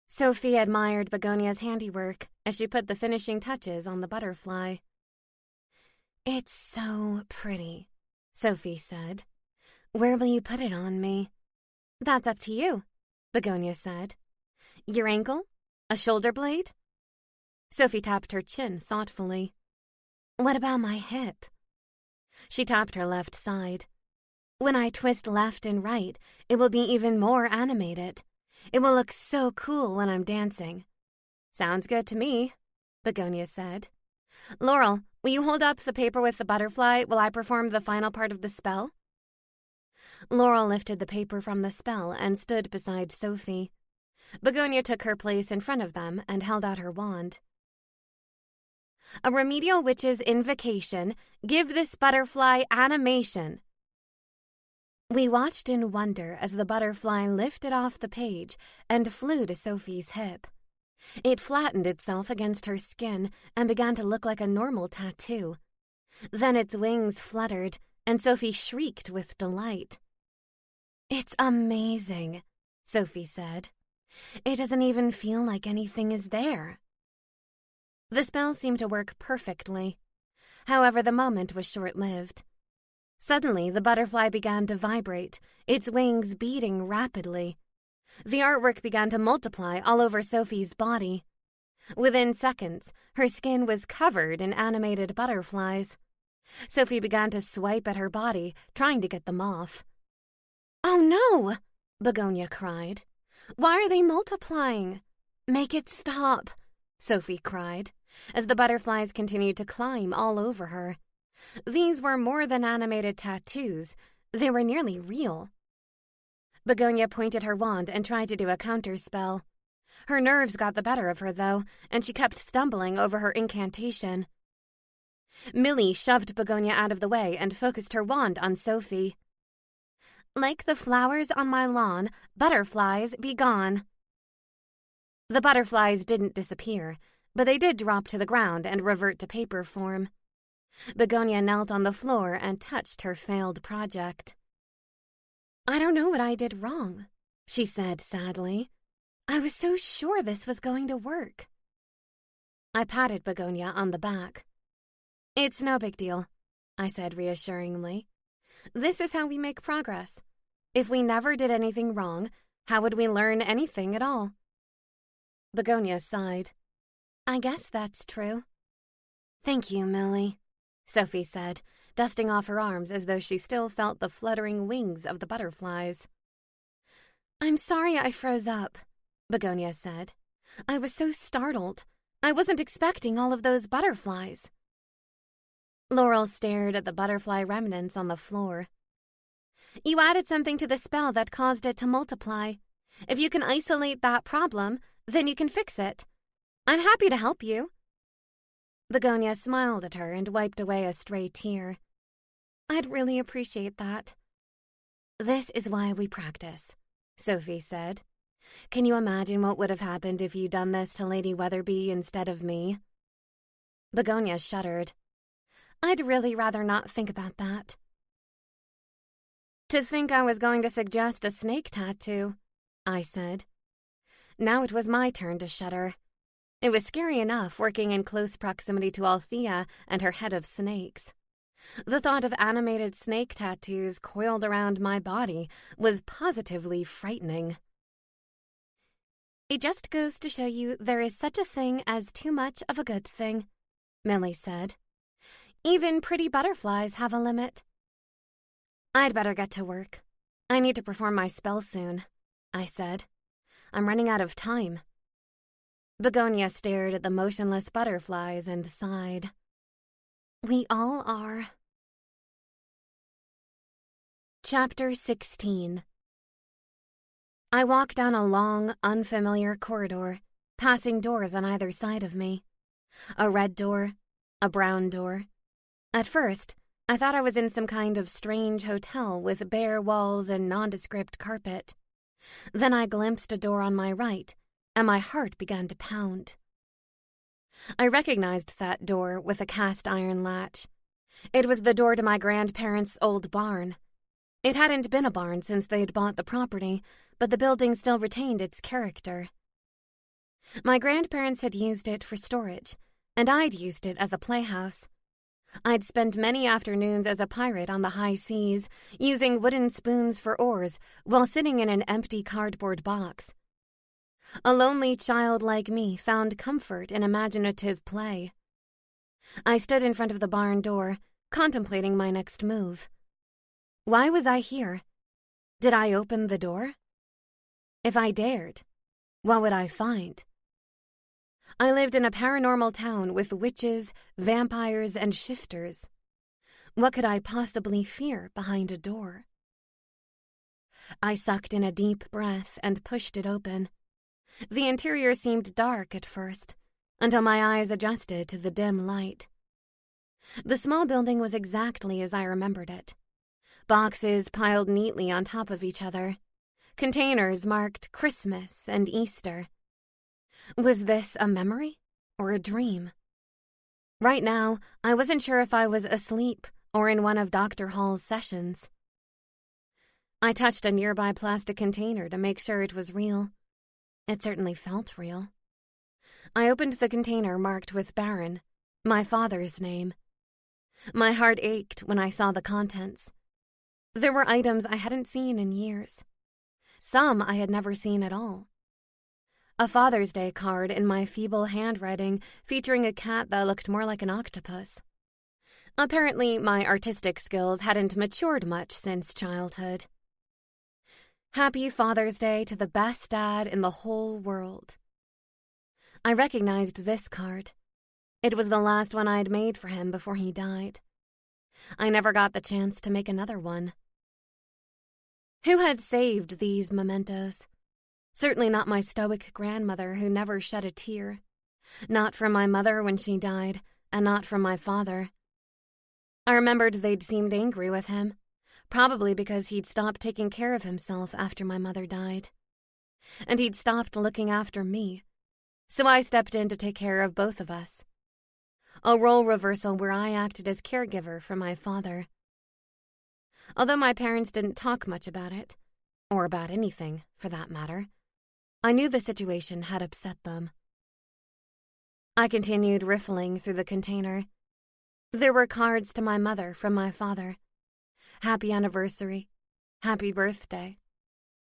Sophie admired Begonia's handiwork as she put the finishing touches on the butterfly. It's so pretty, Sophie said. Where will you put it on me? That's up to you, Begonia said. Your ankle? A shoulder blade? Sophie tapped her chin thoughtfully. What about my hip? She tapped her left side. When I twist left and right, it will be even more animated. It will look so cool when I'm dancing. Sounds good to me, Begonia said. Laurel, will you hold up the paper with the butterfly while I perform the final part of the spell? Laurel lifted the paper from the spell and stood beside Sophie. Begonia took her place in front of them and held out her wand. A remedial witch's invocation. Give this butterfly animation. We watched in wonder as the butterfly lifted off the page and flew to Sophie's hip. It flattened itself against her skin and began to look like a normal tattoo. Then its wings fluttered, and Sophie shrieked with delight. It's amazing, Sophie said. It doesn't even feel like anything is there. The spell seemed to work perfectly. However, the moment was short-lived. Suddenly, the butterfly began to vibrate, its wings beating rapidly. The artwork began to multiply all over Sophie's body. Within seconds, her skin was covered in animated butterflies. Sophie began to swipe at her body, trying to get them off. Oh no! Begonia cried. Why are they multiplying? Make it stop, Sophie cried, as the butterflies continued to climb all over her. These were more than animated tattoos. They were nearly real. Begonia pointed her wand and tried to do a counterspell. Her nerves got the better of her, though, and she kept stumbling over her incantation. Millie shoved Begonia out of the way and focused her wand on Sophie. Like the flowers on my lawn, butterflies be gone. The butterflies didn't disappear, but they did drop to the ground and revert to paper form. Begonia knelt on the floor and touched her failed project. I don't know what I did wrong, she said sadly. I was so sure this was going to work. I patted Begonia on the back. It's no big deal, I said reassuringly. This is how we make progress. If we never did anything wrong, how would we learn anything at all? Begonia sighed. I guess that's true. Thank you, Millie, Sophie said, dusting off her arms as though she still felt the fluttering wings of the butterflies. "I'm sorry I froze up," Begonia said. "I was so startled. I wasn't expecting all of those butterflies." Laurel stared at the butterfly remnants on the floor. "You added something to the spell that caused it to multiply. If you can isolate that problem, then you can fix it. I'm happy to help you." Begonia smiled at her and wiped away a stray tear. "I'd really appreciate that." "This is why we practice," Sophie said. "Can you imagine what would have happened if you'd done this to Lady Weatherby instead of me?" Begonia shuddered. "I'd really rather not think about that." "To think I was going to suggest a snake tattoo," I said. Now it was my turn to shudder. It was scary enough working in close proximity to Althea and her head of snakes. The thought of animated snake tattoos coiled around my body was positively frightening. "It just goes to show you there is such a thing as too much of a good thing," Millie said. "Even pretty butterflies have a limit." "I'd better get to work. I need to perform my spell soon," I said. "I'm running out of time." Begonia stared at the motionless butterflies and sighed. "We all are." Chapter 16. I walked down a long, unfamiliar corridor, passing doors on either side of me. A red door, a brown door. At first, I thought I was in some kind of strange hotel with bare walls and nondescript carpet. Then I glimpsed a door on my right, and my heart began to pound. I recognized that door with a cast-iron latch. It was the door to my grandparents' old barn. It hadn't been a barn since they'd bought the property, but the building still retained its character. My grandparents had used it for storage, and I'd used it as a playhouse. I'd spent many afternoons as a pirate on the high seas, using wooden spoons for oars while sitting in an empty cardboard box. A lonely child like me found comfort in imaginative play. I stood in front of the barn door, contemplating my next move. Why was I here? Did I open the door? If I dared, what would I find? I lived in a paranormal town with witches, vampires, and shifters. What could I possibly fear behind a door? I sucked in a deep breath and pushed it open. The interior seemed dark at first, until my eyes adjusted to the dim light. The small building was exactly as I remembered it. Boxes piled neatly on top of each other. Containers marked Christmas and Easter. Was this a memory or a dream? Right now, I wasn't sure if I was asleep or in one of Dr. Hall's sessions. I touched a nearby plastic container to make sure it was real. It certainly felt real. I opened the container marked with Baron, my father's name. My heart ached when I saw the contents. There were items I hadn't seen in years. Some I had never seen at all. A Father's Day card in my feeble handwriting featuring a cat that looked more like an octopus. Apparently, my artistic skills hadn't matured much since childhood. Happy Father's Day to the best dad in the whole world. I recognized this card. It was the last one I'd made for him before he died. I never got the chance to make another one. Who had saved these mementos? Certainly not my stoic grandmother who never shed a tear. Not from my mother when she died, and not from my father. I remembered they'd seemed angry with him, probably because he'd stopped taking care of himself after my mother died. And he'd stopped looking after me, so I stepped in to take care of both of us. A role reversal where I acted as caregiver for my father. Although my parents didn't talk much about it, or about anything, for that matter, I knew the situation had upset them. I continued riffling through the container. There were cards to my mother from my father. Happy anniversary, happy birthday.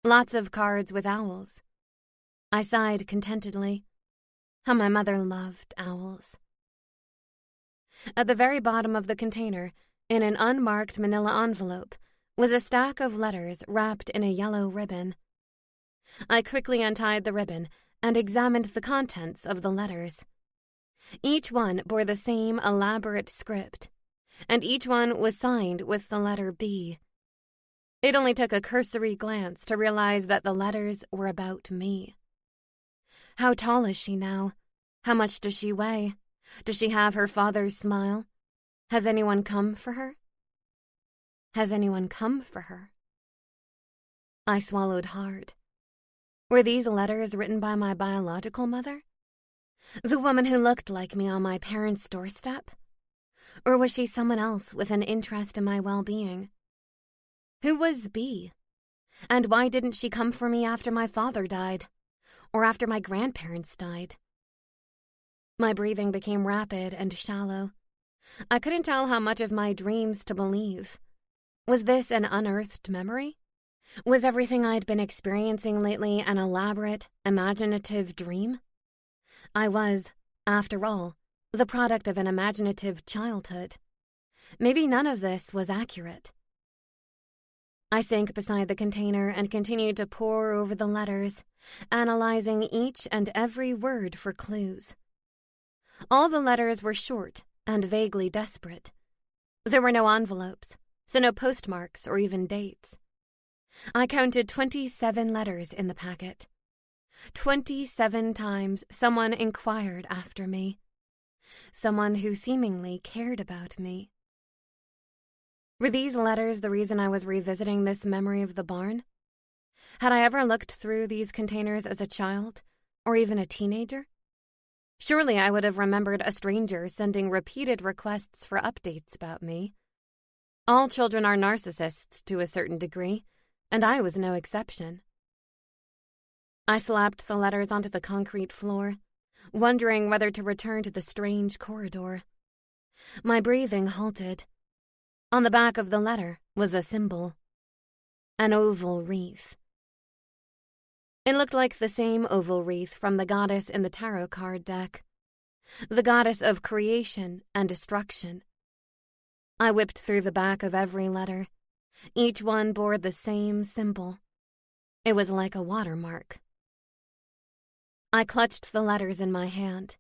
Lots of cards with owls. I sighed contentedly. How my mother loved owls. At the very bottom of the container, In an unmarked manila envelope was a stack of letters wrapped in a yellow ribbon. I quickly untied the ribbon and examined the contents of the letters. Each one bore the same elaborate script, and each one was signed with the letter B. It only took a cursory glance to realize that the letters were about me. How tall is she now? How much does she weigh? Does she have her father's smile? Has anyone come for her? Has anyone come for her? I swallowed hard. Were these letters written by my biological mother? The woman who looked like me on my parents' doorstep? Or was she someone else with an interest in my well-being? Who was B? And why didn't she come for me after my father died? Or after my grandparents died? My breathing became rapid and shallow. I couldn't tell how much of my dreams to believe. Was this an unearthed memory? Was everything I'd been experiencing lately an elaborate, imaginative dream? I was, after all, the product of an imaginative childhood. Maybe none of this was accurate. I sank beside the container and continued to pore over the letters, analyzing each and every word for clues. All the letters were short and vaguely desperate. There were no envelopes, so no postmarks or even dates. I counted 27 letters in the packet. 27 times someone inquired after me. Someone who seemingly cared about me. Were these letters the reason I was revisiting this memory of the barn? Had I ever looked through these containers as a child, or even a teenager? Surely I would have remembered a stranger sending repeated requests for updates about me. All children are narcissists to a certain degree, and I was no exception. I slapped the letters onto the concrete floor, wondering whether to return to the strange corridor. My breathing halted. On the back of the letter was a symbol. An oval wreath. It looked like the same oval wreath from the goddess in the tarot card deck. The goddess of creation and destruction. I whipped through the back of every letter. Each one bore the same symbol. It was like a watermark. I clutched the letters in my hand.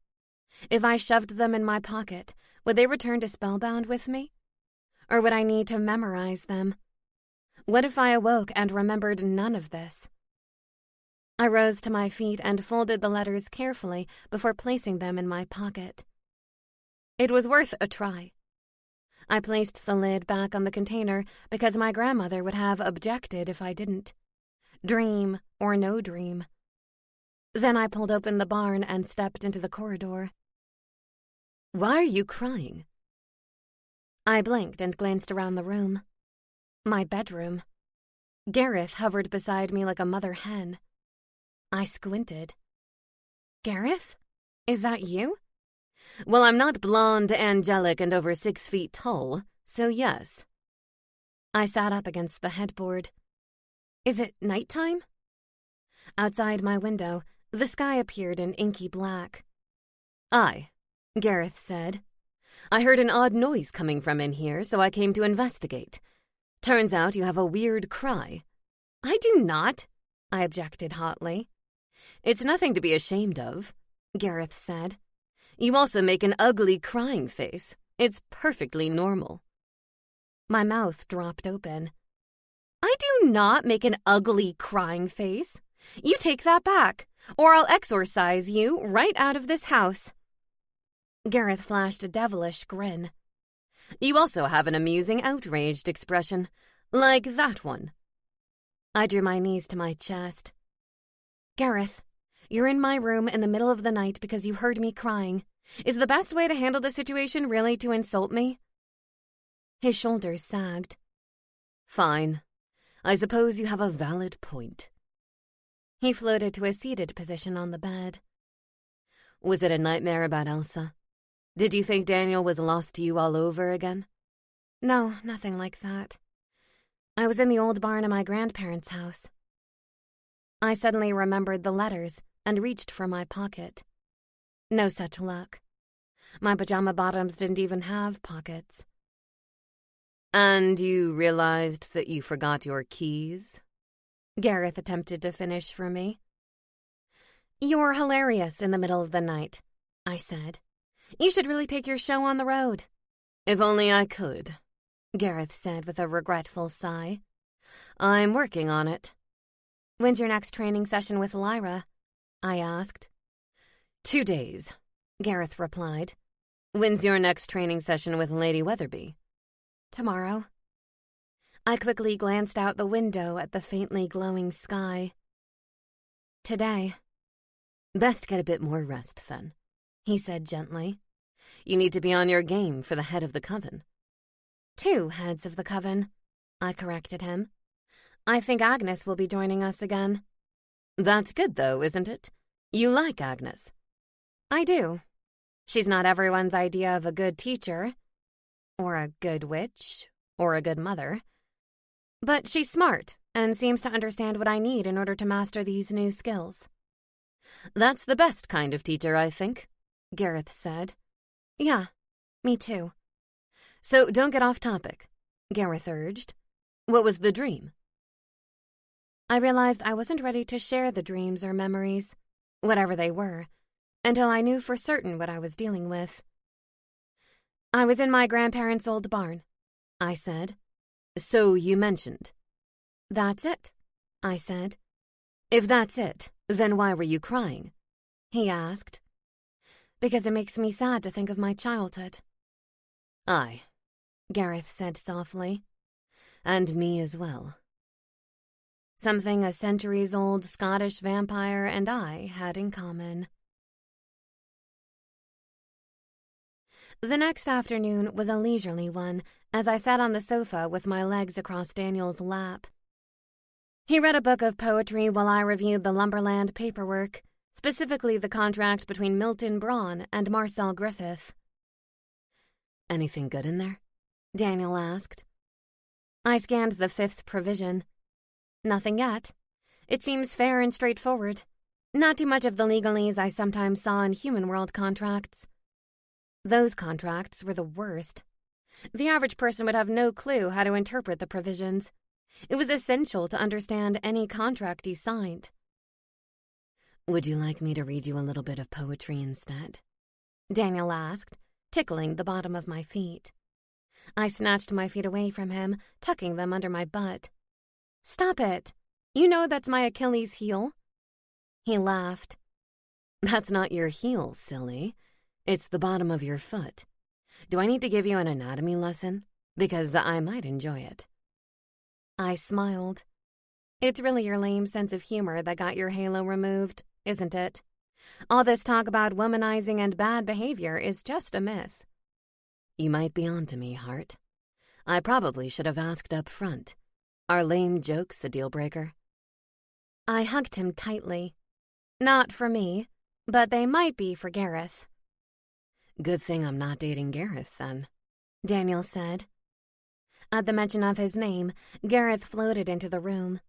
If I shoved them in my pocket, would they return to Spellbound with me? Or would I need to memorize them? What if I awoke and remembered none of this? I rose to my feet and folded the letters carefully before placing them in my pocket. It was worth a try. I placed the lid back on the container because my grandmother would have objected if I didn't. Dream or no dream. Then I pulled open the barn and stepped into the corridor. Why are you crying? I blinked and glanced around the room. My bedroom. Gareth hovered beside me like a mother hen. I squinted. Gareth? Is that you? Well, I'm not blonde, angelic, and over 6 feet tall, so yes. I sat up against the headboard. Is it nighttime? Outside my window, the sky appeared in inky black. Aye, Gareth said. I heard an odd noise coming from in here, so I came to investigate. Turns out you have a weird cry. I do not, I objected hotly. It's nothing to be ashamed of, Gareth said. You also make an ugly crying face. It's perfectly normal. My mouth dropped open. I do not make an ugly crying face. You take that back, or I'll exorcise you right out of this house. Gareth flashed a devilish grin. You also have an amusing, outraged expression, like that one. I drew my knees to my chest. Gareth, you're in my room in the middle of the night because you heard me crying. Is the best way to handle the situation really to insult me? His shoulders sagged. Fine. I suppose you have a valid point. He floated to a seated position on the bed. Was it a nightmare about Elsa? Did you think Daniel was lost to you all over again? No, nothing like that. I was in the old barn in my grandparents' house. I suddenly remembered the letters and reached for my pocket. No such luck. My pajama bottoms didn't even have pockets. And you realized that you forgot your keys? Gareth attempted to finish for me. You're hilarious in the middle of the night, I said. You should really take your show on the road. If only I could, Gareth said with a regretful sigh. I'm working on it. When's your next training session with Lyra? I asked. 2 days, Gareth replied. When's your next training session with Lady Weatherby? Tomorrow. I quickly glanced out the window at the faintly glowing sky. Today. Best get a bit more rest, then, he said gently. You need to be on your game for the head of the coven. 2 heads of the coven, I corrected him. I think Agnes will be joining us again. That's good, though, isn't it? You like Agnes. I do. She's not everyone's idea of a good teacher, or a good witch, or a good mother. But she's smart and seems to understand what I need in order to master these new skills. That's the best kind of teacher, I think, Gareth said. Yeah, me too. So don't get off topic, Gareth urged. What was the dream? I realized I wasn't ready to share the dreams or memories, whatever they were, until I knew for certain what I was dealing with. I was in my grandparents' old barn, I said. So you mentioned. That's it, I said. If that's it, then why were you crying? He asked. Because it makes me sad to think of my childhood. Aye, Gareth said softly. And me as well. Something a centuries-old Scottish vampire and I had in common. The next afternoon was a leisurely one, as I sat on the sofa with my legs across Daniel's lap. He read a book of poetry while I reviewed the Lumberland paperwork, specifically the contract between Milton Braun and Marcel Griffith. Anything good in there? Daniel asked. I scanned the 5th provision. Nothing yet. It seems fair and straightforward. Not too much of the legalese I sometimes saw in human world contracts. Those contracts were the worst. The average person would have no clue how to interpret the provisions. It was essential to understand any contract you signed. Would you like me to read you a little bit of poetry instead? Daniel asked, tickling the bottom of my feet. I snatched my feet away from him, tucking them under my butt. Stop it. You know that's my Achilles heel. He laughed. That's not your heel, silly. It's the bottom of your foot. Do I need to give you an anatomy lesson? Because I might enjoy it. I smiled. It's really your lame sense of humor that got your halo removed, isn't it? All this talk about womanizing and bad behavior is just a myth. You might be onto me, Hart. I probably should have asked up front. Are lame jokes a deal breaker? I hugged him tightly. Not for me, but they might be for Gareth. Good thing I'm not dating Gareth, then, Daniel said. At the mention of his name, Gareth floated into the room.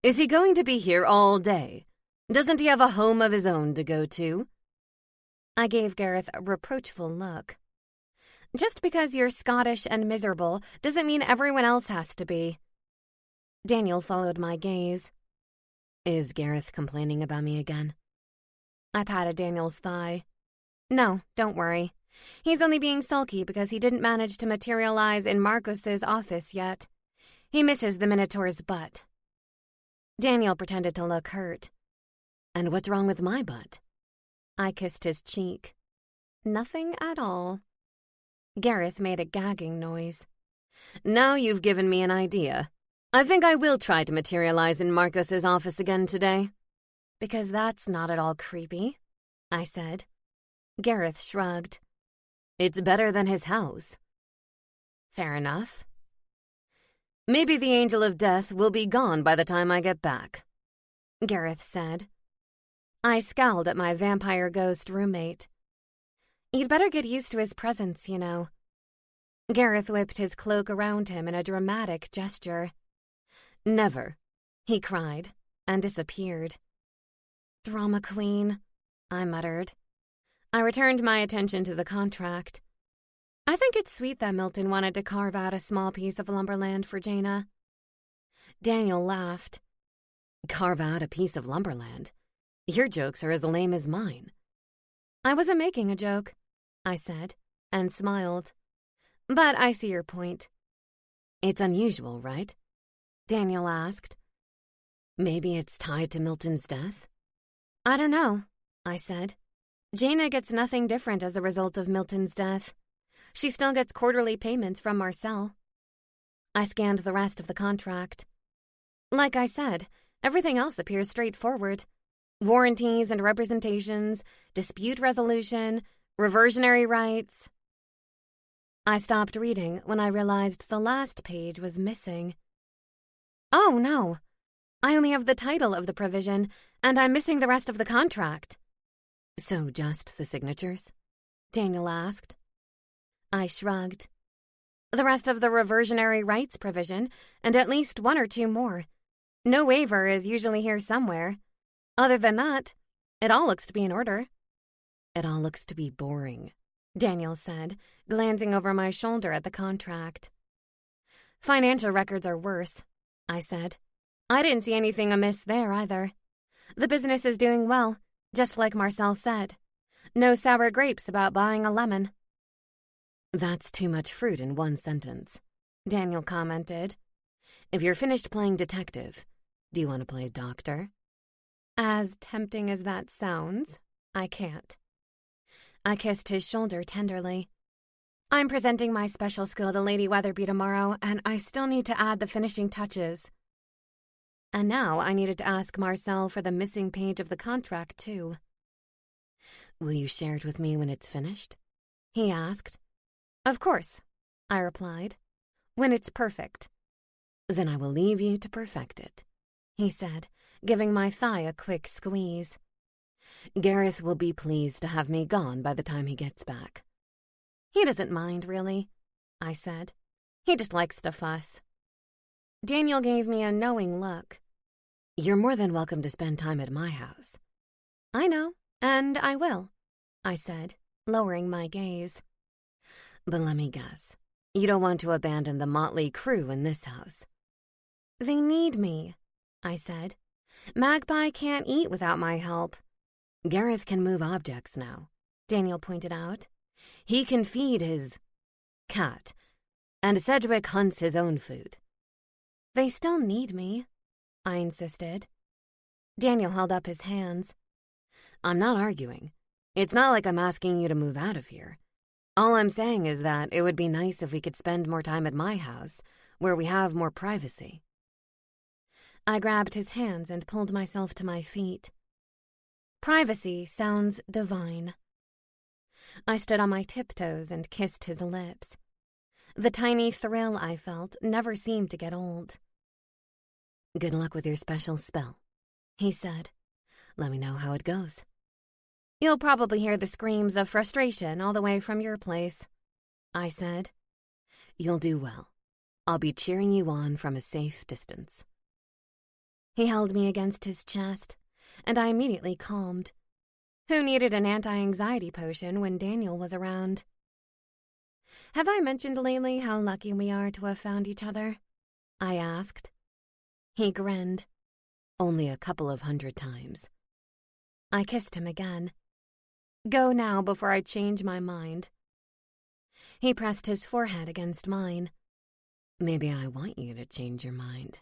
Is he going to be here all day? Doesn't he have a home of his own to go to? I gave Gareth a reproachful look. Just because you're Scottish and miserable doesn't mean everyone else has to be. Daniel followed my gaze. Is Gareth complaining about me again? I patted Daniel's thigh. No, don't worry. He's only being sulky because he didn't manage to materialize in Marcos's office yet. He misses the Minotaur's butt. Daniel pretended to look hurt. And what's wrong with my butt? I kissed his cheek. Nothing at all. Gareth made a gagging noise. Now you've given me an idea. I think I will try to materialize in Marcos's office again today. Because that's not at all creepy, I said. Gareth shrugged. It's better than his house. Fair enough. Maybe the Angel of Death will be gone by the time I get back, Gareth said. I scowled at my vampire ghost roommate. You'd better get used to his presence, you know. Gareth whipped his cloak around him in a dramatic gesture. Never, he cried, and disappeared. Drama queen, I muttered. I returned my attention to the contract. I think it's sweet that Milton wanted to carve out a small piece of lumberland for Jaina. Daniel laughed. Carve out a piece of lumberland? Your jokes are as lame as mine. I wasn't making a joke, I said, and smiled. But I see your point. It's unusual, right? Daniel asked. Maybe it's tied to Milton's death? I don't know, I said. Jaina gets nothing different as a result of Milton's death. She still gets quarterly payments from Marcel. I scanned the rest of the contract. Like I said, everything else appears straightforward. Warranties and representations, dispute resolution, reversionary rights. I stopped reading when I realized the last page was missing. Oh, no. I only have the title of the provision, and I'm missing the rest of the contract. So just the signatures? Daniel asked. I shrugged. The rest of the reversionary rights provision, and at least one or two more. No waiver is usually here somewhere. Other than that, it all looks to be in order. It all looks to be boring, Daniel said, glancing over my shoulder at the contract. Financial records are worse, I said. I didn't see anything amiss there either. The business is doing well, just like Marcel said. No sour grapes about buying a lemon. That's too much fruit in one sentence, Daniel commented. If you're finished playing detective, do you want to play doctor? As tempting as that sounds, I can't. I kissed his shoulder tenderly. I'm presenting my special skill to Lady Weatherby tomorrow, and I still need to add the finishing touches. And now I needed to ask Marcel for the missing page of the contract, too. Will you share it with me when it's finished? He asked. Of course, I replied. When it's perfect. Then I will leave you to perfect it, he said, giving my thigh a quick squeeze. Gareth will be pleased to have me gone by the time he gets back. He doesn't mind, really, I said. He just likes to fuss. Daniel gave me a knowing look. You're more than welcome to spend time at my house. I know, and I will, I said, lowering my gaze. But let me guess, you don't want to abandon the motley crew in this house. They need me, I said. Magpie can't eat without my help. Gareth can move objects now, Daniel pointed out. He can feed his cat, and Cedric hunts his own food. They still need me, I insisted. Daniel held up his hands. I'm not arguing. It's not like I'm asking you to move out of here. All I'm saying is that it would be nice if we could spend more time at my house, where we have more privacy. I grabbed his hands and pulled myself to my feet. Privacy sounds divine. I stood on my tiptoes and kissed his lips. The tiny thrill I felt never seemed to get old. Good luck with your special spell, he said. Let me know how it goes. You'll probably hear the screams of frustration all the way from your place, I said. You'll do well. I'll be cheering you on from a safe distance. He held me against his chest, and I immediately calmed. Who needed an anti-anxiety potion when Daniel was around? Have I mentioned lately how lucky we are to have found each other? I asked. He grinned. Only a couple of 100 times. I kissed him again. Go now before I change my mind. He pressed his forehead against mine. Maybe I want you to change your mind.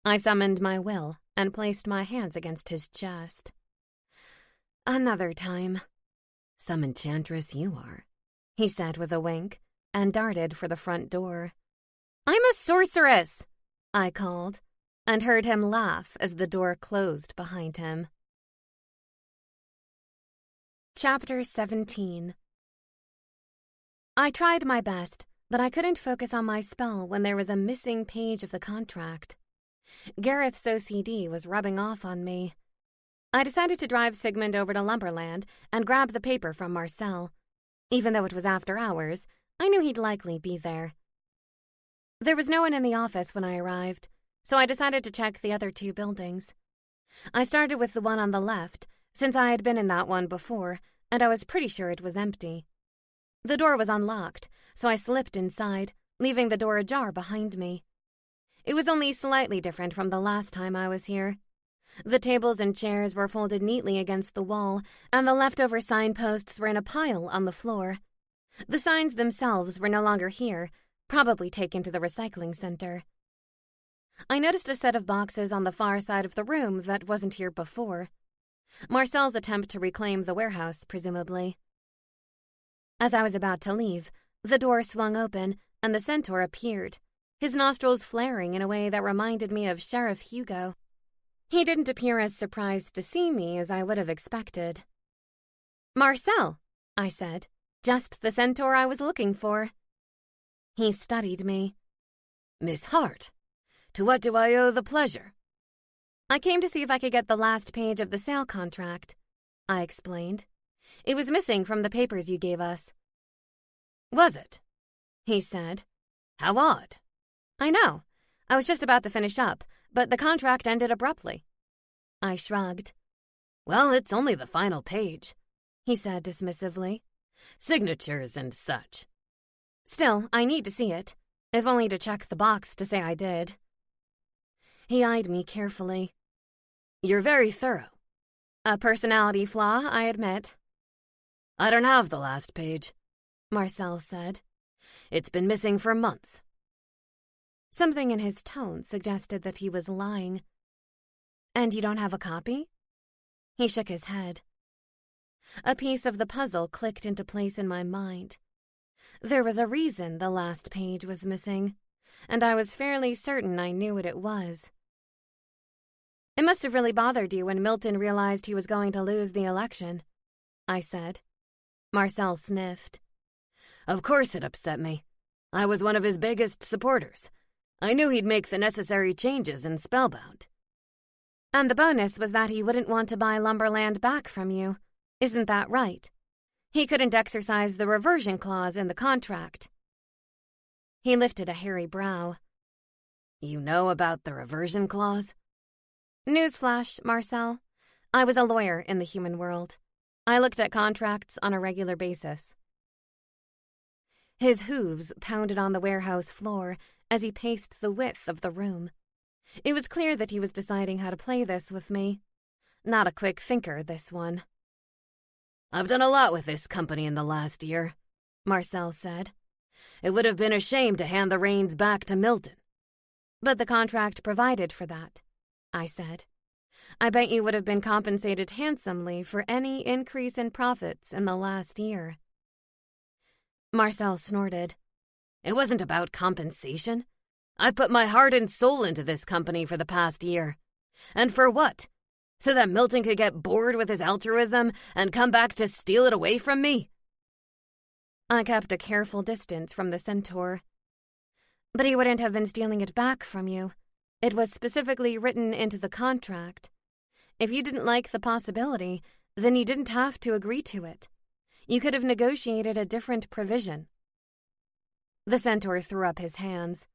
I summoned my will and placed my hands against his chest. Another time. Some enchantress you are, he said with a wink, and darted for the front door. I'm a sorceress, I called, and heard him laugh as the door closed behind him. Chapter 17. I tried my best, but I couldn't focus on my spell when there was a missing page of the contract. Gareth's OCD was rubbing off on me. I decided to drive Sigmund over to Lumberland and grab the paper from Marcel. Even though it was after hours, I knew he'd likely be there. There was no one in the office when I arrived, so I decided to check the other two buildings. I started with the one on the left, since I had been in that one before, and I was pretty sure it was empty. The door was unlocked, so I slipped inside, leaving the door ajar behind me. It was only slightly different from the last time I was here. The tables and chairs were folded neatly against the wall, and the leftover signposts were in a pile on the floor. The signs themselves were no longer here, probably taken to the recycling center. I noticed a set of boxes on the far side of the room that wasn't here before. Marcel's attempt to reclaim the warehouse, presumably. As I was about to leave, the door swung open and the centaur appeared, his nostrils flaring in a way that reminded me of Sheriff Hugo. He didn't appear as surprised to see me as I would have expected. "Marcel," I said, "just the centaur I was looking for." He studied me. "Miss Hart, to what do I owe the pleasure?" "I came to see if I could get the last page of the sale contract," I explained. "It was missing from the papers you gave us." "Was it?" he said. "How odd." "I know. I was just about to finish up, but the contract ended abruptly." I shrugged. "Well, it's only the final page," he said dismissively. "Signatures and such." "Still, I need to see it, if only to check the box to say I did." He eyed me carefully. "You're very thorough." "A personality flaw, I admit." "I don't have the last page," Marcel said. "It's been missing for months." Something in his tone suggested that he was lying. "And you don't have a copy?" He shook his head. A piece of the puzzle clicked into place in my mind. There was a reason the last page was missing, and I was fairly certain I knew what it was. "It must have really bothered you when Milton realized he was going to lose the election," I said. Marcel sniffed. "Of course it upset me. I was one of his biggest supporters. I knew he'd make the necessary changes in Spellbound." "And the bonus was that he wouldn't want to buy lumberland back from you. Isn't that right? He couldn't exercise the reversion clause in the contract." He lifted a hairy brow. "You know about the reversion clause?" "Newsflash, Marcel. I was a lawyer in the human world. I looked at contracts on a regular basis." His hooves pounded on the warehouse floor as he paced the width of the room. It was clear that he was deciding how to play this with me. Not a quick thinker, this one. "I've done a lot with this company in the last year," Marcel said. "It would have been a shame to hand the reins back to Milton." "But the contract provided for that," I said. "I bet you would have been compensated handsomely for any increase in profits in the last year." Marcel snorted. "It wasn't about compensation. I've put my heart and soul into this company for the past year. And for what? So that Milton could get bored with his altruism and come back to steal it away from me?" I kept a careful distance from the centaur. "But he wouldn't have been stealing it back from you. It was specifically written into the contract. If you didn't like the possibility, then you didn't have to agree to it. You could have negotiated a different provision." The centaur threw up his hands.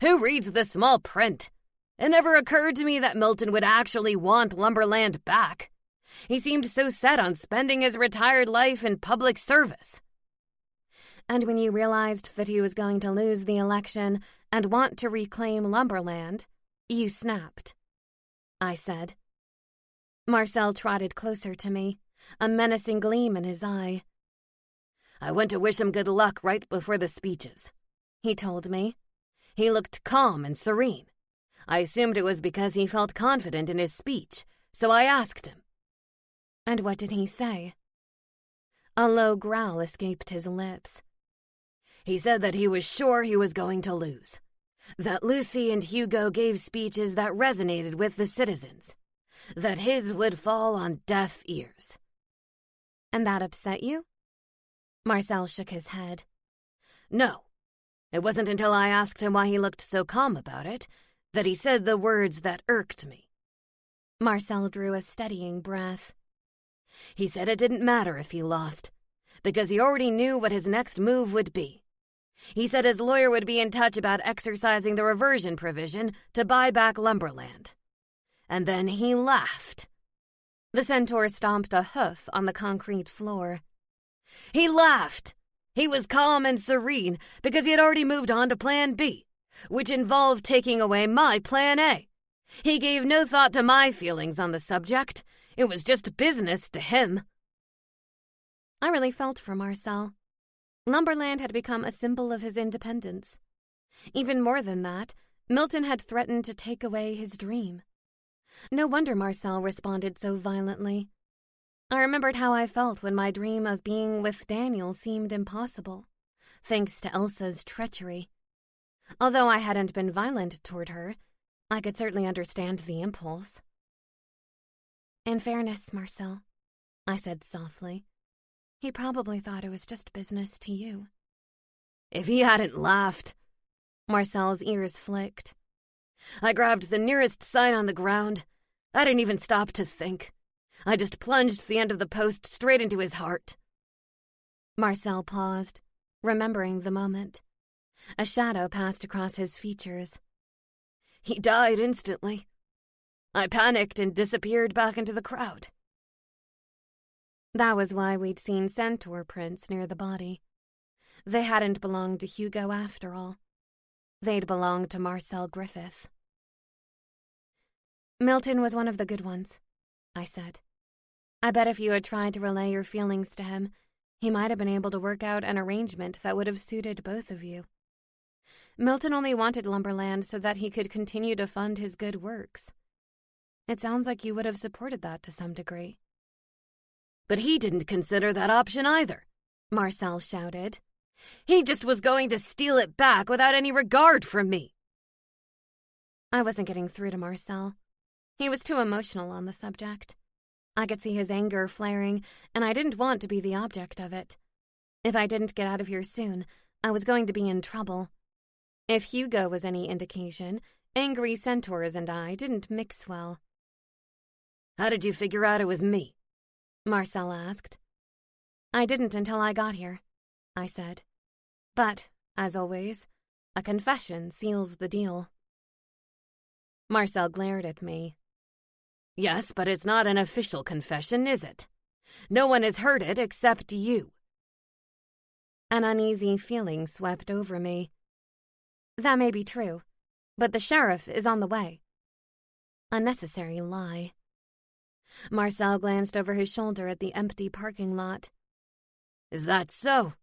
"Who reads the small print? It never occurred to me that Milton would actually want lumberland back. He seemed so set on spending his retired life in public service." "And when you realized that he was going to lose the election and want to reclaim lumberland, you snapped," I said. Marcel trotted closer to me, a menacing gleam in his eye. "I went to wish him good luck right before the speeches," he told me. "He looked calm and serene. I assumed it was because he felt confident in his speech, so I asked him." "And what did he say?" A low growl escaped his lips. "He said that he was sure he was going to lose. That Lucy and Hugo gave speeches that resonated with the citizens. That his would fall on deaf ears." "And that upset you?" Marcel shook his head. "No. It wasn't until I asked him why he looked so calm about it that he said the words that irked me." Marcel drew a steadying breath. "He said it didn't matter if he lost, because he already knew what his next move would be. He said his lawyer would be in touch about exercising the reversion provision to buy back lumberland. And then he laughed." The centaur stomped a hoof on the concrete floor. "He laughed! He was calm and serene because he had already moved on to Plan B, which involved taking away my Plan A. He gave no thought to my feelings on the subject. It was just business to him. I really felt for Marcel. Lumberland had become a symbol of his independence. Even more than that, Milton had threatened to take away his dream. No wonder Marcel responded so violently. I remembered how I felt when my dream of being with Daniel seemed impossible, thanks to Elsa's treachery. Although I hadn't been violent toward her, I could certainly understand the impulse. In fairness, Marcel, I said softly, he probably thought it was just business to you. If he hadn't laughed... Marcel's ears flicked. I grabbed the nearest sign on the ground. I didn't even stop to think. I just plunged the end of the post straight into his heart. Marcel paused, remembering the moment. A shadow passed across his features. He died instantly. I panicked and disappeared back into the crowd. That was why we'd seen centaur prints near the body. They hadn't belonged to Hugo after all. They'd belonged to Marcel Griffith. Milton was one of the good ones, I said. I bet if you had tried to relay your feelings to him, he might have been able to work out an arrangement that would have suited both of you. Milton only wanted Lumberland so that he could continue to fund his good works. It sounds like you would have supported that to some degree. But he didn't consider that option either, Marcel shouted. He just was going to steal it back without any regard for me. I wasn't getting through to Marcel. He was too emotional on the subject. I could see his anger flaring, and I didn't want to be the object of it. If I didn't get out of here soon, I was going to be in trouble. If Hugo was any indication, angry centaurs and I didn't mix well. How did you figure out it was me? Marcel asked. I didn't until I got here, I said. But, as always, a confession seals the deal. Marcel glared at me. Yes, but it's not an official confession, is it? No one has heard it except you. An uneasy feeling swept over me. That may be true, but the sheriff is on the way. A necessary lie. Marcel glanced over his shoulder at the empty parking lot. Is that so?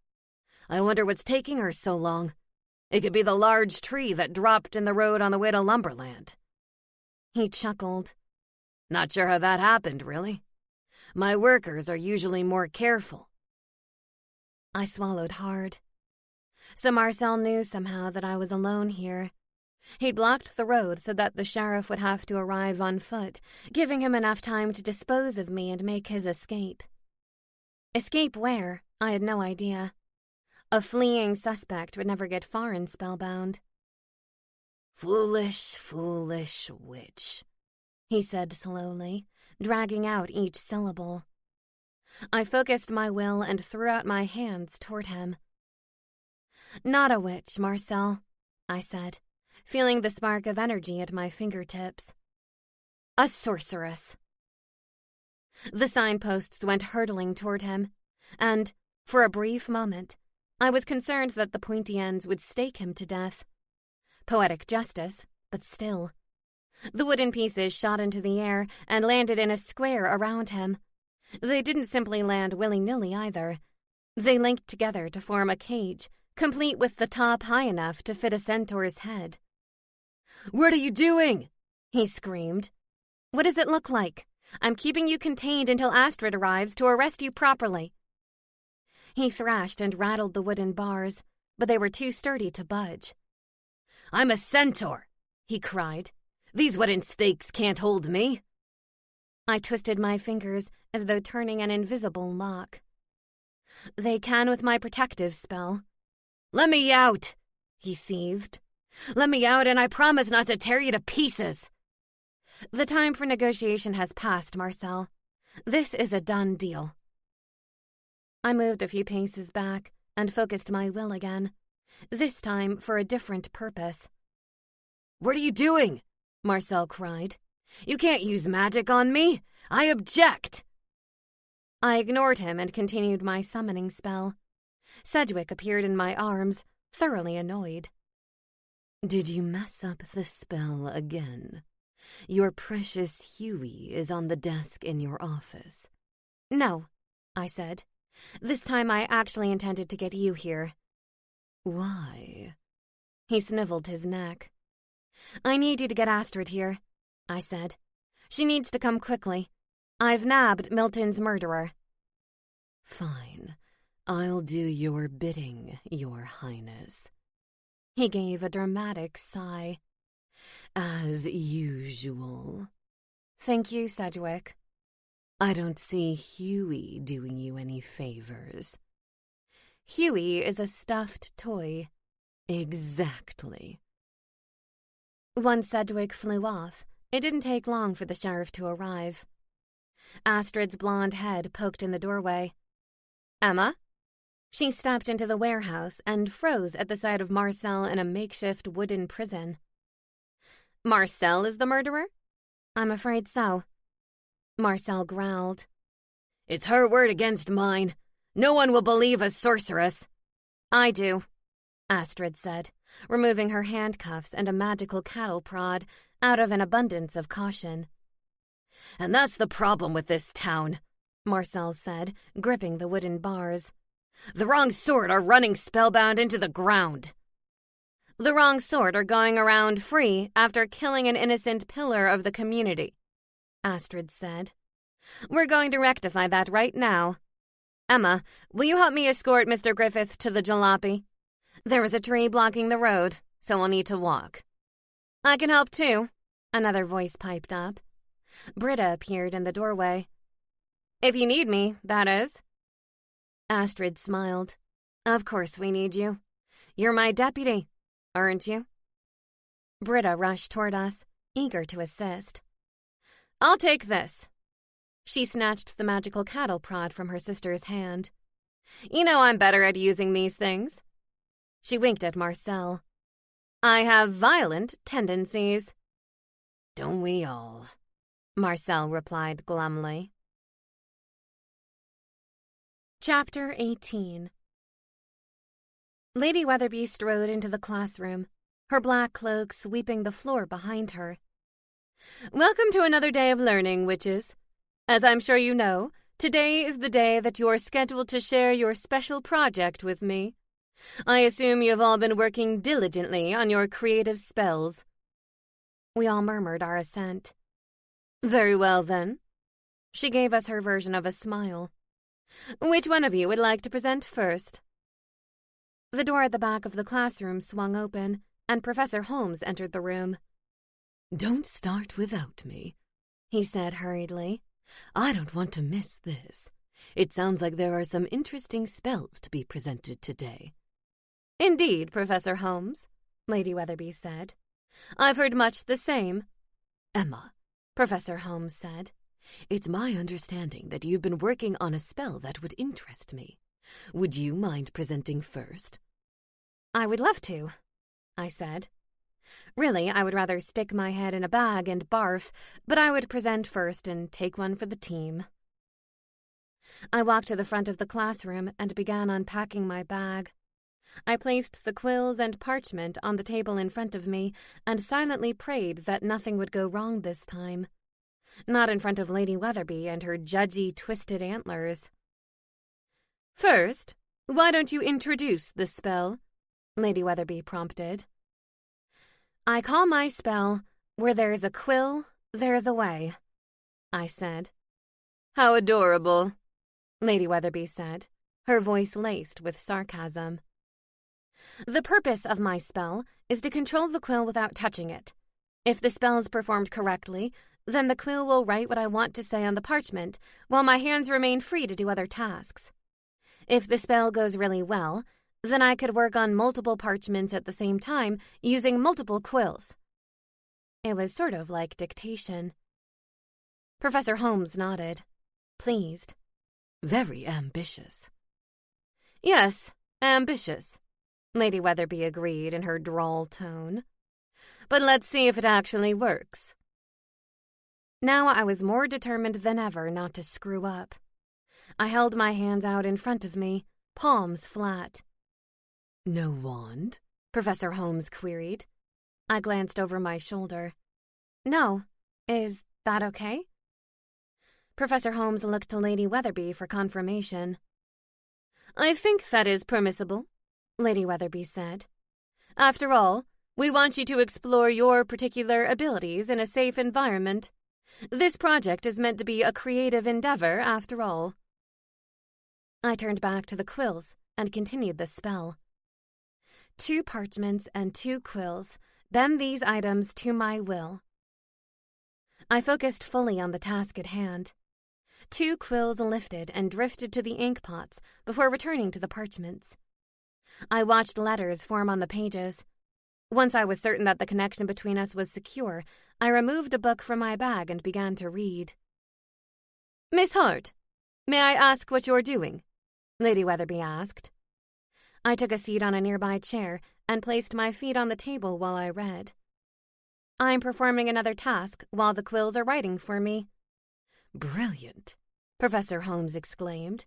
I wonder what's taking her so long. It could be the large tree that dropped in the road on the way to Lumberland. He chuckled. Not sure how that happened, really. My workers are usually more careful. I swallowed hard. So Marcel knew somehow that I was alone here. He'd blocked the road so that the sheriff would have to arrive on foot, giving him enough time to dispose of me and make his escape. Escape where? I had no idea. A fleeing suspect would never get far in Spellbound. Foolish, foolish witch, he said slowly, dragging out each syllable. I focused my will and threw out my hands toward him. Not a witch, Marcel, I said, feeling the spark of energy at my fingertips. A sorceress. The signposts went hurtling toward him, and, for a brief moment, I was concerned that the pointy ends would stake him to death. Poetic justice, but still. The wooden pieces shot into the air and landed in a square around him. They didn't simply land willy-nilly either. They linked together to form a cage, complete with the top high enough to fit a centaur's head. "What are you doing?" he screamed. "What does it look like? I'm keeping you contained until Astrid arrives to arrest you properly." He thrashed and rattled the wooden bars, but they were too sturdy to budge. "I'm a centaur," he cried. "These wooden stakes can't hold me." I twisted my fingers as though turning an invisible lock. "They can with my protective spell." "Let me out," he seethed. "Let me out and I promise not to tear you to pieces." The time for negotiation has passed, Marcel. This is a done deal. I moved a few paces back and focused my will again, this time for a different purpose. "What are you doing?" Marcel cried. "You can't use magic on me. I object." I ignored him and continued my summoning spell. Sedgwick appeared in my arms, thoroughly annoyed. Did you mess up the spell again? Your precious Huey is on the desk in your office. No, I said. This time I actually intended to get you here. Why? He sniveled his neck. I need you to get Astrid here, I said. She needs to come quickly. I've nabbed Milton's murderer. Fine. I'll do your bidding, Your Highness. He gave a dramatic sigh. As usual. Thank you, Sedgwick. I don't see Huey doing you any favors. Huey is a stuffed toy. Exactly. Once Sedgwick flew off, it didn't take long for the sheriff to arrive. Astrid's blonde head poked in the doorway. Emma? She stepped into the warehouse and froze at the sight of Marcel in a makeshift wooden prison. Marcel is the murderer? I'm afraid so. Marcel growled. It's her word against mine. No one will believe a sorceress. I do, Astrid said, removing her handcuffs and a magical cattle prod out of an abundance of caution. And that's the problem with this town, Marcel said, gripping the wooden bars. The wrong sort are running Spellbound into the ground. The wrong sort are going around free after killing an innocent pillar of the community, Astrid said. We're going to rectify that right now. Emma, will you help me escort Mr. Griffith to the jalopy? There is a tree blocking the road, so we'll need to walk. I can help too, another voice piped up. Britta appeared in the doorway. If you need me, that is. Astrid smiled. Of course we need you. You're my deputy, aren't you? Britta rushed toward us, eager to assist. I'll take this. She snatched the magical cattle prod from her sister's hand. You know I'm better at using these things. She winked at Marcel. I have violent tendencies. Don't we all? Marcel replied glumly. Chapter 18. Lady Weatherby strode into the classroom, her black cloak sweeping the floor behind her. Welcome to another day of learning, witches. As I'm sure you know, today is the day that you're scheduled to share your special project with me. I assume you've all been working diligently on your creative spells. We all murmured our assent. Very well, then. She gave us her version of a smile. Which one of you would like to present first? The door at the back of the classroom swung open, and Professor Holmes entered the room. Don't start without me, he said hurriedly. I don't want to miss this. It sounds like there are some interesting spells to be presented today. Indeed, Professor Holmes, Lady Weatherby said. I've heard much the same. Emma, Professor Holmes said, it's my understanding that you've been working on a spell that would interest me. Would you mind presenting first? I would love to, I said. Really, I would rather stick my head in a bag and barf, but I would present first and take one for the team. I walked to the front of the classroom and began unpacking my bag. I placed the quills and parchment on the table in front of me and silently prayed that nothing would go wrong this time. Not in front of Lady Weatherby and her judgy, twisted antlers. First, why don't you introduce the spell? Lady Weatherby prompted. I call my spell, Where There's a Quill, There's a Way, I said. How adorable, Lady Weatherby said, her voice laced with sarcasm. The purpose of my spell is to control the quill without touching it. If the spell is performed correctly, then the quill will write what I want to say on the parchment, while my hands remain free to do other tasks. If the spell goes really well, then I could work on multiple parchments at the same time using multiple quills. It was sort of like dictation. Professor Holmes nodded, pleased. Very ambitious. Yes, ambitious, Lady Weatherby agreed in her drawl tone. But let's see if it actually works. Now I was more determined than ever not to screw up. I held my hands out in front of me, palms flat. No wand? Professor Holmes queried. I glanced over my shoulder. No. Is that okay? Professor Holmes looked to Lady Weatherby for confirmation. I think that is permissible, Lady Weatherby said. After all, we want you to explore your particular abilities in a safe environment. This project is meant to be a creative endeavor, after all. I turned back to the quills and continued the spell. 2 parchments and 2 quills. Bend these items to my will. I focused fully on the task at hand. 2 quills lifted and drifted to the ink pots before returning to the parchments. I watched letters form on the pages. Once I was certain that the connection between us was secure, I removed a book from my bag and began to read. Miss Hart, may I ask what you're doing? Lady Weatherby asked. I took a seat on a nearby chair and placed my feet on the table while I read. I'm performing another task while the quills are writing for me. Brilliant, Professor Holmes exclaimed.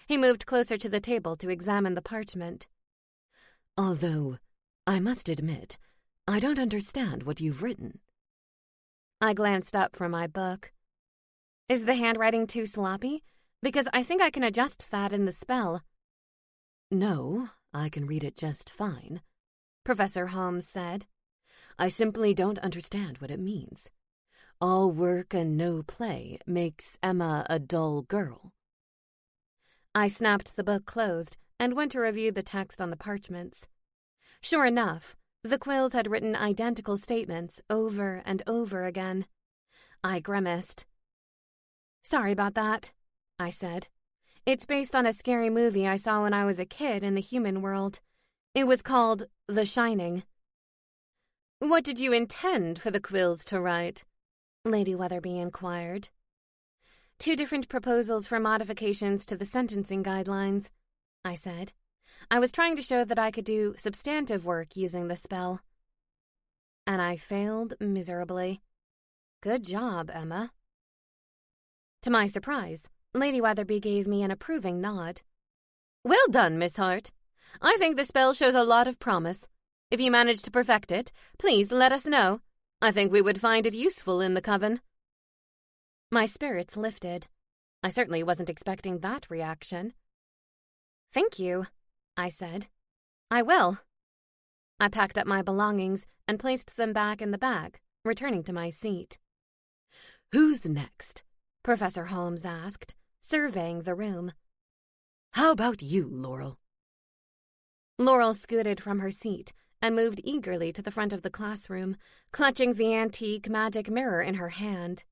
He moved closer to the table to examine the parchment. Although, I must admit, I don't understand what you've written. I glanced up from my book. Is the handwriting too sloppy? Because I think I can adjust that in the spell. No, I can read it just fine, Professor Holmes said. I simply don't understand what it means. All work and no play makes Emma a dull girl. I snapped the book closed and went to review the text on the parchments. Sure enough, the quills had written identical statements over and over again. I grimaced. Sorry about that, I said. It's based on a scary movie I saw when I was a kid in the human world. It was called The Shining. What did you intend for the quills to write? Lady Weatherby inquired. 2 different proposals for modifications to the sentencing guidelines, I said. I was trying to show that I could do substantive work using the spell. And I failed miserably. Good job, Emma. To my surprise, Lady Weatherby gave me an approving nod. Well done, Miss Hart. I think the spell shows a lot of promise. If you manage to perfect it, please let us know. I think we would find it useful in the coven. My spirits lifted. I certainly wasn't expecting that reaction. Thank you, I said. I will. I packed up my belongings and placed them back in the bag, returning to my seat. Who's next? Professor Holmes asked, surveying the room. How about you, Laurel? Laurel scooted from her seat and moved eagerly to the front of the classroom, clutching the antique magic mirror in her hand.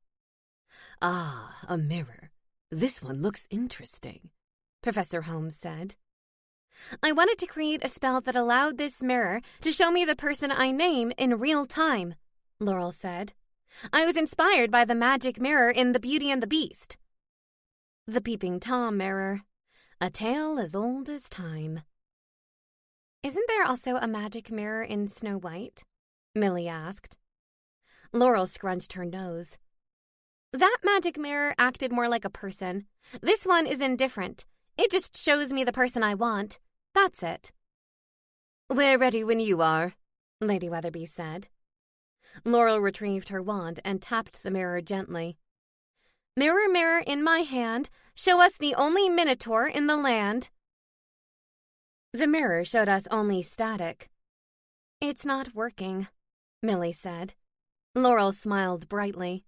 Ah, a mirror. This one looks interesting, Professor Holmes said. I wanted to create a spell that allowed this mirror to show me the person I name in real time, Laurel said. I was inspired by the magic mirror in The Beauty and the Beast. The Peeping Tom mirror. A tale as old as time. Isn't there also a magic mirror in Snow White? Millie asked. Laurel scrunched her nose. That magic mirror acted more like a person. This one is indifferent. It just shows me the person I want. That's it. We're ready when you are, Lady Weatherby said. Laurel retrieved her wand and tapped the mirror gently. Mirror, mirror in my hand, show us the only minotaur in the land. The mirror showed us only static. It's not working, Millie said. Laurel smiled brightly.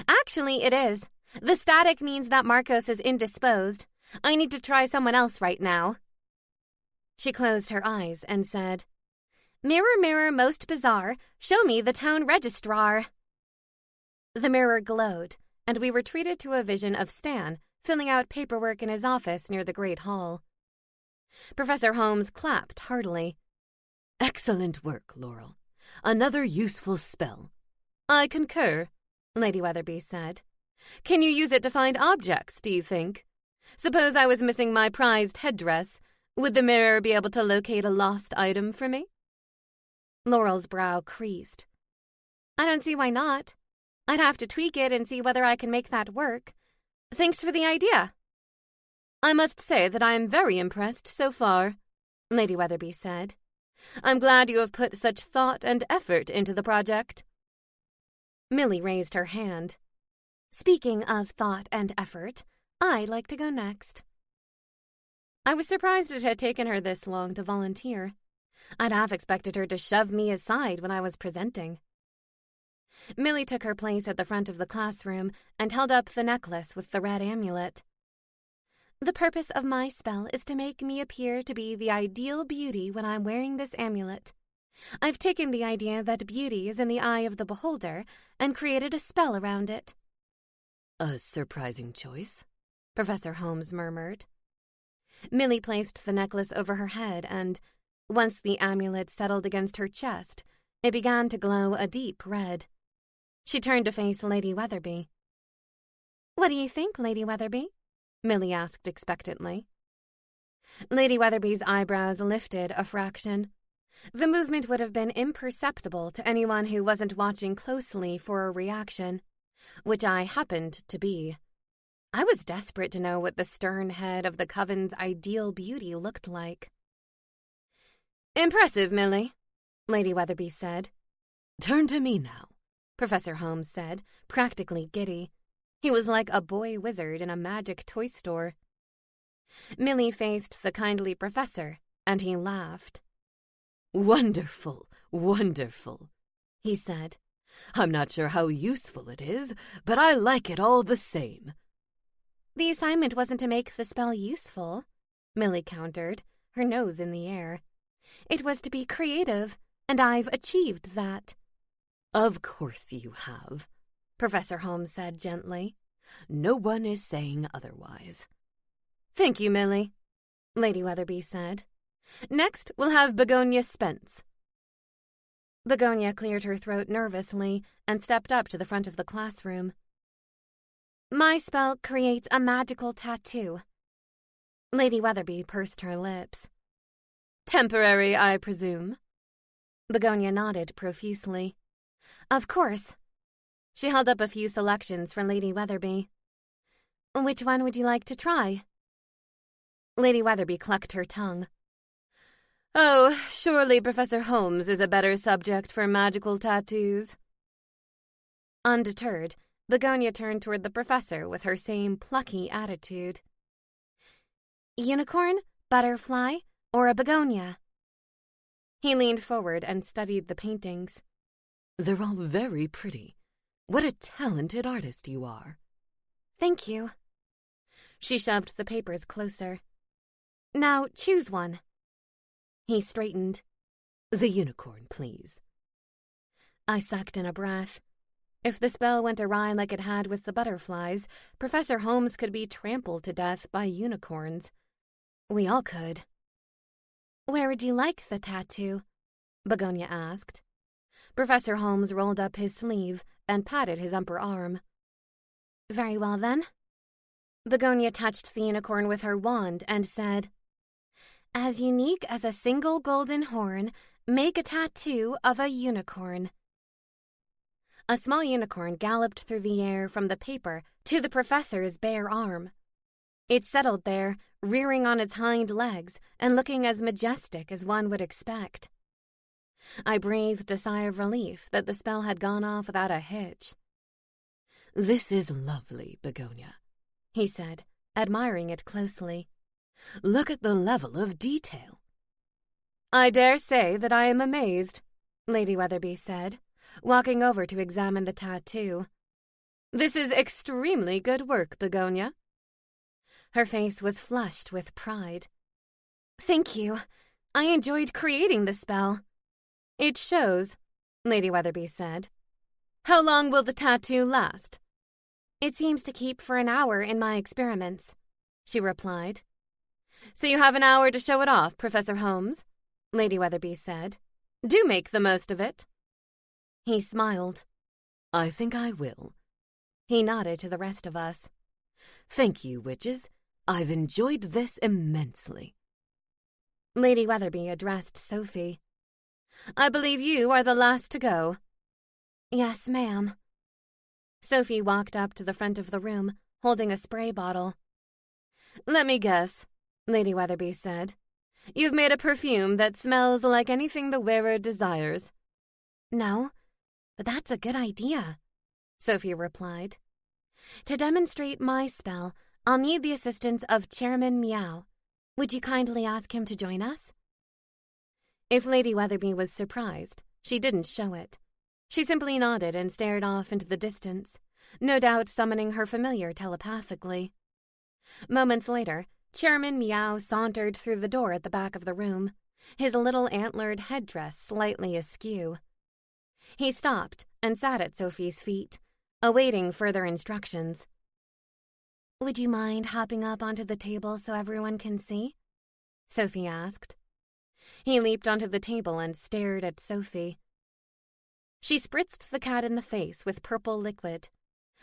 Actually, it is. The static means that Marcos is indisposed. I need to try someone else right now. She closed her eyes and said, Mirror, mirror, most bizarre, show me the town registrar. The mirror glowed, and we retreated to a vision of Stan filling out paperwork in his office near the Great Hall. Professor Holmes clapped heartily. Excellent work, Laurel. Another useful spell. I concur, Lady Weatherby said. Can you use it to find objects, do you think? Suppose I was missing my prized headdress. Would the mirror be able to locate a lost item for me? Laurel's brow creased. I don't see why not. I'd have to tweak it and see whether I can make that work. Thanks for the idea. I must say that I am very impressed so far, Lady Weatherby said. I'm glad you have put such thought and effort into the project. Millie raised her hand. Speaking of thought and effort, I'd like to go next. I was surprised it had taken her this long to volunteer. I'd half expected her to shove me aside when I was presenting. Millie took her place at the front of the classroom and held up the necklace with the red amulet. The purpose of my spell is to make me appear to be the ideal beauty when I'm wearing this amulet. I've taken the idea that beauty is in the eye of the beholder and created a spell around it. A surprising choice, Professor Holmes murmured. Millie placed the necklace over her head and, once the amulet settled against her chest, it began to glow a deep red. She turned to face Lady Weatherby. "What do you think, Lady Weatherby?" Millie asked expectantly. Lady Weatherby's eyebrows lifted a fraction. The movement would have been imperceptible to anyone who wasn't watching closely for a reaction, which I happened to be. I was desperate to know what the stern head of the coven's ideal beauty looked like. "Impressive, Millie," Lady Weatherby said. "Turn to me now," Professor Holmes said, practically giddy. He was like a boy wizard in a magic toy store. Millie faced the kindly professor, and he laughed. "Wonderful, wonderful," he said. "I'm not sure how useful it is, but I like it all the same." "The assignment wasn't to make the spell useful," Millie countered, her nose in the air. "It was to be creative, and I've achieved that." "Of course you have," Professor Holmes said gently. "No one is saying otherwise." "Thank you, Millie," Lady Weatherby said. "Next, we'll have Begonia Spence." Begonia cleared her throat nervously and stepped up to the front of the classroom. "My spell creates a magical tattoo." Lady Weatherby pursed her lips. "Temporary, I presume?" Begonia nodded profusely. "Of course." She held up a few selections for Lady Weatherby. "Which one would you like to try?" Lady Weatherby clucked her tongue. "Oh, surely Professor Holmes is a better subject for magical tattoos." Undeterred, Begonia turned toward the professor with her same plucky attitude. "Unicorn, butterfly, or a begonia?" He leaned forward and studied the paintings. "They're all very pretty. What a talented artist you are." "Thank you." She shoved the papers closer. "Now choose one." He straightened. "The unicorn, please." I sucked in a breath. If the spell went awry like it had with the butterflies, Professor Holmes could be trampled to death by unicorns. We all could. "Where would you like the tattoo?" Begonia asked. Professor Holmes rolled up his sleeve and patted his upper arm. "Very well, then." Begonia touched the unicorn with her wand and said, "As unique as a single golden horn, make a tattoo of a unicorn." A small unicorn galloped through the air from the paper to the professor's bare arm. It settled there, rearing on its hind legs and looking as majestic as one would expect. I breathed a sigh of relief that the spell had gone off without a hitch. "This is lovely, Begonia," he said, admiring it closely. "Look at the level of detail." "I dare say that I am amazed," Lady Weatherby said, walking over to examine the tattoo. "This is extremely good work, Begonia." Her face was flushed with pride. "Thank you. I enjoyed creating the spell." "It shows," Lady Weatherby said. "How long will the tattoo last?" "It seems to keep for an hour in my experiments," she replied. "So you have an hour to show it off, Professor Holmes," Lady Weatherby said. "Do make the most of it." He smiled. "I think I will." He nodded to the rest of us. "Thank you, witches. I've enjoyed this immensely." Lady Weatherby addressed Sophie. "I believe you are the last to go." "Yes, ma'am." Sophie walked up to the front of the room, holding a spray bottle. Let me guess, Lady Weatherby said. You've made a perfume that smells like anything the wearer desires. No, but that's a good idea, Sophie replied. To demonstrate my spell, I'll need the assistance of Chairman Meow. Would you kindly ask him to join us? If Lady Weatherby was surprised, she didn't show it. She simply nodded and stared off into the distance, no doubt summoning her familiar telepathically. Moments later, Chairman Meow sauntered through the door at the back of the room, his little antlered headdress slightly askew. He stopped and sat at Sophie's feet, awaiting further instructions. Would you mind hopping up onto the table so everyone can see? Sophie asked. He leaped onto the table and stared at Sophie. She spritzed the cat in the face with purple liquid.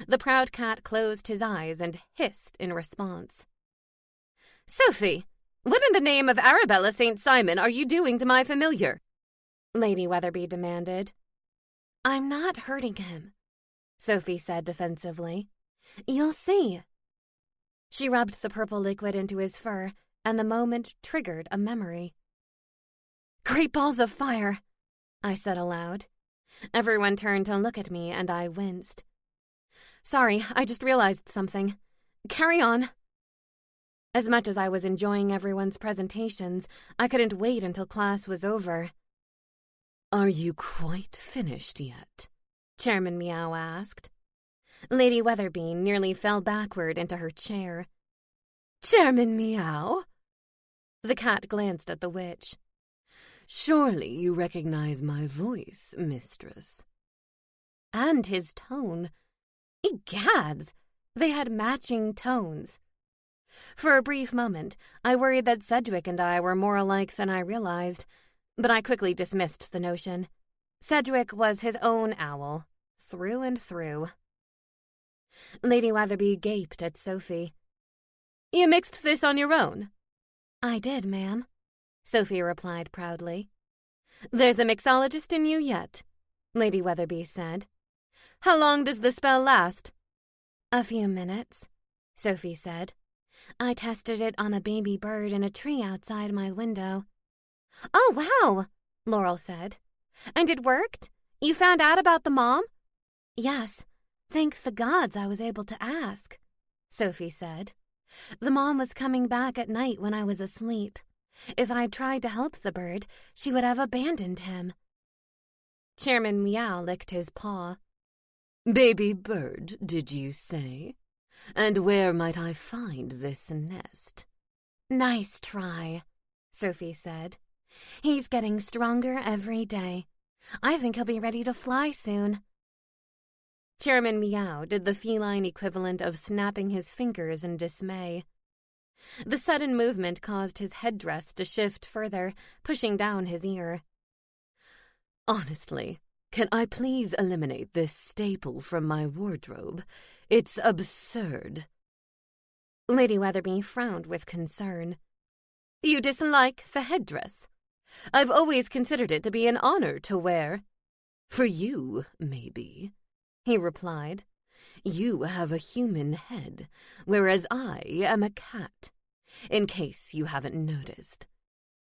The proud cat closed his eyes and hissed in response. Sophie, what in the name of Arabella St. Simon are you doing to my familiar? Lady Weatherby demanded. I'm not hurting him, Sophie said defensively. You'll see. She rubbed the purple liquid into his fur, and the moment triggered a memory. Great balls of fire, I said aloud. Everyone turned to look at me, and I winced. Sorry, I just realized something. Carry on. As much as I was enjoying everyone's presentations, I couldn't wait until class was over. Are you quite finished yet? Chairman Meow asked. Lady Weatherby nearly fell backward into her chair. Chairman Meow? The cat glanced at the witch. Surely you recognize my voice, mistress. And his tone. Egads, they had matching tones. For a brief moment, I worried that Sedgwick and I were more alike than I realized, but I quickly dismissed the notion. Sedgwick was his own owl, through and through. Lady Weatherby gaped at Sophie. You mixed this on your own? I did, ma'am, Sophie replied proudly. There's a mixologist in you yet, Lady Weatherby said. How long does the spell last? A few minutes, Sophie said. I tested it on a baby bird in a tree outside my window. Oh, wow, Laurel said. And it worked? You found out about the mom? Yes, thank the gods I was able to ask, Sophie said. The mom was coming back at night when I was asleep. If I'd tried to help the bird, she would have abandoned him. Chairman Meow licked his paw. Baby bird, did you say? And where might I find this nest? Nice try, Sophie said. He's getting stronger every day. I think he'll be ready to fly soon. Chairman Meow did the feline equivalent of snapping his fingers in dismay. The sudden movement caused his headdress to shift further, pushing down his ear. Honestly, can I please eliminate this staple from my wardrobe? It's absurd. Lady Weatherby frowned with concern. You dislike the headdress? I've always considered it to be an honor to wear. For you, maybe, he replied. You have a human head, whereas I am a cat, in case you haven't noticed.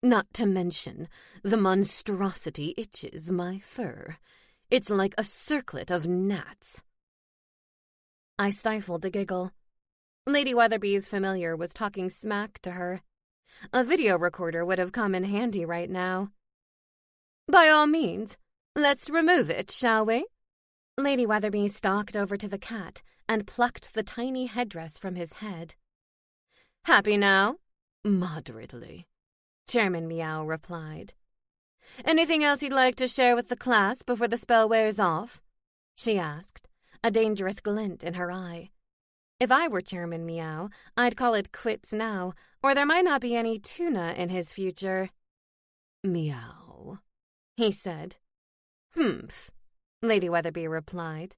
Not to mention, the monstrosity itches my fur. It's like a circlet of gnats. I stifled a giggle. Lady Weatherby's familiar was talking smack to her. A video recorder would have come in handy right now. By all means, let's remove it, shall we? Lady Weatherby stalked over to the cat and plucked the tiny headdress from his head. Happy now? Moderately, Chairman Meow replied. Anything else you'd like to share with the class before the spell wears off? She asked, a dangerous glint in her eye. If I were Chairman Meow, I'd call it quits now, or there might not be any tuna in his future. Meow, he said. Humph, Lady Weatherby replied.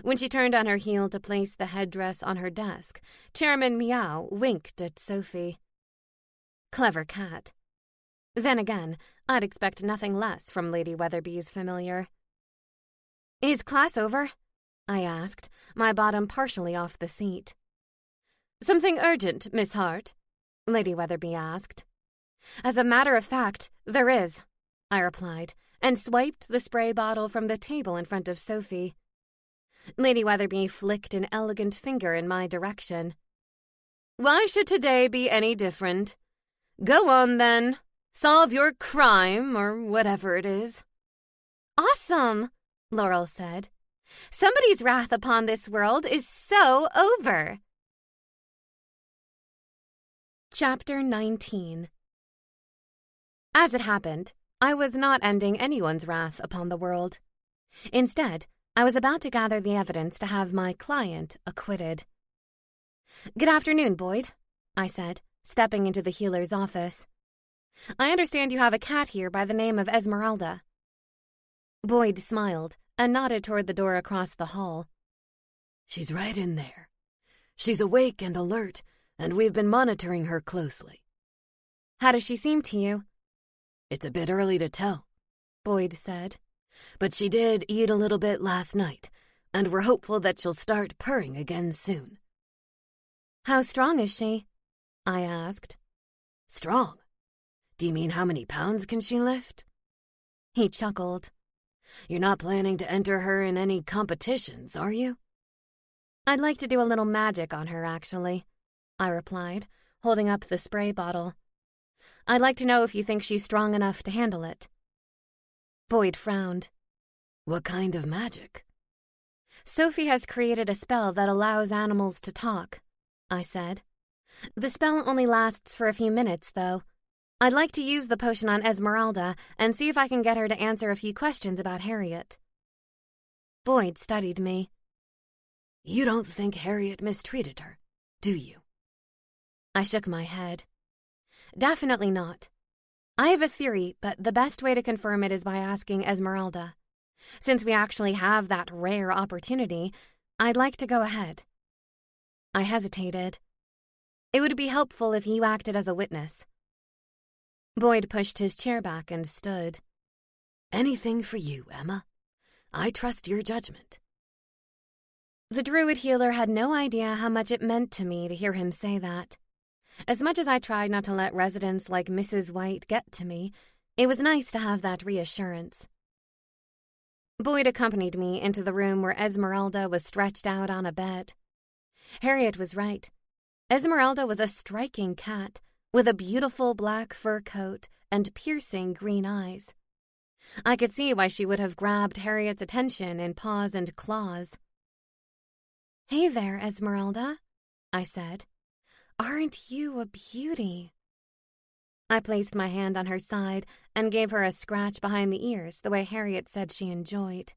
When she turned on her heel to place the headdress on her desk, Chairman Meow winked at Sophie. Clever cat. Then again, I'd expect nothing less from Lady Weatherby's familiar. Is class over? I asked, my bottom partially off the seat. Something urgent, Miss Hart? Lady Weatherby asked. As a matter of fact, there is, I replied, and swiped the spray bottle from the table in front of Sophie. Lady Weatherby flicked an elegant finger in my direction. Why should today be any different? Go on, then. Solve your crime, or whatever it is. Awesome, Laurel said. Somebody's wrath upon this world is so over. Chapter 19. As it happened, I was not ending anyone's wrath upon the world. Instead, I was about to gather the evidence to have my client acquitted. Good afternoon, Boyd, I said, stepping into the healer's office. I understand you have a cat here by the name of Esmeralda. Boyd smiled and nodded toward the door across the hall. She's right in there. She's awake and alert, and we've been monitoring her closely. How does she seem to you? It's a bit early to tell, Boyd said. But she did eat a little bit last night, and we're hopeful that she'll start purring again soon. How strong is she? I asked. Strong? Do you mean how many pounds can she lift? He chuckled. You're not planning to enter her in any competitions, are you? I'd like to do a little magic on her, actually, I replied, holding up the spray bottle. I'd like to know if you think she's strong enough to handle it. Boyd frowned. What kind of magic? Sophie has created a spell that allows animals to talk, I said. The spell only lasts for a few minutes, though. I'd like to use the potion on Esmeralda and see if I can get her to answer a few questions about Harriet. Boyd studied me. You don't think Harriet mistreated her, do you? I shook my head. Definitely not. I have a theory, but the best way to confirm it is by asking Esmeralda. Since we actually have that rare opportunity, I'd like to go ahead. I hesitated. It would be helpful if you acted as a witness. Boyd pushed his chair back and stood. Anything for you, Emma. I trust your judgment. The druid healer had no idea how much it meant to me to hear him say that. As much as I tried not to let residents like Mrs. White get to me, it was nice to have that reassurance. Boyd accompanied me into the room where Esmeralda was stretched out on a bed. Harriet was right. Esmeralda was a striking cat, with a beautiful black fur coat and piercing green eyes. I could see why she would have grabbed Harriet's attention in paws and claws. Hey there, Esmeralda, I said. Aren't you a beauty? I placed my hand on her side and gave her a scratch behind the ears the way Harriet said she enjoyed.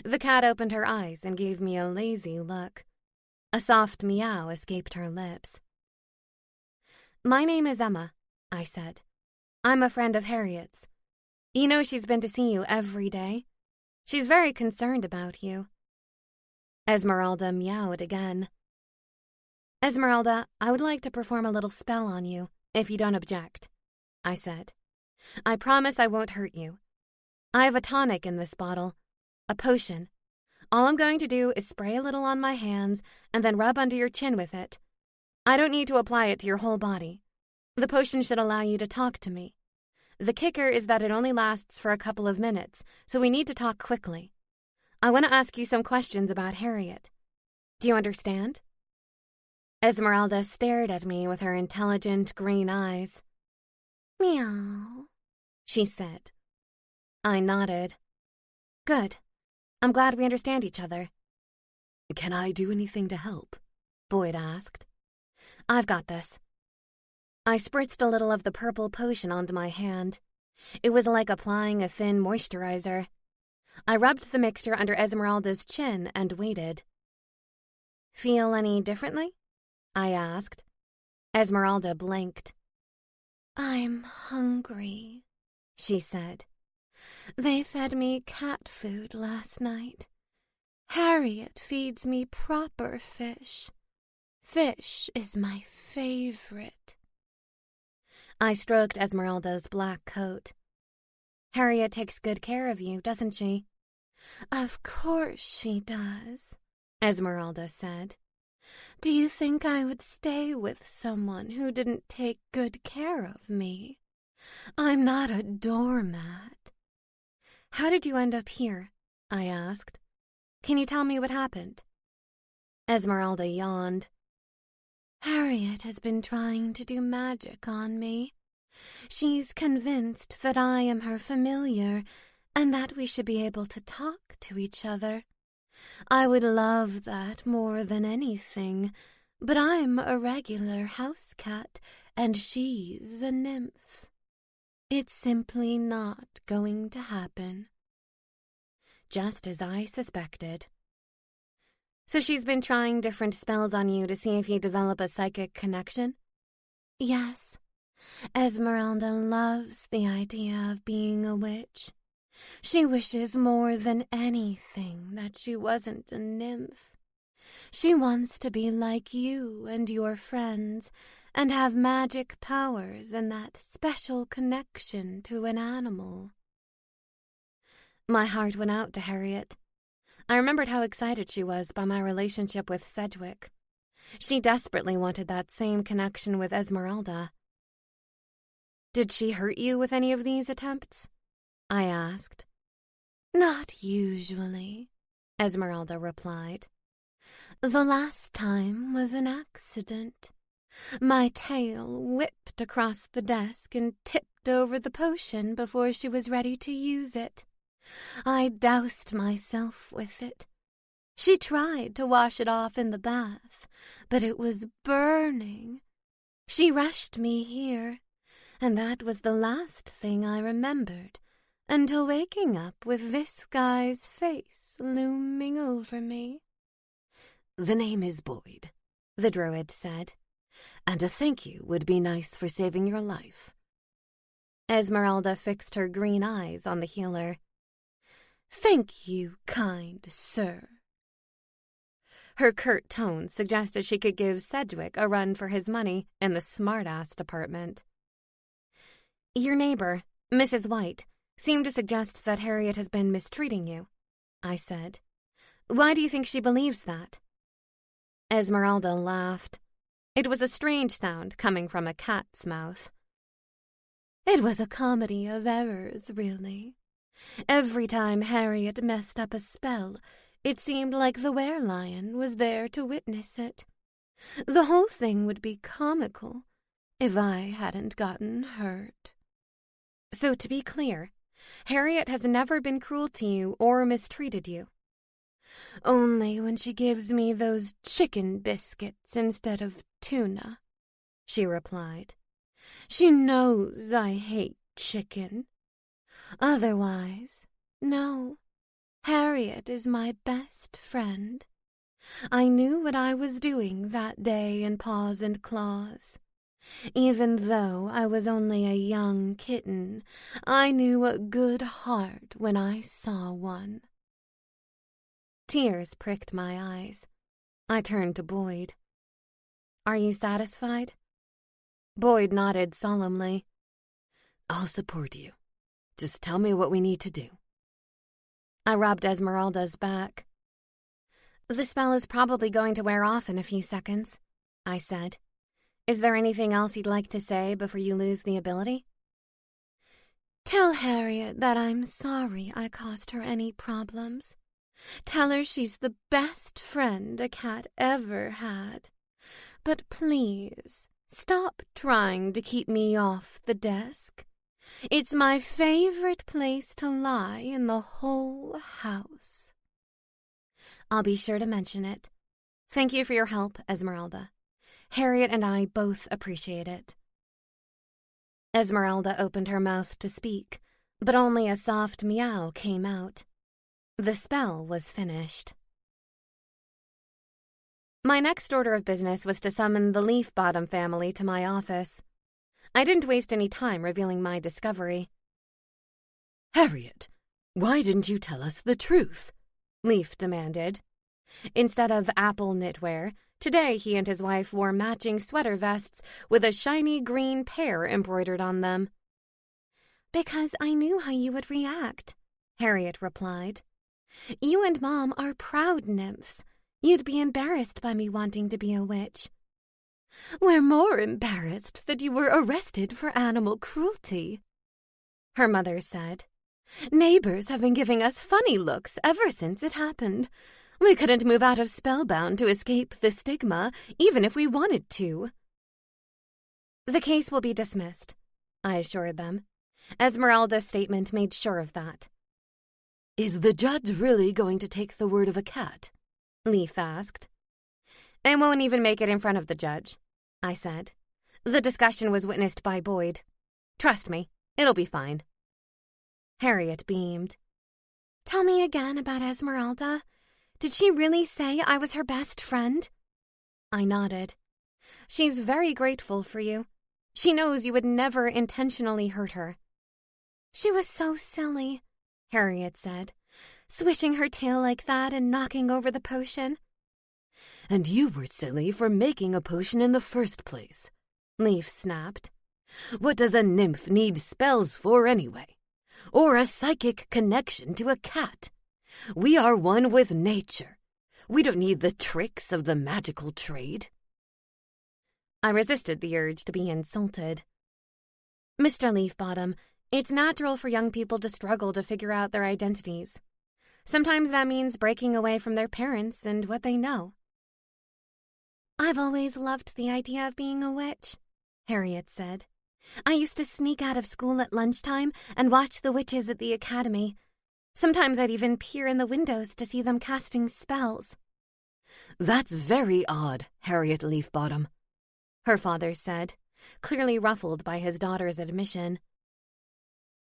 The cat opened her eyes and gave me a lazy look. A soft meow escaped her lips. My name is Emma, I said. I'm a friend of Harriet's. You know she's been to see you every day. She's very concerned about you. Esmeralda meowed again. Esmeralda, I would like to perform a little spell on you, if you don't object, I said. I promise I won't hurt you. I have a tonic in this bottle, a potion. All I'm going to do is spray a little on my hands and then rub under your chin with it. I don't need to apply it to your whole body. The potion should allow you to talk to me. The kicker is that it only lasts for a couple of minutes, so we need to talk quickly. I want to ask you some questions about Harriet. Do you understand? Esmeralda stared at me with her intelligent green eyes. Meow, she said. I nodded. Good. I'm glad we understand each other. Can I do anything to help? Boyd asked. I've got this. I spritzed a little of the purple potion onto my hand. It was like applying a thin moisturizer. I rubbed the mixture under Esmeralda's chin and waited. Feel any differently? I asked. Esmeralda blinked. I'm hungry, she said. They fed me cat food last night. Harriet feeds me proper fish. Fish is my favorite. I stroked Esmeralda's black coat. Harriet takes good care of you, doesn't she? Of course she does, Esmeralda said. Do you think I would stay with someone who didn't take good care of me? I'm not a doormat." "How did you end up here?" I asked. "Can you tell me what happened?" Esmeralda yawned. "Harriet has been trying to do magic on me. She's convinced that I am her familiar and that we should be able to talk to each other. I would love that more than anything, but I'm a regular house cat and she's a nymph. It's simply not going to happen." Just as I suspected. "So she's been trying different spells on you to see if you develop a psychic connection?" "Yes. Esmeralda loves the idea of being a witch. She wishes more than anything that she wasn't a nymph. She wants to be like you and your friends and have magic powers and that special connection to an animal." My heart went out to Harriet. I remembered how excited she was by my relationship with Sedgwick. She desperately wanted that same connection with Esmeralda. "Did she hurt you with any of these attempts?" I asked. "Not usually," Esmeralda replied. "The last time was an accident. My tail whipped across the desk and tipped over the potion before she was ready to use it. I doused myself with it. She tried to wash it off in the bath, but it was burning. She rushed me here, and that was the last thing I remembered until waking up with this guy's face looming over me." "The name is Boyd," the druid said, "and a thank you would be nice for saving your life." Esmeralda fixed her green eyes on the healer. "Thank you, kind sir." Her curt tone suggested she could give Sedgwick a run for his money in the smart-ass department. "Your neighbor, Mrs. White, seemed to suggest that Harriet has been mistreating you," I said. "Why do you think she believes that?" Esmeralda laughed. It was a strange sound coming from a cat's mouth. "It was a comedy of errors, really. Every time Harriet messed up a spell, it seemed like the werelion was there to witness it. The whole thing would be comical if I hadn't gotten hurt." "So to be clear, Harriet has never been cruel to you or mistreated you?" "Only when she gives me those chicken biscuits instead of tuna," she replied. "She knows I hate chicken. Otherwise, no. Harriet is my best friend. I knew what I was doing that day in Paws and Claws. Even though I was only a young kitten, I knew a good heart when I saw one." Tears pricked my eyes. I turned to Boyd. "Are you satisfied?" Boyd nodded solemnly. "I'll support you. Just tell me what we need to do." I rubbed Esmeralda's back. "The spell is probably going to wear off in a few seconds," I said. "Is there anything else you'd like to say before you lose the ability?" "Tell Harriet that I'm sorry I caused her any problems. Tell her she's the best friend a cat ever had. But please, stop trying to keep me off the desk. It's my favorite place to lie in the whole house." "I'll be sure to mention it. Thank you for your help, Esmeralda. Harriet and I both appreciate it." Esmeralda opened her mouth to speak, but only a soft meow came out. The spell was finished. My next order of business was to summon the Leaf-Bottom family to my office. I didn't waste any time revealing my discovery. "Harriet, why didn't you tell us the truth?" Leaf demanded. Instead of apple knitwear, today he and his wife wore matching sweater vests with a shiny green pear embroidered on them. "Because I knew how you would react," Harriet replied. "You and Mom are proud nymphs. You'd be embarrassed by me wanting to be a witch. We're more embarrassed that you were arrested for animal cruelty, her mother said. Neighbors have been giving us funny looks ever since it happened. We couldn't move out of Spellbound to escape the stigma, even if we wanted to. The case will be dismissed, I assured them. Esmeralda's statement made sure of that. Is the judge really going to take the word of a cat? Leaf asked. They won't even make it in front of the judge, I said. The discussion was witnessed by Boyd. Trust me, it'll be fine. Harriet beamed. Tell me again about Esmeralda. Did she really say I was her best friend? I nodded. She's very grateful for you. She knows you would never intentionally hurt her. She was so silly, Harriet said, swishing her tail like that and knocking over the potion. And you were silly for making a potion in the first place, Leaf snapped. What does a nymph need spells for anyway? Or a psychic connection to a cat? We are one with nature. We don't need the tricks of the magical trade. I resisted the urge to be insulted. Mr. Leafbottom, it's natural for young people to struggle to figure out their identities. Sometimes that means breaking away from their parents and what they know. I've always loved the idea of being a witch, Harriet said. I used to sneak out of school at lunchtime and watch the witches at the academy. Sometimes I'd even peer in the windows to see them casting spells. That's very odd, Harriet Leafbottom, her father said, clearly ruffled by his daughter's admission.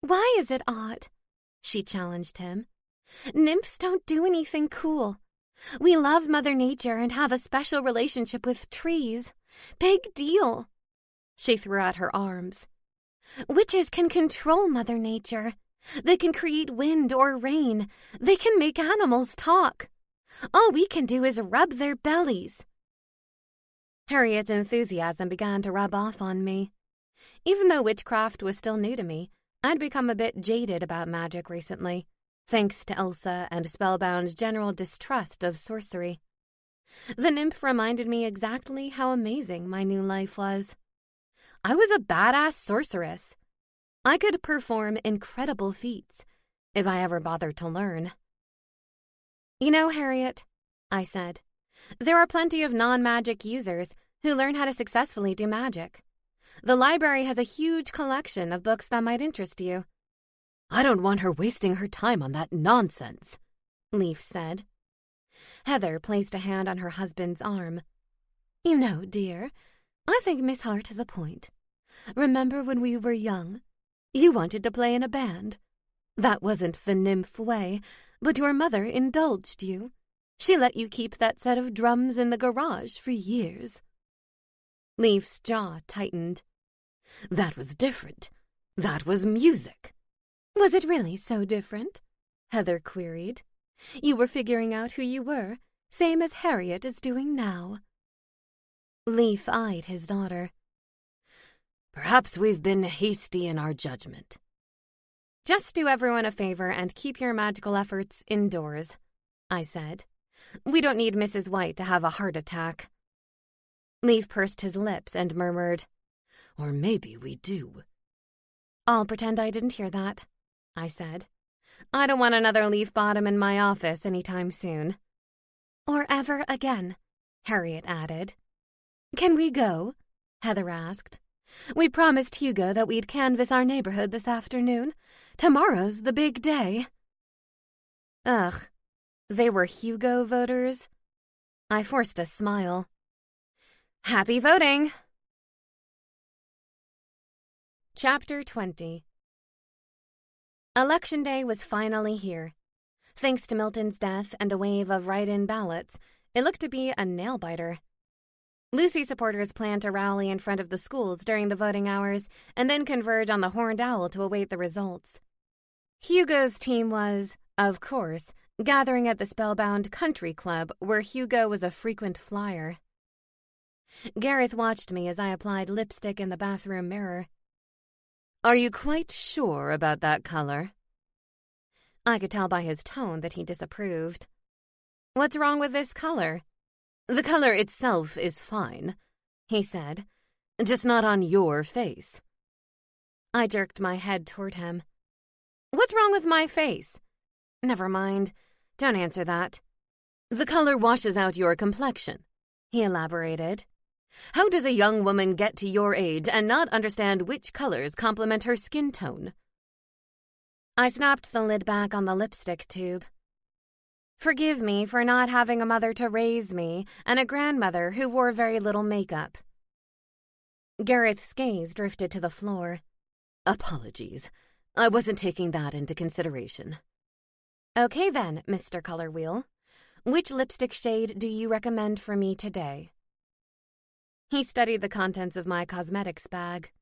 Why is it odd? She challenged him. Nymphs don't do anything cool. We love Mother Nature and have a special relationship with trees. Big deal. She threw out her arms. Witches can control Mother Nature. They can create wind or rain. They can make animals talk. All we can do is rub their bellies. Harriet's enthusiasm began to rub off on me. Even though witchcraft was still new to me, I'd become a bit jaded about magic recently, thanks to Elsa and Spellbound's general distrust of sorcery. The nymph reminded me exactly how amazing my new life was. I was a badass sorceress. I could perform incredible feats, if I ever bothered to learn. You know, Harriet, I said, there are plenty of non-magic users who learn how to successfully do magic. The library has a huge collection of books that might interest you. I don't want her wasting her time on that nonsense, Leaf said. Heather placed a hand on her husband's arm. You know, dear, I think Miss Hart has a point. Remember when we were young? You wanted to play in a band. That wasn't the nymph way, but your mother indulged you. She let you keep that set of drums in the garage for years. Leaf's jaw tightened. That was different. That was music. Was it really so different? Heather queried. You were figuring out who you were, same as Harriet is doing now. Leaf eyed his daughter. Perhaps we've been hasty in our judgment. Just do everyone a favor and keep your magical efforts indoors, I said. We don't need Mrs. White to have a heart attack. Leaf pursed his lips and murmured, Or maybe we do. I'll pretend I didn't hear that, I said. I don't want another Leafbottom in my office anytime soon. Or ever again, Harriet added. Can we go? Heather asked. We promised Hugo that we'd canvass our neighborhood this afternoon. Tomorrow's the big day. Ugh, they were Hugo voters? I forced a smile. Happy voting! Chapter 20. Election Day was finally here. Thanks to Milton's death and a wave of write-in ballots, it looked to be a nail-biter. Lucy supporters planned to rally in front of the schools during the voting hours and then converge on the Horned Owl to await the results. Hugo's team was, of course, gathering at the Spellbound Country Club, where Hugo was a frequent flyer. Gareth watched me as I applied lipstick in the bathroom mirror. Are you quite sure about that color? I could tell by his tone that he disapproved. What's wrong with this color? The color itself is fine, he said, just not on your face. I jerked my head toward him. What's wrong with my face? Never mind. Don't answer that. The color washes out your complexion, he elaborated. How does a young woman get to your age and not understand which colors complement her skin tone? I snapped the lid back on the lipstick tube. Forgive me for not having a mother to raise me and a grandmother who wore very little makeup. Gareth's gaze drifted to the floor. Apologies. I wasn't taking that into consideration. Okay then, Mr. Color Wheel. Which lipstick shade do you recommend for me today? He studied the contents of my cosmetics bag.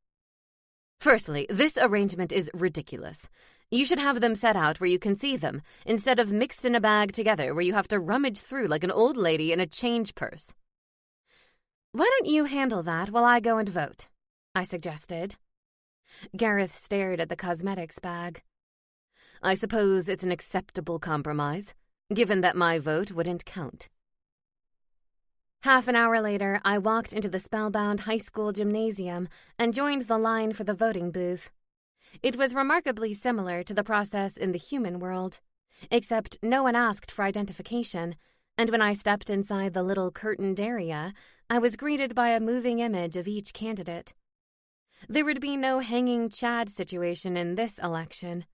Firstly, this arrangement is ridiculous. You should have them set out where you can see them, instead of mixed in a bag together where you have to rummage through like an old lady in a change purse. Why don't you handle that while I go and vote? I suggested. Gareth stared at the cosmetics bag. I suppose it's an acceptable compromise, given that my vote wouldn't count. Half an hour later, I walked into the Spellbound high school gymnasium and joined the line for the voting booth. It was remarkably similar to the process in the human world, except no one asked for identification, and when I stepped inside the little curtained area, I was greeted by a moving image of each candidate. There would be no hanging Chad situation in this election.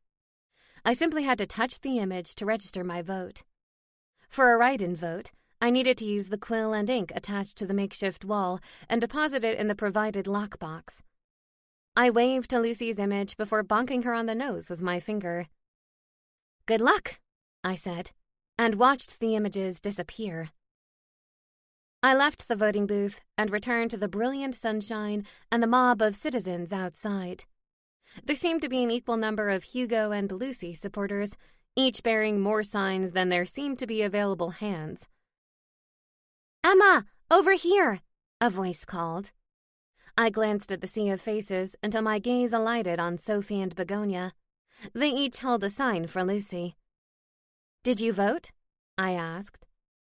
I simply had to touch the image to register my vote. For a write-in vote, I needed to use the quill and ink attached to the makeshift wall and deposit it in the provided lockbox. I waved to Lucy's image before bonking her on the nose with my finger. Good luck, I said, and watched the images disappear. I left the voting booth and returned to the brilliant sunshine and the mob of citizens outside. There seemed to be an equal number of Hugo and Lucy supporters, each bearing more signs than there seemed to be available hands. Emma, over here, a voice called. I glanced at the sea of faces until my gaze alighted on Sophie and Begonia. They each held a sign for Lucy. Did you vote? I asked.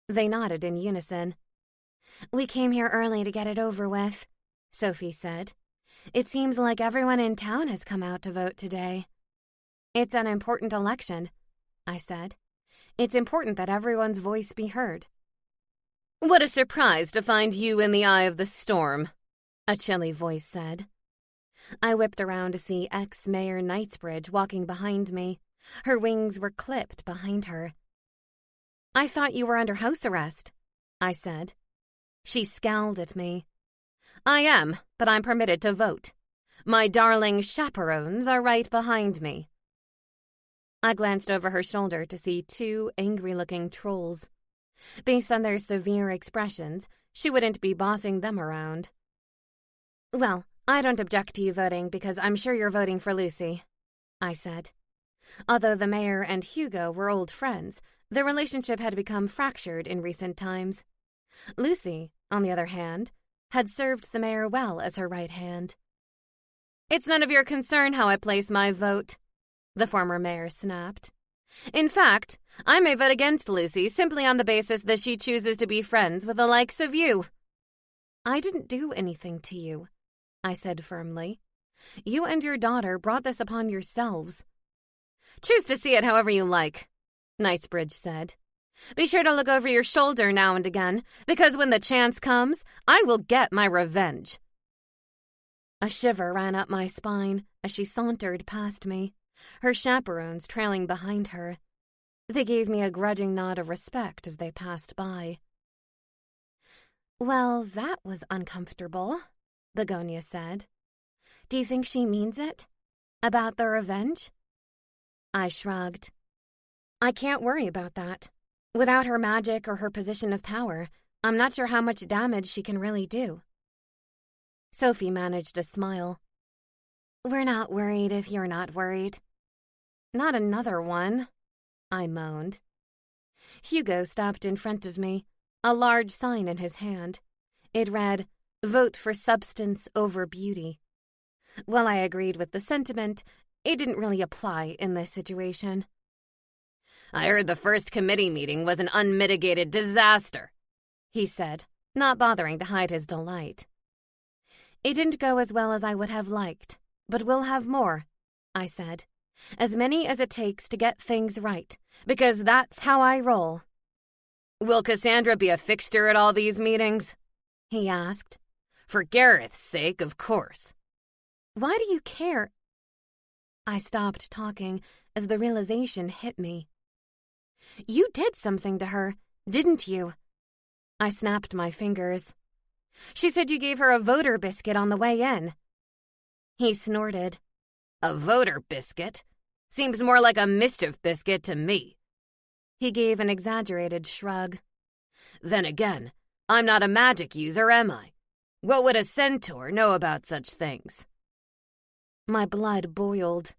They nodded in unison. We came here early to get it over with, Sophie said. It seems like everyone in town has come out to vote today. It's an important election, I said. It's important that everyone's voice be heard. What a surprise to find you in the eye of the storm, a chilly voice said. I whipped around to see ex-Mayor Knightsbridge walking behind me. Her wings were clipped behind her. I thought you were under house arrest, I said. She scowled at me. I am, but I'm permitted to vote. My darling chaperones are right behind me. I glanced over her shoulder to see two angry-looking trolls. Based on their severe expressions, she wouldn't be bossing them around. Well, I don't object to you voting because I'm sure you're voting for Lucy, I said. Although the mayor and Hugo were old friends, their relationship had become fractured in recent times. Lucy, on the other hand, had served the mayor well as her right hand. It's none of your concern how I place my vote, the former mayor snapped. In fact, I may vote against Lucy simply on the basis that she chooses to be friends with the likes of you. I didn't do anything to you, I said firmly. You and your daughter brought this upon yourselves. Choose to see it however you like, Knightsbridge said. Be sure to look over your shoulder now and again, because when the chance comes, I will get my revenge. A shiver ran up my spine as she sauntered past me, her chaperones trailing behind her. They gave me a grudging nod of respect as they passed by. Well, that was uncomfortable, Begonia said. Do you think she means it? About the revenge? I shrugged. I can't worry about that. Without her magic or her position of power, I'm not sure how much damage she can really do. Sophie managed a smile. We're not worried if you're not worried. Not another one, I moaned. Hugo stopped in front of me, a large sign in his hand. It read, "Vote for substance over beauty." While I agreed with the sentiment, it didn't really apply in this situation. I heard the first committee meeting was an unmitigated disaster, he said, not bothering to hide his delight. It didn't go as well as I would have liked, but we'll have more, I said. As many as it takes to get things right, because that's how I roll. Will Cassandra be a fixture at all these meetings? He asked. For Gareth's sake, of course. Why do you care? I stopped talking as the realization hit me. You did something to her, didn't you? I snapped my fingers. She said you gave her a voter biscuit on the way in. He snorted. A voter biscuit? Seems more like a mischief biscuit to me. He gave an exaggerated shrug. Then again, I'm not a magic user, am I? What would a centaur know about such things? My blood boiled.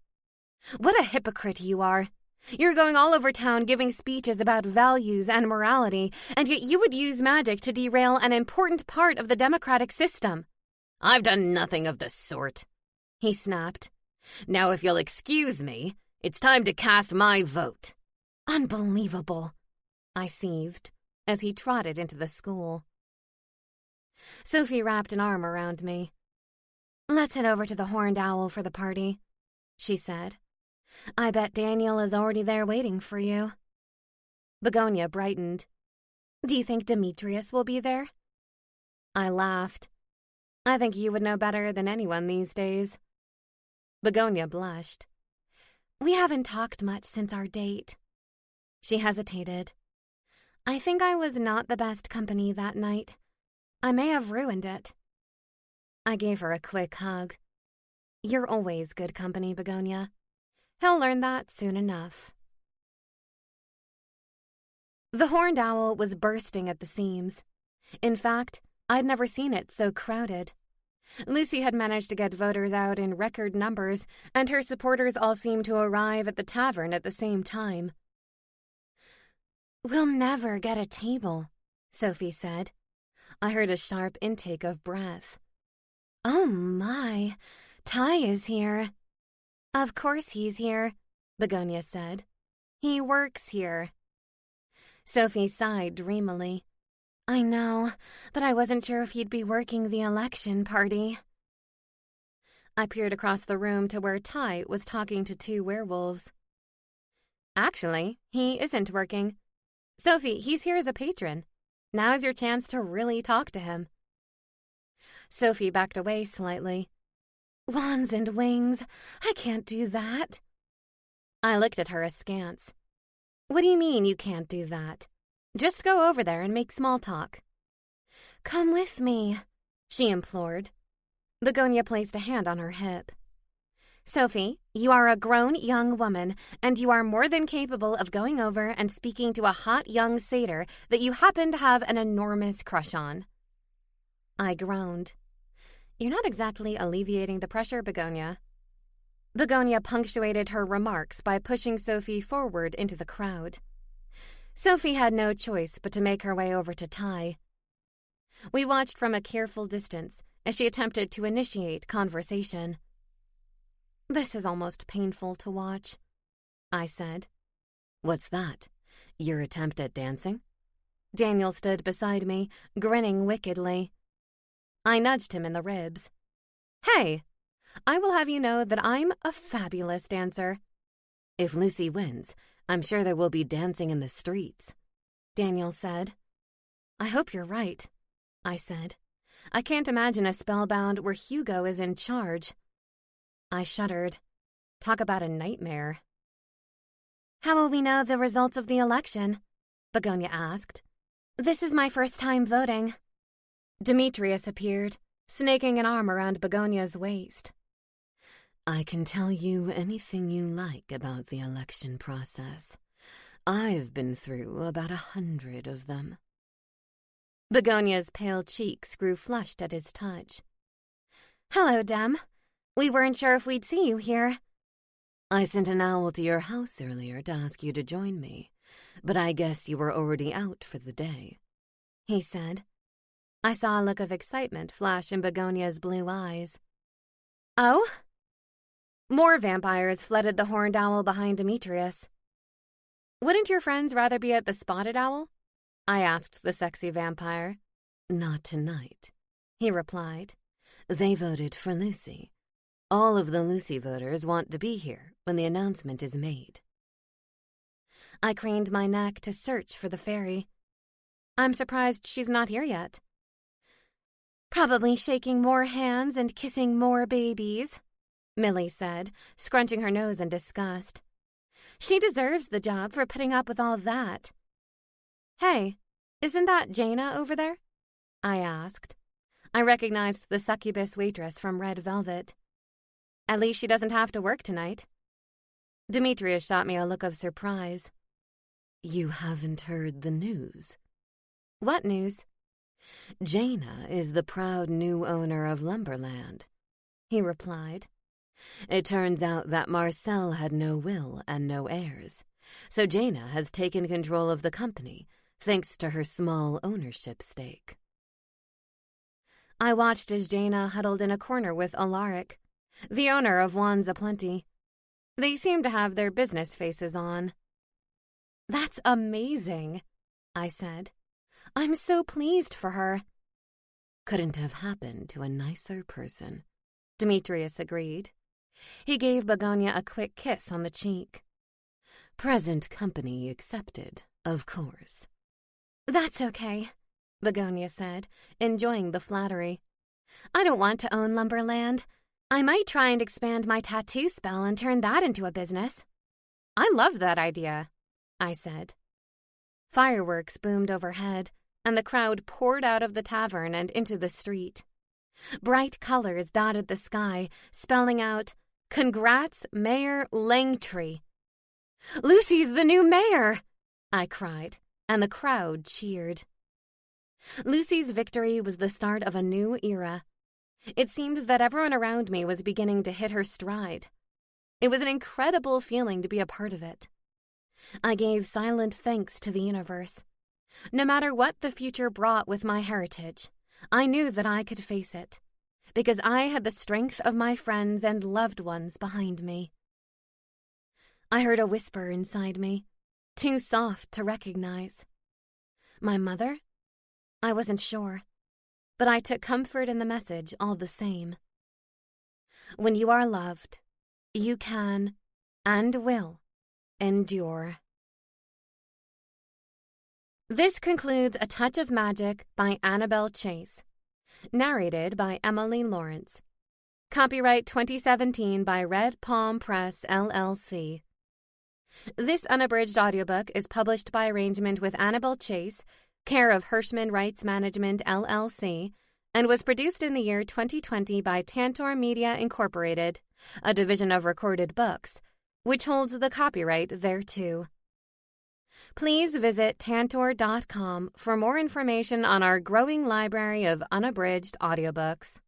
What a hypocrite you are. You're going all over town giving speeches about values and morality, and yet you would use magic to derail an important part of the democratic system. I've done nothing of the sort, he snapped. Now, if you'll excuse me, it's time to cast my vote. Unbelievable, I seethed as he trotted into the school. Sophie wrapped an arm around me. Let's head over to the Horned Owl for the party, she said. I bet Daniel is already there waiting for you. Begonia brightened. Do you think Demetrius will be there? I laughed. I think you would know better than anyone these days. Begonia blushed. We haven't talked much since our date. She hesitated. I think I was not the best company that night. I may have ruined it. I gave her a quick hug. You're always good company, Begonia. He'll learn that soon enough. The Horned Owl was bursting at the seams. In fact, I'd never seen it so crowded. Lucy had managed to get voters out in record numbers, and her supporters all seemed to arrive at the tavern at the same time. We'll never get a table, Sophie said. I heard a sharp intake of breath. Oh my, Ty is here. Of course he's here, Begonia said. He works here. Sophie sighed dreamily. I know, but I wasn't sure if he'd be working the election party. I peered across the room to where Ty was talking to two werewolves. Actually, he isn't working. Sophie, he's here as a patron. Now's your chance to really talk to him. Sophie backed away slightly. Wands and wings, I can't do that. I looked at her askance. What do you mean you can't do that? Just go over there and make small talk. Come with me, she implored. Begonia placed a hand on her hip. Sophie, you are a grown young woman, and you are more than capable of going over and speaking to a hot young satyr that you happen to have an enormous crush on. I groaned. You're not exactly alleviating the pressure, Begonia. Begonia punctuated her remarks by pushing Sophie forward into the crowd. Sophie had no choice but to make her way over to Ty. We watched from a careful distance as she attempted to initiate conversation. This is almost painful to watch, I said. What's that? Your attempt at dancing? Daniel stood beside me, grinning wickedly. I nudged him in the ribs. Hey, I will have you know that I'm a fabulous dancer. If Lucy wins, I'm sure there will be dancing in the streets, Daniel said. I hope you're right, I said. I can't imagine a Spellbound where Hugo is in charge. I shuddered. Talk about a nightmare. How will we know the results of the election? Begonia asked. This is my first time voting. Demetrius appeared, snaking an arm around Begonia's waist. I can tell you anything you like about the election process. I've been through about 100 of them. Begonia's pale cheeks grew flushed at his touch. Hello, Dem. We weren't sure if we'd see you here. I sent an owl to your house earlier to ask you to join me, but I guess you were already out for the day, he said. I saw a look of excitement flash in Begonia's blue eyes. Oh? More vampires flooded the Horned Owl behind Demetrius. Wouldn't your friends rather be at the Spotted Owl? I asked the sexy vampire. Not tonight, he replied. They voted for Lucy. All of the Lucy voters want to be here when the announcement is made. I craned my neck to search for the fairy. I'm surprised she's not here yet. Probably shaking more hands and kissing more babies, Millie said, scrunching her nose in disgust. She deserves the job for putting up with all that. Hey, isn't that Jaina over there? I asked. I recognized the succubus waitress from Red Velvet. At least she doesn't have to work tonight. Demetrius shot me a look of surprise. You haven't heard the news? What news? Jaina is the proud new owner of Lumberland, he replied. It turns out that Marcel had no will and no heirs, so Jaina has taken control of the company thanks to her small ownership stake. I watched as Jaina huddled in a corner with Alaric, the owner of Wands Aplenty. They seemed to have their business faces on. That's amazing, I said. I'm so pleased for her. Couldn't have happened to a nicer person, Demetrius agreed. He gave Begonia a quick kiss on the cheek. Present company accepted, of course. That's okay, Begonia said, enjoying the flattery. I don't want to own Lumberland. I might try and expand my tattoo spell and turn that into a business. I love that idea, I said. Fireworks boomed overhead, and the crowd poured out of the tavern and into the street. Bright colors dotted the sky, spelling out, "Congrats, Mayor Langtree." "Lucy's the new mayor!" I cried, and the crowd cheered. Lucy's victory was the start of a new era. It seemed that everyone around me was beginning to hit her stride. It was an incredible feeling to be a part of it. I gave silent thanks to the universe. No matter what the future brought with my heritage, I knew that I could face it, because I had the strength of my friends and loved ones behind me. I heard a whisper inside me, too soft to recognize. My mother? I wasn't sure, but I took comfort in the message all the same. When you are loved, you can and will endure. This concludes A Touch of Magic by Annabel Chase. Narrated by Emily Lawrence. Copyright 2017 by Red Palm Press, LLC. This unabridged audiobook is published by arrangement with Annabel Chase, care of Hirschman Rights Management, LLC, and was produced in the year 2020 by Tantor Media Incorporated, a division of Recorded Books, which holds the copyright thereto. Please visit tantor.com for more information on our growing library of unabridged audiobooks.